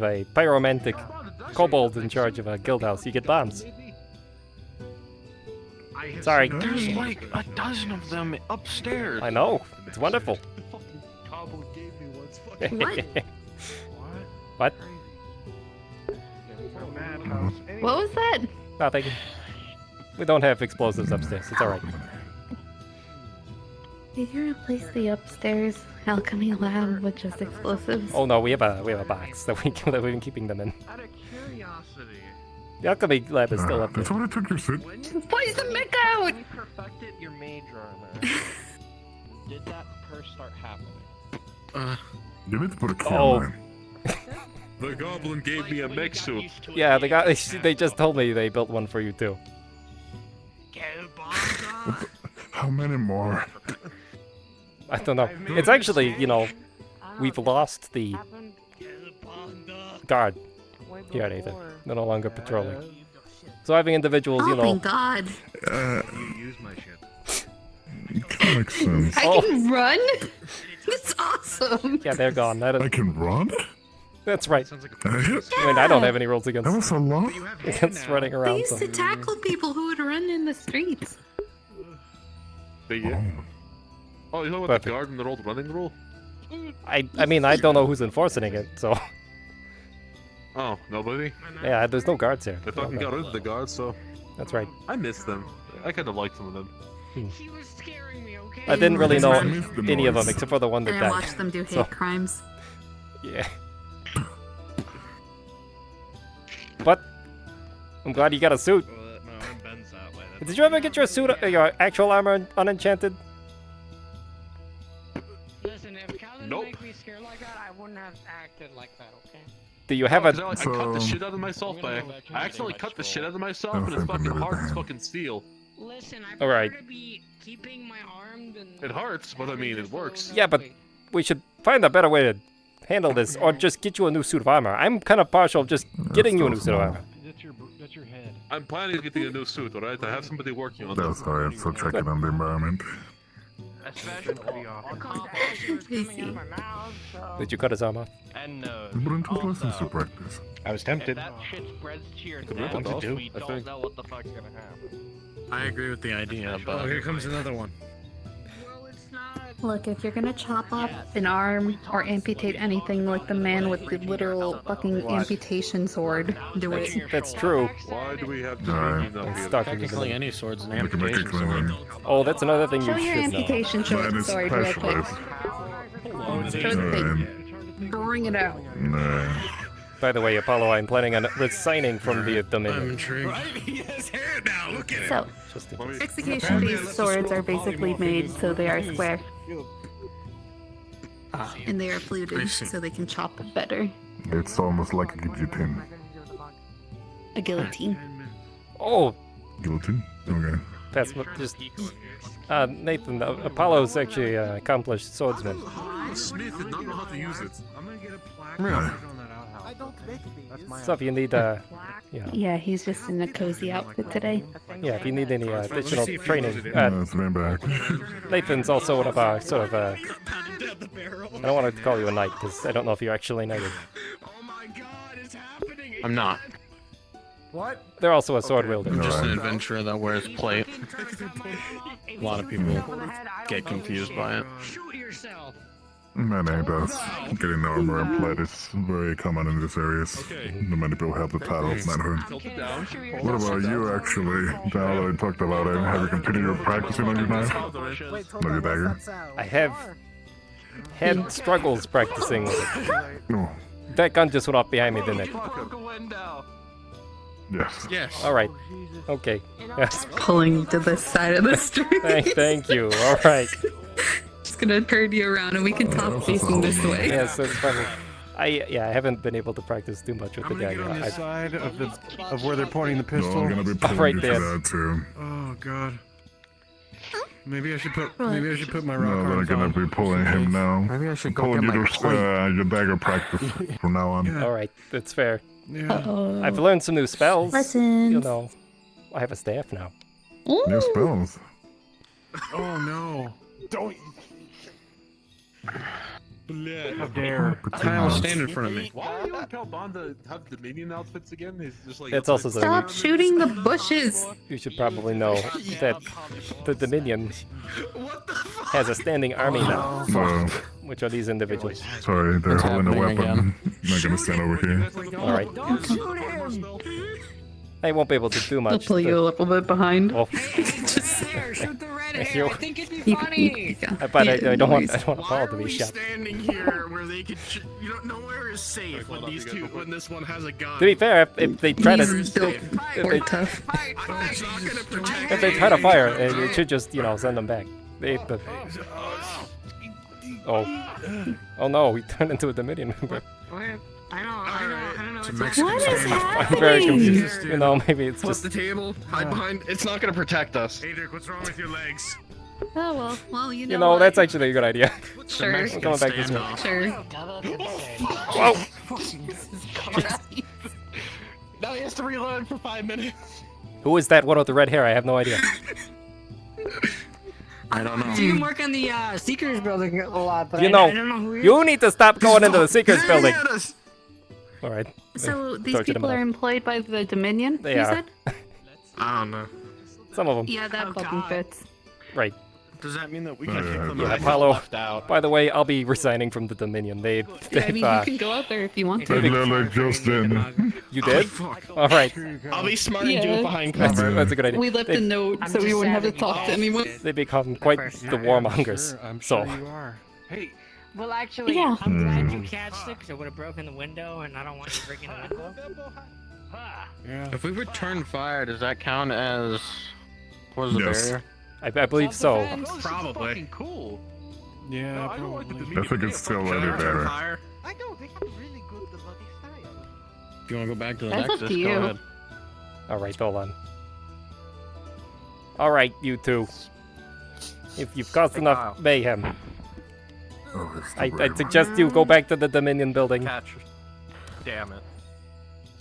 a pyromantic kobold in charge of a guild house. You get bombs. Sorry. There's like a dozen of them upstairs. I know. It's wonderful. What? What was that? Nothing. We don't have explosives upstairs. It's alright. Did you replace the upstairs alchemy lab with just explosives? Oh no, we have a box that we've been keeping them in. Out of curiosity. The alchemy lab is still up there. Did somebody took your suit? Place them back out! When you perfected your mage armor, did that curse start happening? You need to put a camera in. The goblin gave me a mech suit. Yeah, they just told me they built one for you too. How many more? I don't know. It's actually, we've lost the guard here at Aether. They're no longer patrolling. So having individuals, Oh, thank God. Use my ship. Makes sense. I can run? That's awesome. Yeah, they're gone. I can run? That's right. I mean, I don't have any rules against That was so long. against running They around. used So. to tackle people who would run in the streets. You know what the Perfect. guard and the old running rule? I mean, I don't know who's enforcing it, so. Oh, nobody? Yeah, there's no guards here. They fucking got rid of the guards, so. That's right. I miss them. I kind of like some of them. He was scaring me, okay? I didn't really know missed the any of them noise. except for the one that And I died. watched them do hate So, crimes. yeah. But I'm glad you got a suit. Did you ever get your suit, your actual armor unenchanted? Listen, if Cal didn't Nope. make me scared like that, I wouldn't have acted like that, okay? Do you have I a? cut the shit out of myself by. I accidentally cut the shit out of myself, and it's fucking hard as fucking steel. Listen, I All right. prefer to be keeping my arm than... It hurts, but I mean, it works. Yeah, but we should find a better way to handle this, or just get you a new suit of armor. I'm kind of partial of just getting you a new suit of armor. That's your head. I'm planning on getting a new suit, alright? I have somebody working on that. That's alright, so check it on the environment. Especially Did you cut his arm off? And nose. But it took lessons to practice. I was If tempted. that shit spreads to your Could neck, rip it off, we I don't think. know what the fuck's gonna happen. I agree with the idea, but Oh, here comes another one. Well, it's not... Look, if you're gonna chop off an arm or amputate anything like the man with the literal fucking amputation sword, do it. That's true. Why do we have to Alright. be It's stuck in technically the any sword's an We can make it amputation sword. clean. Oh, that's another thing you Show your should know. amputation Mine is sword real quick. specialized. Show the thing. Alright. Bring it out. Nah. By the way, Apollo, I'm planning on resigning from the I'm Dominion. intrigued. He has hair now. Look at it. So, Just in case. execution-based swords are basically made so they are square. And they are I fluted see. so they can chop better. It's almost like a guillotine. A guillotine. Oh, Guillotine? Okay. pass just. Nathan, Apollo's actually accomplished swordsman. Smith did not know how to use it. I'm gonna get a plaque Really? on that outhouse. I don't make these. So if you need, Yeah, he's just in a cozy outfit today. yeah, if you need any additional see if he training, knows it. It's been back. Nathan's also one of our sort of. I don't want to call you a knight because I don't know if you're actually knighted. I'm not. What? They're also a sword wielder. I'm just an adventurer that wears plate. A lot of people get confused by it. Shoot yourself. That ain't us. Getting the armor and plate is very common in this area. The many people have the title of knighthood. What about you, actually? Now that I talked about it, have you continued your practicing on your knife? No, your dagger? I have had struggles practicing. No. That gun just went off behind me, didn't it? Yes. Yes. All right. Okay. Yes. Pulling you to the side of the street. Thank you. All right. Just gonna turn you around and we can talk facing this way. Yes, that's probably. I haven't been able to practice too much with the I'm gonna dagger. get on this I- side of where they're pointing the pistol. No, I'm gonna be pulling Right you there. to that too. Oh god. Maybe I should put my rock No, they're arms gonna on. be pulling him now. Maybe I should go pulling get you my to plate. your dagger practice from now on. All right, that's fair. Yeah. Uh-oh. I've learned some new spells. Lessons. You know, I have a staff now. New spells. Oh no. Don't. How dare. Kyle, stand in front of me. Why do you and Calbanda have Dominion outfits again? He's just like. It's also Stop shooting the bushes. You should probably know that the Dominion has a standing army now, No. which are these individuals. Sorry, they're What's holding a happening weapon. again? I'm not gonna stand over here. All right. Don't shoot him. I won't be able to do I'll much. pull you a little bit behind. Well, There, shoot the red hair. I think it'd be You- funny. but I don't want Paul to be shot. Standing here where they could, you know, nowhere is safe when these two, when this one has a gun. To be fair, if they try to, He's built more tough. if they try to fire, it should just send them back. Oh no, we turned into a Dominion member. I don't know. What is happening? I'm very confused. Maybe it's Flip just. the table, hide behind. It's not gonna protect us. Hey, Dick, what's wrong with your legs? Oh well, you know. what? That's actually a good idea. Sure. I'm coming back this way. Sure. Whoa! Now he has to reload for 5 minutes. Who is that one with the red hair? I have no idea. I don't know. So you work on the Seekers building a lot, but You I know, don't know who he is. you need to stop going into the Seekers building. All right. So these Torture them people are enough. employed by the Dominion. They you are. said? I don't know. Some of them. Yeah, that fucking fits. Right. Does that mean that we can kick them Yeah, out? Apollo. Left out. By the way, I'll be resigning from the Dominion. I mean, you can go out there if you want to. Like Justin. You did? All right. I'll be smart and do Yeah. it behind That's cover. a good idea. We left a note I'm so we just wouldn't have to sad that talk to anyone. They become quite the warmongers. I'm So, sure you are. Hey, Well, actually, Yeah. I'm glad you catched it because it would have broken the window, and I don't want you breaking the window. Yeah. If we return fire, does that count as was the Yes. barrier? I believe so. Probably. fucking cool. Yeah, No, I don't like the probably. Dominion. I think it's still already Return there. fire. I know, they have really good bloody style. If you want to go back to the That's up Nexus, to go you. ahead. All right, hold on. All right, you two. If you've caused enough mayhem, I suggest you go back to the Dominion building. Catch. Damn it.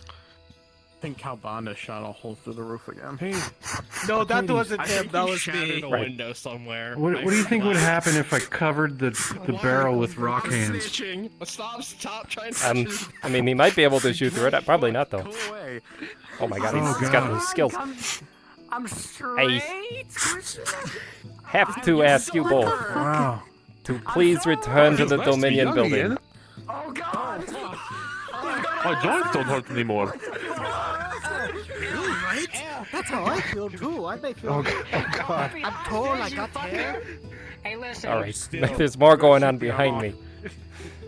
I think Calbanda shot a hole through the roof again. Hey, No, that Arcadies. wasn't I him. think That he was shattered me. a Right. window somewhere. what do you think would happen if I covered the barrel with rock hands? Snitching. Stop trying to I mean, he might be able to shoot through it. Probably not, though. Go away. Oh my god, Oh, he's got God. those skills. I'm straight. Have to ask you both Wow. to please return to the Nice to be Dominion young building. again. Oh God. My joints don't hurt anymore. Right? That's how I feel too. I may feel. Oh, God. I'm tall. I got hair. Hey, listen. All right, there's more going on behind me.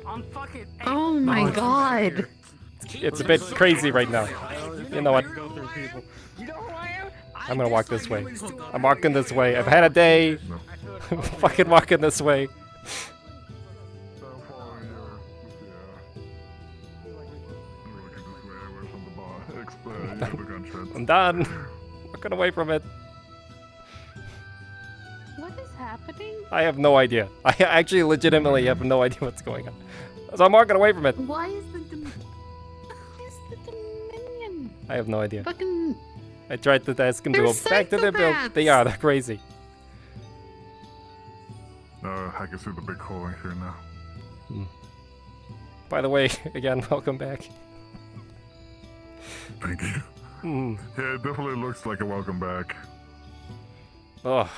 I'm fucking. Oh my god. It's a bit crazy right now. You know what? You know who I am? I'm gonna walk this way. I'm walking this way. I've had a day. Fucking walking this way. I'm done. Walking away from it. happening? I have no idea. I actually legitimately have no idea what's going on. So I'm walking away from it. Why is the Dominion? I have no idea. Fucking. I tried to ask them to They're go back to their build. psychopaths. They are. They're crazy. I can see the big hole in here now. By the way, again, welcome back. Thank you. Yeah, it definitely looks like a welcome back. Oh,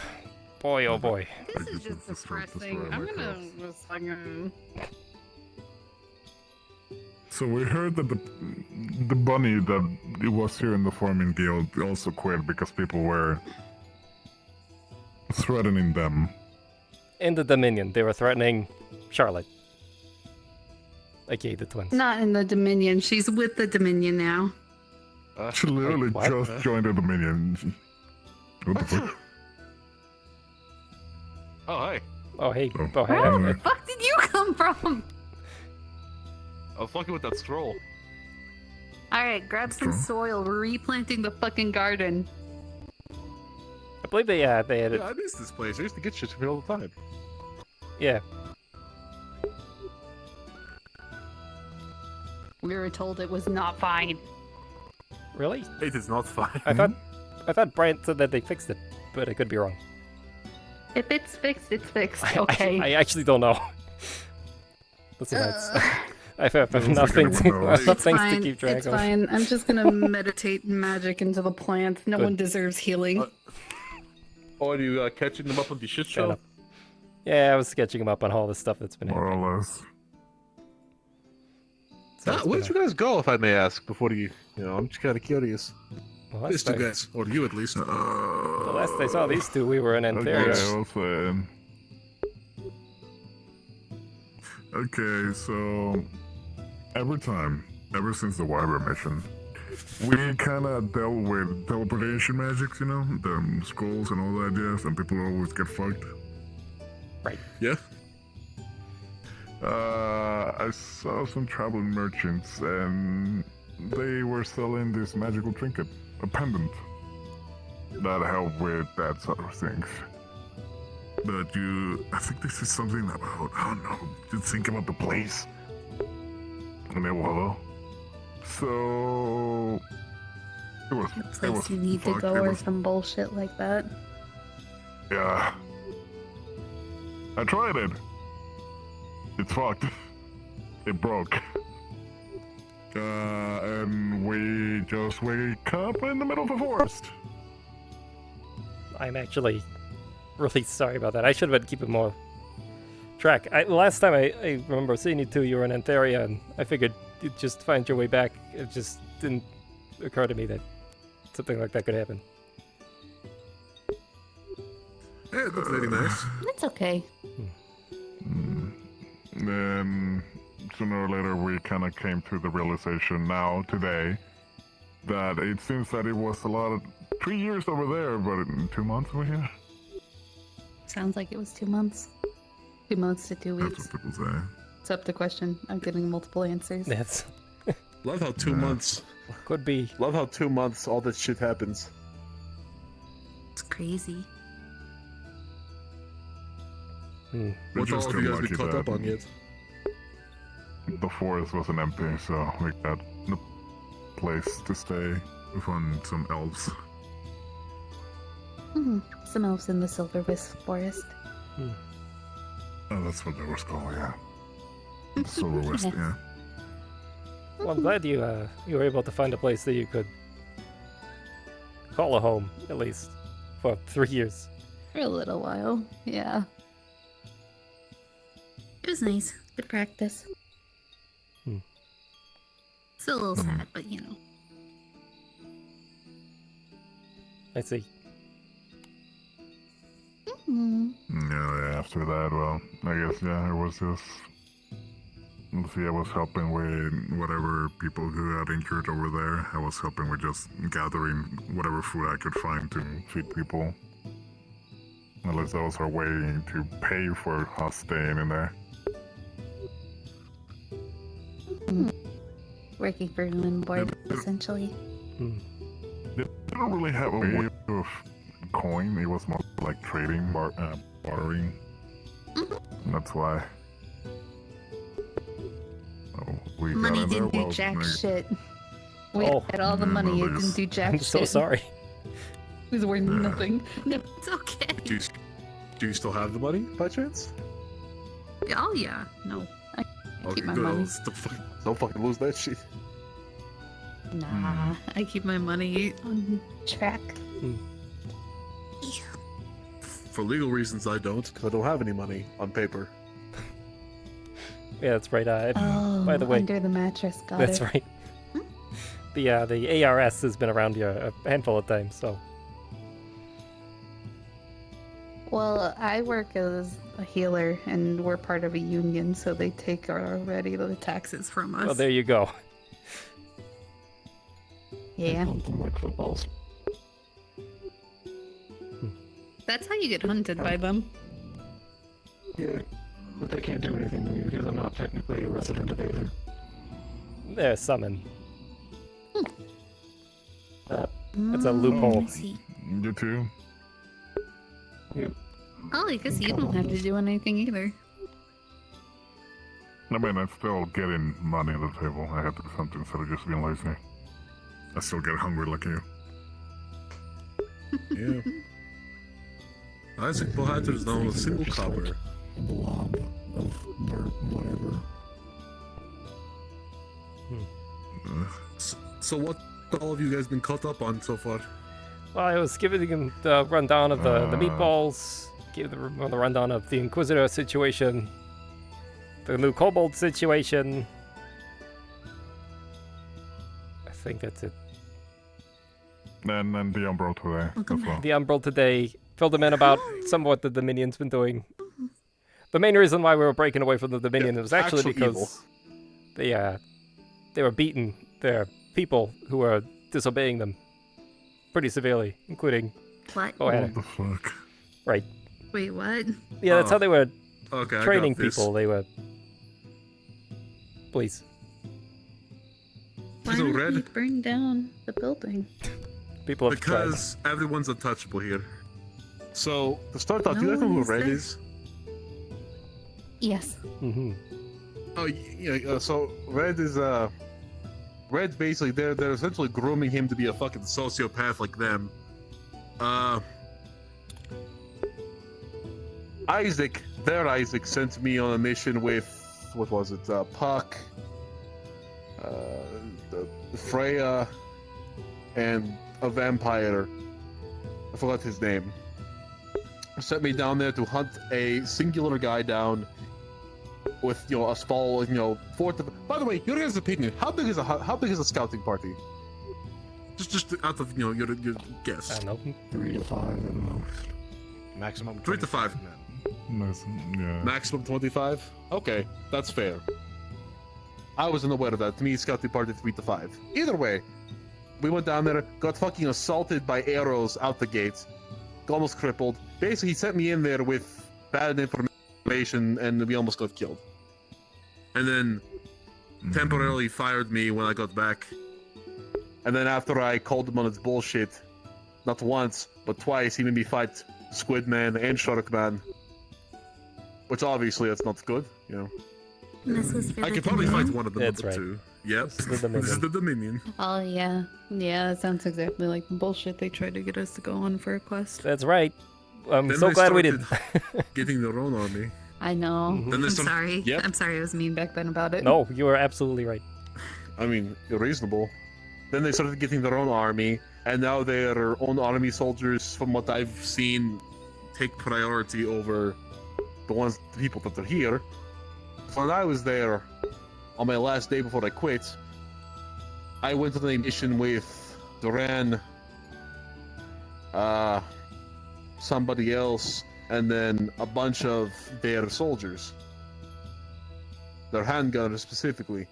boy, oh boy. This is just depressing. I'm gonna just fucking. So we heard that the bunny that it was here in the farming guild also quit because people were threatening them. In the Dominion, they were threatening Charlotte. Okay, the twins. Not in the Dominion. She's with the Dominion now. She literally wait, what? just joined the Dominion. What the fuck? Oh, hi. Oh, hey. Oh, hey. Where the fuck did you come from? I was fucking with that scroll. Alright, grab some soil. We're replanting the fucking garden. I believe they had it. Yeah, I miss this place. I used to get shit from here all the time. Yeah. We were told it was not fine. Really? It is not fine. I thought Brian said that they fixed it, but I could be wrong. If it's fixed, it's fixed. Okay. I actually don't know. Listen, I have nothing to keep track It's of. fine. I'm just gonna meditate magic into the plants. No Good. one deserves healing. Or are you catching them up on the shit Shut show? up. Yeah, I was sketching him up on all the stuff that's been happening. More or less. Where did you guys go, if I may ask, before you know, I'm just kind of curious. Well, These two guys, or you at least. The last I saw these two, we were in Antheria. Okay, so ever since the Wyvern mission, we kind of dealt with teleportation magics, you know, the scrolls and all that jazz, and people always get fucked. Right. Yeah. I saw some traveling merchants, and they were selling this magical trinket, a pendant, that helped with that sort of things. But I think this is something about, I don't know, you think about the place. And they wallow. So, The place you need to go or some bullshit like that. Yeah. I tried it. It's fucked. It broke. And we just wake up in the middle of the forest. I'm actually really sorry about that. I should have been keeping more track. Last time I remember seeing you two, you were in Antheria, and I figured you'd just find your way back. It just didn't occur to me that something like that could happen. Yeah, that's very nice. It's okay. Then sooner or later we kind of came to the realization now, today, that it seems that it was a lot of 3 years over there, but in 2 months over here. Sounds like it was 2 months. 2 months to 2 weeks. That's what people say. It's up to question. I'm getting multiple answers. That's Love how 2 months. Could be. Love how 2 months all this shit happens. It's crazy. What all of you guys been caught up on yet? The forest wasn't empty, so we got a place to stay. We found some elves. Some elves in the Silver Wisp Forest. Oh, that's what they were called, yeah. Silver West, yeah. Well, I'm glad you were able to find a place that you could call a home, at least, for 3 years. For a little while, yeah. It was nice. Good practice. It's a little sad, but you know. I see. Yeah, after that, well, I guess, yeah, it was just... Let's see, I was helping with whatever people who got injured over there. I was helping with just gathering whatever food I could find to feed people. At least that was our way to pay for us staying in there. Working for Windboard, essentially. They didn't really have a way of coin. It was more like trading Borrowing. That's why. Oh, we Money got in there. didn't do Well, jack maybe- shit. We Oh. had all the money, it didn't do jack I'm shit. so sorry. It was worth nothing. No, it's okay. Do you still have the money by chance? Oh yeah, no. I keep my good. money. Don't fucking lose that shit. Nah, I keep my money on track. For legal reasons, I don't, because I don't have any money on paper. Yeah, that's right. Oh, by the way, under the mattress, got that's it. right. The ARS has been around here a handful of times, so Well, I work as a healer, and we're part of a union, so they take already the taxes from us. well, there you go. Yeah. That's how you get hunted by them. Yeah, but they can't do anything to me because I'm not technically a resident of Aether. They're summon. That's a Mm, loophole. I see. You too. Oh, I guess you don't have to do anything either. I mean, I'm still getting money on the table. I have to do something instead of just being lazy. I still get hungry like you. Yeah. Isaac Bohater is now a single copper. Blob of whatever. So what all of you guys been caught up on so far? Well, I was giving him the rundown of the meatballs, give the rundown of the Inquisitor situation, the new Kobold situation. I think that's it. And then the Umbro today as well. The Umbral today filled him in about some of what the Dominion's been doing. The main reason why we were breaking away from the Dominion was actually actual because they were beating their people who were disobeying them pretty severely, including What? What the fuck? Right. Wait, what? Yeah, that's how they were Okay, I training got this. people. They were. Please. Why So did Red- he burn down the building? People have tried. Because everyone's untouchable here. So, to start off, do you No guys know who one is Red there. is? Yes. Mm-hmm. Oh, yeah, so Red is, Red basically, they're essentially grooming him to be a fucking sociopath like them. Isaac sent me on a mission with, what was it, Puck, Freya, and a vampire. I forgot his name. Sent me down there to hunt a singular guy down with, a small, fourth of. By the way, your guys' opinion, how big is a scouting party? Just out of your guess. I don't know. 3 to 5 at the most. Maximum 3 to 5. Nice. Yeah. Maximum 25. Okay, that's fair. I wasn't aware of that. To me, scouting party 3 to 5. Either way, we went down there, got fucking assaulted by arrows out the gate, almost crippled. Basically, he sent me in there with bad information, and we almost got killed. And then temporarily fired me when I got back. And then after I called him on his bullshit, not once, but twice, he made me fight Squidman and Sharkman. Which obviously that's not good, This was I could probably fight one of them, That's but right. two. Yep, This is the this is Dominion. the Dominion. Oh yeah. Yeah, that sounds exactly like the bullshit they tried to get us to go on for a quest. That's right. I'm Then so they glad we did. started getting their own army. I know. Then they I'm started- sorry. Yep. I'm sorry I was mean back then about it. No, you are absolutely right. I mean, reasonable. Then they started getting their own army, and now their own army soldiers, from what I've seen, take priority over the people that are here. So when I was there, on my last day before I quit, I went on a mission with Duran, somebody else, and then a bunch of their soldiers. Their handgunners specifically.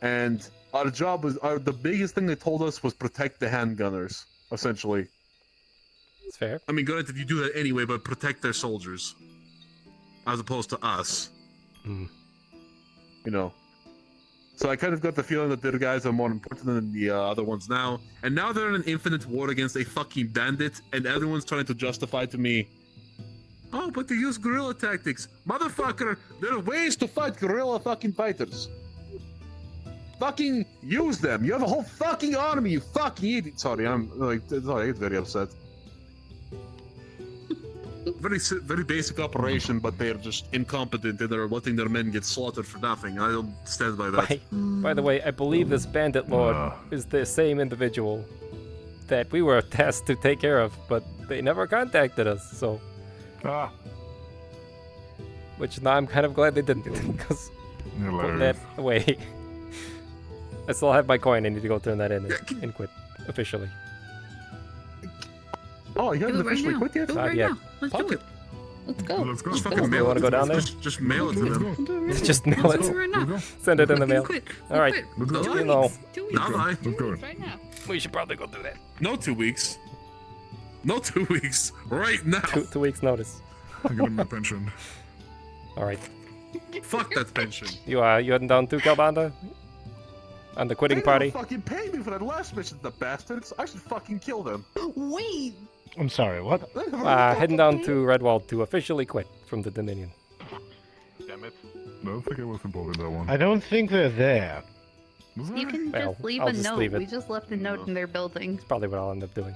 And our job was, the biggest thing they told us was protect the handgunners, essentially. It's fair. I mean, granted, you do that anyway, but protect their soldiers. As opposed to us. So I kind of got the feeling that their guys are more important than the other ones now. And now they're in an infinite war against a fucking bandit, and everyone's trying to justify to me Oh, but they use guerrilla tactics. Motherfucker, there are ways to fight guerrilla fucking fighters. Fucking use them. You have a whole fucking army, you fucking idiot. Sorry, I get very upset. Very basic operation, but they're just incompetent and they're letting their men get slaughtered for nothing. I don't stand by that. By the way, I believe this bandit lord is the same individual that we were tasked to take care of, but they never contacted us, so... Which now I'm kind of glad they didn't, because put that away. I still have my coin, I need to go turn that in and quit, officially. Oh, you haven't officially quit yet? Not yet. Let's do it. Let's go. Let's go. Just You fucking mail want it to go to down there? them. Just mail it to them. Just mail it. Send it in the mail. Alright. Let's go. You know. Let's go. Right now. We should probably go do that. No 2 weeks. No 2 weeks. Right now. 2 weeks notice. I'm getting my pension. Alright. Fuck that pension. You heading down to Calbanda? On the quitting They party? don't fucking pay me for that last mission, the bastards. I should fucking kill them. Wait. I'm sorry, what? Heading down to Redwall to officially quit from the Dominion. Damn it. I don't think I was involved in that one. I don't think they're there. You can Well, just leave I'll a just note. leave it. We just left a note in their building. It's probably what I'll end up doing.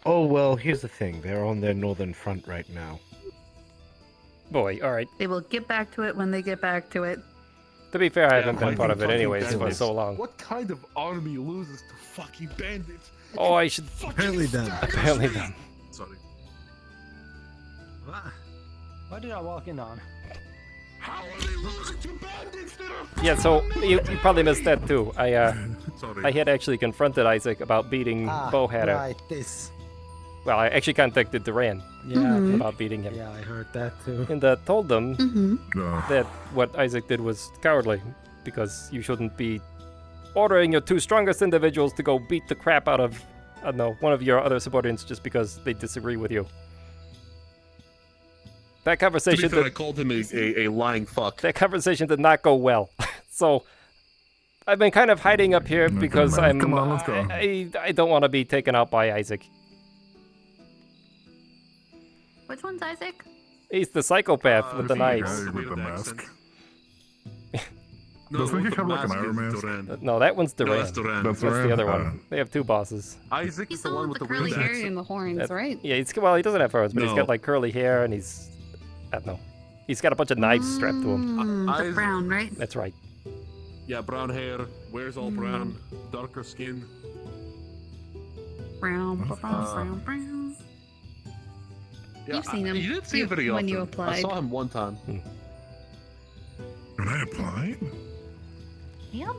Oh, well, here's the thing. They're on their northern front right now. Boy, alright. They will get back to it when they get back to it. To be fair, I haven't been Fighting part of it fucking anyways for bandits. so long. What kind of army loses to fucking bandits? Oh, I should... Apparently them. Apparently them. Sorry. What did I walk in on? How are they losing to bandits that are... Yeah, so you probably missed that too. Sorry. I had actually confronted Isaac about beating Bowhatter. Right, this. Well, I actually contacted Duran about beating him. Yeah, I heard that too. And told them Mm-hmm. that what Isaac did was cowardly, because you shouldn't be ordering your 2 strongest individuals to go beat the crap out of, I don't know, one of your other subordinates just because they disagree with you. That To be conversation fair, I called him a lying fuck. That conversation did not go well. So I've been kind of hiding up here because man. Come on, let's go. I don't want to be taken out by Isaac. Which one's Isaac? He's the psychopath with the knives. Guy with the mask. No, Doesn't he with the have like an mask Iron is mask? Duran. No, that one's No, Duran. that's Duran. That's That's the Duran? other one. They have 2 bosses. Isaac He's is the the one with with the the curly weird hair accent. and the horns, right? Yeah, well, he doesn't have furs, but he's No. got like curly hair and he's, I don't know. He's got a bunch of knives strapped to him. The Isaac- brown, right? That's right. Yeah, brown hair, wears all brown, darker skin. Brown, brown, brown. Yeah, You've seen him. You didn't see him very when often. you I applied. saw him one time. When I applied? Yep.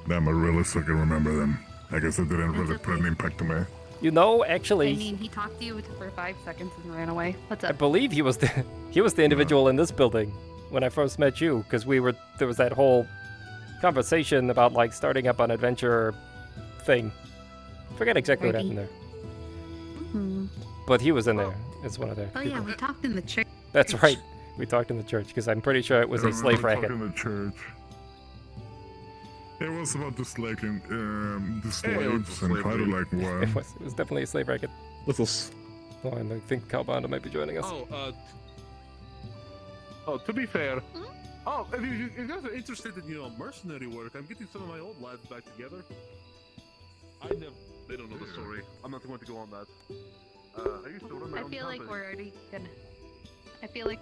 Damn, I really still can remember them. I guess it didn't really That's put an impact on me. You know, I actually, mean, he talked to you for 5 seconds and ran away. What's I up? believe he was the individual in this building when I first met you, because there was that whole conversation about like starting up an adventure thing. Forget exactly what Righty. happened there, Hmm. but he was in there as one of their Oh yeah, people. we talked in the church. That's right. We talked in the church because I'm pretty sure it was a slave racket. In the church. It was about the slave, the Yeah, it was slaves, and kind of like what? It was definitely a slave racket. Little. Oh, and I think Calbanda might be joining us. To be fair. Oh, if you guys are interested in, mercenary work, I'm getting some of my old lads back together. They don't know the story. I'm not going to go on that. I used to run my I own feel like company.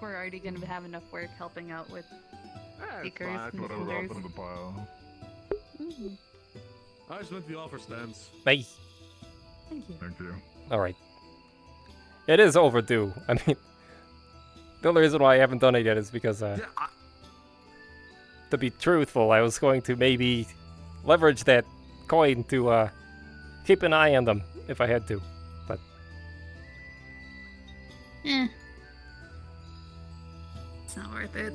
we're already gonna have enough work helping out with speakers and Whatever others. happened to the pile. Mhm. I just went to the offer stands. Bye. Thank you. Thank you. All right. It is overdue. I mean, the only reason why I haven't done it yet is because, to be truthful, I was going to maybe leverage that coin to keep an eye on them if I had to, but It's not worth it.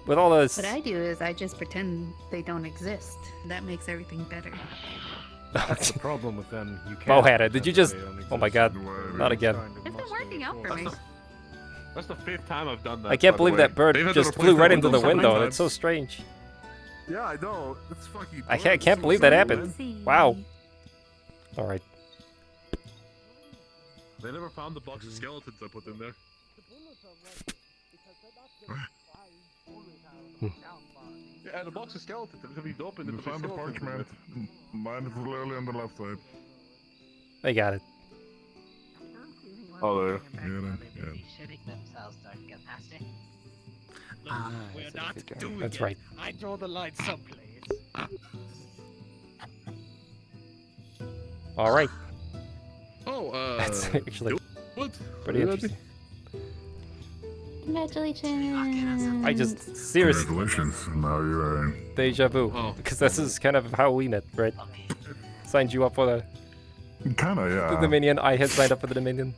with all this, What I do is I just pretend they don't exist. That makes everything better. That's the problem with them. You can't. Bowhatter, did you just? pretend they don't Oh my exist. God! Not again! It's been working out for me. That's the 5th time I've done that. I can't by the believe way. that bird They've had to just replace flew the right into the windows so many window. times. That's so strange. Yeah, I know. It's fucking. I can't believe that happened. Wow. All right. They never found the box of skeletons I put in there. Yeah, the box of skeletons. If you open it, You found the parchment. Mine is literally on the left side. I got it. Oh, there. Shitting themselves don't get nasty. We're not doing That's it. right. I draw the line someplace. All right. Oh, That's actually what? pretty interesting. Congratulations. I just seriously Congratulations. Now you're in. deja vu because this is kind of how we met, right? Signed you up for the Kinda, yeah. the Dominion. I had signed up for the Dominion.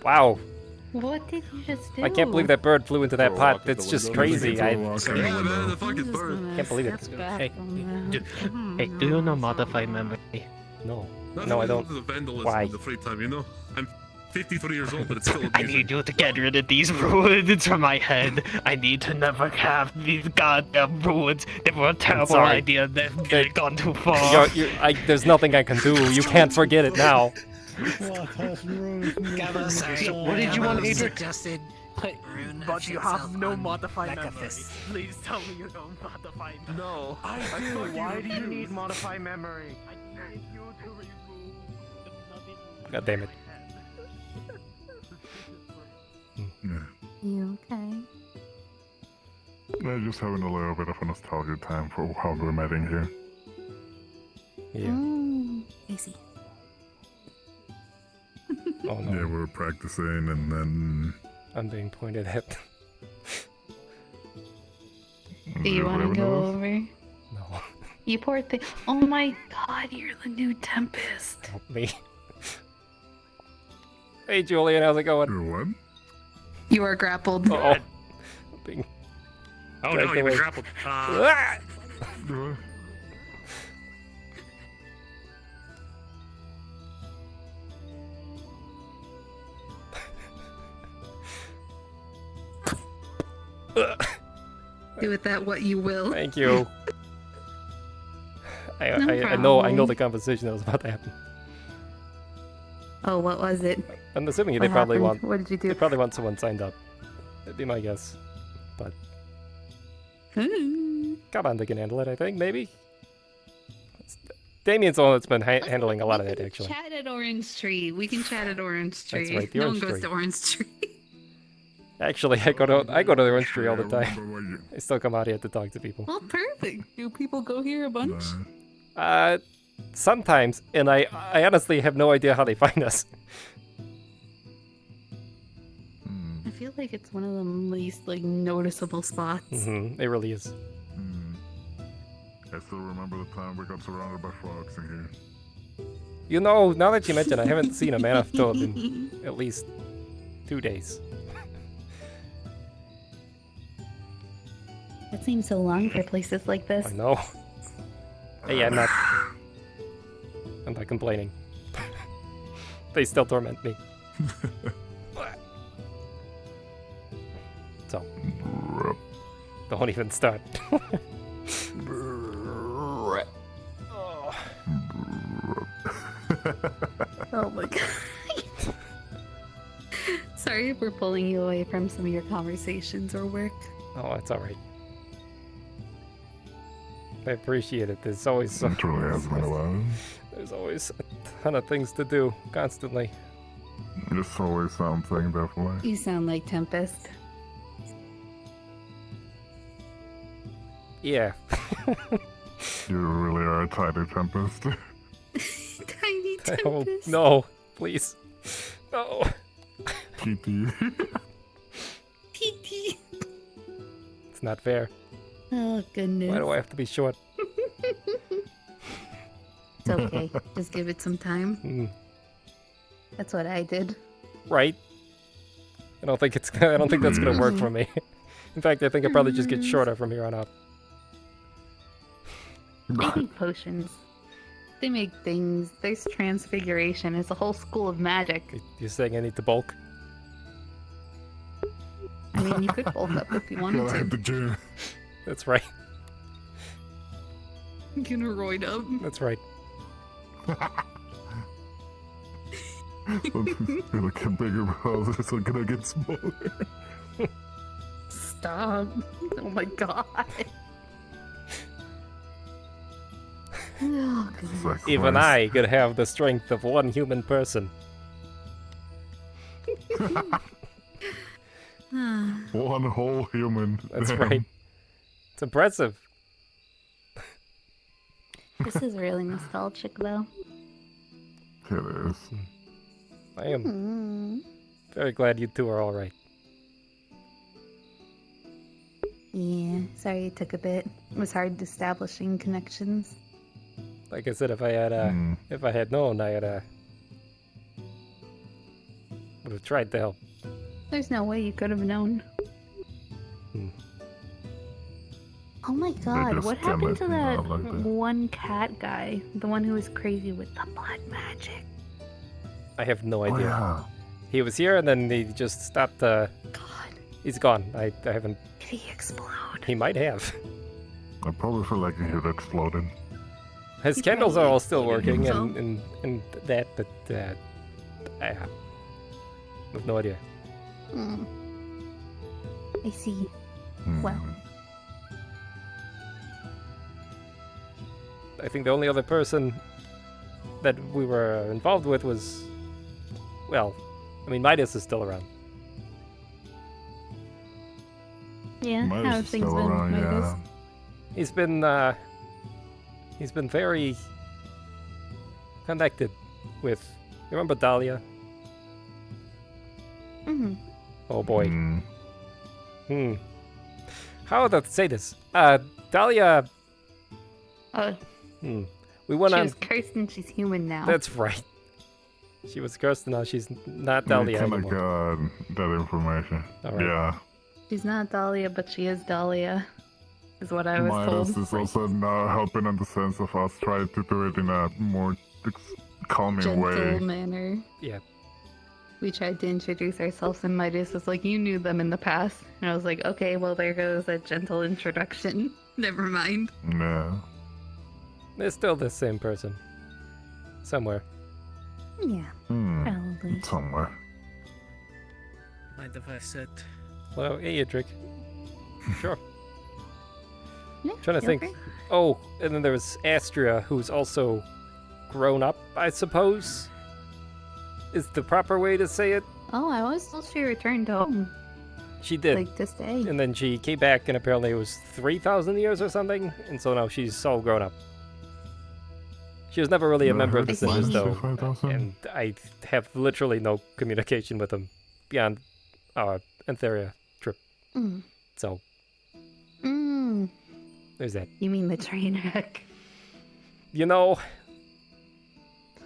Wow. What did you just do? I can't believe that bird flew into that Throw a pot. rock at That's the just window. crazy. Throw a I rock at the window. the fucking bird. can't believe it. Hey, Hey, do you know modify memory? No. That's No, why I don't. The vandalism Why? in the free time, you know? I'm 53 years old, but it's still I need you to get rid of these ruins from my head. I need to never have these goddamn ruins. They were a terrible sorry. idea. They've gone too far. There's nothing I can do. You can't forget it now. What did you want, Adric? Suggested but you have no modified memory. Please tell me you don't modify memory. No. I do. Why do you need modify memory? I need you to remove the God damn it. You okay? Yeah, just having a little bit of a nostalgia time for how we're meeting here. Yeah. I see. Oh no. Yeah, we were practicing and then... I'm being pointed at. Do you want to go over? No. You poor thing. Oh my god, you're the new Tempest. Help me. Hey Julian, how's it going? You're what? You are grappled. Oh. Being Oh dragged no, you were away. grappled. Ah! Do with that what you will. Thank you. I No know the problem. conversation that was about to happen. Oh, what was it? I'm assuming What they probably happened? want. What did you do? They probably want someone signed up. That'd be my guess. But come on, they can handle it. I think maybe. Damien's the one that's been handling a lot of that actually. Chat at Orange Tree. We can chat at Orange Tree. right, the no Orange one goes Tree. to Orange Tree. Actually, I go to the Orange Tree all the time. I still come out here to talk to people. Well, perfect. Do people go here a bunch? Sometimes, and I honestly have no idea how they find us. I feel like it's one of the least like noticeable spots. Mm-hmm. It really is. I still remember the time we got surrounded by frogs in here. You know, now that you mention, I haven't seen a mammoth toad in at least 2 days. That seems so long for places like this. I know. Hey, I'm not complaining. They still torment me. So, don't even start. Oh my god. Sorry if we're pulling you away from some of your conversations or work. Oh, it's alright. I appreciate it. There's always so It really has been a while. There's always a ton of things to do, constantly. It's always something, definitely. You sound like Tempest. Yeah. You really are a tiny tempest. Tiny Oh, Tempest. no, please. No. TT. TT. It's not fair. Oh goodness. Why do I have to be short? It's okay. Just give it some time. That's what I did. Right? I don't think that's gonna work for me. In fact, I think I'll probably just get shorter from here on out. They make potions. They make things. There's transfiguration. It's a whole school of magic. You're saying I need to bulk? I mean, you could bulk up if you wanted Gotta hit the to. gym. That's right. Gonna roid up. That's right. It's gonna get bigger, but it's gonna get smaller. Stop. Oh my god. Oh, goodness. Even I could have the strength of one human person. One whole human. That's Damn. right. It's impressive. This is really nostalgic, though. It is. I am very glad you two are all right. Yeah, sorry it took a bit. It was hard establishing connections. Like I said, if I had known, I would have tried to help. There's no way you could have known. Oh my god, just what happened to skeleton, that I like that. one cat guy? The one who was crazy with the blood magic. I have no idea. yeah. He was here and then he just stopped. God. He's gone. I haven't. Did he explode? He might have. I probably feel like it exploded. His He candles are all probably still working exploded and that, but I have no idea. I see. Well, I think the only other person that we were involved with was, well, I mean, Midas is still around. yeah, Midas how have is things still been, around, Midas? yeah. He's been very connected with. You remember Dahlia? Mm-hmm. Oh boy. How would I say this? Dahlia. We went She on. was cursed and she's human now. That's right. She was cursed and now she's not We Dahlia kinda anymore. got that information. Alright. Yeah. She's not Dahlia, but she is Dahlia, is what I was Midas told. is also now helping in the sense of us trying to do it in a more calming Gentle way. manner. Yeah. We tried to introduce ourselves, and Midas was like, "You knew them in the past," and I was like, "Okay, well, there goes a gentle introduction. Never mind." Yeah. They're still the same person. Somewhere. Yeah, probably. Somewhere. Mind if I sit? Well, hey, Idric. Sure. Yeah, Trying to feel think. free. Oh, and then there was Astria, who's also grown up, I suppose? Is the proper way to say it? Oh, I was told she returned home. She did. Like this day. And then she came back, and apparently it was 3,000 years or something, and so now she's all grown up. She was never really a member of the Cinders, though, 5,000? and I have literally no communication with them beyond our Antheria trip. Mm. So, there's that. You mean the train wreck? You know,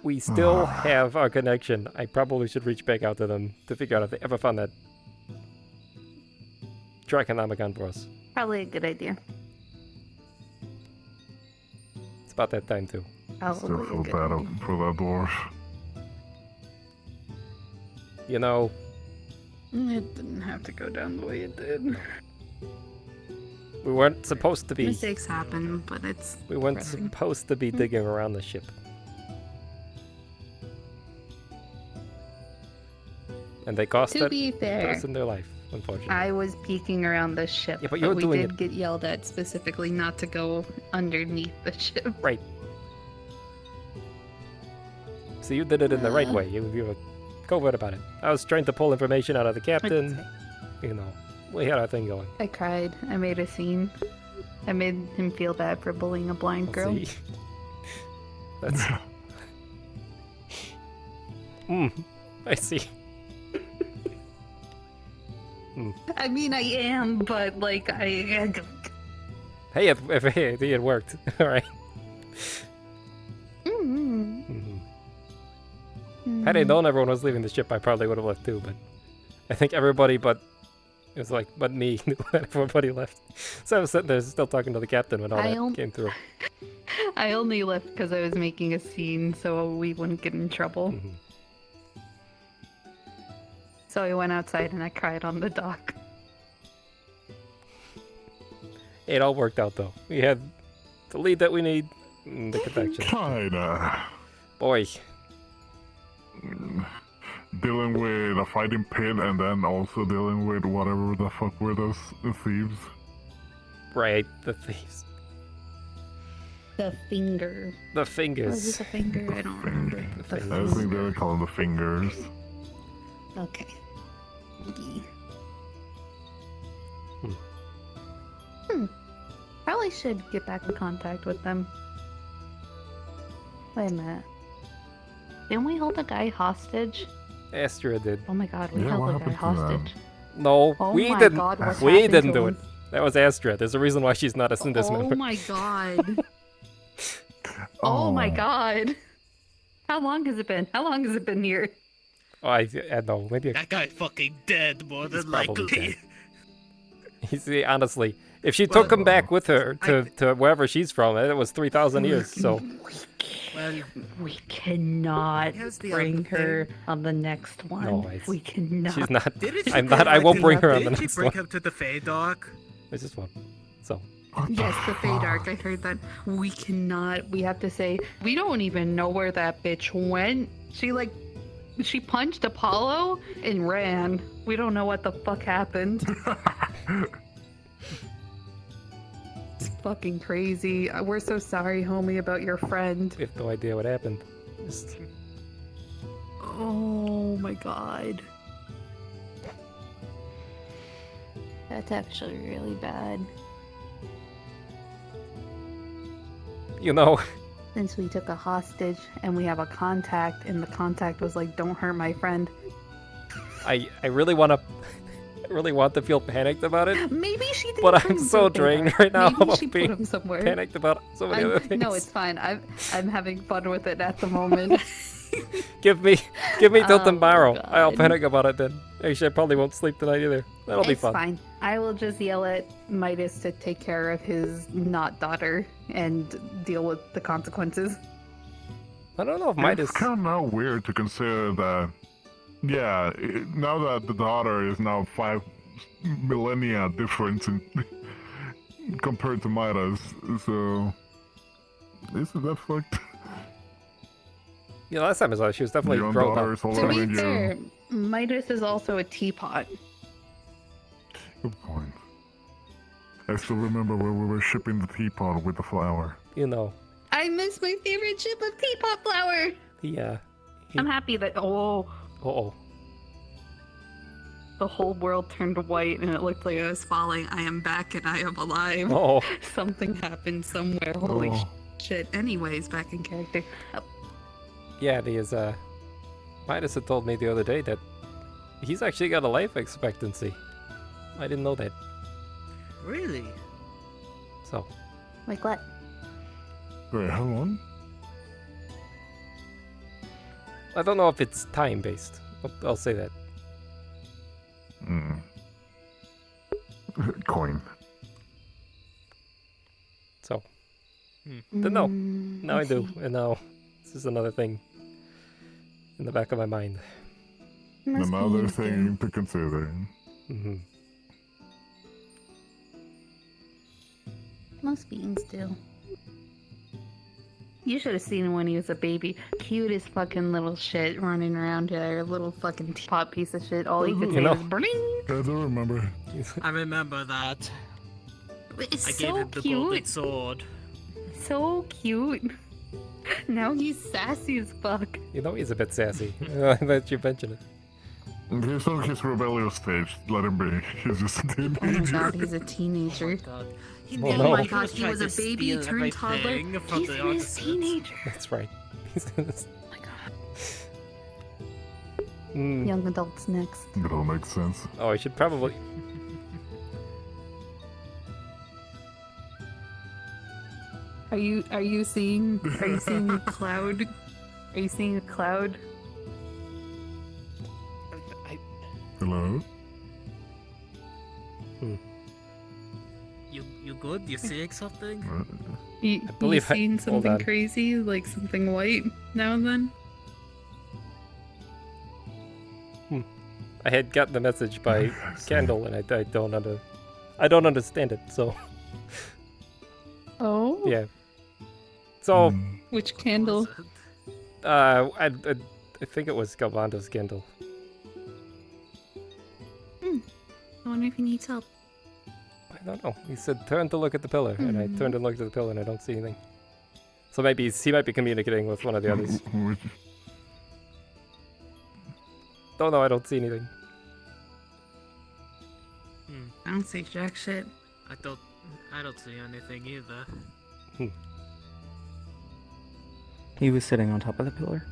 we still have our connection. I probably should reach back out to them to figure out if they ever found that Draconomicon for us. Probably a good idea. It's about that time, too. Probably Still a feel good bad idea. for that dwarf. You know, It didn't have to go down the way it did. we weren't supposed to be. Mistakes happen, but it's. We weren't depressing. supposed to be digging around the ship. And they cost To that be fair, person their life, unfortunately. I was peeking around the ship, Yeah, but you're we doing did it- get yelled at specifically not to go underneath the ship. Right. So you did it in the right way. You were covert about it. I was trying to pull information out of the captain. You know, we had our thing going. I cried. I made a scene. I made him feel bad for bullying a blind girl. See? That's. I see. I mean, I am, but like, Hey, it worked. All right. Had I known everyone was leaving the ship, I probably would have left too. But I think everybody, but it was like, but me, knew that everybody left. So I was sitting there still talking to the captain when all that came through. I only left because I was making a scene so we wouldn't get in trouble. So I went outside and I cried on the dock. It all worked out though. We had the lead that we need, and the connection. Kinda. Boy. dealing with a fighting pit and then also dealing with whatever the fuck were those thieves. Right, the thieves. The finger. The fingers. Was it the finger? I don't remember. I think they would call them the fingers. Okay. Probably should get back in contact with them. Wait a minute. Didn't we hold a guy hostage? Astra did. Oh my god, we Yeah, what held a guy happened to hostage. No, Oh we my didn't. God, what We happened didn't to do him? it. That was Astra. There's a reason why she's not a Syndis Oh member. my god. Oh my god. How long has it been? How long has it been here? Oh, I know. Maybe That guy fucking dead more than probably likely. You see, honestly, if she took him back with her to wherever she's from, it was 3,000 years. So Well, We cannot Here's the bring other her on the next one. No, it's- we cannot. she's not. Didn't she I'm bring not. I like won't the- bring her on the didn't she next bring one. him to the Feydark? There's just one. So. Yes, the Feydark. I heard that. We cannot. We have to say we don't even know where that bitch went. She punched Apollo and ran. We don't know what the fuck happened. It's fucking crazy. We're so sorry, homie, about your friend. We have no idea what happened. Just... Oh my god. That's actually really bad. You know, Since we took a hostage and we have a contact, and the contact was like, "Don't hurt my friend." I really want to. I really want to feel panicked about it. Maybe she didn't. But bring I'm him so to the drained Feydark. right now Maybe about she put being him somewhere. panicked about so many other things. No, it's fine. I'm having fun with it at the moment. Give me till Oh, tomorrow. I'll God. panic about it then. Actually, I probably won't sleep tonight either. That'll be It's fun. fine. I will just yell at Midas to take care of his not daughter and deal with the consequences. I don't know if Midas. It's kind of now weird to consider that. Yeah, now that the daughter is now 5 millennia difference compared to Midas, so isn't that fucked? Yeah, last time I saw her, she was definitely Your own grown daughter up. is older To be than you. fair, Midas is also a teapot. Good point. I still remember where we were shipping the teapot with the flower. You know, I miss my favorite ship of teapot flower. yeah. I'm happy that Oh. the whole world turned white and it looked like I was falling. I am back and I am alive. Oh. Something happened somewhere. Holy Oh. shit. Anyways, back in character. Oh, Yeah, there's Midas had told me the other day that he's actually got a life expectancy. I didn't know that. Really? So. like what? Wait, how long? I don't know if it's time based. I'll say that. Coin. So. Didn't know. Now I do. And now this is another thing in the back of my mind. Another thing to consider. Mm-hmm. Most beings do. You should have seen him when he was a baby. Cutest fucking little shit running around here. Little fucking teapot piece of shit. All he could say was bling. I do remember. I remember that. It's I so gave him the golden cute. sword. So cute. Now he's sassy as fuck. You know he's a bit sassy. That you mentioned it. He's on his rebellious stage. Let him be. He's just a Oh my teenager. god, he's a teenager. He Oh, Oh no. my god, he tried was a to baby steal turned toddler. everything from He's the in his artisans. teenager. That's right. Young adults next. It all makes sense. Oh, I should probably. Are you seeing a cloud? Are you seeing a cloud? Hello? You good? You seeing something? You, believe I- seen hold something on. crazy, like something white now and then? I had gotten the message by Candle, and I don't understand it. So Oh. yeah. So Which candle? I think it was Galvando's Candle. I wonder if he needs help. I don't know. He said turn to look at the pillar, and I turned and looked at the pillar, and I don't see anything. So maybe he might be communicating with one of the others. No, I don't see anything. I don't see jack shit. I don't see anything either. He was sitting on top of the pillar.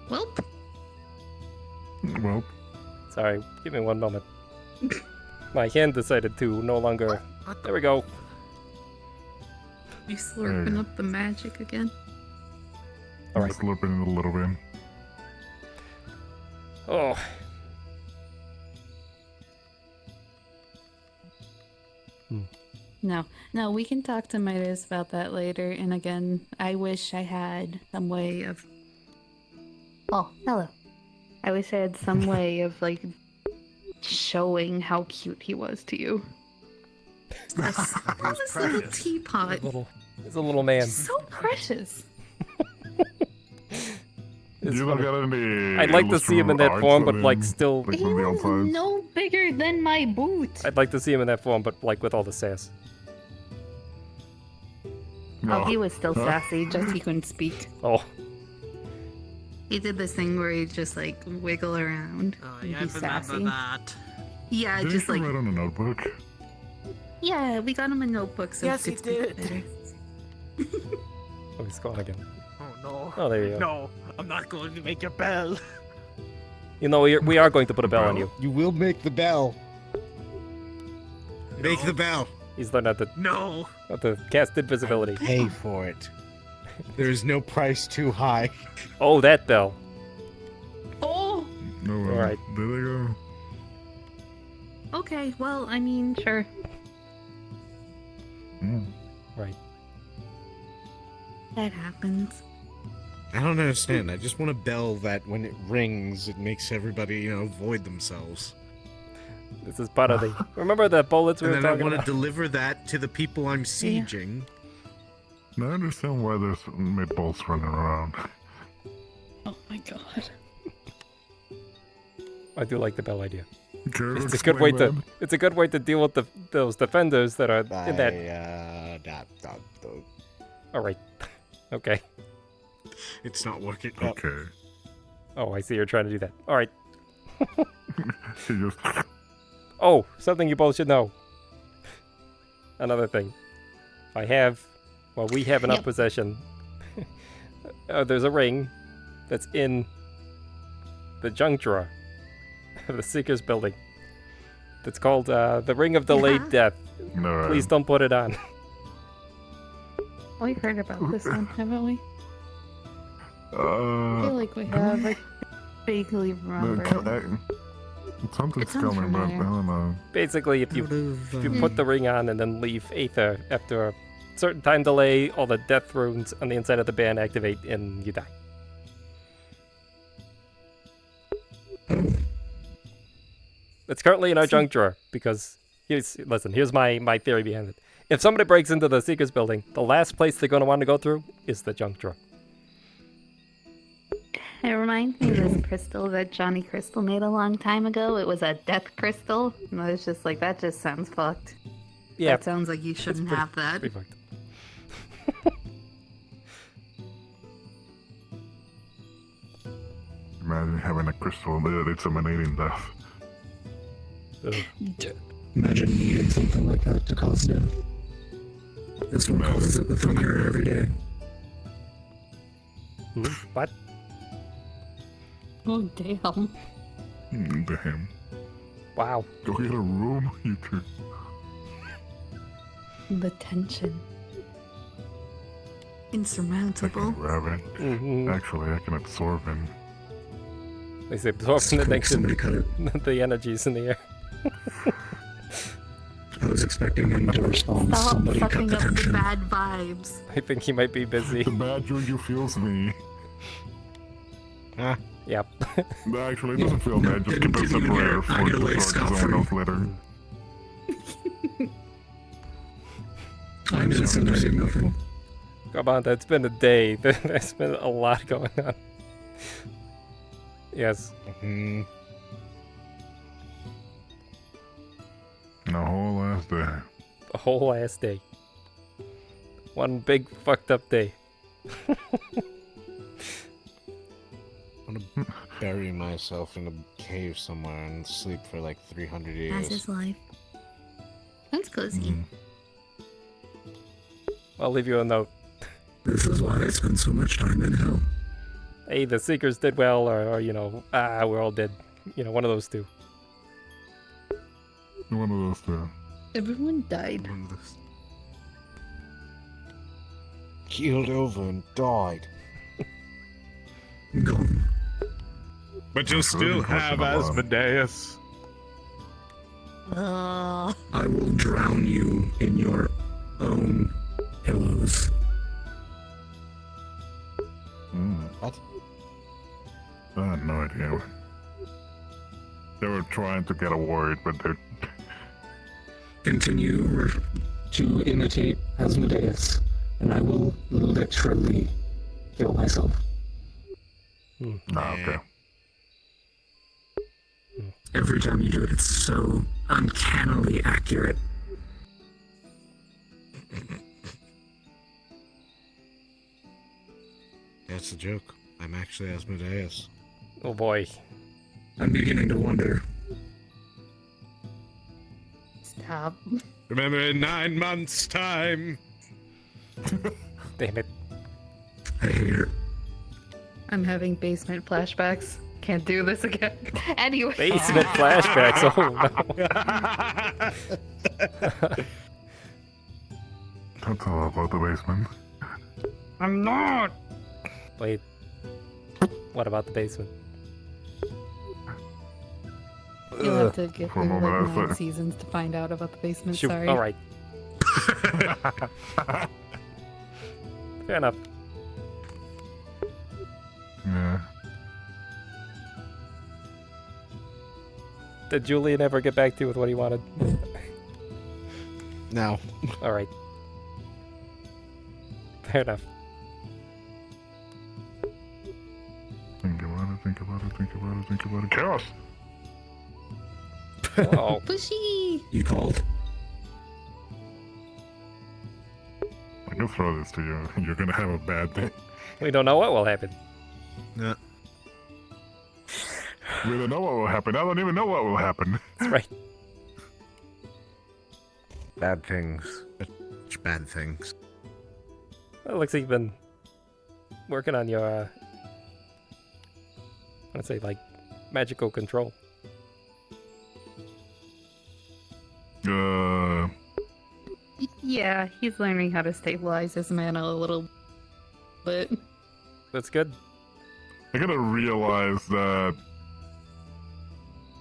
Welp. Well. Sorry, give me one moment. My hand decided to no longer. There we go. You slurping up the magic again? All right. Slurping it a little bit. Oh. No, we can talk to Midas about that later. And again, I wish I had some way of. Oh, hello. I wish I had some way of like showing how cute he was to you. This little teapot. He's a little man. So precious. It's you funny. don't got any. I'd like to see him in that form, but like like still. He was no bigger than my boot. I'd like to see him in that form, but like with all the sass. Oh, he was still sassy, just he couldn't speak. Oh. He did this thing where he just like wiggle around. Oh, and yeah, I be remember sassy. that. Yeah, Did just you like. write on a notebook? Yeah, we got him a notebook. So Yes, he he could speak did. better. Oh, he's gone again. Oh no. Oh, there you go. No, I'm not going to make your bell. You know, we are going to put a bell on you. You will make the bell. Make the bell. He's learned how to. No. How to cast invisibility. Pay for it. There is no price too high. Oh, that bell. Oh. No. All right. There they go. Okay, well, I mean, sure. Right. That happens. I don't understand. I just want a bell that when it rings, it makes everybody, void themselves. This is part of the. Remember the bullets we And were then I talking want to about? deliver that to the people I'm sieging. Now I understand why there's meatballs running around. Oh my god. I do like the bell idea. Care to It's a good way to. explain It's a good way to deal with those defenders that are in that. All right. Okay. It's not working. Okay. Oh, I see. You're trying to do that. All right. He just. Oh, something you both should know. Another thing. We have in our possession. There's a ring that's in the junk drawer of the Seeker's building. It's called the Ring of Delayed Death. No. Please don't put it on. We've heard about this one, haven't we? I Uh. feel like we have. I vaguely remember. Something's sounds coming, but I familiar. don't know. Basically, if you put the ring on and then leave Aether after a certain time delay, all the death runes on the inside of the band activate and you die. It's currently in our junk drawer because here's my theory behind it. If somebody breaks into the Seeker's building, the last place they're going to want to go through is the junk drawer. It reminds me of this crystal that Johnny Crystal made a long time ago. It was a death crystal. And I was just like, that just sounds fucked. Yeah. That sounds like you shouldn't have that. Pretty fucked. Imagine having a crystal that's emanating death. Imagine needing something like that to cause death. This one causes it with fire every day. What? Oh, damn. Damn. Wow. Go get a room, you two. The tension. I Insurmountable. can grab it. Actually, I can absorb it. They say absorbing the Somebody cut it. the energies in the air. I was expecting him to respond. Stop Somebody cut fucking the up the tension. bad vibes. I think he might be busy. The bad juju feels me. Yep. Actually, it doesn't feel bad. Just keep it separated for the someone else later. I mean, sometimes you nothing. Come on, it's been a day. There's been a lot going on. Yes. A whole ass day. A whole ass day. One big fucked up day. I want to bury myself in a cave somewhere and sleep for like 300 years. That's his life. That's cozy. I'll leave you a note. This is why I spend so much time in hell. Hey, the Seekers did well, or you know, we're all dead. You know, one of those two. One of those two. Everyone died. Keeled over and died. Gone. But you'll still have Asmodeus. Oh. I will drown you in your own pillows. What? I had no idea. They were trying to get a word, but they're... Continue to imitate Asmodeus, and I will literally kill myself. Okay. Every time you do it, it's so uncannily accurate. That's the joke. I'm actually Asmodeus. Oh boy. I'm beginning to wonder. Stop. Remember in 9 months' time. Damn it. I hate her. I'm having basement flashbacks. Can't do this again. Anyway. Basement flashbacks. Oh no. Don't tell about the basement. I'm not. Wait. What about the basement? You'll have to get For a through moment, like I 9 thought- seasons to find out about the basement. Shoot. Sorry. All right. Fair enough. Yeah. Did Julian ever get back to you with what he wanted? No. All right. Fair enough. Think about it, think about it, think about it, think about it. Chaos! Oh. Pushy. You called. I can throw this to you. You're gonna have a bad day. We don't know what will happen. Yeah. We don't know what will happen. I don't even know what will happen. That's right. Bad things. Such bad things. Well, it looks like you've been working on your, I want to say, like, magical control. Yeah, he's learning how to stabilize his mana a little bit. That's good. I gotta realize that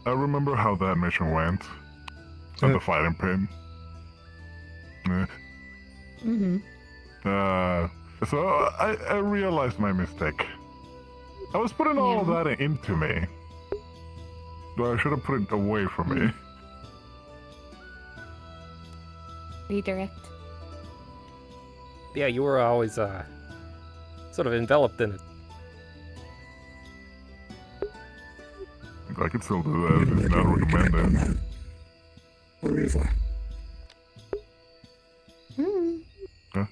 I remember how that mission went at the fighting pit. Mm-hmm. So I realized my mistake. I was putting all of that into me. But I should have put it away from me. Redirect. Yeah, you were always, sort of enveloped in it. I could still do that. It's not recommended. What are you for? Huh?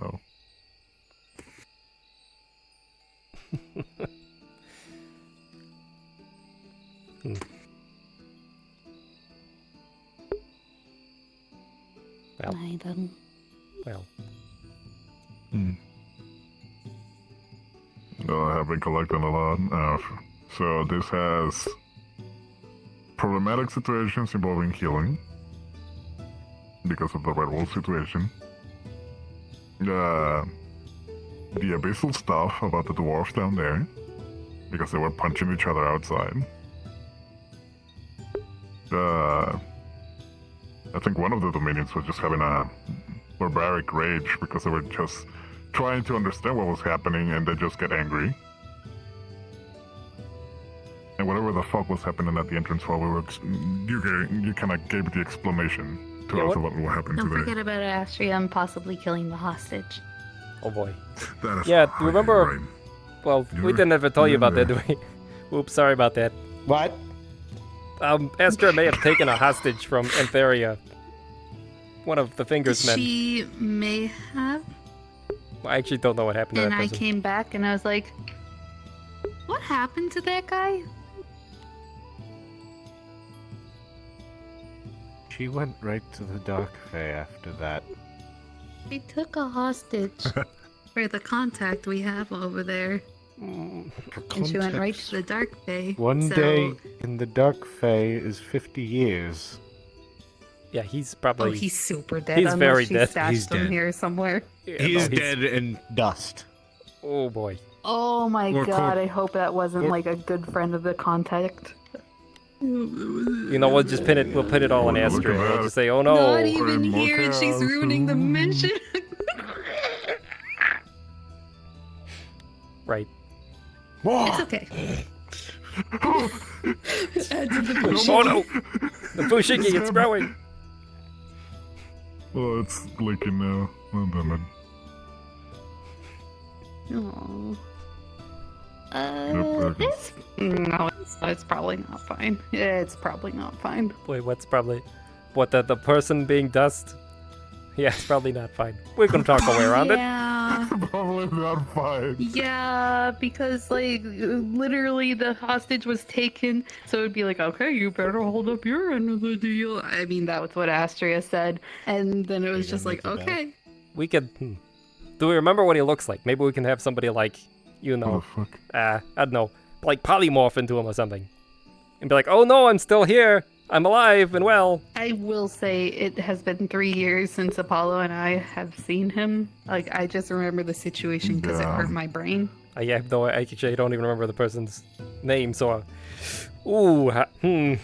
Oh. Well. I don't. Well. No, I have been collecting a lot. So this has problematic situations involving healing because of the Red Wolf situation. The abyssal stuff about the dwarves down there because they were punching each other outside. I think one of the Dominions was just having a barbaric rage because they were just trying to understand what was happening and they just get angry. And whatever the fuck was happening at the entrance while we were, you kind of gave the explanation to us about what happened Don't today. forget about Astria and possibly killing the hostage. Oh boy. That is Yeah, right, remember? right. Well, we You're- didn't ever tell you about that, you're did we? Oops, sorry about that. What? Astra may have taken a hostage from Antheria. One of the Fingers men. She may have. I actually don't know what happened to And that I person. came back and I was like, what happened to that guy? She went right to the Dark Fae after that. He took a hostage for the contact we have over there. And she went right to the Dark Bay. One so... day in the Dark Fae is 50 years. Yeah, he's probably. Oh, he's super dead. He's unless very she dead. stashed He's him dead. here somewhere. Yeah, He no, is he's- dead in dust. Oh boy. Oh my Or god, Cor- I hope that wasn't or- like a good friend of the contact. You know, we'll just pin it. We'll put it all in Look at Astra. We'll that. just say, "Oh no." Not even here, and she's ruining the mission. Right. It's okay. Add to the push. Oh no! The Fushigi, it's growing. Oh, it's leaking now. Oh, damn it. Aww. Yep, It's, no, it's probably not fine. Yeah, it's probably not fine. Wait, what's probably what the person being dust? Yeah, it's probably not fine. We're gonna talk our way around it. Yeah. Probably not fine. Yeah, because like literally the hostage was taken, so it'd be like, okay, you better hold up your end of the deal. I mean, that was what Astria said, and then it was just like, okay. We could. Do we remember what he looks like? Maybe we can have somebody like, you know, What the fuck? I don't know, like polymorph into him or something, and be like, "Oh no, I'm still here. I'm alive and well." I will say it has been 3 years since Apollo and I have seen him. Like, I just remember the situation because it Yeah. hurt my brain. I have no. I actually don't even remember the person's name. So, ooh, I mean,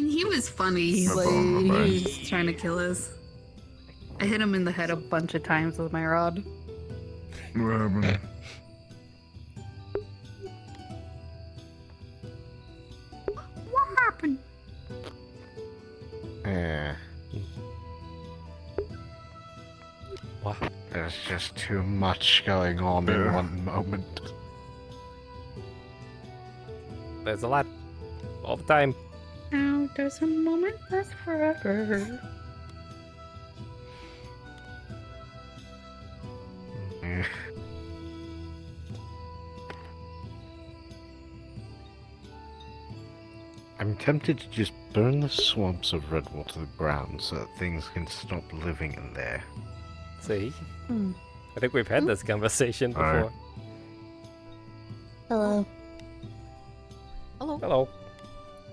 he was funny. No Like, problem, bye-bye. he was trying to kill us. I hit him in the head a bunch of times with my rod. What happened? What happened? Eh. What? There's just too much going on in Yeah. one moment. There's a lot, all the time. Now there's a moment that's forever. Eh. I'm tempted to just burn the swamps of Redwall to the ground so that things can stop living in there. See, Hmm. I think we've had this conversation Alright. before. Hello. Hello. Hello.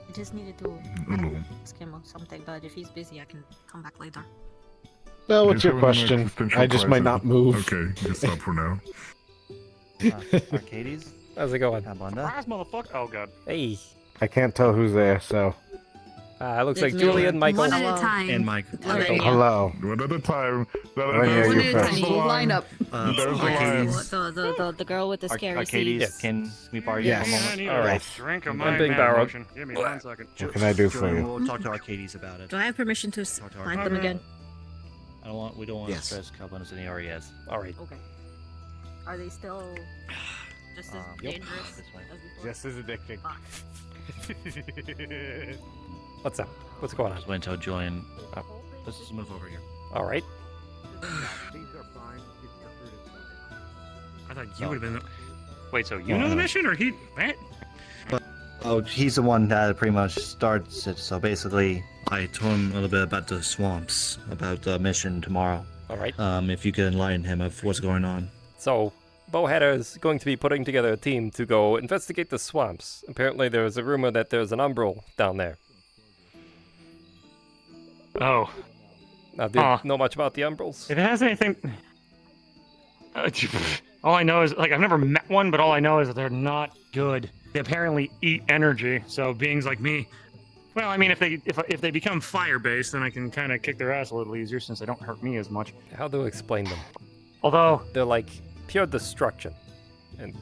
I just needed to Hello. ask him something, but if he's busy, I can come back later. Well, what's He's your having an question? existential I just might crisis. not move. Okay, just stop for now. Arcadies? How's it going? Surprise, motherfucker! Oh god. Hey. I can't tell who's there, so. Looks It's like me. Julian, Michael. One at a time. And Mike. Alright. Hello. One at a time. Oh, yeah, One you at a first. time. We'll line up. There's the line. The girl with the scary Arcadies, Yes. can we borrow you Yes. for a I moment? need All a right. drink of I'm my being man borrowed. lotion. Give me 1 second. What can I do for Joanne, you? We'll talk to Arcadies about it. Do I have permission to Talk to find Arcadies. them again? We don't want Yes. to stress Carbonus and Arias. All right. Okay. Are they still just as Yep. dangerous This way. as before? Just as addicting. Ah. What's up? What's going on? Just went to Julian. Let's just move over here. All right. I thought you would have been. Wait, so you know the mission, or he? Man. Oh, he's the one that pretty much starts it. So basically, I told him a little bit about the swamps, about the mission tomorrow. All right. If you could enlighten him of what's going on. So, Bowhatter is going to be putting together a team to go investigate the swamps. Apparently, there's a rumor that there's an umbral down there. Oh. Now, do you know much about the umbrals? If it has anything. All I know is, like, I've never met one, but all I know is that they're not good. They apparently eat energy, so beings like me. Well, I mean, if they become fire-based, then I can kind of kick their ass a little easier since they don't hurt me as much. How do I explain them? Although they're like pure destruction, and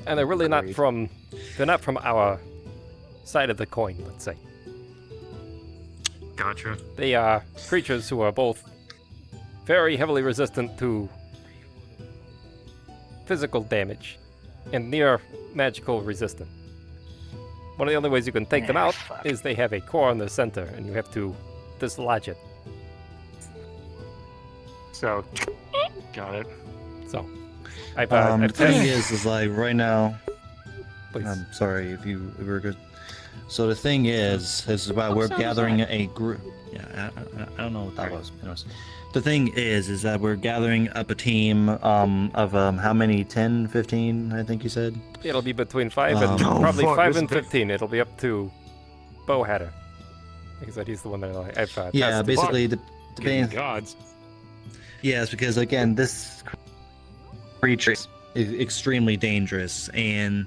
they're really not from. They're not from our side of the coin, let's say. Gotcha. They are creatures who are both very heavily resistant to physical damage and near magical resistant. One of the only ways you can take them out is they have a core in the center, and you have to dislodge it. So, got it. So, the I've thing tested- is like right now. Please. I'm sorry if you were good. So the thing is about we're gathering a group. Yeah, I don't know what that was. Anyways, the thing is that we're gathering up a team of how many? 10, 15, I think you said. It'll be between 5 and probably 5 and 15. It'll be up to Bowhatter. Like I said, he's the one that I've Yeah, tested. basically the Good gods. Yes, because again, this creature is extremely dangerous, and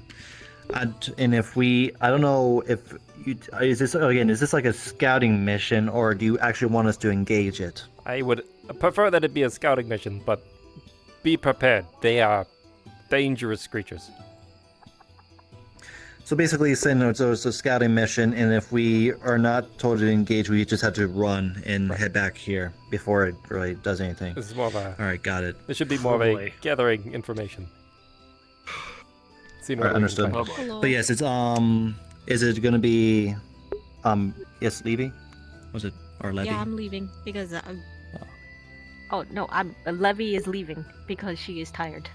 if we, I don't know if you, is this like a scouting mission, or do you actually want us to engage it? I would prefer that it be a scouting mission, but be prepared. They are dangerous creatures. So basically, it's a scouting mission, and if we are not told to engage, we just have to run and head back here before it really does anything. This is more of a... All right, got it. This should be more of a gathering information. All right, understood. But yes, it's is it gonna be yes, Levy? Was it or Levy? Yeah, I'm leaving because Oh no, Levy is leaving because she is tired.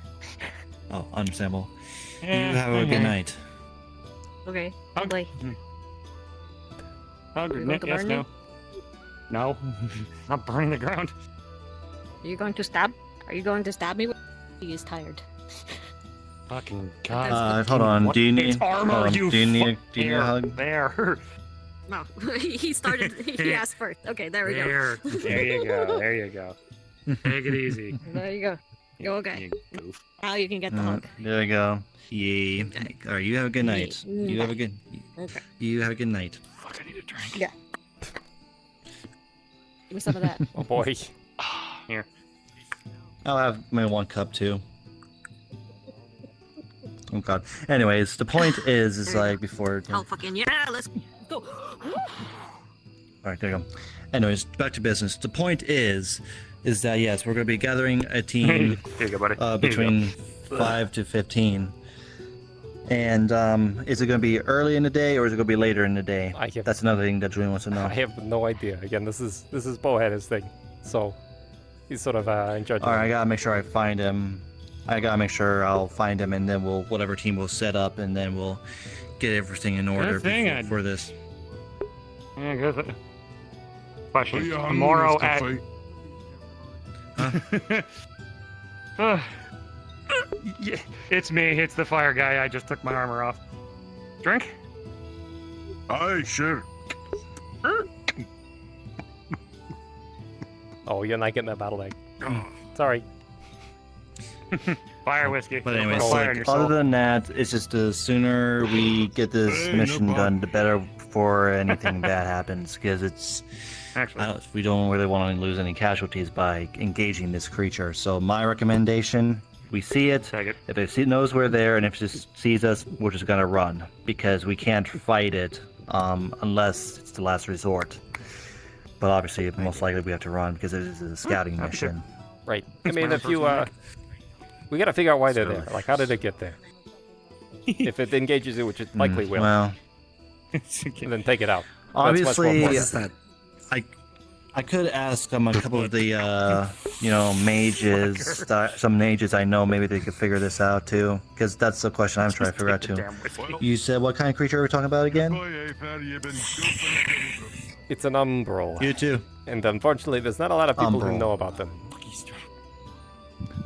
Oh, understandable. You Yeah, have a good night. Okay, bye. Hug, Are you Nick, going to yes, burn no. me? No, not burning the ground. Are you going to stab? Are you going to stab me? She is tired. Fucking god. Hold on. Do you need? It's armor, hold on, you do you need a hug? There. No, he started. He asked first. Okay, there we go. There you go. There you go. Take it easy. There you go. You're okay. Now you can get the hug. There we go. Yay. All right, you have a good night. Yeah. You have a good. Okay. You have a good night. Fuck, I need a drink. Yeah. Give me some of that. Oh boy. Here. I'll have my one cup too. Oh god. Anyways, the point is like before. Oh fucking yeah! Let's go. Alright, there you go. Anyways, back to business. The point is that yes, we're going to be gathering a team Here you go, buddy. between 5 to 15. And is it going to be early in the day or is it going to be later in the day? That's another thing that Julian wants to know. I have no idea. Again, this is Bowhatter's thing, so he's sort of in charge. All right, I gotta make sure I find him. I gotta make sure I'll find him, and then whatever team we'll set up, and then we'll get everything in order for this. Yeah, good. Question. Are you hungry, Tomorrow Mr. at. Yeah, it's me. It's the fire guy. I just took my armor off. Drink? Aye, sure. Oh, you're not getting that bottle egg. Sorry. Fire whiskey. But anyways, Put fire in your soul. other than that, it's just the sooner we get this mission done, the better before anything bad happens. Because it's we don't really want to lose any casualties by engaging this creature. So my recommendation: we see it. If it knows we're there, and if it just sees us, we're just gonna run because we can't fight it unless it's the last resort. But obviously, most likely we have to run because it is a scouting mission. Right. I mean, if you we gotta figure out why they're there. Like, how did it get there? If it engages it, which it likely will, Well, then take it out. obviously, That's much more I could ask a couple of the mages, some mages I know, maybe they could figure this out too, because that's the question I'm trying to figure out too. You said what kind of creature are we talking about again? It's an umbral. You too. And unfortunately, there's not a lot of people who Umbral. know about them.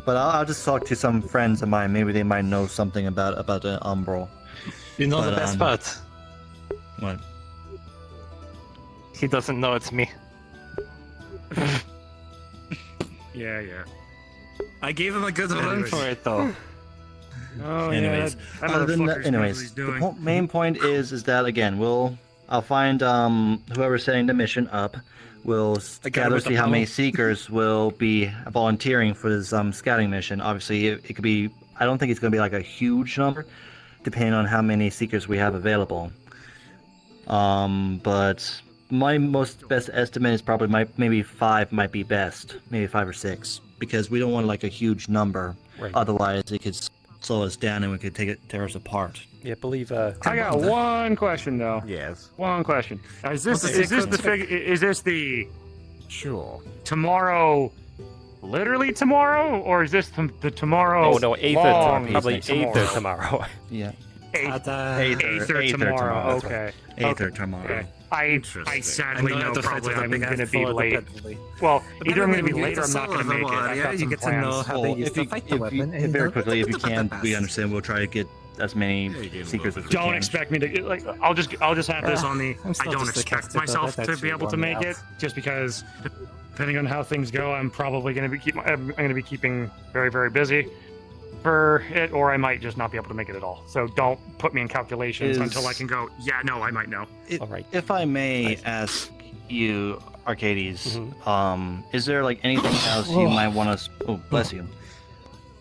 But I'll just talk to some friends of mine. Maybe they might know something about the umbral. You know But, the best part? What? He doesn't know it's me. Yeah. I gave him a good run Anyways. for it, though. Oh, Anyways, yeah. other than that, anyways, the main point is that again, I'll find whoever's setting the mission up. We'll gather with the see how many bottle. seekers will be volunteering for this scouting mission. Obviously, it could be. I don't think it's going to be like a huge number, depending on how many seekers we have available. But my best estimate is probably maybe 5 might be best, maybe 5 or 6, because we don't want like a huge number. Right. Otherwise, it could slow us down and we could tear us apart. Yeah, believe. I got one question though. Yes. One question. Is this the Sure. Tomorrow, literally tomorrow, or is this the tomorrow? Oh no, long probably Aether tomorrow. Yeah. Aether tomorrow. Okay. Aether Okay. tomorrow. Okay. I sadly know probably I'm going to be late. dependently. Well, But either I'm then going to be you late get or I'm to not going to solve make the it. I've warrior, got you some get to plans. know how they used to fight the weapon. and Very you quickly, if you can, we best. understand. We'll try to get as many secrets as we Don't can. expect me to like. I'll just have this on the. I'm I still don't just a expect cast, but myself that to be actually able to wore me make out. it, just because depending on how things go, I'm probably going to be I'm going to be keeping very very busy for it, or I might just not be able to make it at all. So don't put me in calculations until I can go. Yeah, no, I might know. All right. If I may ask you, Arcadies, is there like anything else you might want us? Oh, bless you.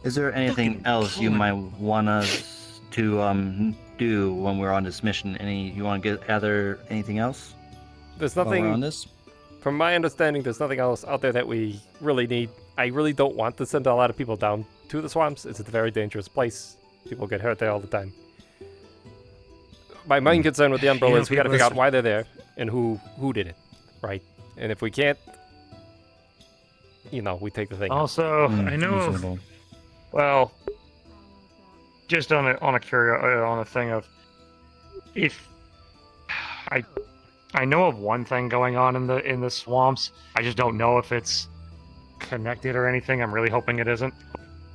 Is there anything else you might want us to do when we're on this mission? You want to gather anything else? There's while we're nothing. on this? From my understanding, there's nothing else out there that we really need. I really don't want to send a lot of people down to the swamps. It's a very dangerous place. People get hurt there all the time. My main concern with the Umbrella is we got to figure out why they're there and who did it, right? And if we can't, we take the thing. Also, I know of. Well, just on a thing of, if I know of one thing going on in the swamps. I just don't know if it's connected or anything. I'm really hoping it isn't.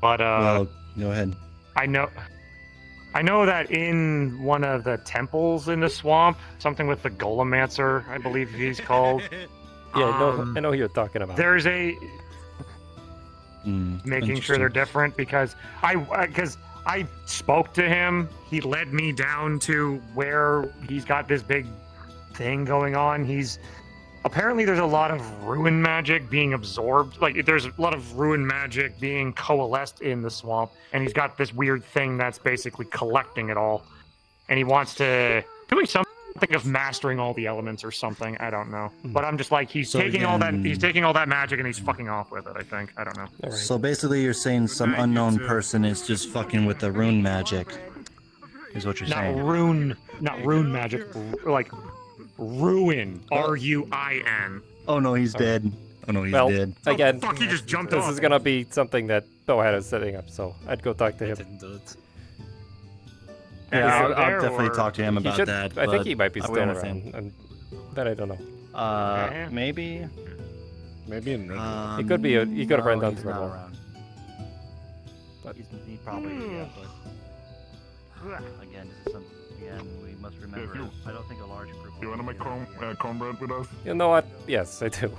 But well, go ahead. I know that in one of the temples in the swamp, something with the Golomancer, I believe he's called. Yeah, I know who you're talking about. There's a making sure they're different because I spoke to him. He led me down to where he's got this big thing going on. Apparently there's a lot of ruin magic being absorbed. Like there's a lot of ruin magic being coalesced in the swamp, and he's got this weird thing that's basically collecting it all. And he wants to doing something of mastering all the elements or something. I don't know. But I'm just like he's taking all that magic and he's fucking off with it, I think. I don't know. So basically, you're saying some unknown person is just fucking with the rune magic. Is what you're saying? Not rune magic. Like ruin. R-U-I-N. Oh no, he's dead. Oh no, he's dead. Again, fuck, he just jumped this off. is gonna be something that Bohat is setting up, so I'd go talk to him. Yeah, I'll definitely talk to him about that. I think he might be we still understand. around. And that I don't know. Maybe. Maybe in He could be. He could have ran down he's to the not wall. around. But he probably but again, we must remember. I don't think a large group. You want to make cornbread with us? You know what? Yes, I do.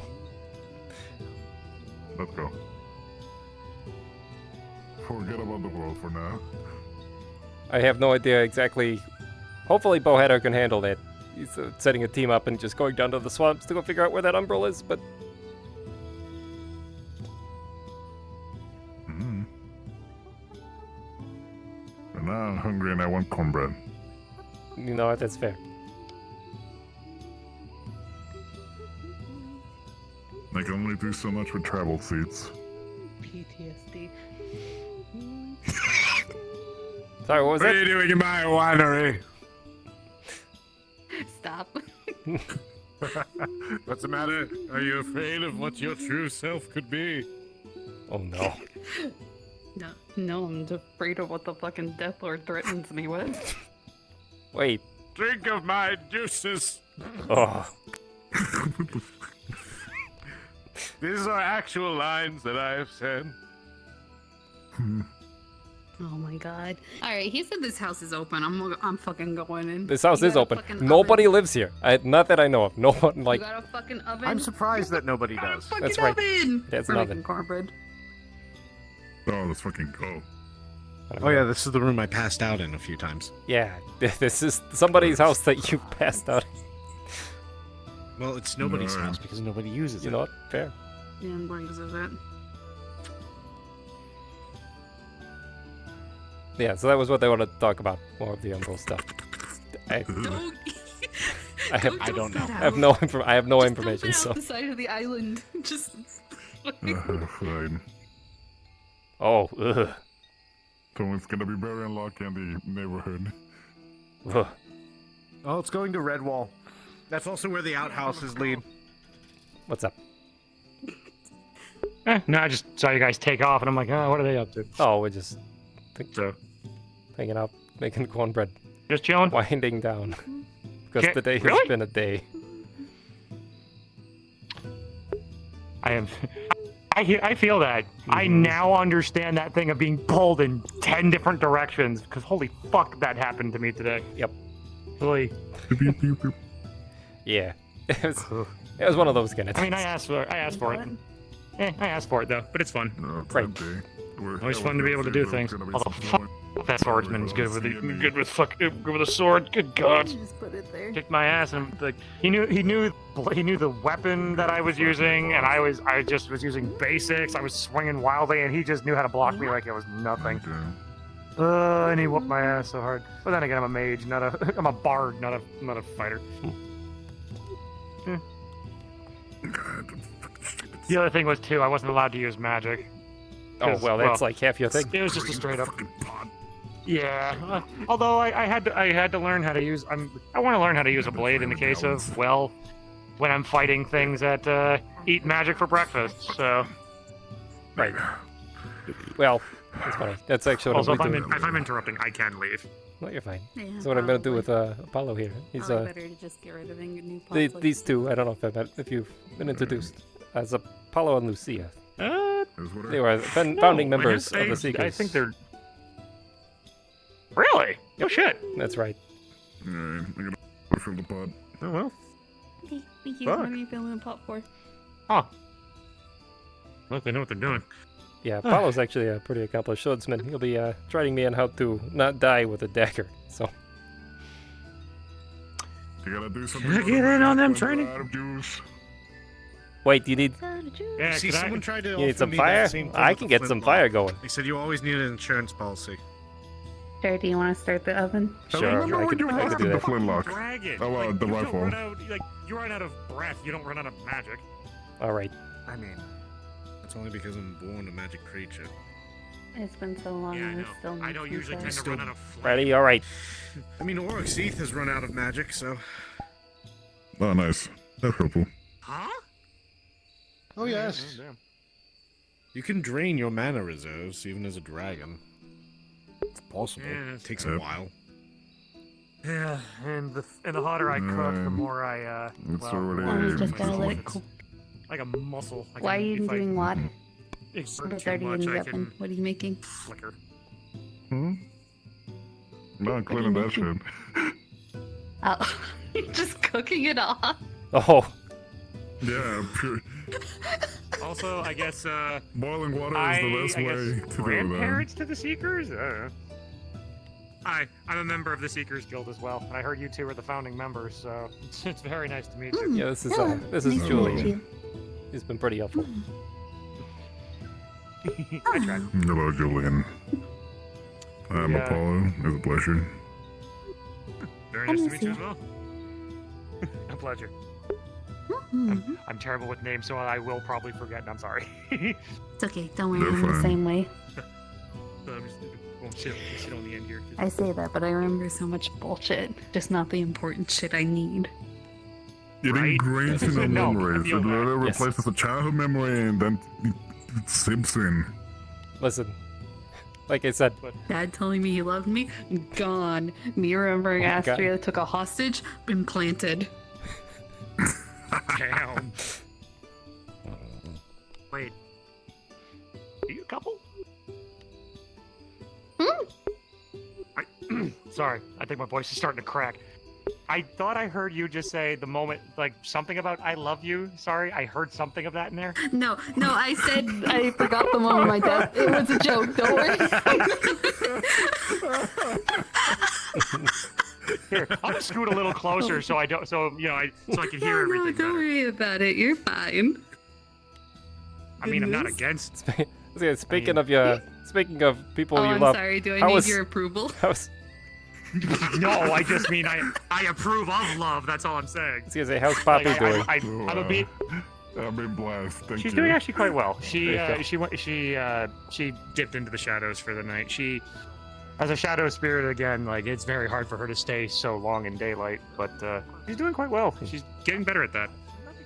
Let's go. Forget about the world for now. I have no idea exactly. Hopefully, Bohatter can handle that. He's setting a team up and just going down to the swamps to go figure out where that umbrella is, but. And now I'm hungry and I want cornbread. You know what? That's fair. I can only do so much with travel seats. PTSD. Sorry, what was What that? are you doing in my winery? Stop. What's the matter? Are you afraid of what your true self could be? Oh no. No, I'm just afraid of what the fucking Death Lord threatens me with. Wait. Drink of my juices. Oh. These are actual lines that I have said. Oh my god. Alright, he said this house is open. I'm fucking going in. This house You is got a open. fucking Nobody oven? lives here. Not that I know of. No one like. You got a fucking oven? I'm surprised that nobody does. Fucking That's right. oven! That's For an making oven. cornbread. Oh, let's fucking go. Oh yeah, this is the room I passed out in a few times. Yeah, this is somebody's house that you passed out. Well, it's nobody's No. house because nobody uses You it. know what? Fair. Yeah, I'm going to visit. Yeah, so that was what they wanted to talk about. More of the Umbral stuff. I don't know. I have no information. So. The side of the island. Just. Fine. Oh, ugh. So it's gonna be very unlucky in the neighborhood. Oh, it's going to Redwall. That's also where the outhouses lead. What's up? No, I just saw you guys take off, and I'm like, oh, what are they up to? Oh, we're just hanging out, making cornbread. Just chilling? Winding down. Because the day has really? been a day. I feel that. I now understand that thing of being pulled in 10 different directions, because holy fuck, that happened to me today. Yep. Really. Yeah. It was one of those kind of things. I mean, I asked for it. I asked for it, though, but it's fun. Right. Always fun to be able to do things. Although, fuck, that swordsman's good with a sword. Good God. Just put it there. Kicked my ass, and like he knew the weapon that I was using, and I just was using basics. I was swinging wildly, and he just knew how to block me like it was nothing. And he whooped my ass so hard. But then again, I'm a mage, I'm a bard, not a fighter. The other thing was too, I wasn't allowed to use magic. Oh well, that's like half your thing. It was just a straight up. Yeah. Although I had to learn how to use. I want to learn how to use a blade in the case of when I'm fighting things that eat magic for breakfast. So. Right. Well, that's funny. That's actually what also, I'm doing. if I'm interrupting, I can leave. No, you're fine. Yeah, That's what I'm gonna do with Apollo here. He's Probably better to just get rid of any new plots like these two. I don't know if you've been introduced as Apollo and Lucia. They were founding members of the Seekers. I think they're. Really? No shit. That's right. Alright, I'm gonna fill the pot. Oh well. Okay, thank you. Fuck. What are you filling the pot for? Oh. Well, they know what they're doing. Yeah, Apollo's actually a pretty accomplished swordsman. He'll be training me on how to not die with a dagger. So. You gotta do something. Get in on them training. Wait, do you need? Yeah, See, someone tried to You need offer some me fire? that same thing I with can the get some flintlock. fire going. They said you always need an insurance policy. Sure, do you want to start the oven? Sure, I could do the that. flintlock. Dragon. Oh, Like, the you don't rifle. run out, you run out of breath. You don't run out of magic. All right. I mean, that's only because I'm born a magic creature. It's been so long and we still need I don't some usually fire. tend to run out of flame. Ready? All right. I mean, Oroc's Heath has run out of magic, so. Oh, nice. That's helpful. Huh? Oh, yes. Oh, damn. You can drain your mana reserves, even as a dragon. It's possible. Yeah, It takes Yep. a while. Yeah, and the hotter I cook, the more I It's well, already- the more You it's just gotta let it it's cool. like a muscle. I Why are can- you if I doing what? exert What's too already in much, the I oven? can What are you making? flicker. Not cleaning that shit. Oh, you're just cooking it off. Oh. Yeah, pure. Also, I guess Boiling water is the best I way guess to do that. grandparents to the Seekers. I'm a member of the Seekers Guild as well, and I heard you two were the founding members, so it's very nice to meet you. Yeah, this is nice to meet Julian. you. He's been pretty helpful. I tried. Hello, Julian. I'm Yeah. Apollo. It's a pleasure. Very I nice to miss meet you you. as well. A pleasure. Mhm. I'm terrible with names, so I will probably forget, and I'm sorry. It's okay. Don't worry. They're I'm the fine. same way. Won't sit on the end here. I say that, but I remember so much bullshit. Just not the important shit I need. It Right? ingrains in our No, I memories. feel It that. literally Yes. replaces a childhood memory and then it sips in. Listen, like I said, Dad telling me he loved me, gone. Me remembering Oh my God. Astria took a hostage, implanted. Damn. Wait. Are you a couple? Sorry, I think my voice is starting to crack. I thought I heard you just say the moment, like something about "I love you." Sorry, I heard something of that in there. No, I said I forgot the moment my dad. It was a joke. Don't worry. Here, I'll just scoot a little closer so I don't, so I can hear No, everything. don't worry about it. You're fine. I mean, I'm not Goodness. against. speaking of people Oh, you I'm love. sorry. Do I how need was- your approval? No, I just mean I approve of love. That's all I'm saying. I was gonna say, how's Poppy doing? I'm a bit. I've been blessed. Thank She's you. doing actually quite well. She There you she dipped into the shadows for the night. She, as a shadow spirit again, like it's very hard for her to stay so long in daylight, but she's doing quite well. She's getting better at that.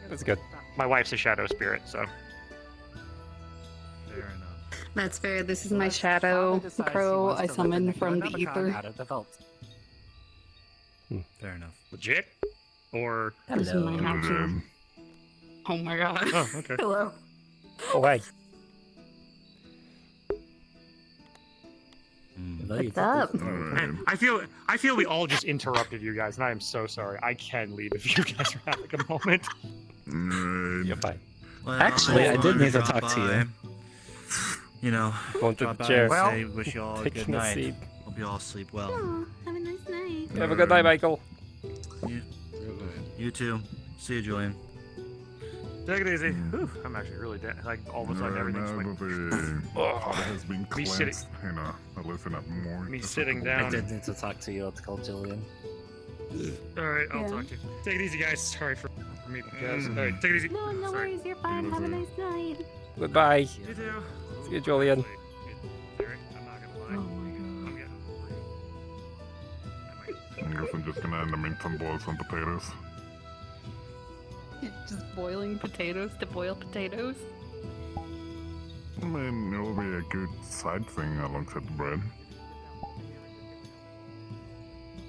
That's good. My wife's a shadow spirit, so. That's fair. This is my shadow crow I summoned from the ether. Fair enough. Legit? Or This is my house. Oh my god. Oh, okay. Hello. Oh, hey. What's up? Man, I feel we all just interrupted you guys, and I am so sorry. I can leave if you guys are having a moment. You're fine. Well, Actually, I did need to talk to by. you. You know, Going to drop the by chair. and Well, say, wish you all a taking good a night. seat. Hope you all sleep well. Oh, have a nice night. Have a good night, Michael. You too. See you, Julian. Take it easy. Whew, I'm actually really dead. Like all of a sudden, everything's like. It has been Me cleansed. sitting- You know, I listen up more. Me Just a sitting couple down. I did need to talk to you. It's called Julian. All right, I'll Yeah. talk to you. Take it easy, guys. Sorry for me, guys. All right, take it easy. No, no Sorry. worries. You're fine. Have a nice night. Goodbye. You too. See you, Julian. Sorry, I'm not gonna lie. Oh my I'm getting. I guess I'm just gonna end them in some boils and potatoes. Just boiling potatoes to boil potatoes. I mean, it'll be a good side thing alongside the bread.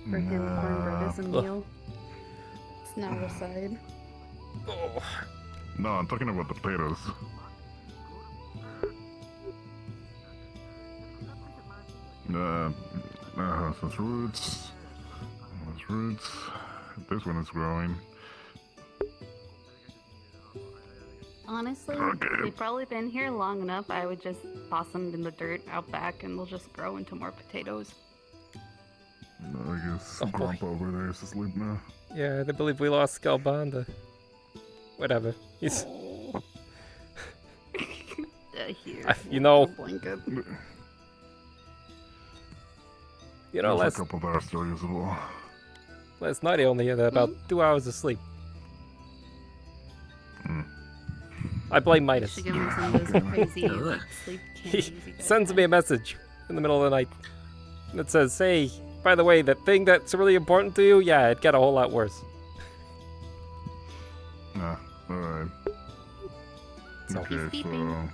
Freaking cornbread is a meal. It's not a side. No, I'm talking about the potatoes. Has roots. Has roots. This one is growing. Honestly, they've probably been here long enough. I would just toss them in the dirt out back and they'll just grow into more potatoes. I guess Oh, boy. Grandpa over there is asleep now. Yeah, I believe we lost Galbanda. Whatever. He's. Here. You know. Blanket. You know, There's last a couple that are still usable. last night I only had about 2 hours of sleep. I blame Midas. Should give him some of those crazy sleep He candies you get. sends me a message in the middle of the night that says, "Hey, by the way, that thing that's really important to you, yeah, it got a whole lot worse." Nah, alright. So- Okay, He's peeping.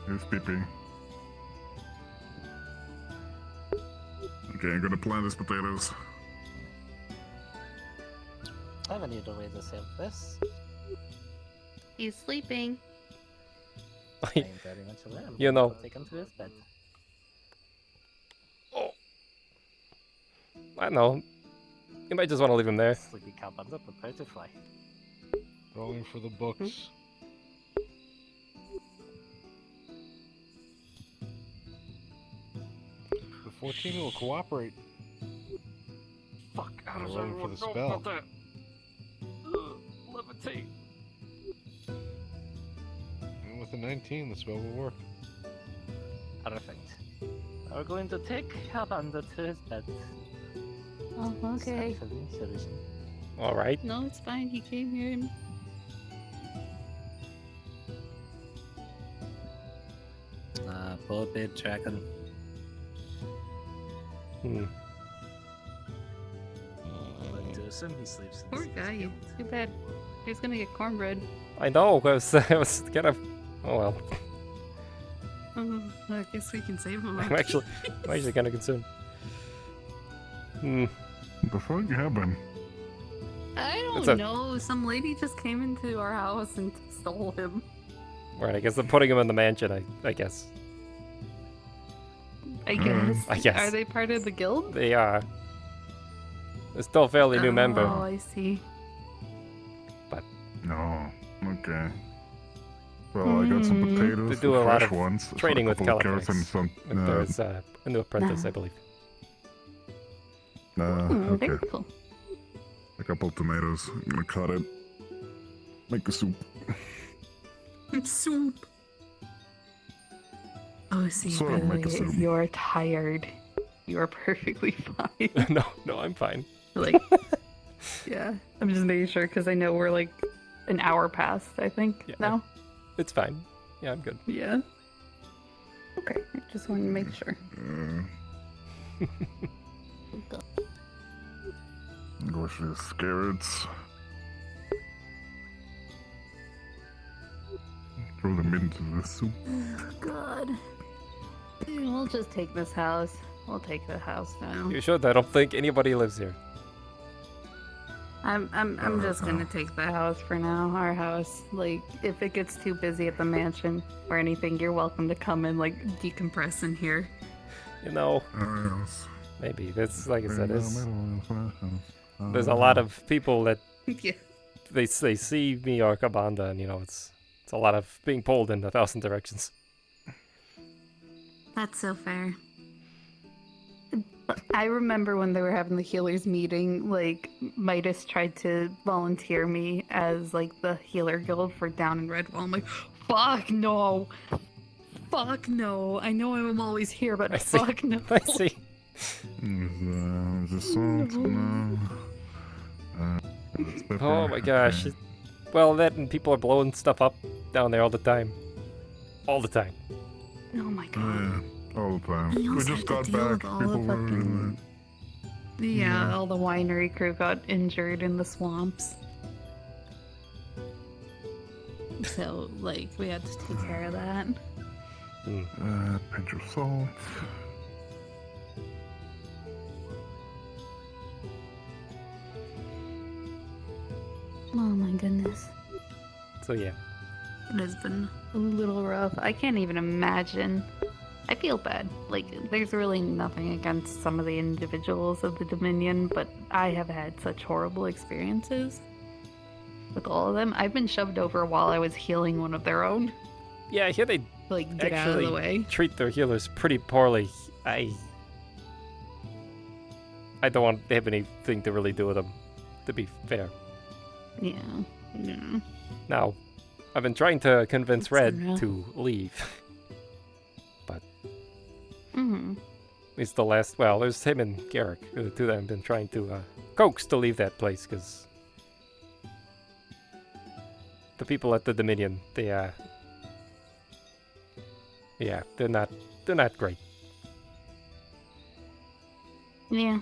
He's peeping. Okay, I'm gonna plant these potatoes. I have a neat way to save this. He's sleeping. I am very much aware. I'm You know. going to take him to his bed. I know. You might just want to leave him there. Sleepy Kalbanda, prepare to fly. Rolling for the books. The 14 will cooperate. Fuck, how does Rolling for everyone the know spell. about that? Levitate. And with a 19, the spell will work. Perfect. We're going to take Kalbanda to his bed. Oh, okay. All right. No, it's fine. He came here and Poor bit dragon. But to assume he sleeps in poor his guy. guild. Too bad. He's gonna get cornbread. I know. I was kind of. Oh well. Oh, I guess we can save him. I'm actually kind of concerned. The fuck happened? I It's don't a- know. Some lady just came into our house and stole him. Right. I guess I'm putting him in the mansion. I guess. I guess. I guess. Are they part of the guild? They are. They're still a fairly new member. Oh, I see. No. Okay. Well, I got some potatoes. They do a the lot fresh of ones, trading a with couple of carrots and Califax. some. If there's a new apprentice, I believe. Okay. Very cool. A couple of tomatoes. I'm gonna cut it. Make a soup. Soup. Oh, see, Sort by of the way, make a soup. if you're tired, you're perfectly fine. no, I'm fine. Like, yeah, I'm just making sure because I know we're like an hour passed, I think, now. It's fine. Yeah, I'm good. Yeah. Okay, I just wanted to make sure. Go to the scareds. Throw them into the soup. God. We'll just take this house. We'll take the house now. You should. I don't think anybody lives here. I'm just gonna take the house for now. Our house. Like, if it gets too busy at the mansion or anything, you're welcome to come and like decompress in here. You know, maybe that's like I said. There's a lot of people that Yeah. they see me or Kabanda, and it's a lot of being pulled in 1,000 directions. That's so fair. I remember when they were having the healers meeting, like, Midas tried to volunteer me as, like, the healer guild for Down in Redwall. I'm like, fuck no! Fuck no! I know I'm always here, but fuck no! I see. The salt, no. Oh my gosh. Well, that and people are blowing stuff up down there all the time. All the time. Oh my god. Yeah, all the time. We We also just had got to deal back. with all People the were. fucking- Yeah, all the winery crew got injured in the swamps. So, like, we had to take care of that. Pinch of salt. Oh my goodness. So yeah. It has been a little rough. I can't even imagine. I feel bad. Like, there's really nothing against some of the individuals of the Dominion, but I have had such horrible experiences with all of them. I've been shoved over while I was healing one of their own. Yeah, I hear they Like, get out of the way. treat their healers pretty poorly. I don't want to have anything to really do with them, to be fair. Yeah. Yeah. Now, I've been trying to convince Red rough. to leave. But Mm-hmm. he's the last. Well, there's him and Garrick, the two that I've been trying to coax to leave that place, because the people at the Dominion, they're not great. Yeah.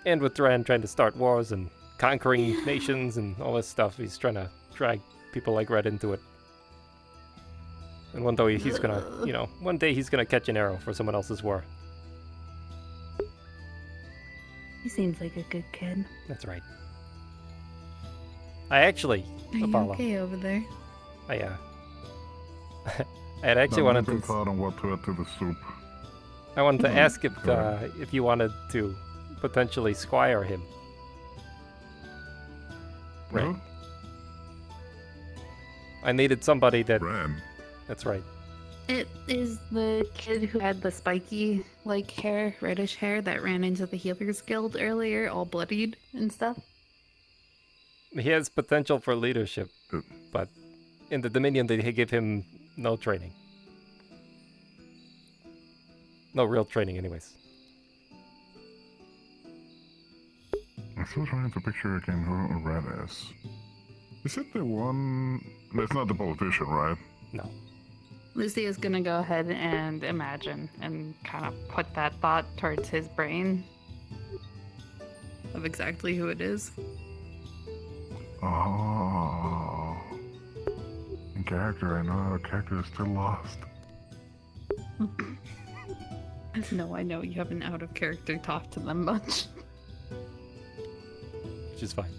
And with Duran trying to start wars and conquering nations and all this stuff, he's trying to drag people like Red into it. And one day he's gonna catch an arrow for someone else's war. He seems like a good kid. That's right. I actually, Are you Apollo, okay over there? I had actually wanted to. thought on what to add to the soup. I wanted to Hmm. ask Sorry. if you wanted to potentially squire him. Right. Who? I needed somebody that. Ren. That's right. It is the kid who had the spiky, like, hair, reddish hair that ran into the Healers Guild earlier, all bloodied and stuff. He has potential for leadership, but in the Dominion they give him no training. No real training, anyways. I'm still trying to picture again who Red is. Is it the one? That's not the politician, right? No. Lucy is gonna go ahead and imagine and kind of put that thought towards his brain of exactly who it is. Oh. In character, I know the character is still lost. No, I know you haven't out of character talked to them much. Which is fine.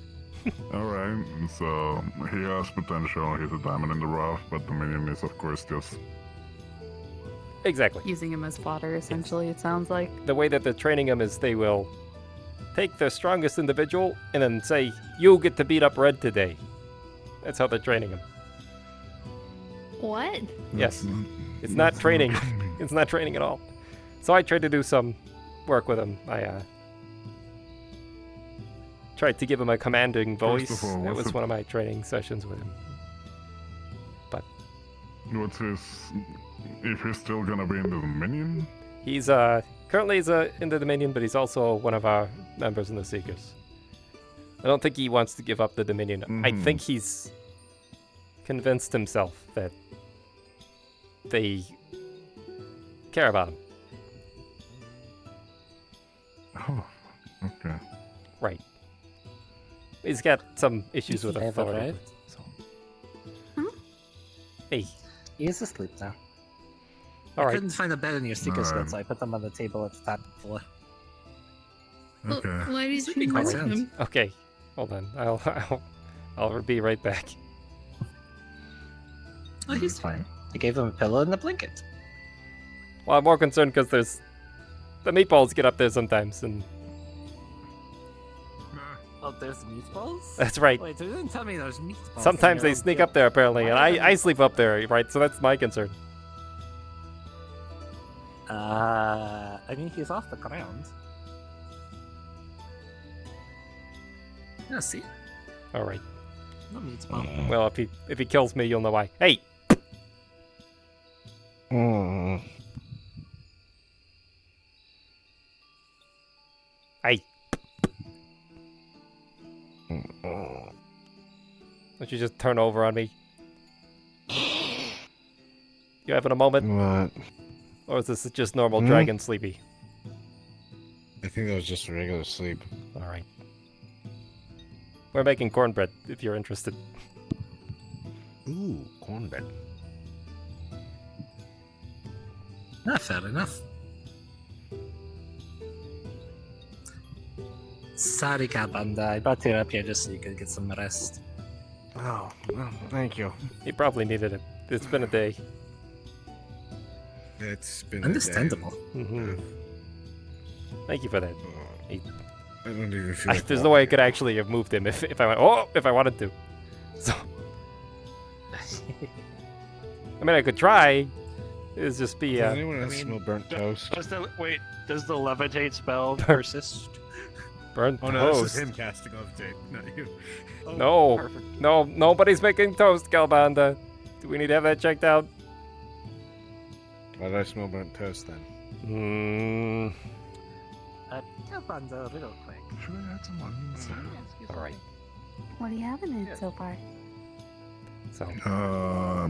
Alright, so he has potential, he's a diamond in the rough, but the minion is of course just... Exactly. Using him as fodder, essentially, it sounds like. The way that they're training him is they will take their strongest individual and then say, "You get to beat up Red today." That's how they're training him. What? Yes. It's not training. It's not training at all. So I tried to do some work with him. I tried to give him a commanding First voice. of all, That what's was the- one of my training sessions with him. But What's his... If he's still gonna be in the Dominion? he's currently in the Dominion, but he's also one of our members in the Seekers. I don't think he wants to give up the Dominion. I think he's convinced himself that they care about him. Oh, okay. Right. He's got some issues with Have it, authority. right? So. Hey. He is asleep now. All I right. couldn't find a bed in your sticker set, so I put them on the table at the top of the floor. Okay. Why did Should be you quite move sound. him? Okay. Hold on. I'll be right back. Oh, he's fine. I gave him a pillow and a blanket. Well, I'm more concerned because there's the meatballs get up there sometimes, and Oh, there's meatballs? That's right. Wait, you didn't tell me there's meatballs. sometimes they sneak up there apparently, and I sleep up there, right? So that's my concern. I mean, he's off the ground. Yeah, see? All right. No meatball. Well, if he kills me, you'll know why. Hey. Hey. Don't you just turn over on me? You having a moment? What? Or is this just normal Hmm? dragon sleepy? I think that was just regular sleep. Alright. We're making cornbread, if you're interested. Ooh, cornbread. Not fair enough. Sorry, Kabanda. I brought you up here just so you could get some rest. Oh, well, thank you. He probably needed it. It's been a day. It's been Understandable. Mm-hmm. Thank you for that. Hey, I don't even feel like there's no way I could actually have moved him if I wanted to. So I mean I could try. It's just be Does anyone else smell burnt toast? Does the levitate spell persist? Burnt Oh no, toast. this is him casting levitate, not you. Oh, No, perfect. no, nobody's making toast, Galbanda. Do we need to have that checked out? Why did I smell burnt toast then? Kabanda, real quick. Should I add some onions? Alright. What do you have in it so far? So.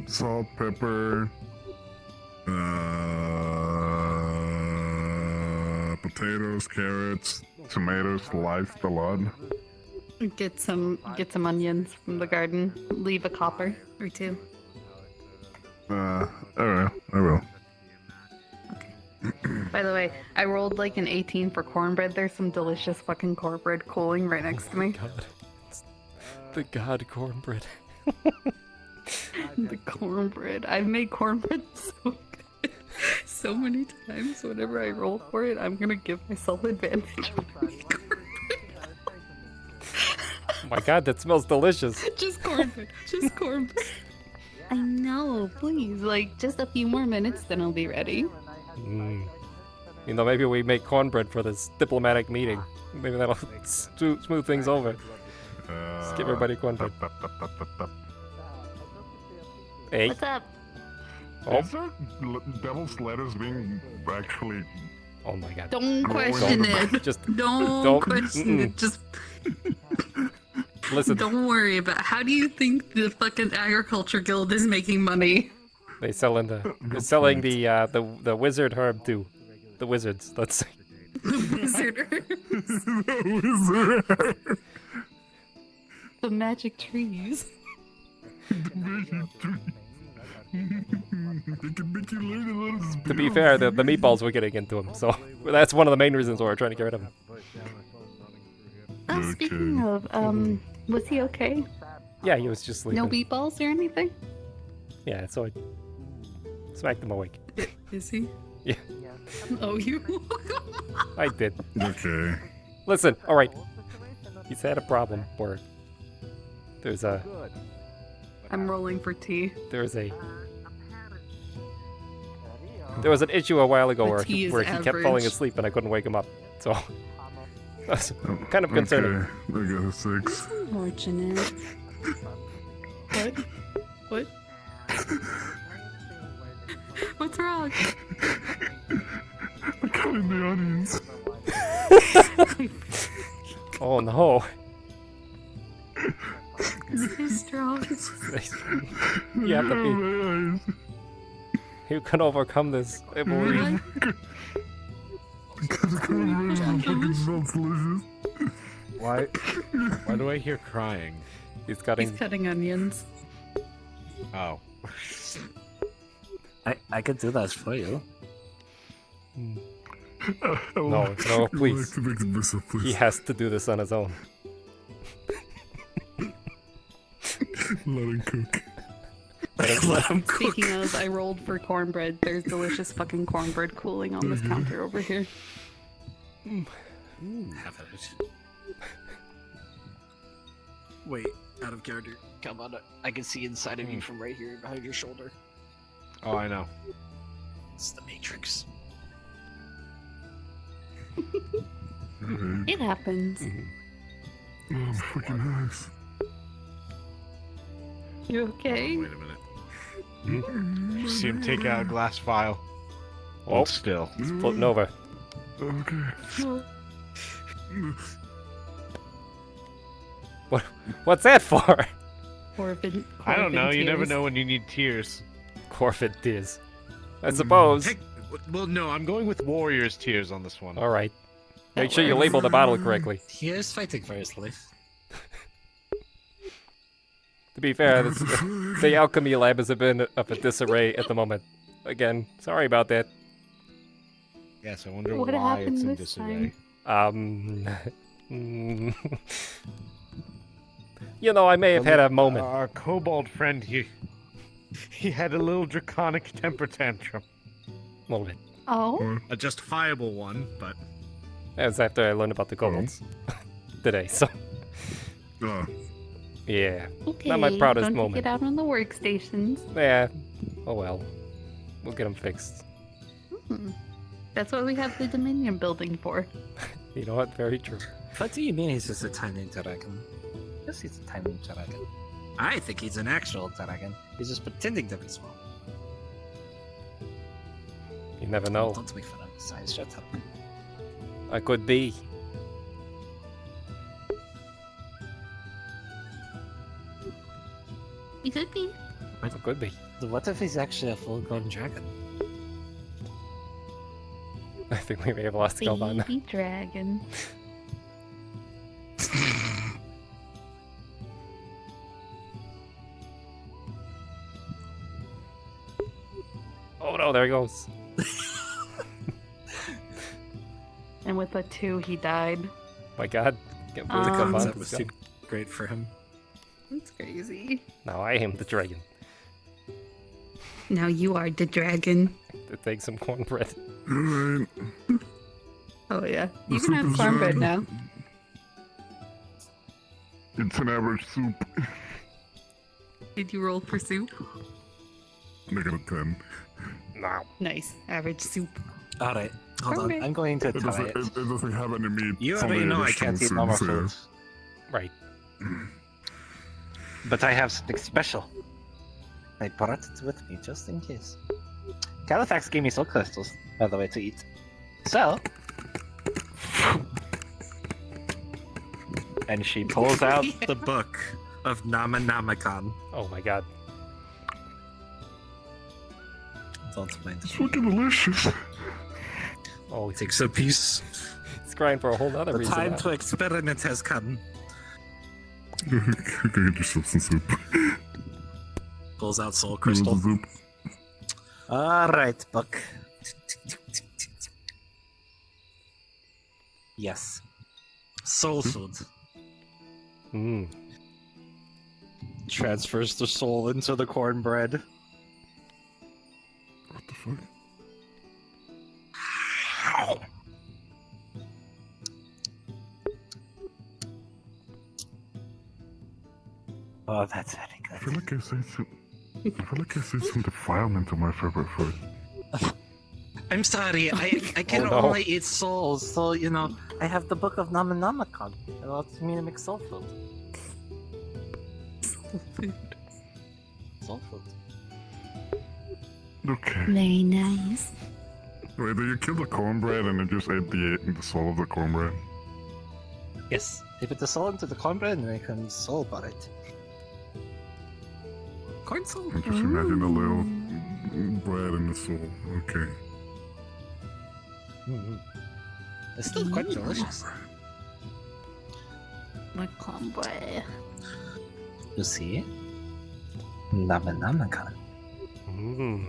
Salt, pepper, potatoes, carrots, tomatoes, sliced a lot. Get some onions from the garden. Leave a copper or two. Alright, I will. By the way, I rolled like an 18 for cornbread. There's some delicious fucking cornbread cooling right next to me. God. The god cornbread. The cornbread. I've made cornbread so good. So many times. Whenever I roll for it, I'm gonna give myself advantage. Oh my god, that smells delicious. Just cornbread. Just cornbread. I know, please. Like, just a few more minutes, then I'll be ready. You know, maybe we make cornbread for this diplomatic meeting. Maybe that'll smooth things over. Just give everybody cornbread. Hey. What's up? Oh. Is there devil's lettuce being actually... Oh my god. Don't question it. Just don't question it. Just listen. don't worry about. How do you think the fucking agriculture guild is making money? They're selling the wizard herb too. The wizards, let's say. The wizard. The magic trees. To be fair, the meatballs were getting into him, so that's one of the main reasons why we're trying to get rid of him. Oh, speaking of, was he okay? Yeah, he was just sleeping. No meatballs or anything? Yeah, so I smacked him awake. Is he? Yeah. Oh, you? I did. Okay. Listen, alright. He's had a problem where there's a... I'm rolling for tea. There was an issue a while ago The where tea he is kept falling average. asleep and I couldn't wake him up. So that's kind of concerning. Okay, I got a 6. Unfortunate. What? What? What's wrong? I'm cutting the onions. Oh no. Is his strong. You have to be. You can overcome this, I believe. Because the cornbread fucking smells delicious. Why do I hear crying? He's cutting. He's cutting onions. Oh. I could do that for you. No, please. He has to do this on his own. Let him cook. Let him cook. Speaking of, I rolled for cornbread. There's delicious fucking cornbread cooling on this counter over here. Have it. Wait, out of character. Come on, I can see inside of you from right here behind your shoulder. Oh, I know. It's the Matrix. It happens. Oh, fucking nice. You okay? Wait a minute. See him take out a glass vial. Oh, still. It's floating over. Okay. What's that for? I don't know. You never know when you need tears. Corvid tears. I suppose. Well, no, I'm going with warrior's tears on this one. All right. Make sure you label the bottle correctly. He is fighting for his life. To be fair, the alchemy lab is a bit of a disarray at the moment. Again, sorry about that. Yes, I wonder What why happened it's in this disarray. You know, I may have had a moment. Our kobold friend, he had a little draconic temper tantrum. A little bit. Oh? A justifiable one, but... That was after I learned about the kobolds today, so... Yeah. Okay, Not my proudest don't moment. get out on the workstations. Yeah. Oh well. We'll get them fixed. That's what we have the Dominion building for. You know what? Very true. What do you mean he's just a tiny dragon? Yes, he's a tiny dragon. I think he's an actual dragon. He's just pretending to be small. You never know. Don't make fun of his size. Shut up. I could be. He could be. It could be. What if he's actually a full-grown dragon? I think we may have lost Kobold now. Baby dragon. Oh no, there he goes. And with a 2, he died. My god. Can't believe the Kobold That was is too gone. great for him. That's crazy. Now I am the dragon. Now you are the dragon. To take some cornbread. Alright. Oh yeah. You can have cornbread now. It's an average soup. Did you roll for soup? -10. No. Nice. Average soup. Alright, hold on. Cornbread. I'm going to It try doesn't, it. it doesn't have any meat. You It's already only know I additional can't eat normal soup, so- foods. Right. But I have something special. I brought it with me just in case. Califax gave me soul crystals, by the way, to eat. So... And she pulls out the book of Namanamakan. Oh my god. Don't mind. It's fucking delicious. Oh, It takes a piece. he's crying for a whole other The reason. time now. to experiment has come. Go get yourself some soup. Pulls out soul crystal. Soup. Alright, book. Yes. Soul food. Mm. Transfers the soul into the cornbread. What the fuck? Oh, that's very I good. feel like I said some defilement to my favorite food. I'm sorry, I can Oh, no. only eat souls, so you know. I have the book of Namanamakan. It allows me to make soul food. Soul food. Okay. Very nice. Wait, do you kill the cornbread and then just ate the soul of the cornbread? Yes. They put the soul into the cornbread and they can soul bar it. Corn soul? And just imagine a little bread in the soul. Okay. It's still quite delicious. My cornbread. You see? Namanakan.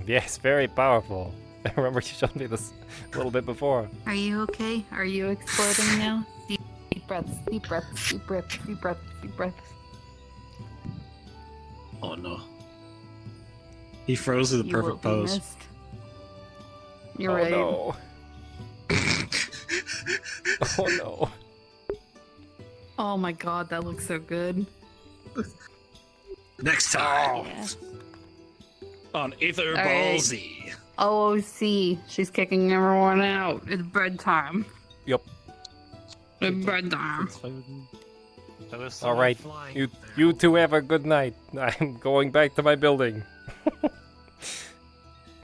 Yes, very powerful. I remember you showed me this a little bit before. Are you okay? Are you exploding now? Deep breaths, deep breaths, deep breaths, deep breaths, deep breaths. Oh no. He froze in the You will perfect be pose. missed. You're Oh right. no. Oh no. Oh my god, that looks so good. Next time Yeah. on Aether All Ball right. Z. OOC, she's kicking everyone out. It's bedtime. Yep. It's bedtime. All right. You two have a good night. I'm going back to my building.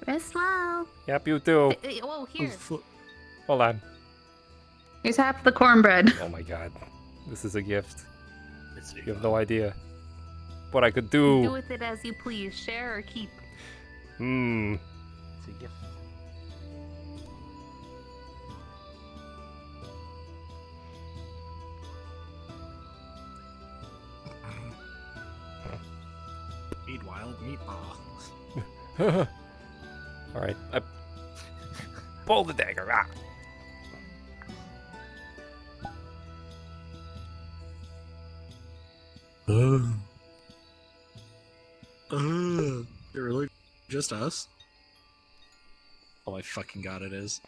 Rest well. Yep, you too. Whoa, here. Hold on. Here's half the cornbread. Oh my god. This is a gift. You have no idea what I could do. Do with it as you please. Share or keep. It's a gift. Eat wild meatball. Alright. I pull the dagger. Ah. It really just us? Oh my fucking god, it is.